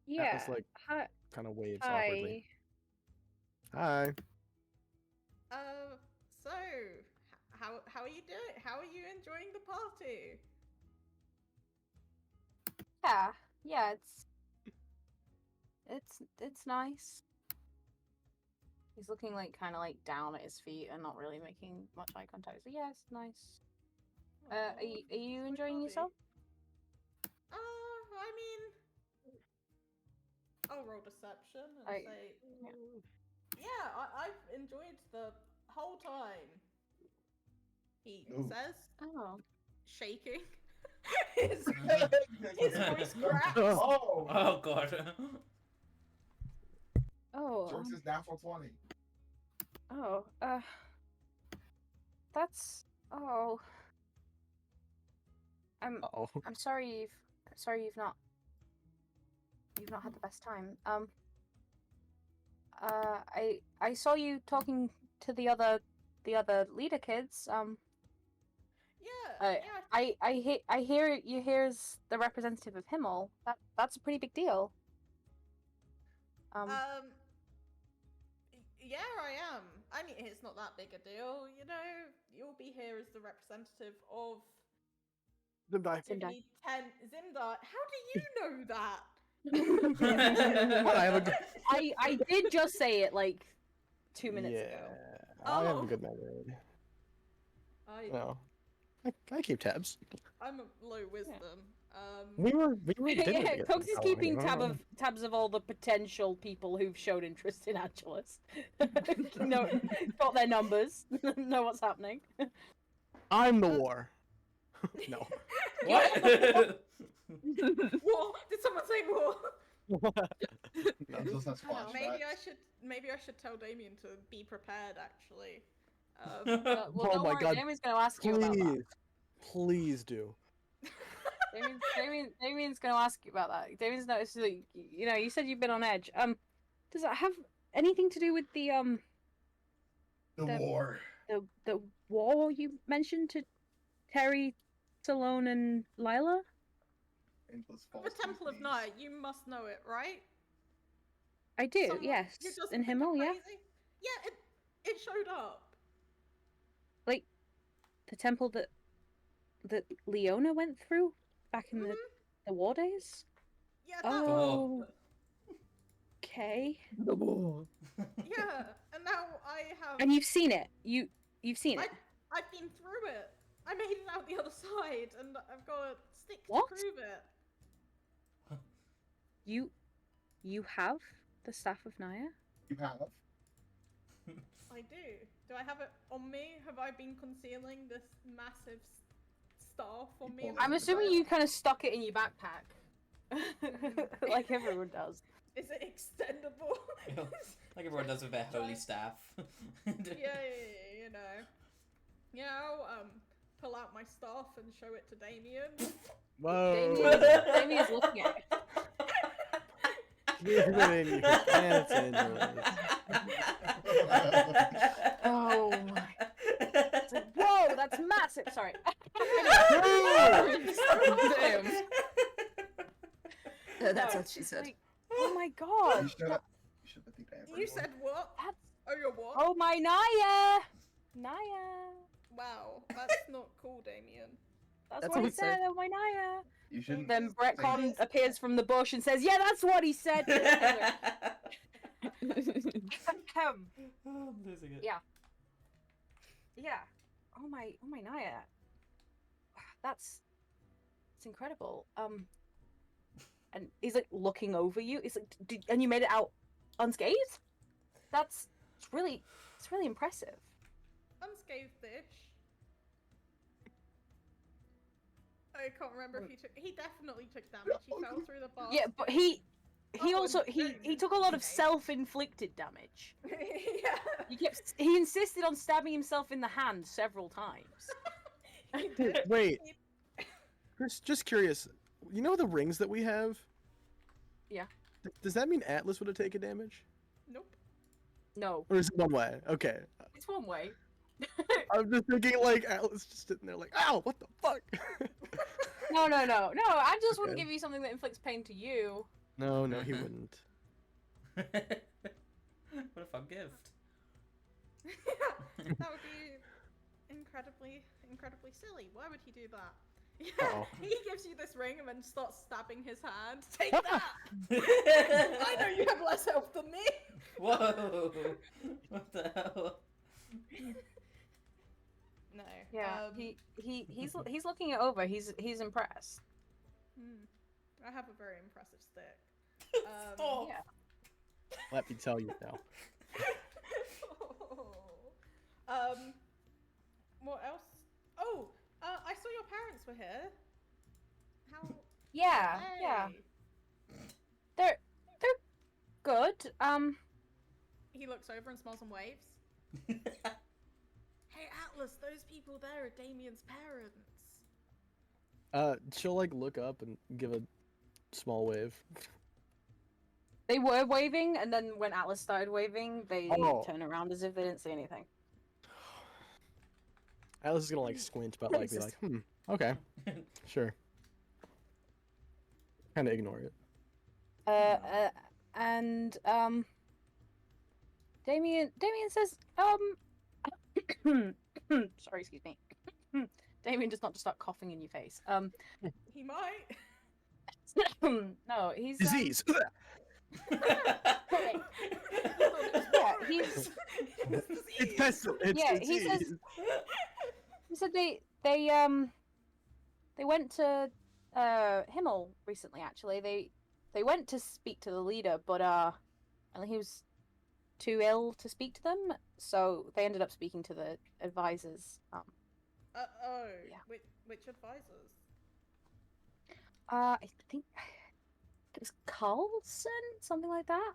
Yeah. Atlas, like, Hi. kind of waves awkwardly. Hi. Hi. So how are you doing? How are you enjoying the party? Yeah, it's nice. He's looking like kind of like down at his feet and not really making much eye contact. So yeah, it's nice. Are you Sweet enjoying body. yourself? I mean, I'll roll deception and I- say, yeah. yeah, I've enjoyed the whole time. He Ooh. says, Oh. shaking. his voice cracks. Oh! Oh god. Oh. George is natural 20. Oh. That's Oh, Oh. I'm sorry you've not had the best time. I saw you talking to the other leader kids. Yeah, yeah. I hear you here's the representative of Himmel. That's a pretty big deal. Yeah, I am. I mean, it's not that big a deal, you know. You'll be here as the representative of Zimdai. Divinity 10 Zimdar. How do you know that? I have a good. I did just say it like 2 minutes ago. I have a Oh. good memory. I, No, I keep tabs. I'm a low wisdom. We were at dinner Yeah, together Cox is for keeping how long? tabs of all the potential people who've showed interest in Angelus. No, got their numbers. Know what's happening. I'm the war. No. What? War? Did someone say war? No. Angels has Oh, flashbacks. maybe I should tell Damien to be prepared. Actually, Well, Oh don't my worry, God. Damien's gonna ask you about that. Please do. Damien's gonna ask you about that. Damien's noticed that you said you've been on edge. Does that have anything to do with the The war. the war you mentioned to Terry, Salone, and Lila? Angels falls the to his Temple of knees. Night. You must know it, right? I do, Someone yes. who doesn't In think I'm Himmel, yeah. crazy? Yeah, it showed up. Like the temple that Leona went through back in Mhm. the war days. Yeah, that Oh, okay. The war. Yeah, and now I have. And you've seen it. You've seen it. I've been through it. I made it out the other side, and I've got a stick What? to prove it. You have the staff of Naya? You have. I do. Do I have it on me? Have I been concealing this massive staff on me? pulled I'm That's assuming right. you kind of stuck it in your backpack, like everyone does. Is it extendable? Like everyone does with their holy staff. yeah, you know. Yeah, I'll pull out my staff and show it to Damien. Whoa. Damien's looking at it. Keep it in your pants, Angela. Oh my! It's like, whoa, that's massive. Sorry. Damn. That's No, what she said. like, oh my god. You should have think I You said what? That's. Oh, you're what? Oh my Naya. Naya. Wow, that's not cool, Damien. That's what he said. Oh my Naya. You shouldn't. Then say Bretcon this. appears from the bush and says, "Yeah, that's what he said." Oh, I'm losing it. Yeah. Yeah. Oh my Naya. That's incredible. And he's like looking over you. He's like, and you made it out unscathed? It's really impressive. Unscathed-ish. I can't remember if he definitely took damage. He fell through the bar. Yeah, but he Oh, also and he then- took a lot of okay. self-inflicted damage. yeah. He insisted on stabbing himself in the hand several times. He did. Wait. Chris, just curious. You know the rings that we have? Yeah. Does that mean Atlas would have taken damage? Nope. No, Or is it one way? Okay. it's one way. I'm just thinking like Atlas just sitting there like, ow, what the fuck? No. I just wouldn't Okay. give you something that inflicts pain to you. No, he wouldn't. What a fun gift. That would be incredibly silly. Why would he do that? Yeah, Uh-oh. he gives you this ring and then starts stabbing his hand. Take that! I know you have less health than me! Whoa! What the hell? No. Yeah, he's looking it over. He's impressed. I have a very impressive stick. Stop. Yeah. Let me tell you now. What else? Oh, I saw your parents were here. How? Yeah. Hey. They're good. He looks over and smells and waves. Hey, Atlas, those people there are Damien's parents. She'll like look up and give a small wave. They were waving, and then when Atlas started waving, they Oh. turned around as if they didn't see anything. Alice is gonna like squint, but like be like, okay, sure. Kind of ignore it. And Damien says, sorry, excuse me. Damien does not just start coughing in your face. He might. No, he's Disease. yeah, he's It's pestle. It's yeah, disease. he said they went to Himmel recently. Actually, they went to speak to the leader, but he was too ill to speak to them, so they ended up speaking to the advisors. Yeah. Which advisors? I think it was Carlson, something like that.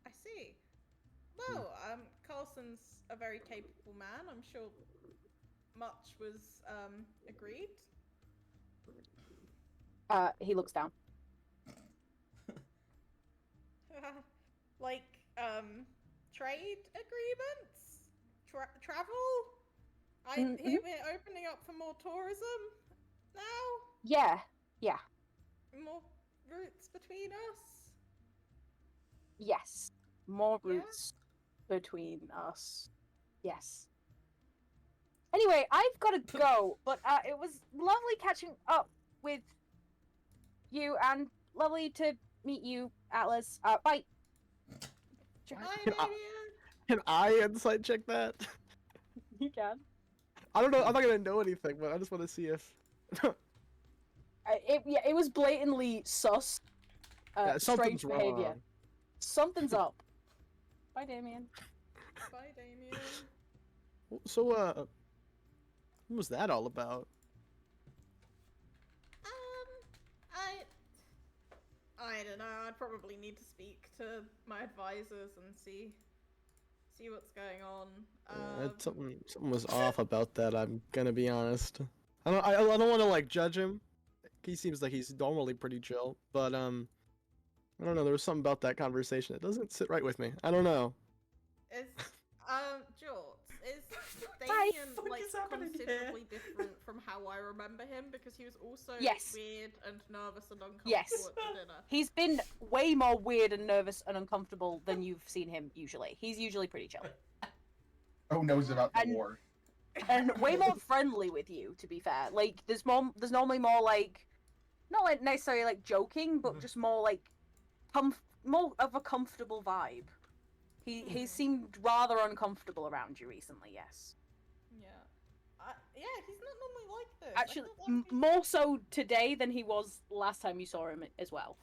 I see. Well, Carlson's a very capable man. I'm sure much was agreed. He looks down. Like trade agreements, travel. I hear we're opening up for more tourism now. Yeah. More routes between us. Yes. More routes between us. Yes. Anyway, I've got to go, but it was lovely catching up with you and lovely to meet you, Atlas. Bye. Can I insight check that? You can. I don't know. I'm not gonna know anything, but I just want to see if. It was blatantly sus. Yeah, something's strange behavior. wrong. Something's up. Bye, Damien. Bye, Damien. So, what was that all about? I don't know. I'd probably need to speak to my advisors and see what's going on. Something was off about that. I'm gonna be honest. I don't want to like judge him. He seems like he's normally pretty chill, but I don't know. There was something about that conversation that doesn't sit right with me. I don't know. Is Jorts, is Damien like considerably different from how I remember him? Because he was also weird and nervous and uncomfortable at the dinner. He's been way more weird and nervous and uncomfortable than you've seen him usually. He's usually pretty chill. Who knows about the war? And way more friendly with you, to be fair. Like, there's normally more like, not like necessarily like joking, but just more like, more of a comfortable vibe. He seemed rather uncomfortable around you recently, yes. Yeah, he's not normally like this. Actually, more so today than he was last time you saw him as well.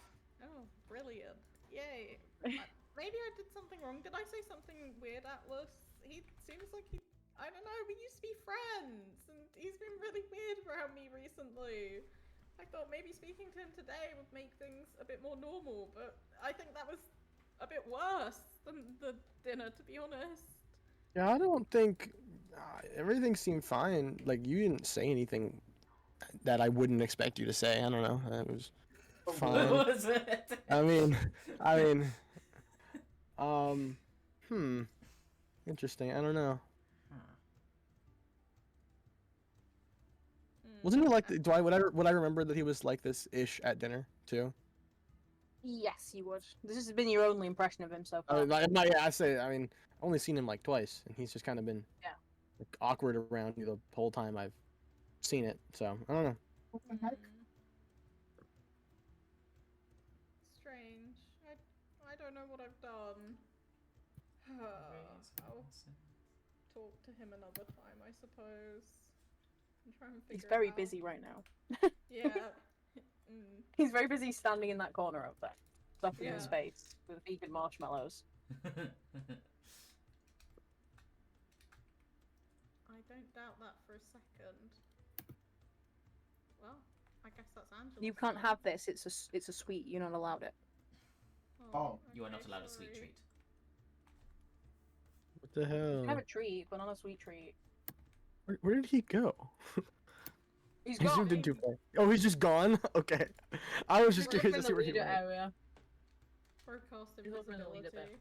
Oh, brilliant. Yay. Maybe I did something wrong. Did I say something weird, Atlas? He seems like I don't know, we used to be friends, and he's been really weird around me recently. I thought maybe speaking to him today would make things a bit more normal, but I think that was a bit worse than the dinner, to be honest. Yeah, I don't think everything seemed fine. Like, you didn't say anything that I wouldn't expect you to say. I don't know. It was fine. What was it? I mean, interesting. I don't know. Wasn't he like? Would I remember that he was like this ish at dinner too? Yes, you would. This has been your only impression of him so far. I mean, I've only seen him like twice, and he's just kind of been like, awkward around you the whole time I've seen it. So I don't know. What the heck? Strange. I don't know what I've done. I'll talk to him another time, I suppose. And try and figure He's very it out. busy right now. Yeah. He's very busy standing in that corner up there, stuffing Yeah. his face with vegan marshmallows. I don't doubt that for a second. Well, I guess that's Angela. You can't have this. It's a sweet. You're not allowed it. Oh. You are not okay, allowed a sweet sorry. treat. The Can have hell? a treat, but not a sweet treat. Where did he go? He's He gone. zoomed in too far. Oh, he's just gone? Okay. I was just He's up curious in to see the where he leader went. area. Or cast He's up in the leader invisibility. bit.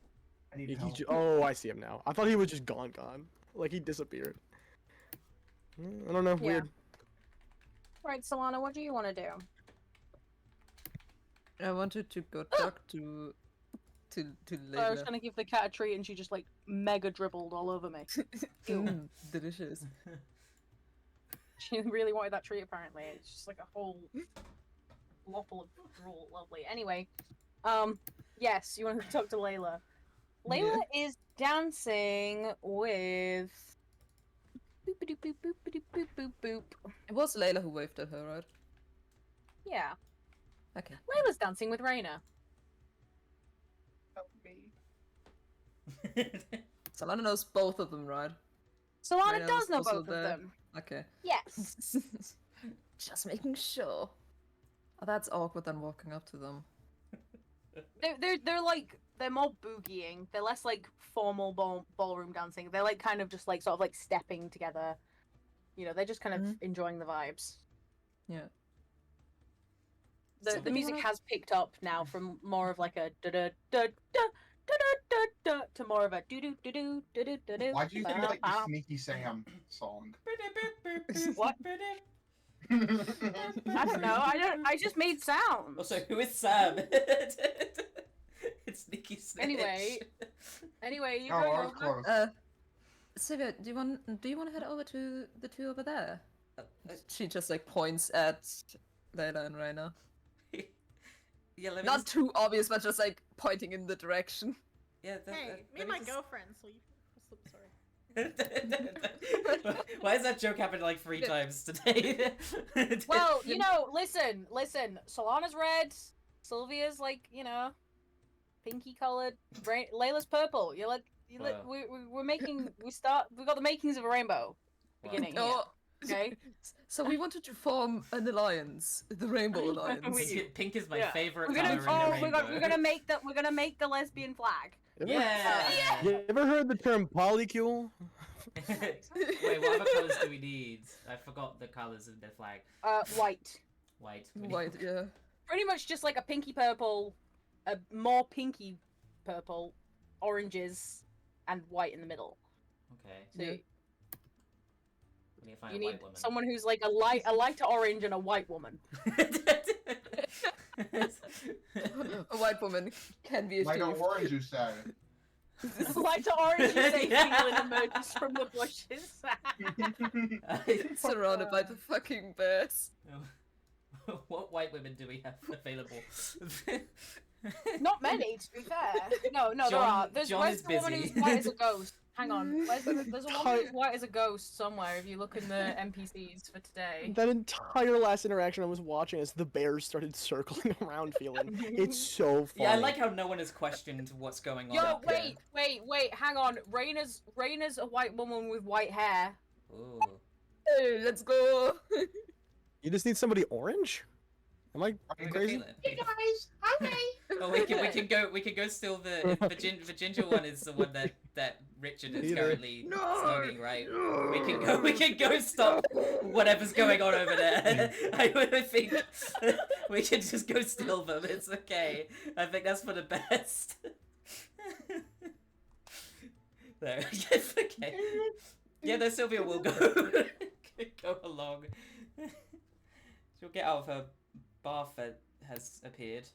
I need He help. oh, I see him now. I thought he was just gone. Like he disappeared. I don't know. Yeah. Weird. Right, Solana, what do you want to do? I wanted to go talk to So I was Layla. trying to give the cat a treat and she just like mega dribbled all over me. Delicious. She really wanted that treat apparently. It's just like a whole lopple of drool. Lovely. Anyway, yes, you want to talk to Layla. Layla is dancing with boop boop boop boop boop boop boop boop. It was Layla who waved at her, right? Yeah. Okay. Layla's dancing with Raina. Help me. Solana knows both of them, right? Solana Raina does was know also both of there. them. Okay. Yes. Just making sure. Oh, that's awkward than walking up to them. They're like they're more boogieing. They're less like formal ballroom dancing. They're like kind of just like sort of like stepping together. You know, they're just kind of enjoying the vibes. Yeah. The music has picked up now from more of like a da da da da da da da to more of a do do do do do do do do. Why do you think like the Sneaky Sam song? What? I don't know. I just made sounds. Also, who is Sam? It's Nikki Snitch. Anyway, you Oh, go I was over. close. Sylvia, do you want to head over to the two over there? She just like points at Layla and Raina. Yeah, let me Not just... too obvious, but just like pointing in the direction. Yeah, Hey, me and my girlfriend sleep. Sorry. Why has that joke happened like 3 times today? Well, you know, listen. Solana's red. Sylvia's like, you know, pinky colored. Layla's purple. Wow. We've got the makings of a rainbow. Beginning. Oh, Okay. so we wanted to form an alliance, the Rainbow Alliance. Pink is my Yeah. favorite We're color gonna in the rainbow. we're gonna make the lesbian flag. Yeah. You ever heard the term polycule? Wait, what other colors do we need? I forgot the colors of the flag. White. White. White, yeah. Pretty much just like a pinky purple, a more pinky purple, oranges, and white in the middle. Okay. So Yeah. We need to find you a need white woman. someone who's like a lighter orange and a white woman. A white woman can be Like achieved. an orange, you said. Lighter orange, you say, Yeah. feeling emerges from the bushes. Surrounded by the fucking bears. What white women do we have available? Not many, to be fair. No, there John- are. Where's is the woman busy. who's white as a ghost? Hang on. There's a woman who's white as a ghost somewhere if you look in the NPCs for today. That entire last interaction I was watching as the bears started circling around feeling. It's so funny. Yeah, I like how no one has questioned what's going on. Yo, up here. wait, hang on. Raina's a white woman with white hair. Ooh. Hey, let's go. You just need somebody orange? Am I Have a good crazy? feeling. Hey guys, hi. Oh, we can go steal the ginger one is the one that Richard is Either. currently No. smoking, right? We can go stop whatever's going on over there. I would think we can just go steal them. It's okay. I think that's for the best. There. Yes, okay. Yeah, no, Sylvia will go along. She'll get out of her bath that has appeared.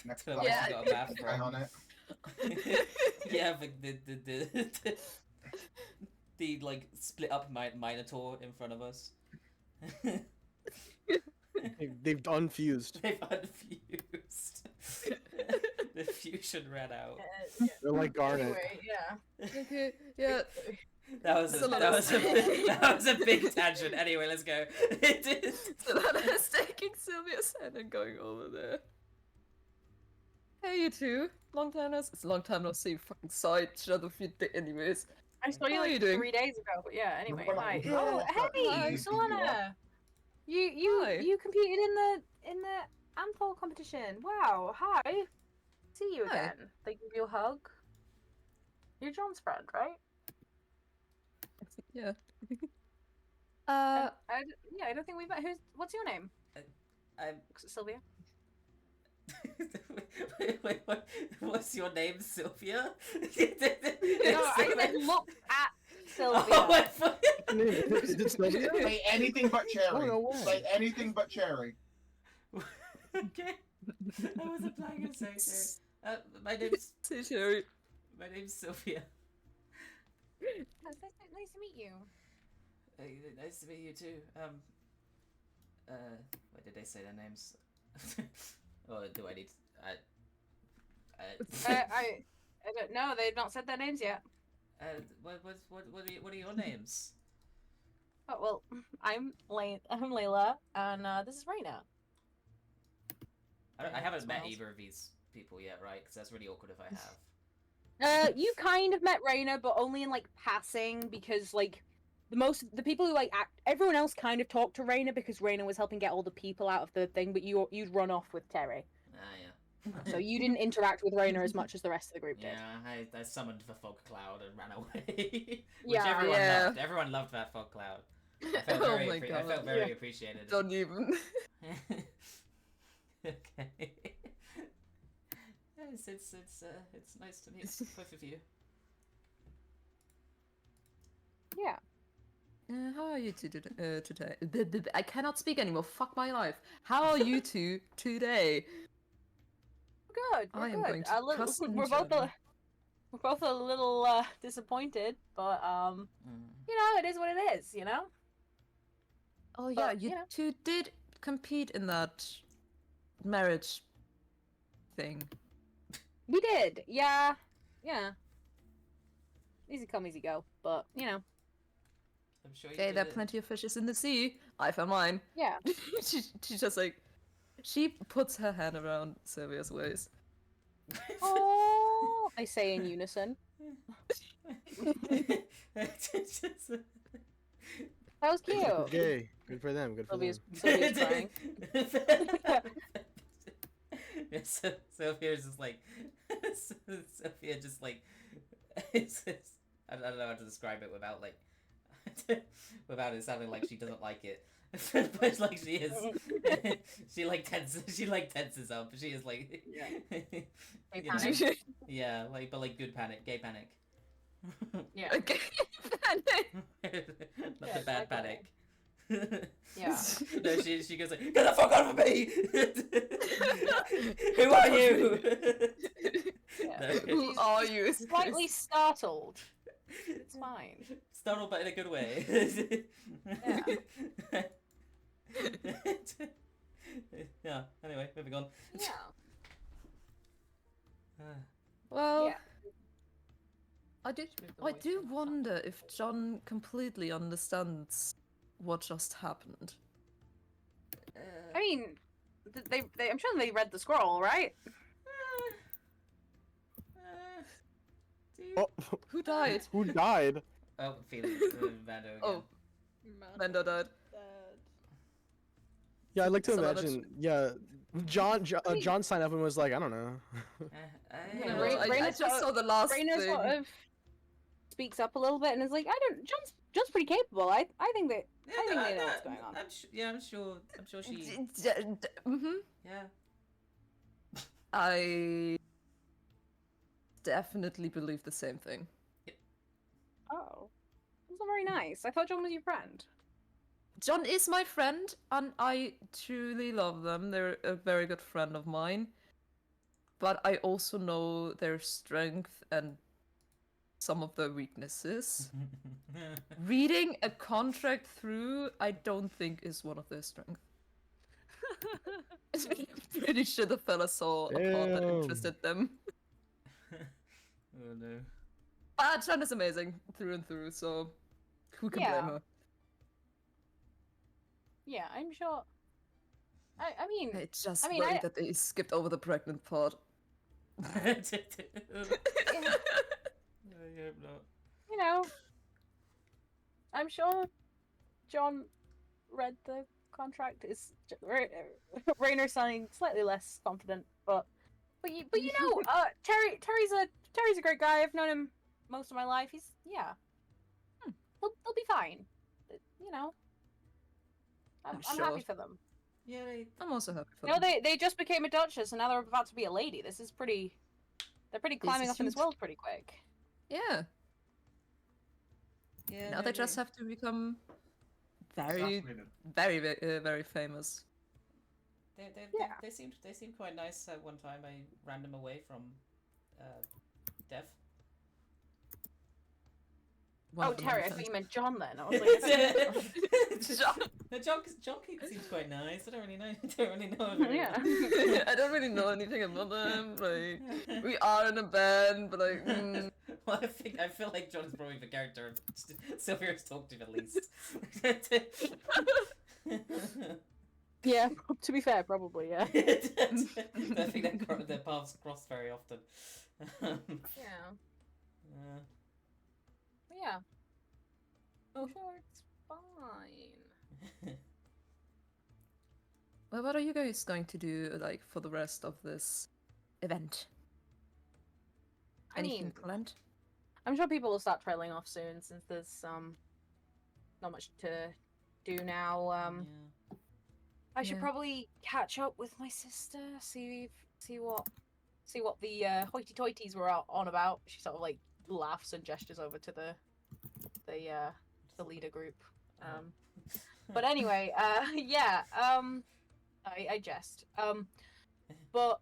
Next Don't know up, where Yeah. she got a bath hang from. on it. Yeah, the like split up Minotaur in front of us. They've unfused. They've unfused. The fusion ran out. They're like Garnet. Anyway, yeah. Okay, yeah. That was a big tangent. Anyway, let's go. Solana is taking Sylvia's hand and going over there. Hey, you two. It's a long time no see. Fucking saw each other anyways. I saw you How are like you doing? 3 days ago, but yeah. Anyway, Well, hi. yeah. Oh, hey, Hi. Solana. Hi. You competed in the Amthol competition. Wow. Hi. See you Hi. again. They give you a hug. You're John's friend, right? Yeah. Yeah, I don't think we've met. What's your name? I'm. Sylvia. What's your name, Sylvia? No, I said look at Sylvia. Oh, my fuck. Is it Sylvia? Say anything but cherry. Oh, no way. Say anything but cherry. Okay. I wasn't planning on saying cherry. My name's Say Sherry. Sylvia. Nice to meet you. Nice to meet you too. What did they say their names? Or do I need? I don't know. They've not said their names yet. What are your names? Oh well, I'm Layla, and this is Raina. I haven't met Smiles. either of these people yet, right? Because that's really awkward if I have. You kind of met Raina, but only in like passing because like the people who like everyone else kind of talked to Raina because Raina was helping get all the people out of the thing, but you'd run off with Terry, Ah, yeah. so you didn't interact with Raina as much as the rest of the group did. Yeah, I summoned the fog cloud and ran away. Which Yeah. everyone Yeah. loved. Everyone loved that fog cloud. I felt Oh very, my I God. felt very Yeah. appreciated. Don't even. Okay. Yes, it's nice to meet both of you. Yeah. How are you two today? I cannot speak anymore. Fuck my life. How are you two today? Good. I We're am good. going to cuss in We're both German. we're both a little disappointed, but you know, it is what it is. You know. Oh yeah, But, you you know. two did compete in that marriage thing. We did. Yeah. Yeah. Easy come, easy go. But you know. I'm sure you Hey, did there are it. plenty of fishes in the sea. I found mine. Yeah. She just like, she puts her hand around Sylvia's waist. Oh, they say in unison. That was It's cute. gay. Good for them. Good for them. Sylvia's crying. Yeah, so Sophia's just like Sophia just like I don't know how to describe it without like without it sounding like she doesn't like it. But like she is she like tenses up. She is like Gay you know, panic. yeah, like but like good panic, gay panic. Yeah. Okay. Not Yeah, the bad like panic. Yeah. No, she goes like, get the fuck out of me! Who are you? Yeah. No, Who She's are you? Slightly startled. It's fine. startled but in a good way. Yeah, anyway, moving on. Yeah. Well, Yeah. I do wonder if John completely understands what just happened. I mean, they I'm sure they read the scroll, right? Oh, Who died? who died? Oh, Felix, Mando again. Oh, Mendo died. Yeah, I'd like to So that's- imagine. Yeah, John signed up and was like, I don't know. Yeah, No, Ray- I Raina's just sort saw the last Raina thing. sort of speaks up a little bit and is like, John's pretty capable. I think that I think they know what's going on. I'm sure she. Mm-hmm. Yeah. I definitely believe the same thing. Oh, that's not very nice. I thought John was your friend. John is my friend, and I truly love them. They're a very good friend of mine. But I also know their strength and some of their weaknesses. Reading a contract through, I don't think is one of their strengths. I'm pretty sure the fella saw a part that Damn. interested them. Oh no. But John is amazing through and through, so who can Yeah. blame her? Yeah, I'm sure. I mean, It's just I mean, worried I- that they skipped over the pregnant part. I hope not. you know, I'm sure John read the contract. Is Rainer sounding slightly less confident, but you know, Terry's a great guy. I've known him most of my life. They'll be fine. You know, I'm Sure. happy for them. Yeah, I'm also happy for You know, them. they just became a duchess and now they're about to be a lady. This is pretty. They're pretty climbing is up in this huge. world pretty quick. Yeah. yeah. Now no, they just have to become very, Assassinated. very famous. Yeah. They seemed quite nice at one time. I ran them away from death. One Oh, of them Terry, I defends- thought you meant John then. I was like, John seems quite nice. I don't really know. Really Yeah. I don't really know anything about them. Like, we are in a band, but like, Well, I feel like John's probably the character Sylvia's talked to the least. yeah. To be fair, probably yeah. I think that their paths cross very often. Yeah. Yeah. Oh, sure, it's fine. well, what are you guys going to do like for the rest of this event? I Anything mean, planned? I'm sure people will start trailing off soon since there's not much to do now. Yeah. I should Yeah. probably catch up with my sister, see what the hoity-toities were on about. She sort of like laughs and gestures over to the leader group. But anyway, yeah. I jest. But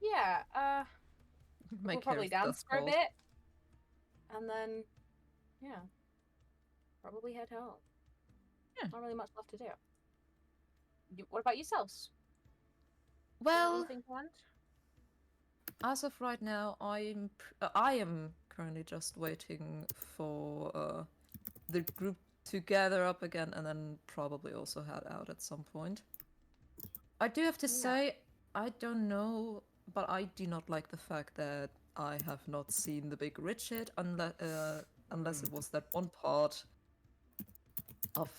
yeah. My We'll probably character dance for a falls. bit, and then yeah, probably head home. Yeah. Not really much left to do. What about yourselves? Well, Anything planned? as of right now, I am currently just waiting for the group to gather up again, and then probably also head out at some point. I do have to Yeah. say, I don't know, but I do not like the fact that I have not seen the big Richard unless it was that one part of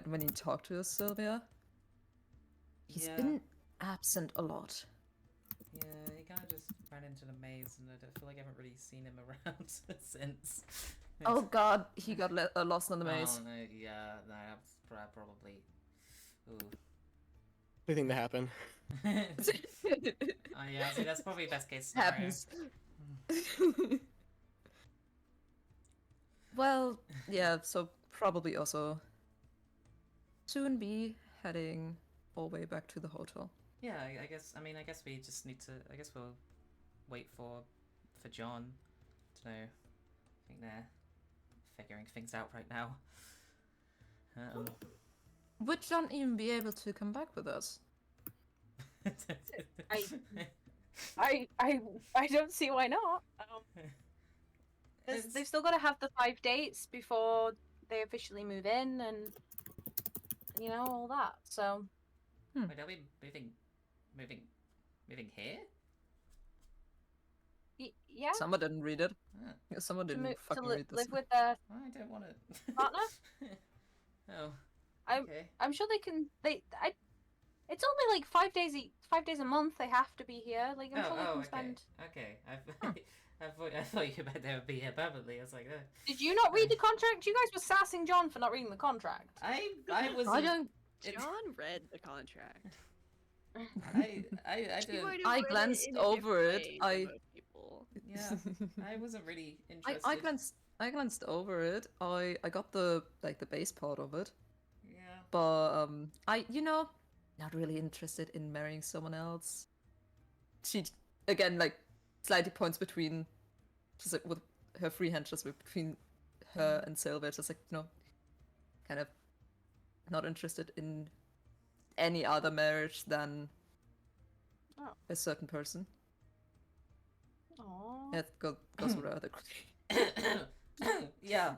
when he talked to Sylvia. He's Yeah. been absent a lot. Yeah, he kind of just ran into the maze, and I feel like I haven't really seen him around since. Oh god, he got lost on the maze. Oh, no, yeah, no, that's probably. Ooh. Anything to happen. Oh yeah, see, that's probably best case scenario. Happens. Well, yeah, so probably also soon be heading all the way back to the hotel. Yeah, I guess. I mean, I guess we just need to. I guess we'll wait for John to know. I think they're figuring things out right now. Would John even be able to come back with us? I don't see why not. They've still got to have the 5 dates before they officially move in, and you know all that. So. Wait, are we moving here? Yeah. Someone didn't read it. Ah, Someone didn't fucking read this. Live with their I don't want to. partner. Oh. I'm Okay. I'm sure they can. It's only like 5 days. 5 days a month. They have to be here. Like I'm sure they can okay. spend. Okay. I thought you meant they would be here permanently. I was like, oh. Did you not read the contract? You guys were sassing John for not reading the contract. I was. I don't. John read the contract. I She didn't. might have I read it glanced in a over different it. way than most people. Yeah, I wasn't really interested. I glanced over it. I got the base part of it. Yeah. But I not really interested in marrying someone else. She again slightly points between, just like with her free hand, just between her and Sylvia, just kind of not interested in any other marriage than a certain person. Aww. It goes rather Yeah.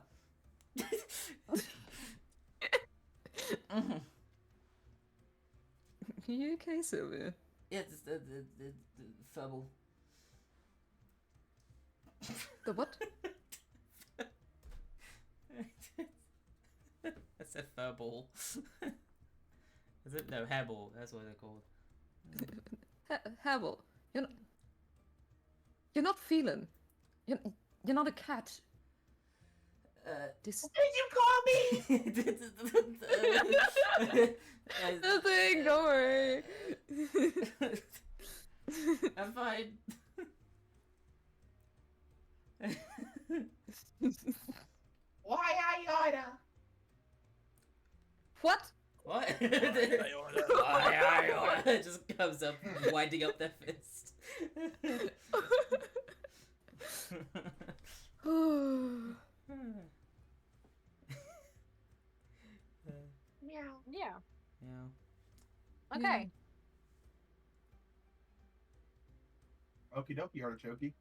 You okay, Sylvia? Yeah, it's the furball. The what? I said furball. Is it? No, hairball. That's what they're called. Havel, you're not feeling You're not a cat. This. Did you call me? Nothing. Don't worry. I'm fine. Why I oughta? What? What? It just comes up, winding up their fist. Yeah. Yeah. Okay. Okie dokie, artichoke.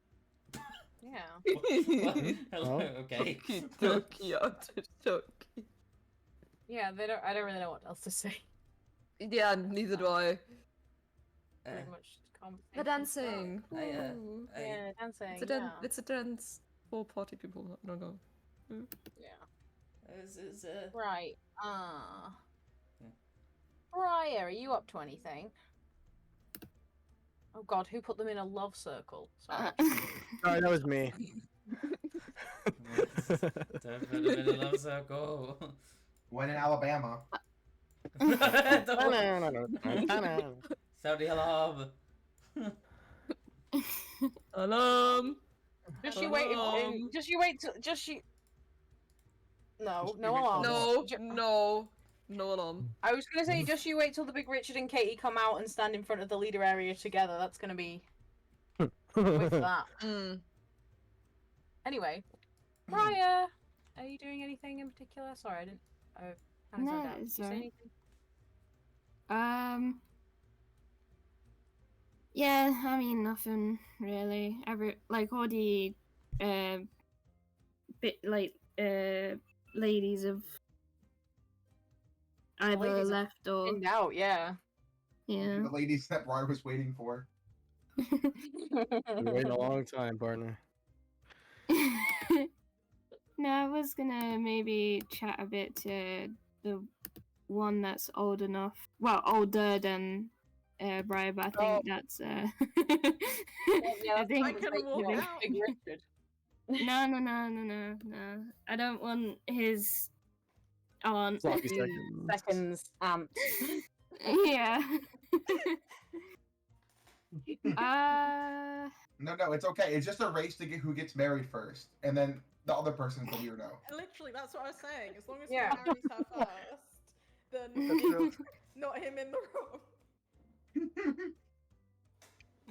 Yeah. What? Hello, okay. Okie dokie. Yeah. I don't really know what else to say. Yeah, neither do I. Pretty much. The dancing. I- Yeah, dancing. It's a It's a dance for party people. I don't know. Yeah. This is, Right. Yeah. Raya, are you up to anything? Oh God, who put them in a love circle? Sorry. Sorry, that was me. Time for a bit of love circle. When in Alabama. Saudi alarm. Alarm. Just you wait. Just you wait. Just you. No, no alarm. No alarm. I was gonna say, just you wait till the big Richard and Katie come out and stand in front of the leader area together. That's gonna be. Wait for that. Anyway, Raya, are you doing anything in particular? Sorry, I didn't. I kind of zoned out. Did you say sorry. anything? Yeah, I mean nothing really. All the ladies have either ladies have left or Pinned out, yeah. yeah. The ladies that Brian was waiting for. Been waiting a long time, partner. No, I was gonna maybe chat a bit to the one that's old enough. Well, older than Brian, but I think that's Yeah, I think I can walk out. Big Richard. no. I don't want his aunt. Sloppy to- seconds. Seconds, Yeah. No, it's okay. It's just a race to get who gets married first, and then the other person's the weirdo. Literally, that's what I was saying. As long as Yeah. he marries her first, then That's true. not him in the room.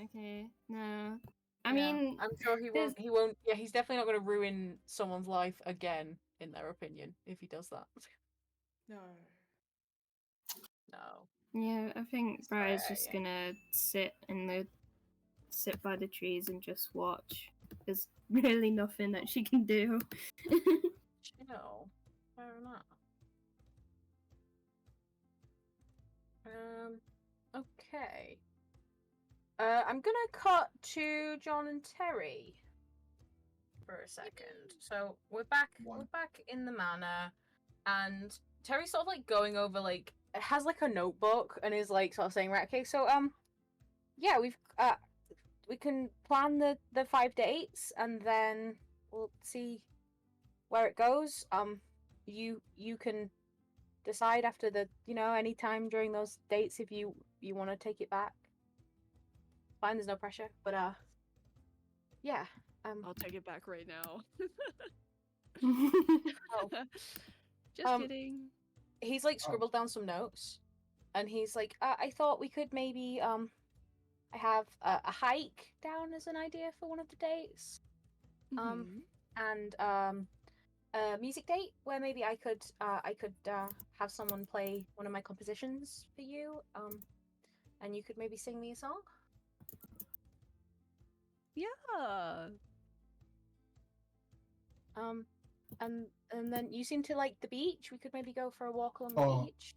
Okay. No. I Yeah, mean, I'm sure he won't. He won't. Yeah, he's definitely not going to ruin someone's life again, in their opinion, if he does that. No. No. yeah, I think Briar's just yeah. gonna sit by the trees and just watch. There's really nothing that she can do. No. Fair enough. Okay. I'm gonna cut to John and Terry for a second. So we're back in the manor, and Terry's sort of like going over like has like a notebook and is like sort of saying, right, okay, so yeah, we can plan the 5 dates and then we'll see where it goes. You can decide after the any time during those dates if you want to take it back. Fine, there's no pressure, but yeah. I'll take it back right now. Oh. Just kidding. He's like scribbled down some notes, and he's like, I thought we could maybe I have a hike down as an idea for one of the dates, and a music date where maybe I could have someone play one of my compositions for you, and you could maybe sing me a song. Yeah. And then you seem to like the beach. We could maybe go for a walk along the Oh. beach.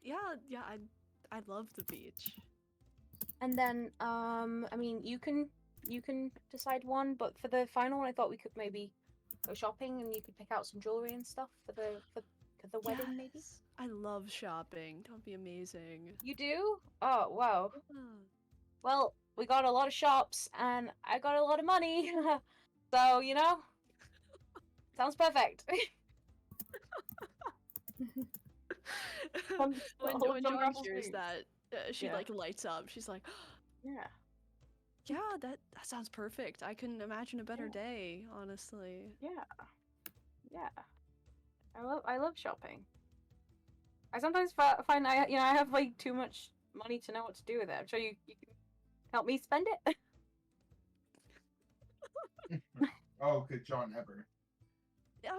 Yeah, I love the beach. And then I mean you can decide one, but for the final one I thought we could maybe go shopping and you could pick out some jewelry and stuff for the wedding maybe. Yes, I love shopping. That'd be amazing. You do? Oh wow. Yeah. Well, we got a lot of shops, and I got a lot of money. So, you know, sounds perfect. when Some John gravel hears streets. that, she Yeah. like lights up. She's like, Yeah. "Yeah, that sounds perfect. I couldn't imagine a better Yeah. day, honestly." Yeah. Yeah. I love shopping. I sometimes find I have like too much money to know what to do with it. I'm sure you can help me spend it. Oh, could John ever? Yeah,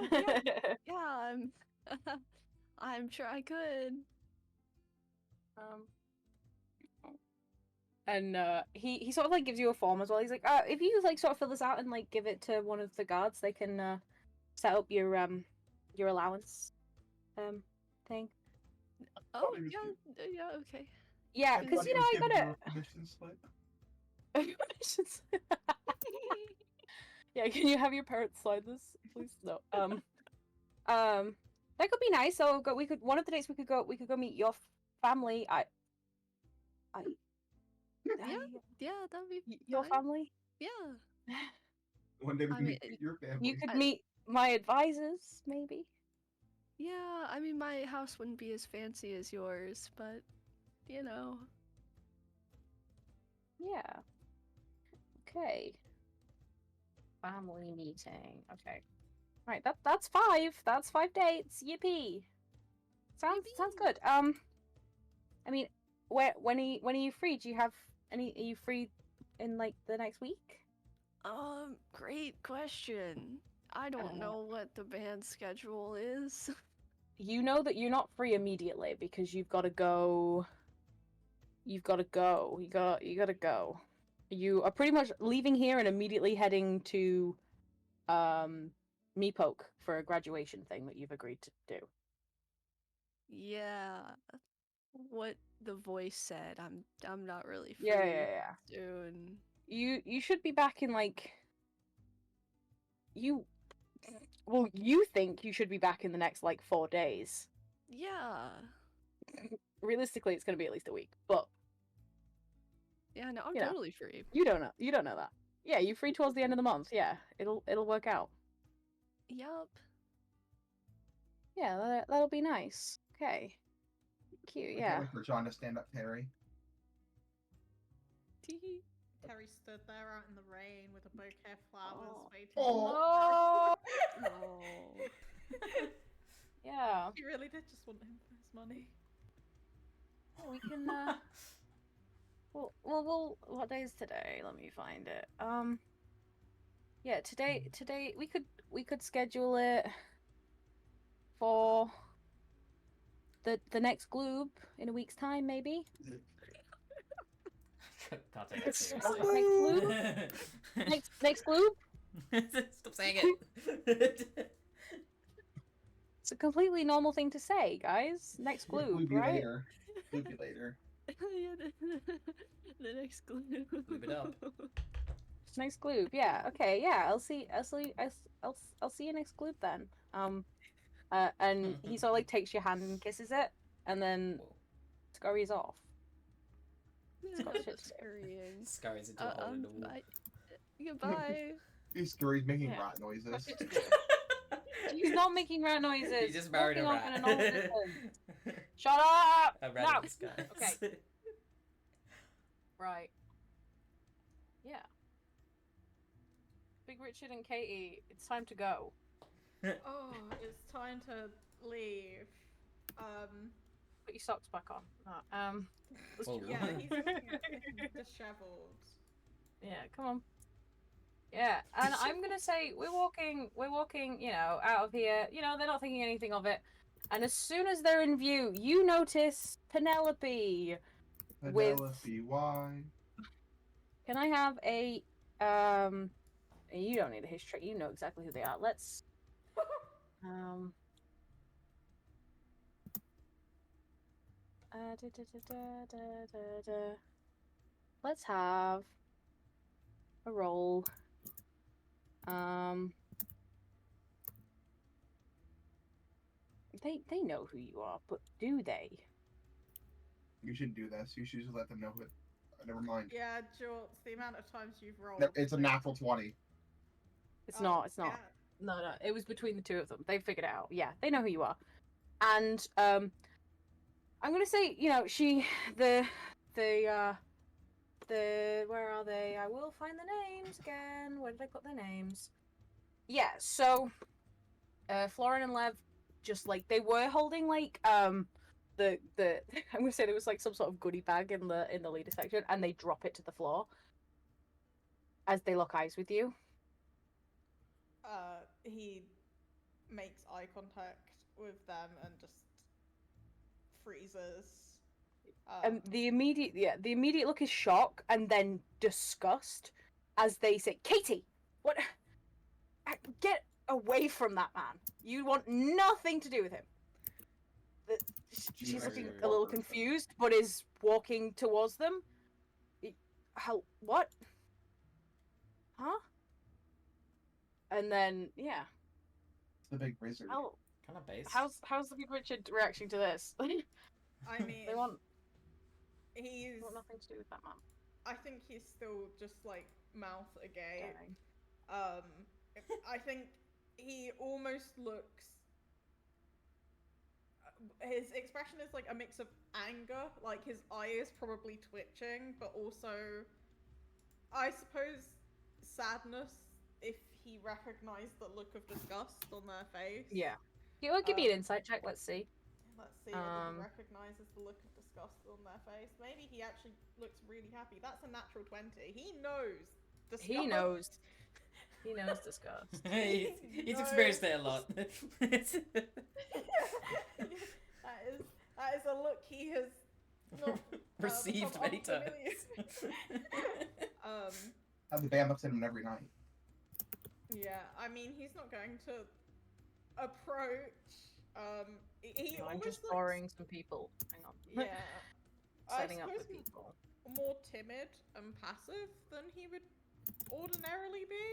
I'm sure I could. And he sort of like gives you a form as well. He's like, if you like sort of fill this out and like give it to one of the guards, they can set up your allowance thing. Oh, Probably just yeah, yeah, okay. Yeah, I because thought you he know was I giving gotta. you a commission slip. Yeah, can you have your parents sign this, please? No. That could be nice. So we could one of the days we could go meet your family. Yeah, that'd be Your fine. family. Yeah. One day we I can mean, meet your family. You could meet my advisors, maybe. Yeah, I mean, my house wouldn't be as fancy as yours, but, you know. Yeah. Okay. Family meeting. Okay. Right. That's 5. That's 5 dates. Yippee. Sounds good. I mean, when are you free? Do you have any? Are you free in like the next week? Great question. I don't know what the band's schedule is. You know that you're not free immediately because you've got to go. You gotta go. You are pretty much leaving here and immediately heading to Meepoke for a graduation thing that you've agreed to do. Yeah. What the voice said. I'm not really free Yeah. soon. You should be back in like you think you should be back in the next like 4 days. Yeah. Realistically, it's going to be at least a week, but Yeah, no, I'm you know, totally free. you don't know that. Yeah, you're free towards the end of the month. Yeah, it'll work out. Yup. Yeah, that'll be nice. Okay. Cute, I yeah. can't wait for John to stand up, Terry. Terry stood there out in the rain with a bouquet of flowers Oh. waiting. Oh. Oh. Yeah. He really did just want him for his money. We can well what day is today? Let me find it. Yeah, today we could schedule it for the next gloob in a week's time, maybe. Can't take that seriously. Next gloob? Stop saying it. It's a completely normal thing to say, guys. Next gloob, right? Later. Gloopy later. Yeah, the next glue. Gloob it up. Next gloob, yeah. Okay, yeah. I'll see you next gloob then. And he sort of like takes your hand and kisses it, and then scurries off. It's got shit to do. Scurrying. Scurries into a hole in the wall. Goodbye. He scurries making Yeah. rat noises. He's not making rat noises. He just married a walking off in rat. normal distance. Shut up! A rat No! in disguise. Okay. Right. Yeah. Big Richard and Katie, it's time to go. Oh, it's time to leave. Put your socks back on. Whoa. Yeah, he's looking at him disheveled. Yeah, come on. Yeah, and I'm gonna say we're walking, you know, out of here. You know, they're not thinking anything of it. And as soon as they're in view, you notice Penelope. Penelope, why? Can I have a you don't need a history. You know exactly who they are. Let's let's have a roll. They know who you are, but do they? You shouldn't do this. You should just let them know who Never mind. Yeah, Jorts, the amount of times you've rolled. No, it's a natural 20. It's Oh, not. It's not. yeah. No. It was between the two of them. They figured it out. Yeah, they know who you are. And I'm gonna say, the where are they? I will find the names again. Where did I put their names? Yeah. So, Florin and Lev, just like they were holding like the I'm gonna say there was like some sort of goodie bag in the leader section, and they drop it to the floor as they lock eyes with you. He makes eye contact with them and just freezes. The immediate look is shock and then disgust as they say, "Katie, what? Get away from that man! You want nothing to do with him." She's looking a little confused, but is walking towards them. How? What? Huh? And then, yeah. It's the big wizard. Kind of base. How's the big Richard reacting to this? I mean, they want he's nothing to do with that man. I think he's still just like mouth agape. Dang. I think he almost looks. His expression is like a mix of anger, like his eye is probably twitching, but also, I suppose, sadness if he recognized the look of disgust on their face. Yeah. Give me an insight check. Let's see. Let's see whether he recognizes the look of disgust on their face. Maybe he actually looks really happy. That's a natural 20. He knows disgust. He knows. He knows disgust. He's experienced it a lot. That is a look he has not received become many unfamiliar. times. Have the band looks at him every night. Yeah, I mean, he's not going to approach. He I'm almost just looks, borrowing some people. Hang on. Yeah. Setting up the suppose people. more timid and passive than he would ordinarily be.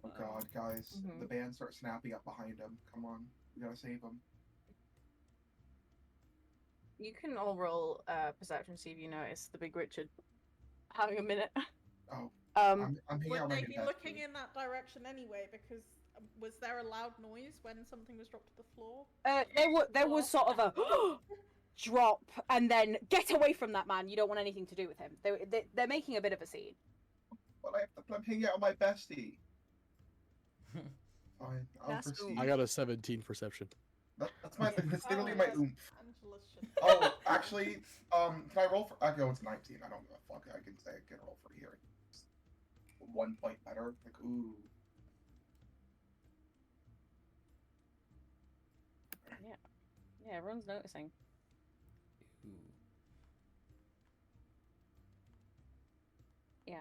Oh god, guys. Mhm. The band starts snapping up behind him. Come on. We gotta save him. You can all roll perception, see if you notice the big Richard having a minute. Oh. Um, I'm hanging Would out my they good be best looking food. in that direction anyway? Because was there a loud noise when something was dropped to the floor? there was sort of a drop, and then get away from that man. You don't want anything to do with him. They're making a bit of a scene. But I'm hanging out with my bestie. Fine. I'll That's proceed. I got a 17 perception. That's literally my yes. oomph. Angela should. Oh, actually, can I roll for? I go. It's 19. I don't give a fuck. I can say I can roll for hearing. 1 point better. Like ooh. Yeah, everyone's noticing. Ooh. Yeah,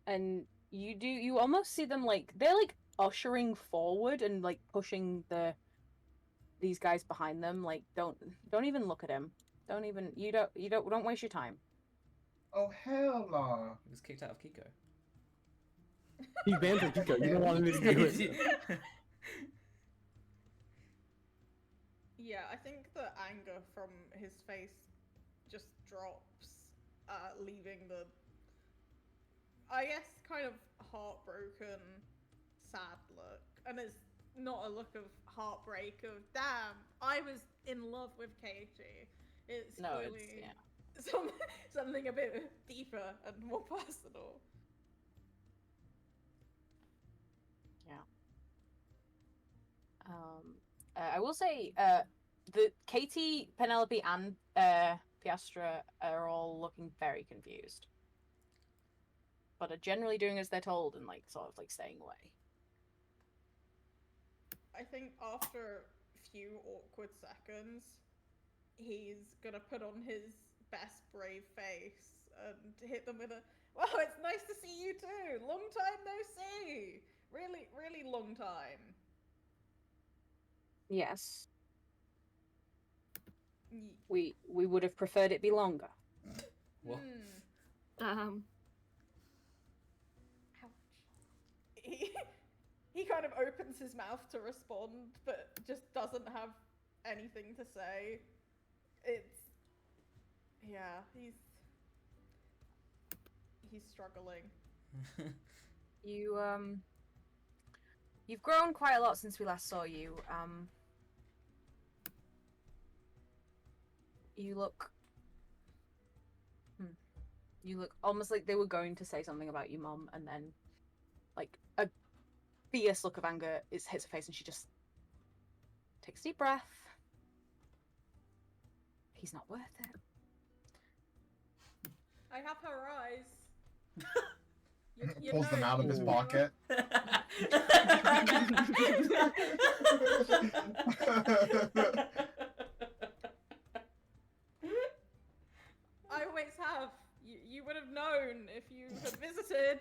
and you almost see them like they're like ushering forward and like pushing these guys behind them. Like don't even look at him. Don't waste your time. Oh hell no. He was kicked out of Kiko. He's banned from Kiko. You don't want him to do it. Yeah, I think the anger from his face just drops, leaving the, I guess, kind of heartbroken, sad look. And it's not a look of heartbreak of, damn, I was in love with Katie. It's clearly something a bit deeper and more personal. Yeah. I will say, the Katie, Penelope, and Piastra are all looking very confused, but are generally doing as they're told and like sort of like staying away. I think after a few awkward seconds, he's gonna put on his best brave face and hit them with a, "Wow, it's nice to see you too! Long time no see! Really, really long time." Yes. Ye- We would have preferred it be longer. What? Ouch. He kind of opens his mouth to respond, but just doesn't have anything to say. Yeah, he's struggling. You've grown quite a lot since we last saw you. You look almost like they were going to say something about your mom, and then, like, a fierce look of anger hits her face, and she just takes a deep breath. He's not worth it. I have her eyes. You Pulls them know out of you his know. pocket. I always have. You would have known if you had visited.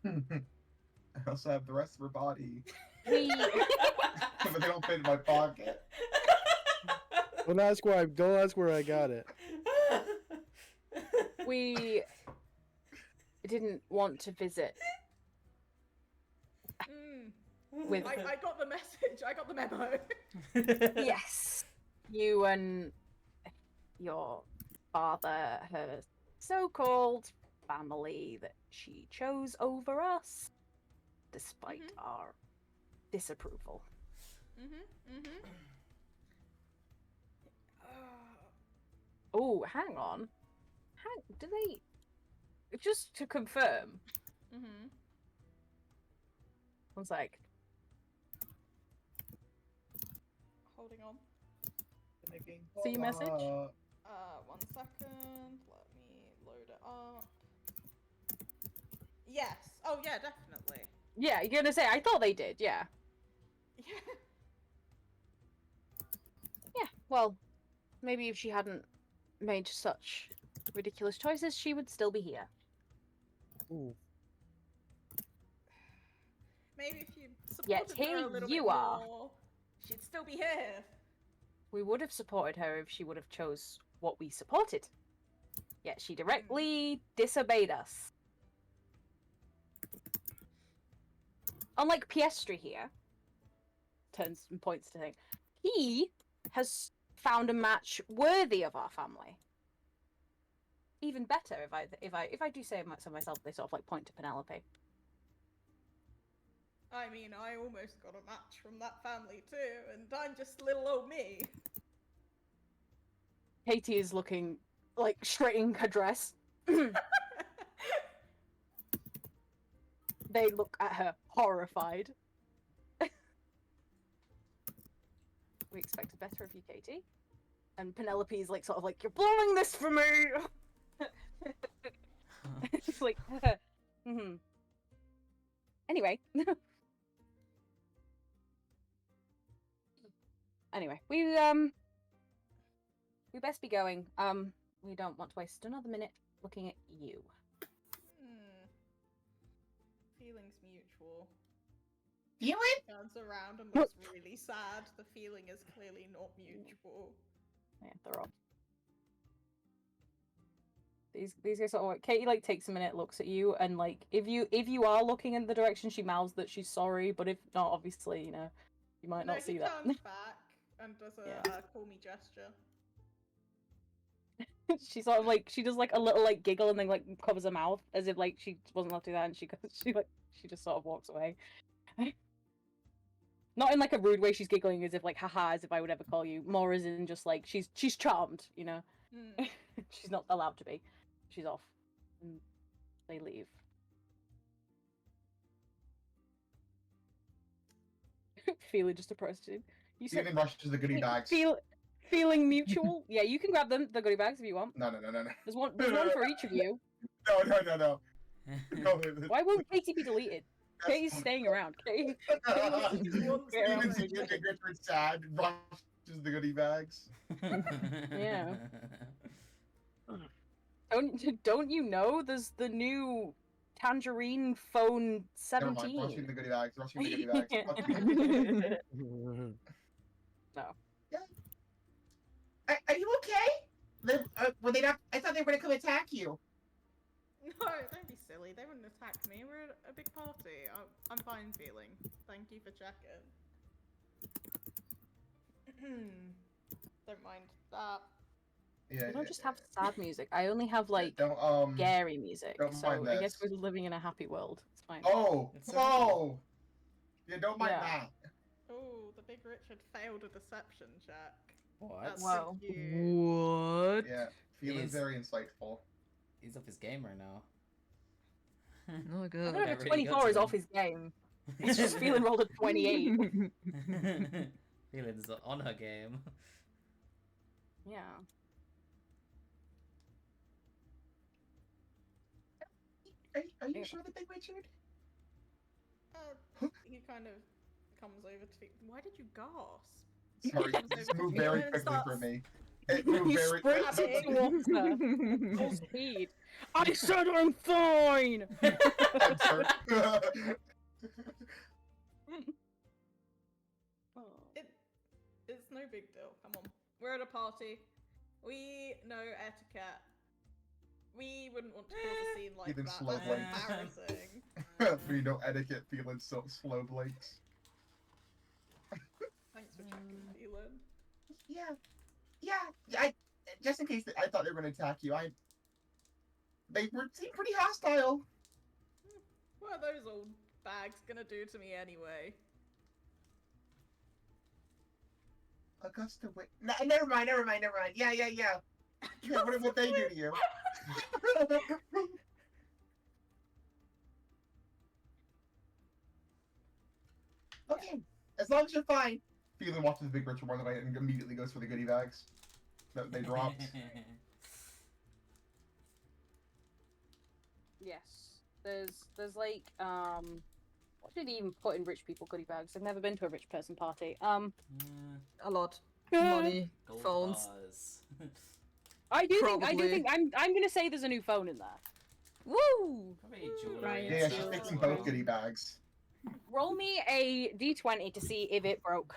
I also have the rest of her body, We but they don't fit in my pocket. Don't ask where I got it. we didn't want to visit with I got the message. I got the memo. yes. You and your father, her so-called family that she chose over us, despite our disapproval. Oh, hang on. Do they... Just to confirm. One sec. Holding on. See your message? 1 second. Let me load it up. Yes. Oh yeah, definitely. Yeah, you're gonna say, I thought they did, yeah. Yeah. Yeah, well, maybe if she hadn't made such ridiculous choices, she would still be here. Ooh. Maybe if you Yet supported her here a little you bit are. more, she'd still be here. We would have supported her if she would have chose what we supported. Yet she directly disobeyed us. Unlike Piestri here, turns and points to thing, he has found a match worthy of our family. Even better, if I do say so myself, they sort of like point to Penelope. I mean, I almost got a match from that family too, and I'm just little old me. Katie is looking like straightening her dress. They look at her horrified. We expected better of you, Katie. And Penelope is like sort of like, you're blowing this for me. It's like, Anyway. Anyway, we best be going. We don't want to waste another minute looking at you. Feelings mutual. Feeling? Turns around and looks really sad. The feeling is clearly not mutual. Yeah, they're off. These guys sort of like, Katie like takes a minute, looks at you, and like if you are looking in the direction, she mouths that she's sorry, but if not, obviously, you know, you might not see that. He turns back and does a call me gesture. She sort of like, she does like a little like giggle and then like covers her mouth as if like she wasn't allowed to do that, and she just sort of walks away. Not in like a rude way, she's giggling as if like haha, as if I would ever call you. More as in just like she's charmed, you know. She's not allowed to be. She's off. And they leave. Feeling just a prostitute. You said Steven rushes the goodie bags. Feeling mutual? Yeah, you can grab them, the goodie bags, if you want. No. There's one for each of you. No. Why won't Katie be deleted? Katie's staying around. Katie. Steven's looking Richard sad, rushes the goodie bags. Yeah. Don't you know? There's the new Tangerine Phone 17. Never mind, rushing the goodie bags. No. Yeah. Are you okay? Were they not? I thought they were gonna come attack you. No, don't be silly. They wouldn't attack me. We're at a big party. I'm fine feeling. Thank you for checking. Don't mind that. Yeah, I don't yeah, just have sad music. I only have like don't scary music. don't So mind I guess this. we're living in a happy world. It's fine. Oh, It's so oh, yeah, don't mind Yeah. that. Oh, the big Richard failed a deception check. What? That's Whoa. cute. What? Yeah, feeling He's- very insightful. He's off his game right now. Oh I god. don't know if That a really got 24 to is him. off his game. He's just feeling rolled at 28. Feelings on her game. Yeah. Are you Yeah. sure the Big Richard? He kind of comes over to. Why did you gasp? Sorry, Comes this over to moved Fiona very and quickly for starts- me. It moved He very. sprints towards her. Full speed. I said I'm fine! I'm sorry. It's no big deal. Come on, we're at a party. We know etiquette. We wouldn't want to cause a scene like Even that. slow That's blinks. embarrassing. We know etiquette, feeling so slow blinks. Thanks for checking, Phelan. Yeah. Just in case I thought they were going to attack you, they seemed pretty hostile. What are those old bags gonna do to me anyway? Augusta, wait. Never mind. Yeah. Yeah, what would they do to you? Okay, as long as you're fine. Feeling watches the Big Richard more than I and immediately goes for the goodie bags that they dropped. Yes. There's like, what did he even put in rich people goodie bags? I've never been to a rich person party. A lot. Money, Gold phones. bars. I do Probably. think I'm gonna say there's a new phone in there. Woo! Probably jewelry. Right, Yeah, Yeah, she's so- picking both goodie bags. Roll me a d20 to see if it broke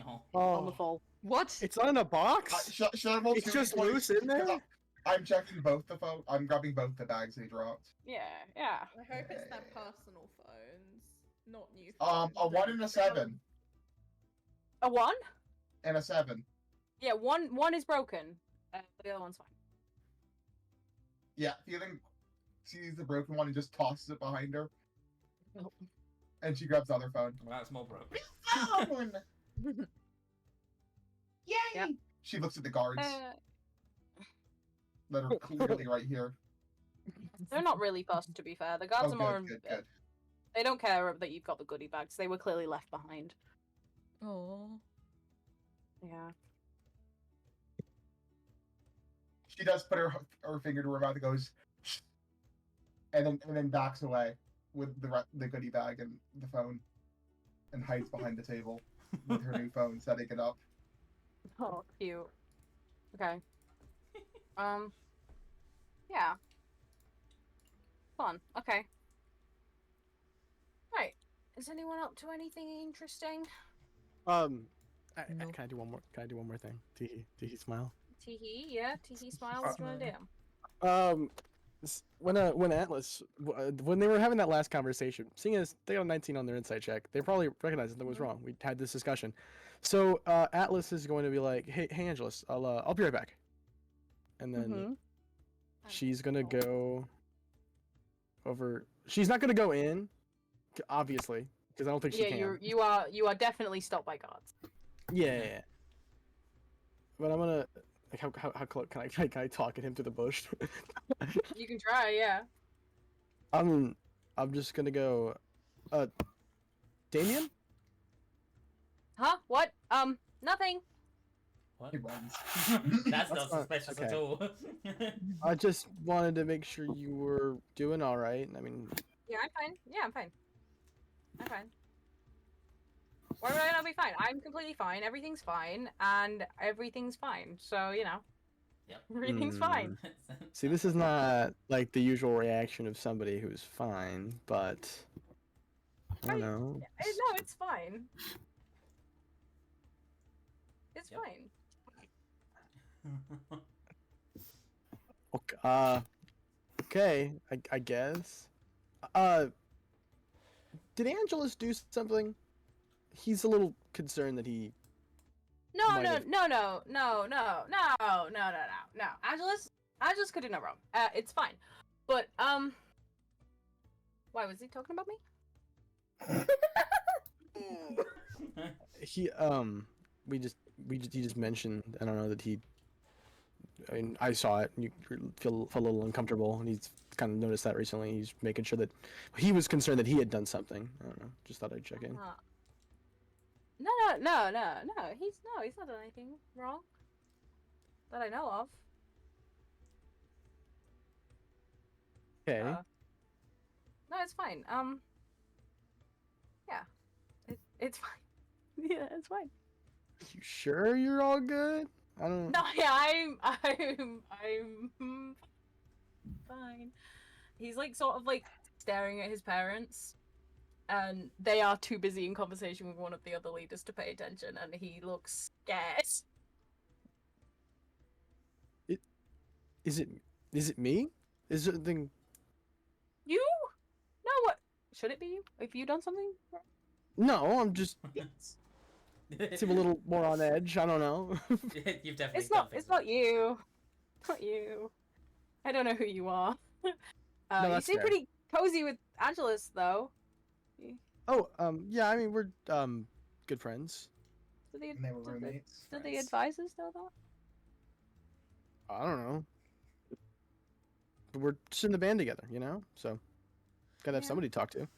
Oh. on the fall. What? It's not in a box. Should I roll It's two just d20s? loose in there? 'Cause I'm checking both the phone. I'm grabbing both the bags they dropped. Yeah. I hope it's their personal phones, not new A phones. 1 and a 7. A 1? And a 7. Yeah, one is broken. The other one's fine. Yeah, feeling sees the broken one and just tosses it behind her. Nope. And she grabs the other phone. Well, that's more broke. Phone! Yay! Yep. She looks at the guards that are clearly right here. They're not really fussed, to be fair. The guards Oh, are more. good. They don't care that you've got the goodie bags. They were clearly left behind. Oh. Yeah. She does put her finger to her mouth and goes, "Shh," and then backs away with the goodie bag and the phone, and hides behind the table with her new phone, setting it up. Oh, cute. Okay. Yeah. Fun. Okay. Right. Is anyone up to anything interesting? Can No. I do one more? Can I do one more thing? Teehee smile. Teehee, yeah. Teehee smile. What do you want to do? When Atlas, when they were having that last conversation, seeing as they got a 19 on their insight check, they probably recognized something was wrong. We had this discussion, so Atlas is going to be like, "Hey, Angelus, I'll be right back," and then Mhm. she's gonna go over. She's not gonna go in, obviously, because I don't think she Yeah, can. you are definitely stopped by guards. Yeah. But I'm gonna. Like, how close can I talk at him through the bush? You can try, yeah. I'm just gonna go. Damien? Huh? What? Nothing. What? He runs. That's not That's not- suspicious at okay. all. I just wanted to make sure you were doing all right. I mean, Yeah, I'm fine. Yeah, I'm fine. I'm fine. Why would I not be fine? I'm completely fine. Everything's fine, and everything's fine. So you know, Yep. everything's fine. see, this is not like the usual reaction of somebody who's fine, but I don't know. No, it's fine. It's Yep. fine. Okay, I guess. Did Angelus do something? He's a little concerned that he. No, No, might no, have- no, no, no, no, no, no, no, no, no. Angelus could do no wrong. It's fine. But why was he talking about me? He he just mentioned, I don't know, that he, I mean, I saw it and you feel a little uncomfortable, and he's kind of noticed that recently. He's making sure that he was concerned that he had done something. I don't know, just thought I'd check in. No. He's not done anything wrong that I know of. Okay. No, it's fine. Yeah, it's fine. Yeah, it's fine. You sure you're all good? I don't. No, yeah, I'm fine. He's like sort of like staring at his parents, and they are too busy in conversation with one of the other leaders to pay attention, and he looks scared. Is it me? Is it thing? You? No, what? Should it be you? Have you done something? No, I'm just seem a little more on edge. I don't know. You've definitely. It's not. It's not you. Not you. I don't know who you are. No, you that's seem fair. pretty cozy with Angelus, though. Oh, yeah. I mean, we're good friends. Do the, And they were do the, roommates. do the advisors know that? I don't know. But we're just in the band together, you know. So, gotta have Yeah. somebody to talk to.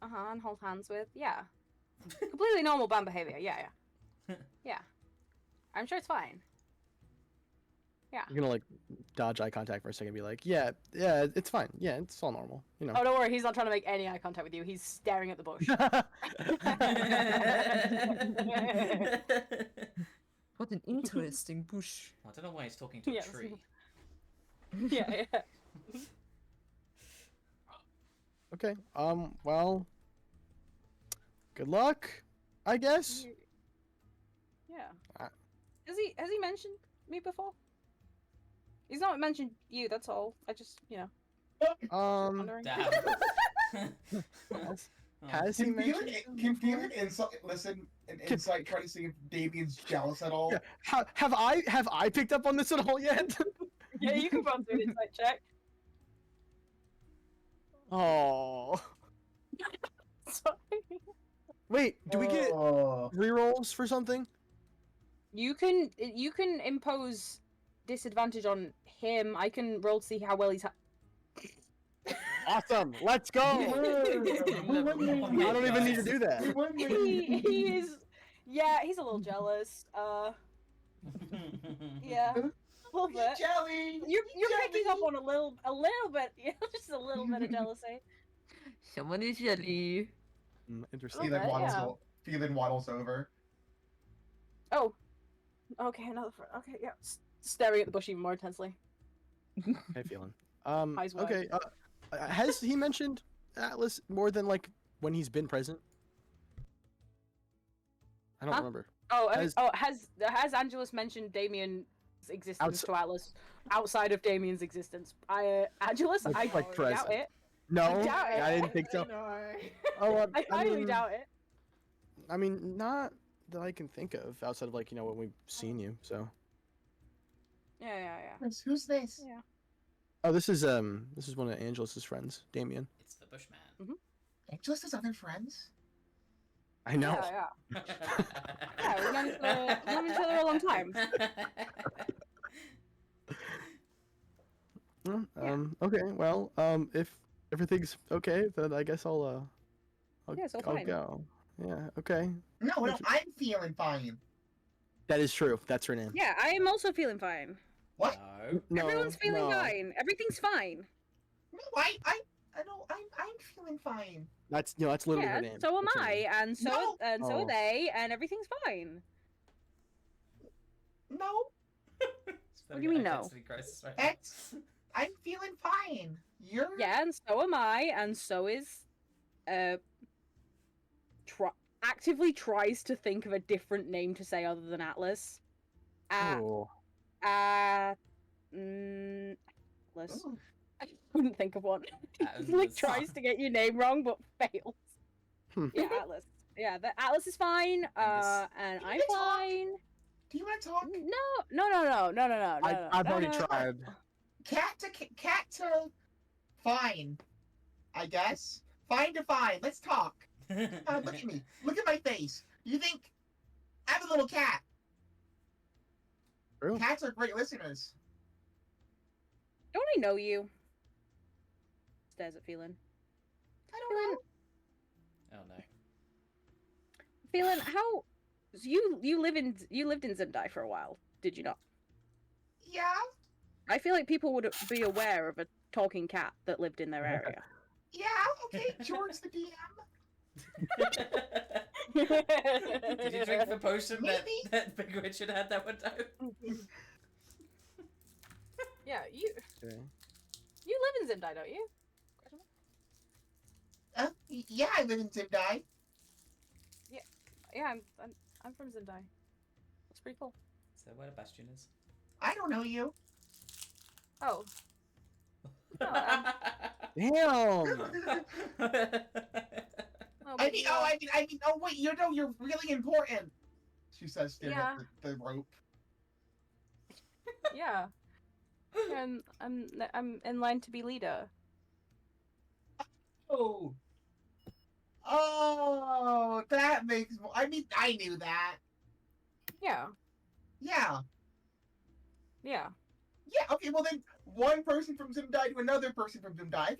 And hold hands with. Yeah. Completely normal band behavior. Yeah. Yeah. I'm sure it's fine. You're gonna like dodge eye contact for a second, and be like, yeah, it's fine. Yeah, it's all normal, you know. Oh, don't worry. He's not trying to make any eye contact with you. He's staring at the bush. What an interesting bush. I don't know why he's talking to Yes. a tree. Yeah. Okay. Well. Good luck, I guess. Yeah. Uh, Has he mentioned me before? He's not mentioned you. That's all. I just wondering. Damn. Has he Can feel mentioned? it. Can feel it. Listen, an insight. Try to see if Damien's jealous at all. Yeah. Have I picked up on this at all yet? Yeah, you can run through an insight check. Oh. Sorry. Wait, do we get Oh. rerolls for something? You can impose disadvantage on him. I can roll to see how well he's. Awesome. Let's go. I don't even need to do that. He is. Yeah, he's a little jealous. Yeah, a little bit. Jelly. You're picking up on a little bit, just a little bit of jealousy. Someone is jelly. Interesting. He like Okay, waddles. yeah. Phelan waddles over. Oh, okay, another friend. Okay, yeah, staring at the bush even more intensely. Hey, feeling. Eyes wide. Okay. Has he mentioned Atlas more than like when he's been present? I don't Huh? remember. Oh, Has- has Angelus mentioned Damien's existence Outs- to Atlas outside of Damien's existence? Angelus, Like- I like doubt present. it. No, I doubt it. I didn't think so. Oh, I highly mean, doubt it. I mean, not that I can think of outside of like when we've seen you. So. Yeah. Who's this? Yeah. Oh, this is one of Angelus's friends, Damien. It's the Bushman. Angelus has other friends? I know. Yeah. Yeah, we've known each other a long time. Okay. Well, if everything's okay, then I guess I'll Yeah, it's all I'll fine. go. Yeah. Okay. No, I'm feeling fine. That is true. That's her name. Yeah, I am also feeling fine. What? No. No, Everyone's feeling no. fine. Everything's fine. No, I know, I'm feeling fine. That's that's literally Yeah, her name. so am That's her I, name. and so No. so Oh. are they, and everything's fine. No, What do you mean, no? I'm feeling fine. You're Yeah, and so am I, and so is actively tries to think of a different name to say other than Atlas. Oh. Atlas. Ooh. I couldn't think of one. Atlas. Like tries to get your name wrong but fails. Hmm. Yeah, Atlas. Yeah, the Atlas is fine. And I'm fine. Do you want to talk? No. I've already tried. Cat to fine, I guess. Fine to fine. Let's talk. Look at me. Look at my face. You think I'm a little cat? True. Cats are great listeners. Don't I know you? Stares at Phelan. I don't know. Oh no. Phelan, how you lived in Zendai for a while, did you not? Yeah. I feel like people would be aware of a talking cat that lived in their area. Yeah. Okay. George the DM. Did you drink the potion Maybe. that Big Richard had that one time? Yeah, you Okay. live in Zendai, don't you? Yeah, I live in Zendai. Yeah, I'm from Zendai. That's pretty cool. So where the bastion is? I don't know you. Oh. Damn. I mean, oh wait, you're really important. She says, staring Yeah. at the rope. Yeah. And I'm in line to be leader. Oh, that makes. I mean, I knew that. Yeah. Yeah. Yeah. Yeah. Okay. Well, then one person from Zimdai to another person from Zimdai.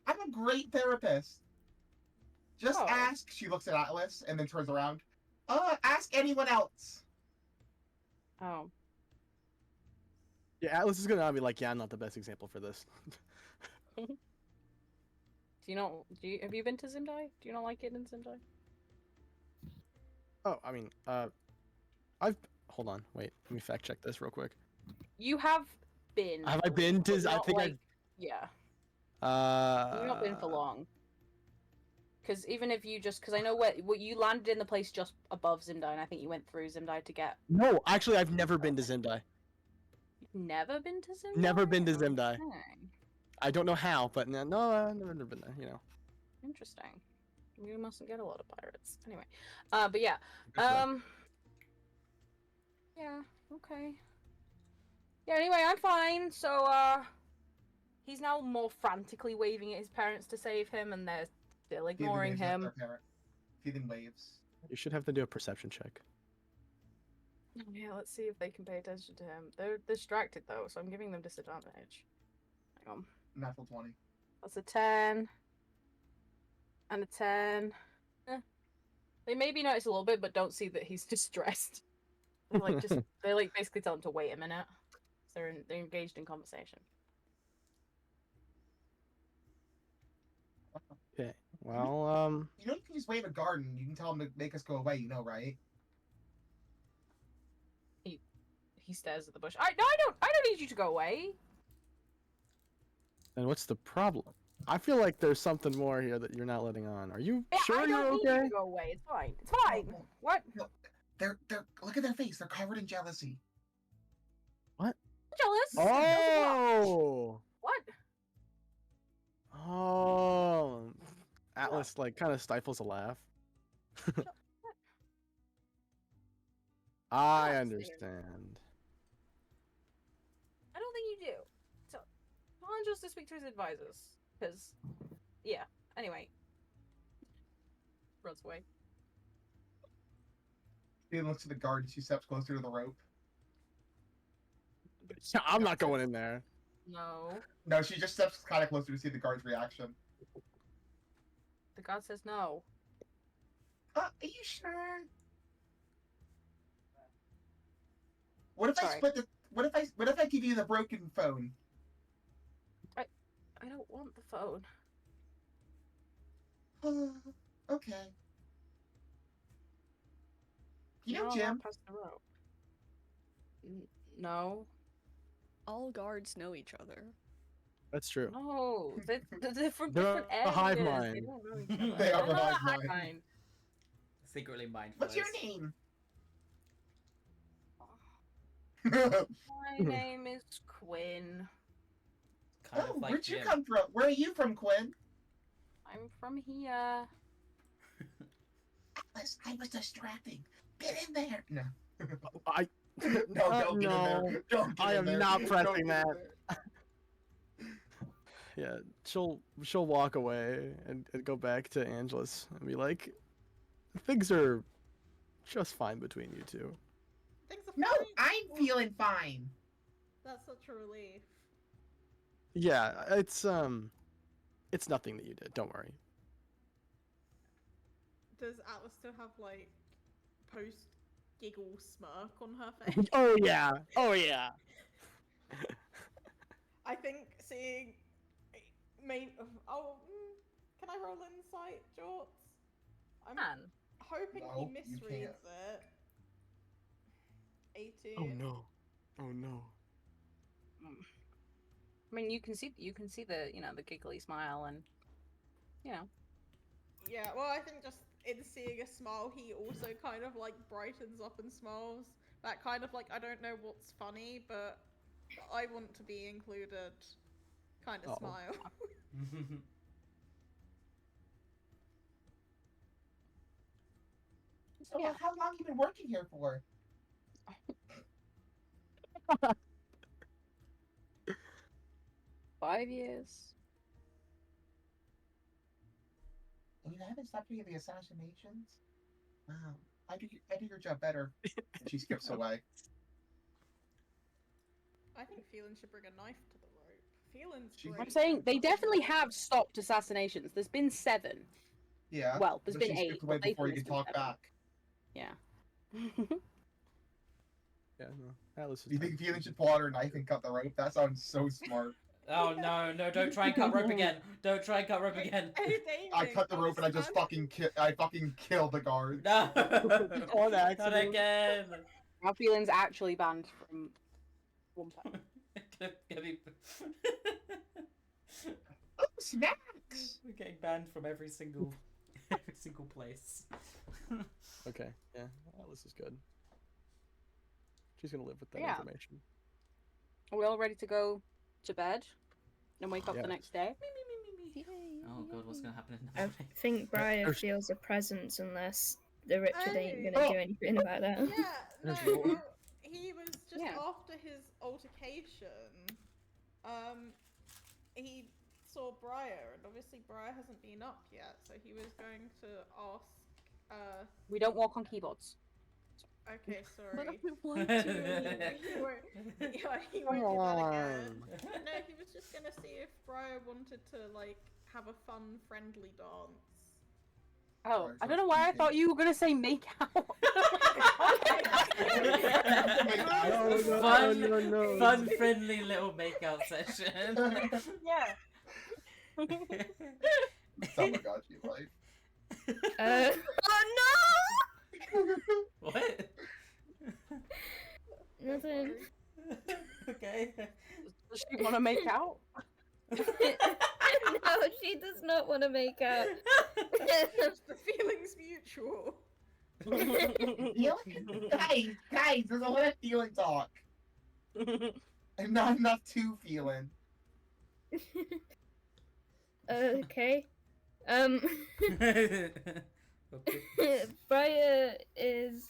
I'm a great therapist. Just Oh. ask. She looks at Atlas and then turns around. Ask anyone else. Oh. Yeah, Atlas is gonna be like, yeah, I'm not the best example for this. Have you been to Zendai? Do you not like it in Zendai? Oh, I mean, hold on, wait, let me fact check this real quick. You have been. Have I been to? but I not think like, Yeah. You've not been for long. Because even if you because I know where you landed in the place just above Zimdai, and I think you went through Zimdai to get. No, actually, I've never been to Zimdai. You've never been to Zimdai? Never been to Zimdai. Okay. I don't know how, but no, I've never been there. You know. Interesting. You mustn't get a lot of pirates. Anyway. But yeah. Good for them. Yeah, okay. Yeah, anyway, I'm fine. So, he's now more frantically waving at his parents to save him, and they're still ignoring him. Feeling waves. You should have to do a perception check. Yeah, let's see if they can pay attention to him. They're distracted, though, so I'm giving them disadvantage. Hang on. Natural 20. That's a 10. And a 10. They maybe notice a little bit, but don't see that he's distressed. They basically tell him to wait a minute. So they're engaged in conversation. Okay. Well, You know, you can just wave a garden. You can tell him to make us go away. You know, right? He stares at the bush. I don't need you to go away. then what's the problem? I feel like there's something more here that you're not letting on. Are you Yeah, sure I you're don't need okay? you to go away. It's fine. It's fine. No, What? no. They're look at their face. They're covered in jealousy. Jealous? Oh. What? Oh. Atlas kind of stifles a laugh. I Yes, understand. I don't think you do. So, challenge us to speak to his advisors. Because, yeah. Anyway. Runs away. She looks at the guard and she steps closer to the rope. I'm not going in there. No. No, she just steps kind of closer to see the guard's reaction. The god says no. Are you sure? What if I Sorry. split the? What if I give you the broken phone? I don't want the phone. Okay. You know No, Jim? not past the rope. No. All guards know each other. That's true. No. They're from They're different a hive areas. mind. They don't know each other. They are They're a not hive mind. Secretly mindful. What's your name? My name is Quinn. Kind Oh, of like where'd you Jim. come from? Where are you from, Quinn? I'm from here. I was distracting. Get in there. No. I No, don't get in there. Don't get I in am there. not Don't pressing get in that. there. Yeah, she'll walk away and go back to Angelus and be like, things are just fine between you two. Things are No, fine. I'm feeling fine. That's such a relief. Yeah, it's nothing that you did. Don't worry. Does Atlas still have like post giggle smirk on her face? Oh yeah. Oh yeah. I think seeing can I roll insight, Jorts? I'm hoping No, he you misreads can't. it. 18. Oh no. Oh no. I mean, you can see the the giggly smile and Yeah, well, I think just in seeing a smile, he also kind of like brightens up and smiles. That kind of like, I don't know what's funny, but I want to be included kind of Oh. smile. So how long you been working here for? 5 years. And you haven't stopped doing the assassinations? Wow. I do your job better. And she skips away. I think Phelan should bring a knife to the rope. Phelan's She- great. I'm saying they at definitely fucking have rope. stopped assassinations. There's been 7. Yeah. Well, there's but been she 8. skipped away but they before you think could there's talk been 7. back. Yeah. Yeah, no. Atlas is You think Felix should pull out her knife and cut the rope? That sounds so smart. Oh no, don't try and cut rope again. Don't try and cut rope again. Hey, I Damien, cut the rope and I just stand- fucking killed the guard. No! On Not accident. again! Now Phelan's actually banned from one pack. Oh, snacks! We're getting banned from every single place. Okay, yeah, Atlas is good. She's gonna live with that Yeah. information. Are we all ready to go to bed and wake up Yeah. the next day? Oh god, what's gonna happen in the I morning? think Briar There's- feels a presence unless the Richard ain't Hey. gonna do anything about that. Yeah, no, There's more. well, he was just Yeah. after his altercation. He saw Briar, and obviously Briar hasn't been up yet, so he was going to ask. We don't walk on keyboards. Okay, But sorry. I want to. He won't, yeah, he Come won't do that on. again. No, he was just gonna see if Briar wanted to like have a fun, friendly dance. Oh, Right, I so don't know why I speaking- thought you were gonna say make out. No, Fun, no, no. fun, friendly little makeout session. Yeah. Oh my god, you life. Oh What? no! Nothing. Okay. Does she want to make out? No, she does not want to make out. The feeling's mutual. Guys, there's a lot of feeling talk. And not enough to feeling. Okay. Okay. Briar is.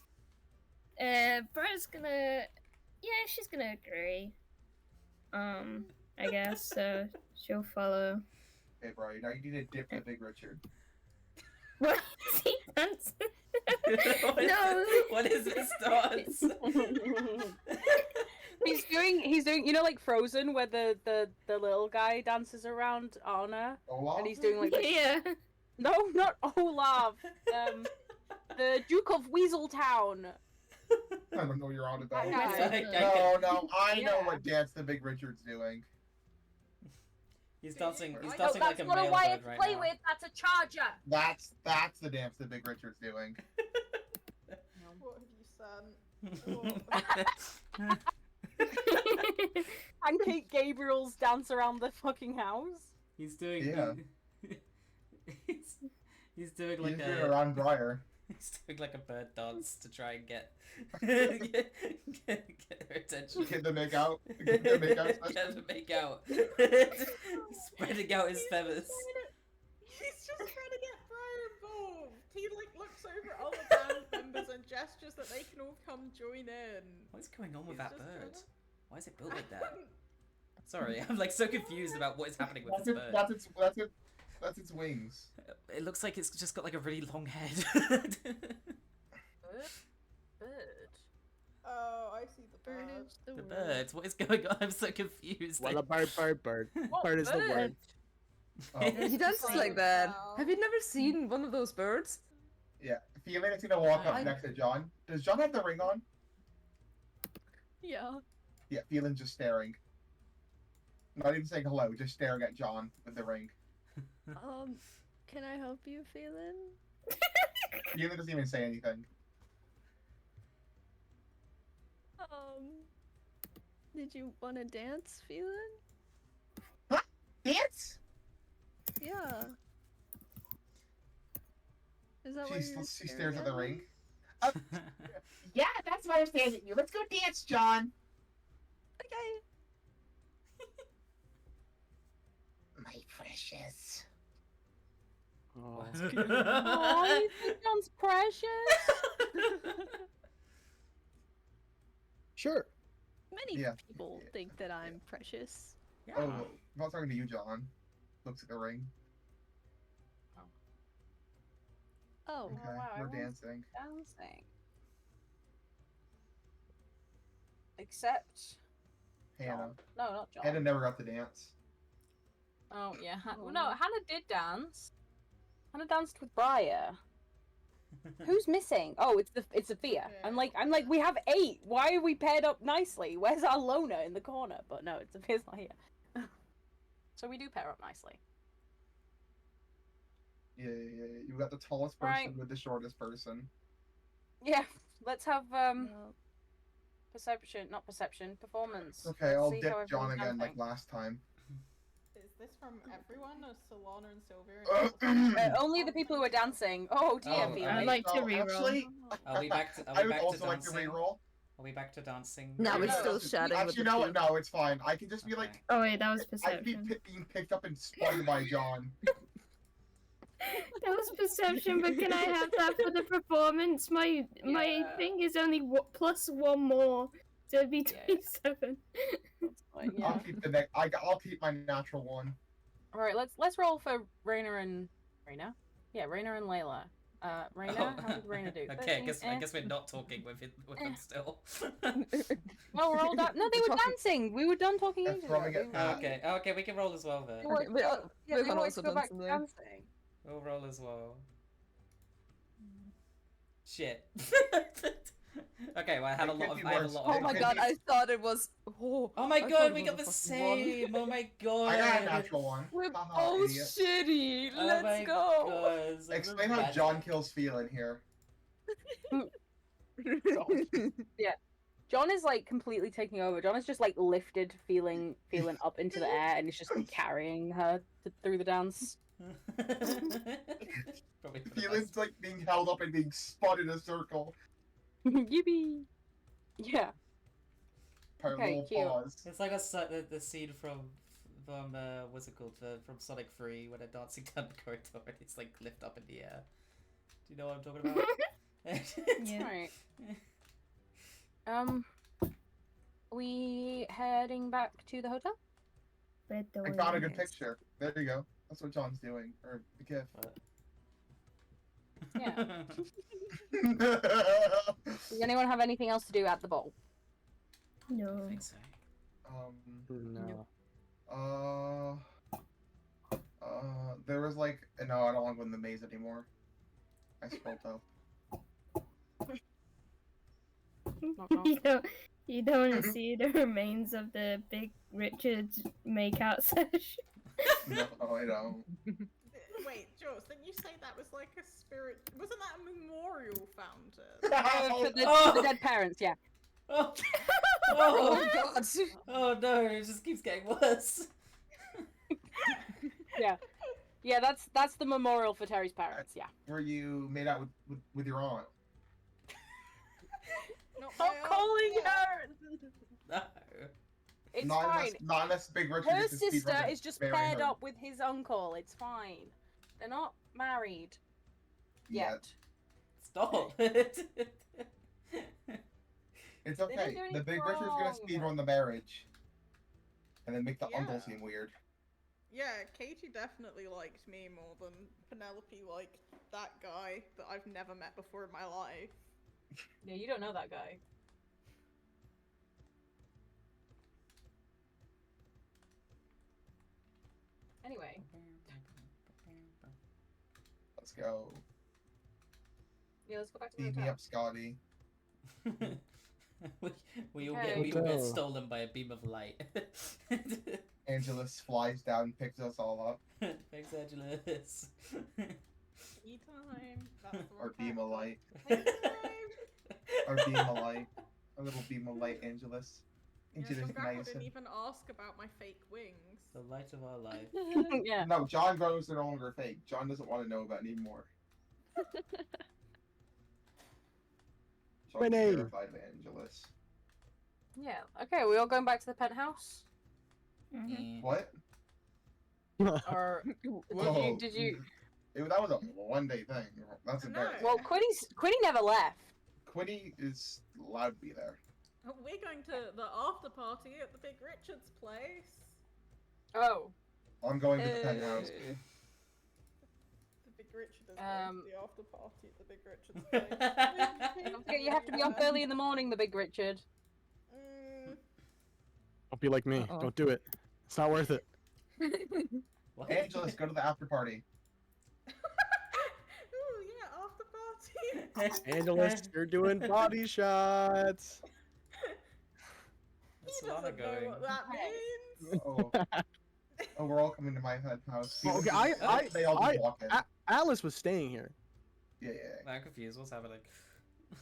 Briar's gonna. Yeah, she's gonna agree. I guess so. She'll follow. Hey, bro, now you need to dip the Big Richard. What is he dancing? What is No. this- What is this dance? he's doing like Frozen where the little guy dances around Anna Olaf? and he's doing like the... Yeah. No, not Olaf. The Duke of Weaseltown. I don't know what you're on about. Yeah. No, I know Yeah. what dance the Big Richard's doing. He's dancing. He's No, dancing like a male bird right now. That's a charger. That's the dance the Big Richard's doing. What have you sent? Pancake Gabriel's dance around the fucking house. He's doing. Yeah. He's doing He's like doing a. around Briar. He's doing like a bird dance to try and get get her attention. Get the make out. Get the make out Get session. to make out. Spreading out his feathers. He's just trying to get Briar involved. He like looks over at other and gestures that they can all come join in. What is going on with He's that just bird? trying Why is it built like that? Sorry, I'm like so confused about what is happening with That's this it. bird. That's its wings. It looks like it's just got like a really long head. Bird. Oh, I see the Bird bird. is the The word. birds. What is going on? I'm so confused. Well, a bird. What Bird is the bird? word. Oh, He dances Fine like that. now. Have you never seen one of those birds? yeah. Feeling is gonna walk up I- next to John. Does John have the ring on? Yeah. Yeah, Feeling just staring. Not even saying hello, just staring at John with the ring. Can I help you, Phelan? Feeling doesn't even say anything. Did you want to dance, Phelan? Dance? Yeah. Is that why She you're stares at the me? ring. Yeah, that's why I'm staring at you. Let's go dance, John. Okay. My precious. Oh. Oh, you think John's precious? Sure. Many Yeah. people think that I'm precious. Yeah. Oh, I'm not talking to you, John. Looks at the ring. Oh. Okay, wow, we're everyone's- dancing. Dancing. Except Hannah. John. No, not John. Hannah never got to dance. Oh yeah. Oh. No, Hannah did dance. Hannah danced with Briar. Who's missing? Oh, it's Sophia. I'm like we have 8. Why are we paired up nicely? Where's our loner in the corner? But no, it's Sophia's not here. So we do pair up nicely. Yeah. You got the tallest person Right. with the shortest person. Yeah. Let's have No. performance. Okay, Let's I'll see dip how John everyone's again like dancing. last time. Is this from everyone, or Solana and Sylvia? Only the people who are dancing. Oh dear, Oh, Felix. I'd like to So, reroll. Actually, Are we back to? Are I we would back also to like to dancing? reroll. Are we back to dancing? No, we're No, still no, chatting with Actually, the no, two. no, it's fine. I can just be Okay. like, Oh wait, that was I can be perception. being picked up and spun by John. That was perception, but can I have that for the performance? My Yeah. thing is only plus 1 more, so it'd be Yeah. 27. That's fine, I'll yeah. keep I'll keep my natural one. All right, let's roll for Raina and Raina. Yeah, Raina and Layla. Raina, how did Raina do? Okay, I 13, guess we're not talking with them still. No, we're all done. No, they were dancing. We were done talking That's ages throwing ago. it They back. Okay, okay, we can roll as well then. were- Okay, but, yeah, we they can wanted also to go back dance to there. dancing. We'll roll as well. Shit. Okay, well I had a It lot could of. be I have a worse. lot Oh of. my could god, be- I thought it was. Oh, Oh my I thought god, it we was got a the fucking one. same! Oh my god! I got a natural one. We're Haha, both idiot. shitty. Oh Let's my go. God, so Explain how romantic. John kills feeling here. John is like completely taking over. John is just like lifted, feeling up into the air, and is just carrying her through the dance. Probably for the Feeling's best. like being held up and being spun in a circle. Yippee! Yeah. Per Okay, little cute. pause. It's like the scene from what's it called, from Sonic 3 when they're dancing down the corridor and it's like lift up in the air. Do you know what I'm talking about? Yeah. Right. We heading back to the hotel? But the I found a good way- picture. There you go. That's what John's doing. Or the gift. Yeah. Does anyone have anything else to do at the ball? I No. think so. No. There was like no, I don't want to go in the maze anymore. I scrolled up. You don't want to see the remains of the Big Richard makeout session. No, I don't. Wait, Jules, didn't you say that was like a spirit? Wasn't that a memorial fountain? For the dead parents, yeah. Oh. Oh Oh. god. Oh no, it just keeps getting worse. Yeah, that's the memorial for Terry's parents, yeah. Were you made out with your aunt? Not Stop my calling aunt. her! No. It's not fine. Unless, not unless Big Richard Her is the sister speedrunner is just marrying paired her. up with his uncle. It's fine. They're not married. Yet. It's Stop. It's didn't okay. do The anything big Richard's gonna wrong. speedrun the marriage. And then make the uncle Yeah. seem weird. Yeah, Katie definitely liked me more than Penelope liked that guy that I've never met before in my life. Yeah, you don't know that guy. Anyway, Let's go. yeah, let's go back to the Beat me hotel. up, Scotty. we all Okay. get Hotel. stolen by a beam of light. Angelus flies down and picks us all up. Thanks, Angelus. Tea time. That's the Or beam of light. Tea time. Or beam of light. A little beam of light, Angelus. Yeah, Angelus Shungako nice. didn't even ask about my fake wings. The light of our life. Yeah. No, John Grows are no longer fake. John doesn't want to know about it anymore. John's Renee. terrified of Angelus. Yeah. Okay, we all going back to the penthouse? Mhm. What? Or Whoa. did you That was a one-day thing. That's No. embarrassing. Well, Quinny never left. Quinny is allowed to be there. We're going to the after party at the Big Richard's place. Oh. I'm going to the penthouse. The Big Richard is going Um, to the after party at the Big Richard's place. Don't forget you have to be up early in the morning, the Big Richard. Mm, Don't be like me. Uh-oh. Don't do it. It's not worth it. What? Angelus, go to the after party. Ooh, yeah, after party. Angelus, you're doing body shots. He That's Lana doesn't know going. what that means. Oh. Oh, we're all coming to my penthouse. Oh, okay, They all just walk in. Alice was staying here. Yeah. I'm confused. What's happening?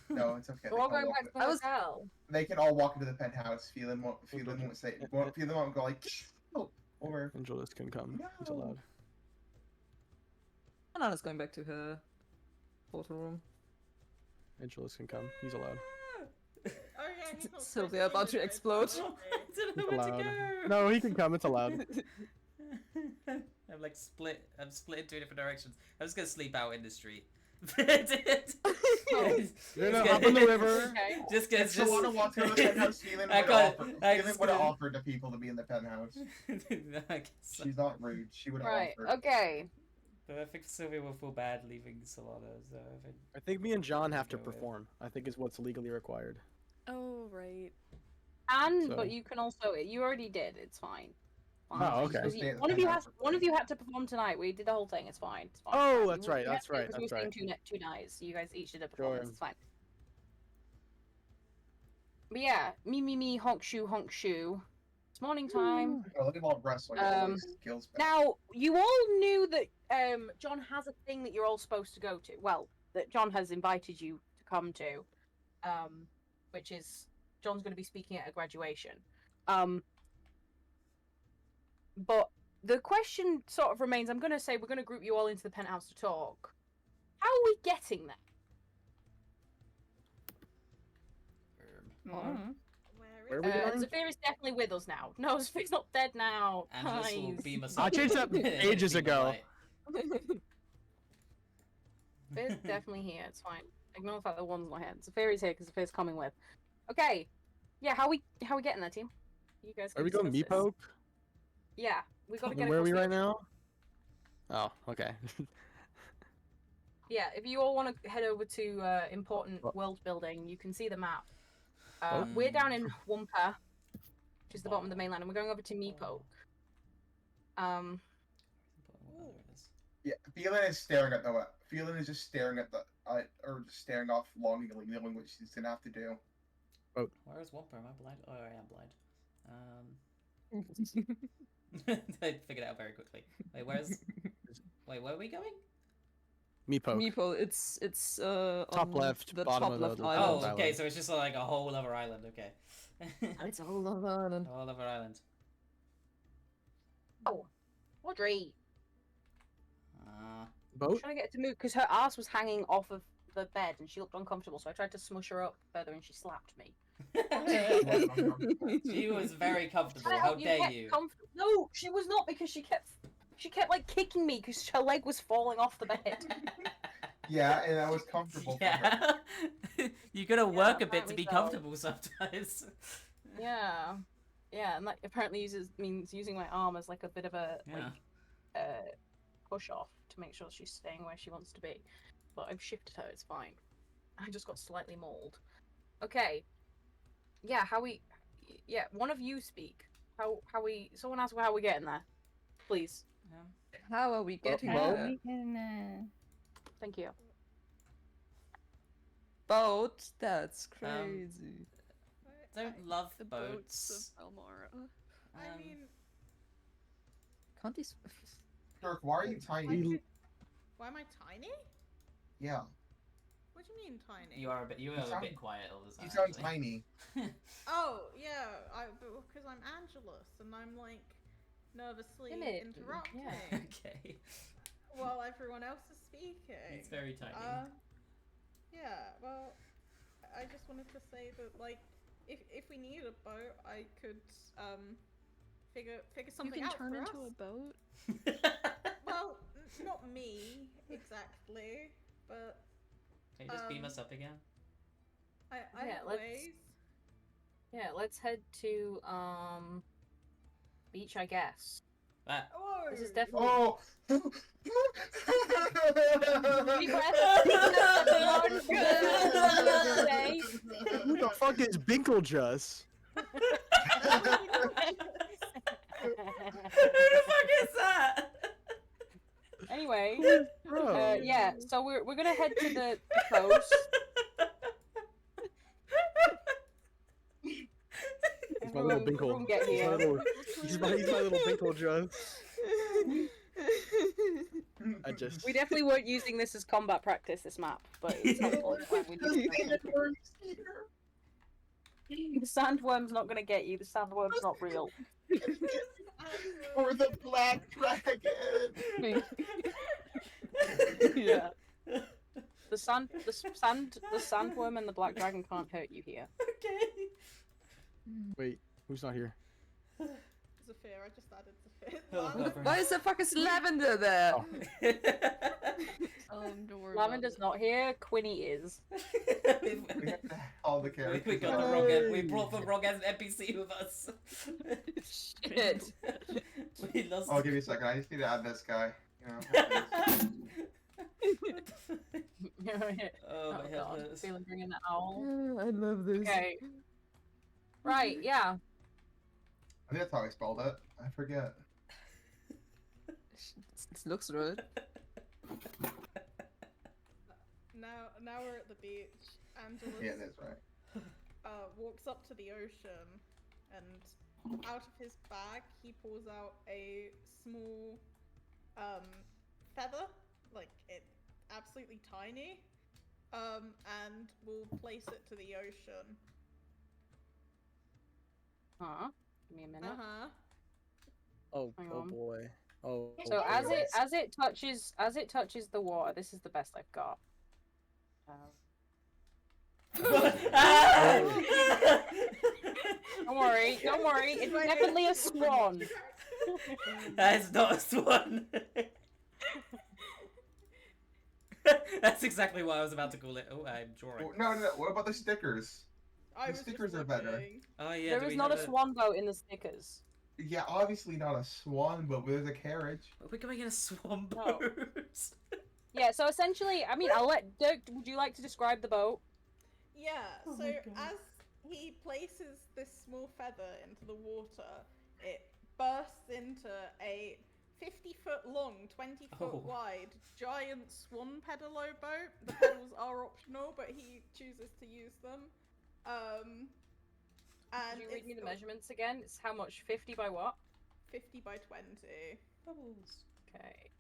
No, it's okay. We're all going back to the I was- hotel. They can all walk into the penthouse. Phelan won't say. Phelan won't go like over. Angelus can come. He's No. allowed. Banana's going back to her portal room. Angelus can come. He's allowed. Oh yeah, he's not Sylvia supposed to about be to with explode. us, is I don't He's know where to allowed. go. No, he can come. It's allowed. I'm like split. I'm split in two different directions. I'm just gonna sleep out in the street. You're gonna hop in the river. Okay. Just gonna If Solana wants to go to the penthouse, Phelan I would got- offer. I Phelan just would have gonna- offered to people to be in the penthouse. I guess so. She's not rude. She would have Right. offered. Okay. But I think Sylvia will feel bad leaving Solana, so I think I think me and John have to Go with. perform. I think is what's legally required. Oh, right. And So- but you can also you already did. It's fine. Fine. Oh, okay. Because Stay at the one of you penthouse has for one of free. you had to perform tonight. We did the whole thing. It's fine. It's fine. Oh, You- that's you right, had that's to, right, 'cause we were that's staying right. two nights. You guys each did a Sure. performance. It's fine. But yeah, me, honk shoe. It's morning time. Oh, look at all wrestling. All these skills back. Now, you all knew that John has a thing that you're all supposed to go to. Well, that John has invited you to come to, which is John's going to be speaking at a graduation. But the question sort of remains. I'm going to say we're going to group you all into the penthouse to talk. How are we getting there? Oh. Where are we going? Zafir is definitely with us now. No, Zafir's not dead now. Angelus will Guys. beam us I up. changed that ages Beam of ago. light. Zafir's definitely here. It's fine. Ignore the fact that one's not here. Zafir is here because Zafir's coming with. Okay. Yeah, how we getting there, team? You guys. Are can we going discuss this. Meepoke? Yeah, we got to And get. where are we across right the- now? Oh, okay. Yeah, if you all want to head over to important What? world building, you can see the map. Oh. We're down in Wumpa, which is the bottom of the mainland, and we're going over to Meepoke. Yeah, Phelan is staring at the. Phelan is just staring at the. Or just staring off longingly, knowing what she's gonna have to do. Where is Whopper? Am I blind? Oh, I am blind. I figured it out very quickly. Wait, wait, where are we going? Meepoke. Meeple, it's Top on left, the bottom top of the left little island. Oh, okay, island. so it's just like a whole other island. Okay. It's all on the island. A whole other island. Oh, Audrey. Boat? Trying to get her to move because her ass was hanging off of the bed and she looked uncomfortable, so I tried to smush her up further and she slapped me. She was very comfortable. Trying to How help dare get you? No, she was not because she kept like kicking me because her leg was falling off the bed. Yeah, and that was comfortable for her. Yeah. You gotta work a bit to apparently be so. comfortable sometimes. Yeah. Yeah, and that apparently means using my arm as like a bit of a Yeah. push off to make sure she's staying where she wants to be. But I've shifted her, it's fine. I just got slightly mauled. Okay. Yeah, one of you speak. Someone ask how we getting there. Please. How are we getting Well, there? We can, Thank you. Boat? That's crazy. Don't love The boats. boats of Belmara. I Um, mean, Can't these? Dirk, why are you I tiny? could... why am I tiny? Yeah, What do you mean tiny? you are a sound- bit quiet all the time. you sound actually. tiny. Oh, yeah, because I'm Angelus and I'm like nervously Timid, interrupting yeah. Okay. while everyone else is speaking. It's very tiny. Yeah, well, I just wanted to say that, like, if we need a boat, I could figure You something can out turn for into us. a boat. Well, not me exactly, but Can you just beam us up again? I Yeah, have let's- ways. Yeah, let's head to beach, I guess. Oh, This is definitely Oh! Deep breath. Say. Who the fuck is Binklejus? Who the fuck is that? Anyway, Bro. yeah, so we're gonna head to the coast. He's my little Everyone Binkle. get He's my here. little, he's my little Binklejus. I just. We definitely weren't using this as combat practice, this map, but it's helpful. It's fine, we need to the sandworm's not gonna get you. The sandworm's not real. Or the black dragon! Yeah. The sandworm and the black dragon can't hurt you here. Okay. Wait, who's not here? Zephyr, I just added Zephyr. Oh, God. Why is the fuck is Lavender there? Don't worry Lavender's about not here. Quinny is. All the characters. We got the are- wrong. We brought the wrong NPC with us. Shit. We lost. I'll give you a second. I just need to add this guy. You know, Oh my God. heavens. Feeling bringing the owl. Oh, I love this. Okay. Right, yeah. I think that's how I spelled it. I forget. It looks right. Now we're at the beach. Angelus Yeah, that's right. walks up to the ocean, and out of his bag he pulls out a small feather, like it absolutely tiny, and will place it to the ocean. Huh? Give me a minute. Oh, Hang oh on. boy. Oh. So boy. as it touches the water, this is the best I've got. Don't worry, it's definitely a swan. That's not a swan. That's exactly what I was about to call it. Oh, I'm drawing. No. What about the stickers? I The was just stickers are better. looking. Oh yeah. There do is we not a have swan boat in the stickers. Yeah, obviously not a swan, but there's a carriage. We're going to get a swan No. boat. Yeah, so essentially, I mean, I'll let Dirk. Would you like to describe the boat? Yeah, Oh so my God. as he places this small feather into the water, it bursts into a 50-foot long, 20-foot Oh. wide, giant swan pedalo boat. The pedals are optional, but he chooses to use them. And Could you read it's me the got measurements again? It's how much? 50 by what? 50 by 20. Bubbles. Okay.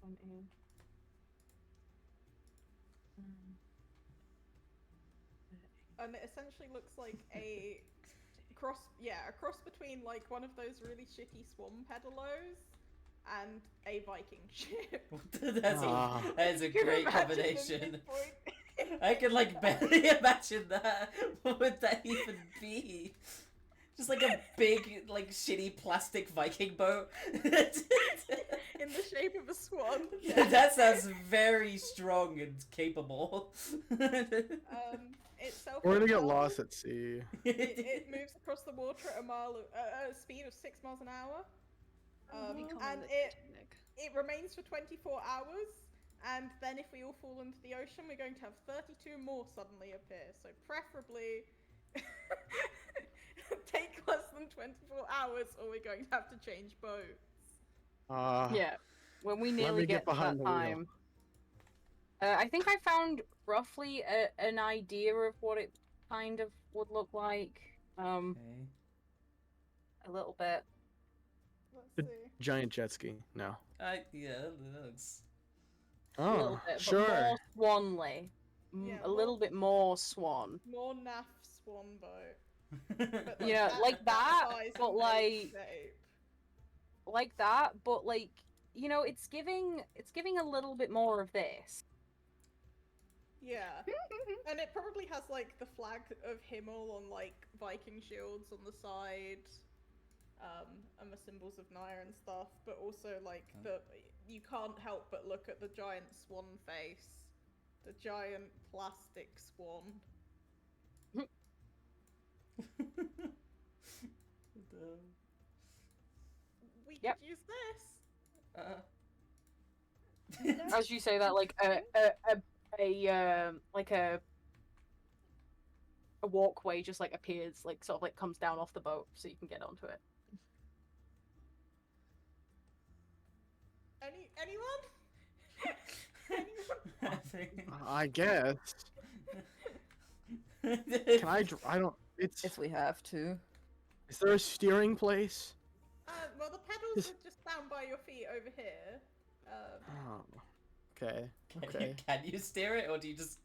20. And it essentially looks like a cross between like one of those really shitty swan pedalos and a Viking ship. That is a Can you great imagine the combination. midpoint? I can like barely imagine that. What would that even be? Just like a big, like shitty plastic Viking boat. in the shape of a swan. That sounds very strong and capable. It's self. We're gonna get lost at sea. It moves across the water at a speed of 6 miles an hour. Become And the it remains for 24 hours. And then if we all fall into the ocean, we're going to have 32 more suddenly appear. So preferably take less than 24 hours or we're going to have to change boats. Yeah, when we Let nearly me get to behind that the wheel. time. I think I found roughly an idea of what it kind of would look like. Okay. A little bit. Let's The see. giant jet ski. No. Yeah, that looks. A little Oh, bit, but sure. more swanly. Yeah, A little bit more swan. More naff swan boat. But Yeah, like that, size but and like shape. like that, but like, you know, it's giving a little bit more of this. Yeah. And it probably has like the flag of Himmel on like Viking shields on the side. And the symbols of Naya and stuff, but also like you can't help but look at the giant swan face. The giant plastic swan. We Yep. could use this. As you say that, like a walkway just like appears, like sort of like comes down off the boat, so you can get onto it. Anyone? Anyone? I guess. Can I? I don't. It's. If we have to. Is there a steering place? Well, the pedals are just down by your feet over here. Oh. Okay. Can Okay. can you steer it, or do you just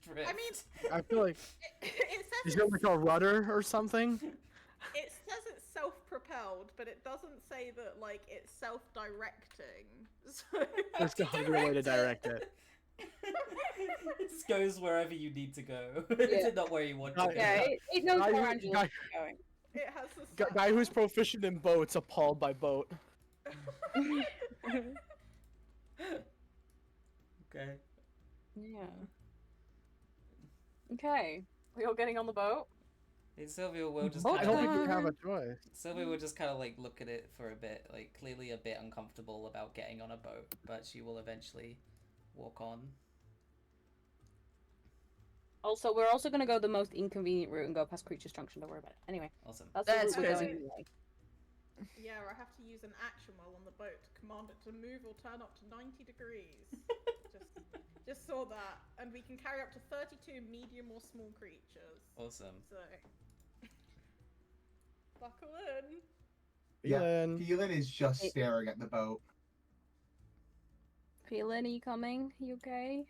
drift? I mean, I feel like. it says Is there like a rudder or something? it says it's self-propelled, but it doesn't say that like it's self-directing. So There's gotta be a way to direct it. It just goes wherever you need to go. Yeah. Not where you want to Yeah, go. Yeah, it knows Guy where who- Angela's guy- going. it has the Guy who's proficient in boats appalled by boat. Okay. Yeah. Okay. We all getting on the boat? And Sylvia will just I kind don't of think we have a choice. Sylvia will just kind of like look at it for a bit, like clearly a bit uncomfortable about getting on a boat, but she will eventually walk on. Also, we're also gonna go the most inconvenient route and go past Creatures Junction. Don't worry about it. Anyway, Awesome. that's That's the route we're crazy. going anyway. Yeah, I have to use an action while on the boat to command it to move or turn up to 90 degrees. just saw that, and we can carry up to 32 medium or small creatures. Awesome. So, buckle in. Yeah, Phelan. Phelan is just staring at the boat. Phelan, are you coming? You okay?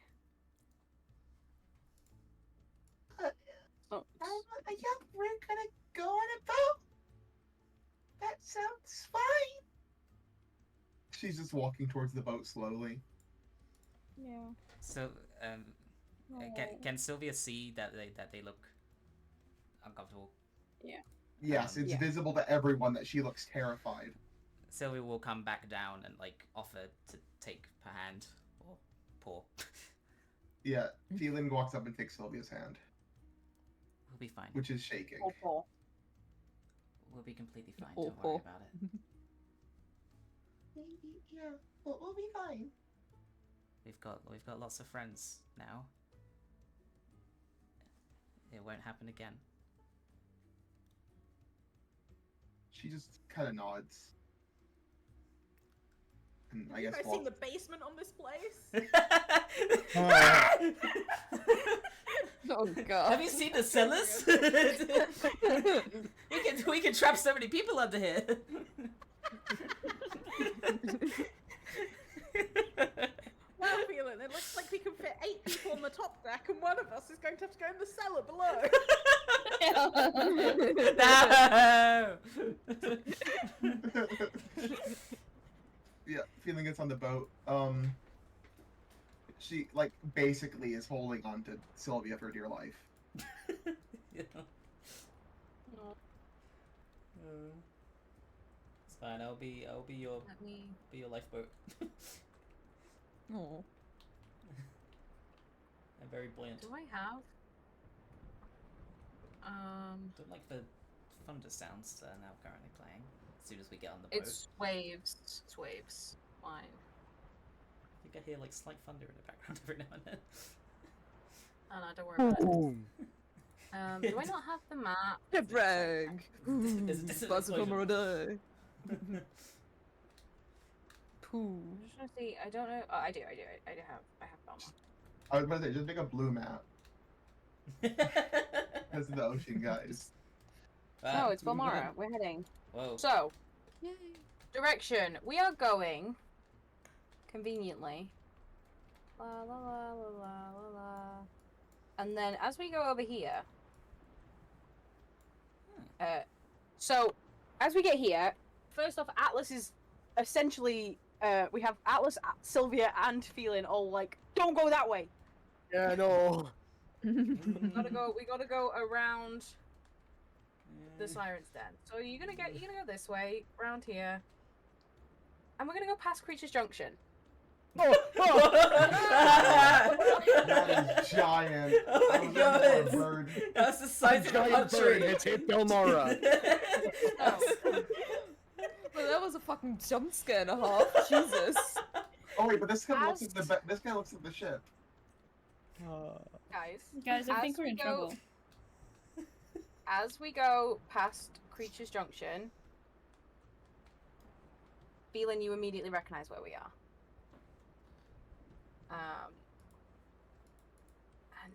Oh, Yeah, we're gonna go on a boat. That sounds fine. She's just walking towards the boat slowly. yeah. So, can Sylvia see that they look uncomfortable? Yes, it's Yeah. visible to everyone that she looks terrified. Sylvia will come back down and like offer to take her hand or paw. Yeah, Phelan walks up and takes Sylvia's hand, We'll be fine. which is shaking. Oh, Paul. We'll be completely fine. Paw, Don't worry paw. about it. Maybe, yeah, we'll be fine. We've got lots of friends now. It won't happen again. She just kind of nods. And I Have you guess guys seen the basement on this place? Oh god. Have you seen the cellars? we can trap so many people under here. Well, Phelan, it looks like we can fit 8 people on the top deck, and one of us is going to have to go in the cellar below. No. Yeah, Phelan gets on the boat. She like basically is holding on to Sylvia for dear life. Yeah. fine. I'll be your Let me. lifeboat. Oh. I'm very buoyant. Do I have? Don't like the thunder sounds that are now currently playing. As soon as we get on the boat, It's waves. It's waves. Fine. I think I hear like slight thunder in the background every now and then. Oh no, don't worry about it. Boom. Do I not have the map? Brag. Is it an Buzz explosion? from Rodai. Pooh. I'm just trying to see. I don't know. Oh, I do have Belmara. I was gonna say, just make a blue map. That's the ocean, guys. No, it's Belmara. We're heading. Whoa. So, Yay. direction. We are going. Conveniently. La la la la la la la. And then as we go over here. So, as we get here, first off, Atlas is essentially. We have Atlas, Sylvia, and Feeling all like, don't go that way. Yeah, no. We gotta go around the Siren's Den. So you're gonna go this way, around here, and we're gonna go past Creature's Junction. That is giant. Oh my I was god! looking for a bird. That's the size of a Giant bird, country. it's hit Belmara. Well, that was a fucking jump scare and a half. Jesus. Oh wait, but this guy looks at this guy looks at the ship. Guys, I as think we're we in go- trouble. As we go past Creature's Junction, Feeling, you immediately recognize where we are. And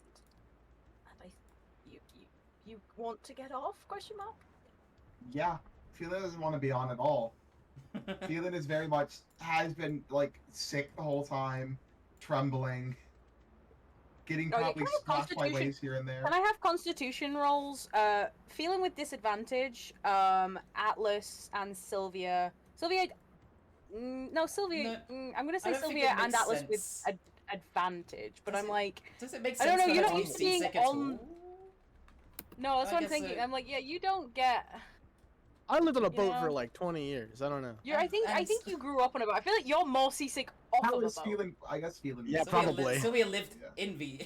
you want to get off? Question mark. Yeah, Feeling doesn't want to be on at all. Feeling is very much has been like sick the whole time, trembling, getting Oh, yeah, probably can I have splashed by Constitution? waves here and there. Can I have Constitution rolls? Feeling with disadvantage. Atlas and Sylvia. Sylvia. No, Sylvia. I'm gonna I say don't think Sylvia it and makes Atlas with sense. advantage, but Does I'm it- like, Does it make I sense? don't know, that you're I not can't used to see being sick at on- all? no, that's I what I'm guess thinking. it- I'm like, yeah, you don't get. I lived on a You boat for know? like 20 years. I don't know. I think you grew up on a boat. I feel like you're more seasick off How of a is boat. Feeling? I guess Feeling. Yeah, Sylvia probably. Sylvia lived Yeah. in the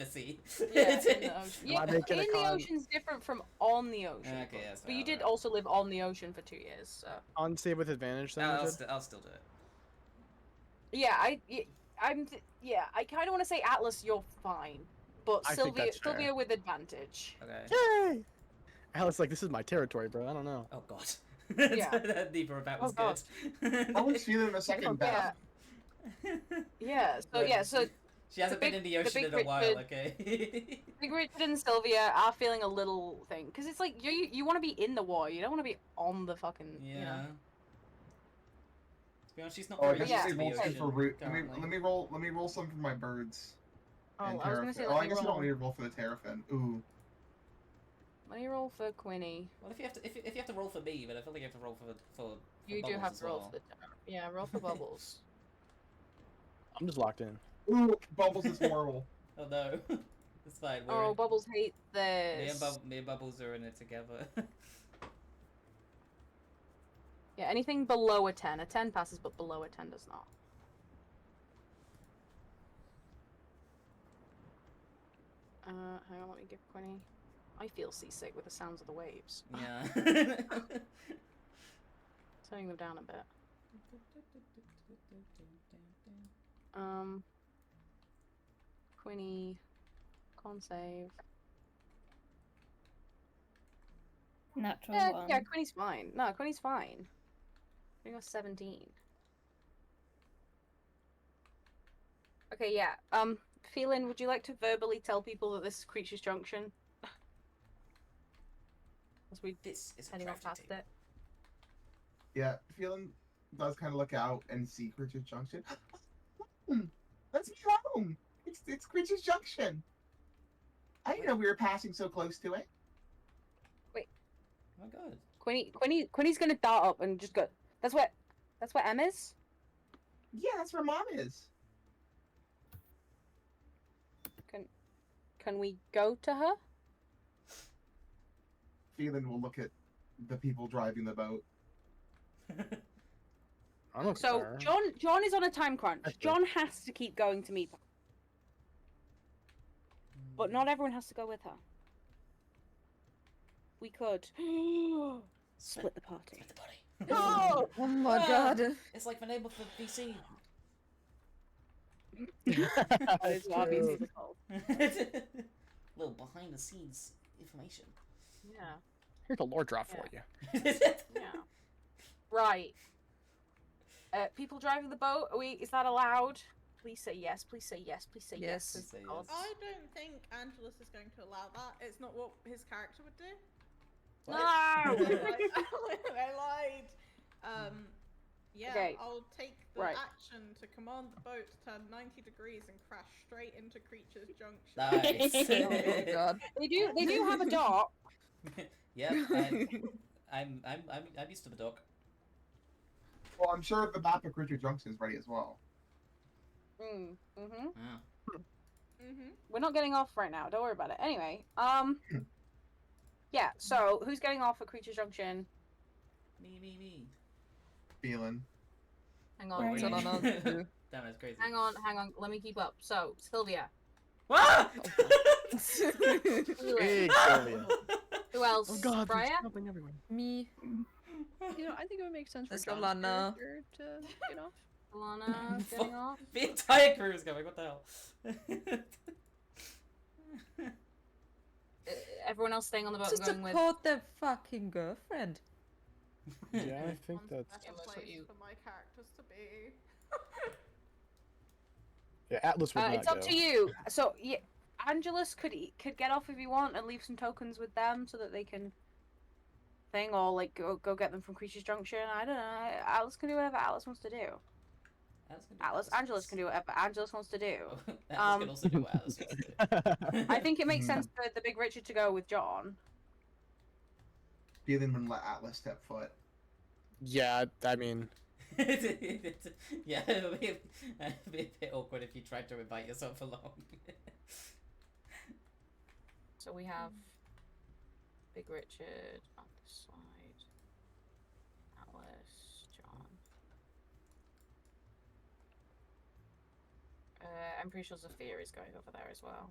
sea. Yeah, in the ocean. Am Yeah, I but making a in the con- ocean's different from on the ocean. Okay, yes, but you did alright. also live on the ocean for 2 years. So. On save with advantage, then. No, you said? I'll still do it. Yeah, I kind of want to say Atlas, you're fine, but I think that's fair. Sylvia with advantage. Okay. Yay! Alice, like, this is my territory, bro. I don't know. Oh god. Yeah. Neither of that Oh, was God. good. How is Feeling the second Yeah. best? Yeah. So Right. yeah. So She hasn't big- been in the the ocean big in a while, Richard- okay? Big Richard and Sylvia are feeling a little thing because it's like you want to be in the water. You don't want to be on the fucking. Yeah. You know. To be honest, she's not Oh, I very guess Yeah. used let to me the roll some ocean. for root. currently. Let me roll some for my birds. Oh, and I was gonna say Terrafin. let I me guess you roll. don't need to roll for the Terrafin. Ooh. Let me roll for Quinny. Well, if you have to roll for me, but I feel like you have to roll for You do Bubbles have as to roll well. for the roll for Bubbles. I'm just locked in. Ooh, Bubbles is horrible. Oh no. It's fine. Oh, Bubbles hate me this. and Bubbles are in it together. Yeah, anything below a 10. A 10 passes, but below a 10 does not. Hang on, let me give Quinny. I feel seasick with the sounds of the waves. yeah. Turning them down a bit. Quinny, con save. Natural Yeah, one. yeah, Quinny's fine. No, Quinny's fine. Quinny got 17. Okay, yeah. Feeling, would you like to verbally tell people that this is Creature's Junction? As we This is a heading off crafting past table. it. Yeah, Feeling does kind of look out and see Creature's Junction. Let's be home. It's Creature's Junction. I didn't know we were passing so close to it. Oh my god. Quinny's gonna dart up and just go. That's where M is. Yeah, that's where Mom is. Can we go to her? Feeling will look at the people driving the boat. I don't So care. John is on a time crunch. That's good. John has to keep going to meet them. But not everyone has to go with her. We could split the party. Split the body. No! Oh my Ah! god. It's like the name of the VC. That is what True. obviously the called. Little behind the scenes information. Yeah. Here's a lore drop for you. Yeah. Right. People driving the boat, is that allowed? Please say yes, please say yes, please say yes. Yes. Please say God. yes. I don't think Angelus is going to allow that. It's not what his character would do. No! I lied. Yeah, Okay. I'll take the Right. action to command the boat to turn 90 degrees and crash straight into Creature's Junction. Nice. Oh god. They do have a dock. Yep. I'm used to the dock. Well, I'm sure the map of Creature Junction is ready as well. Mm-hmm. Yeah. Mm-hmm. We're not getting off right now. Don't worry about it. Anyway, yeah. So who's getting off at Creature Junction? Me. Feeling. Hang on. Right. So no, no, no. Damn, that's crazy. Hang on. Let me keep up. So Sylvia. Ah! Who Big else? Sylvia. Who else? Oh god, Briar? there's something everywhere. Me. You know, I think it would make sense for Let's John's go, Lana. character to get off. Alana getting off. The entire crew is going. What the hell? Everyone else staying on the boat Just and going with. support their fucking girlfriend. Yeah, I think One's that's. a better Yeah, that's what place you- for my characters to be. Yeah, Atlas would not It's up go. to you. So yeah, Angelus could get off if you want and leave some tokens with them so that they can thing, or like go get them from Creature's Junction. I don't know. Alice can do whatever Alice wants to do. Angelus can do whatever Angelus wants to do. Atlas can also do what Atlas wants to do. I think it makes sense for the Big Richard to go with John. Feeling wouldn't let Atlas step foot. Yeah, I mean, Yeah, it would be a bit awkward if you tried to invite yourself along. So we have Big Richard on this side, Alice, John. I'm pretty sure Zafir is going over there as well.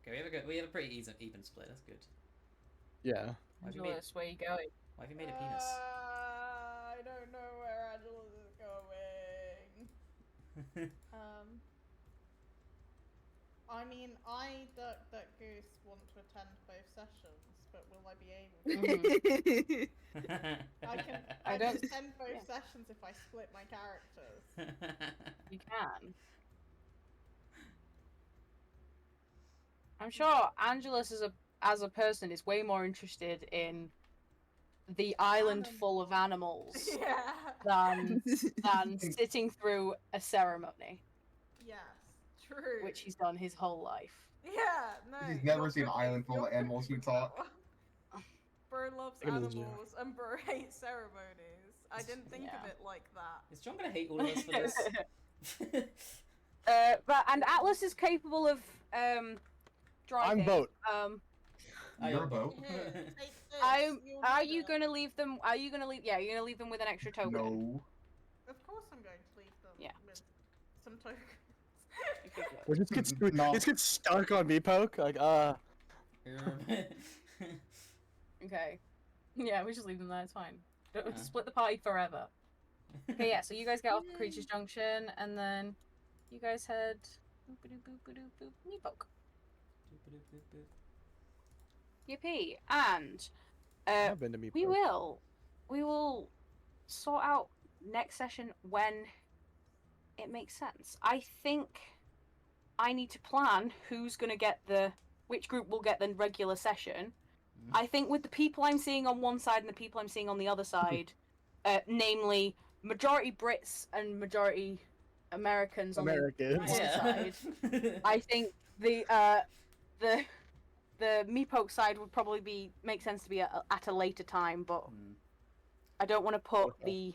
Okay, we have a pretty even split. That's good. yeah. Why have you made, Angelus, where are you going? why have you made a penis? I don't know where Angelus is going. I mean, I, Duck Goose, want to attend both sessions, but will I be able to? I don't- can attend both sessions if I split my characters. You can. I'm sure Angelus as a person is way more interested in the island full of animals Yeah. than sitting through a ceremony, Yes. True. which he's done his whole life. Yeah. No. He's never you're seen an cooking- island full you're of animals who cooking talk. that one. Bro loves Look at this, yeah. animals and bro hates ceremonies. I didn't think Yeah. of it like that. Is John gonna hate all of us for this? And Atlas is capable of driving. I'm boat. Your boat? Here, take this. You'll Are need you it. gonna leave them? Are you gonna leave? Yeah, you're gonna leave them with an extra token. No. Of course I'm going to leave them Yeah. with some tokens. Or just gets No. just gets stuck on me poke. Like, Okay. Yeah, we just leave them there. It's fine. Don't Uh-huh. split the party forever. Okay, yeah. So you guys get off at Creature's Junction, and then you guys head. Boop-a-doop-boop-a-doop-boop, Meepoke. Yippee! And I've been to me we poke. will sort out next session when it makes sense. I think I need to plan who's gonna get which group will get the regular session. I think with the people I'm seeing on one side and the people I'm seeing on the other side, namely majority Brits and majority Americans on Americans. the Yeah. side, I think the Meepoke side would probably make sense to be at a later time, but I don't want to put Okay.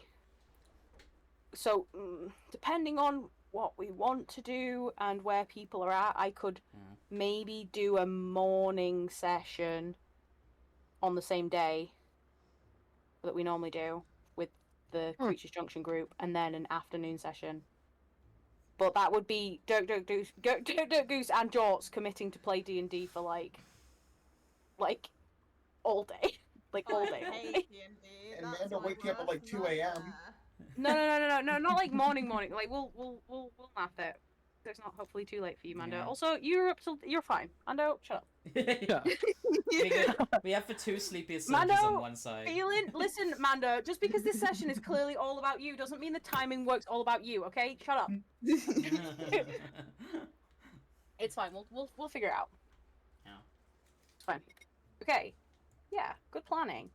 depending on what we want to do and where people are at, I could maybe do a morning session on the same day. that we normally do with the Creatures Junction group, and then an afternoon session. But that would be Dirk Goose and Jorts committing to play D&D for like all day, like all day. All day. And Amanda wake you up at like 2 a.m. No, not like morning. Like we'll math it. So it's not hopefully too late for you, Mando. Yeah. Also, you're fine. Mando, shut up. Yeah. We have the two sleepiest Mando, soldiers on one side. Listen, Mando, just because this session is clearly all about you doesn't mean the timing works all about you, okay? Shut up. It's fine. We'll figure it out. Yeah. It's fine. Okay. Yeah, good planning.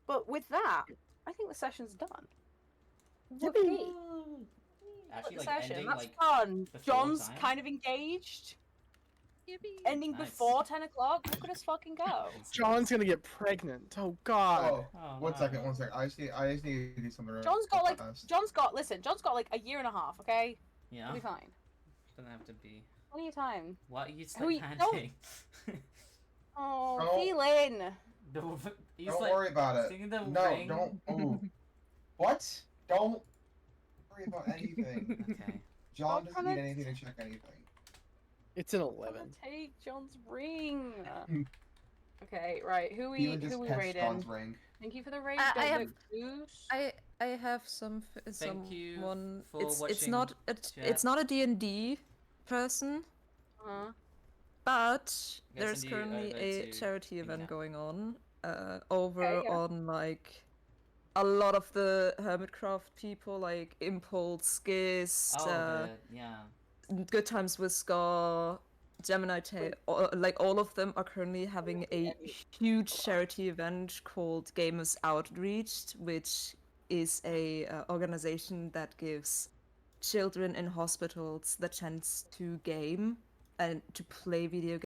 But with that, I think the session's done. Whoopee. Actually, The like session. ending That's like fun. before John's time? kind of engaged. Yippee. Ending Nice. before 10 o'clock. Look at us fucking go. John's gonna get pregnant. Oh God. Oh, Oh, one no. second. I just need to do something. John's got like fast. John's got like a year and a half. Okay, Yeah. we'll be fine. Doesn't have to be. Plenty of time. What are you Who you- panting? Oh, No. feeling. No, he's Don't like worry about it. singing the No, ring. don't. Oh. What? Don't worry about anything. Okay. John Don't doesn't need try to- anything to check anything. It's an I'm 11. gonna take John's ring. Okay, right. Who we Steven just tests raiding? John's ring. Thank you for the raid. I Don't have- look Goose. I have someone. for It's watching not chat. it's not a D&D person, but there's send you currently over a to charity Ping event Chat. going on over Okay, yeah. on like a lot of the Hermitcraft people, like Impulse, Gist, Oh, yeah. Good Times with Scar, Gemini like all of them are currently having a huge charity event called Gamers Outreach, which is a organization that gives children in hospitals the chance to game and to play video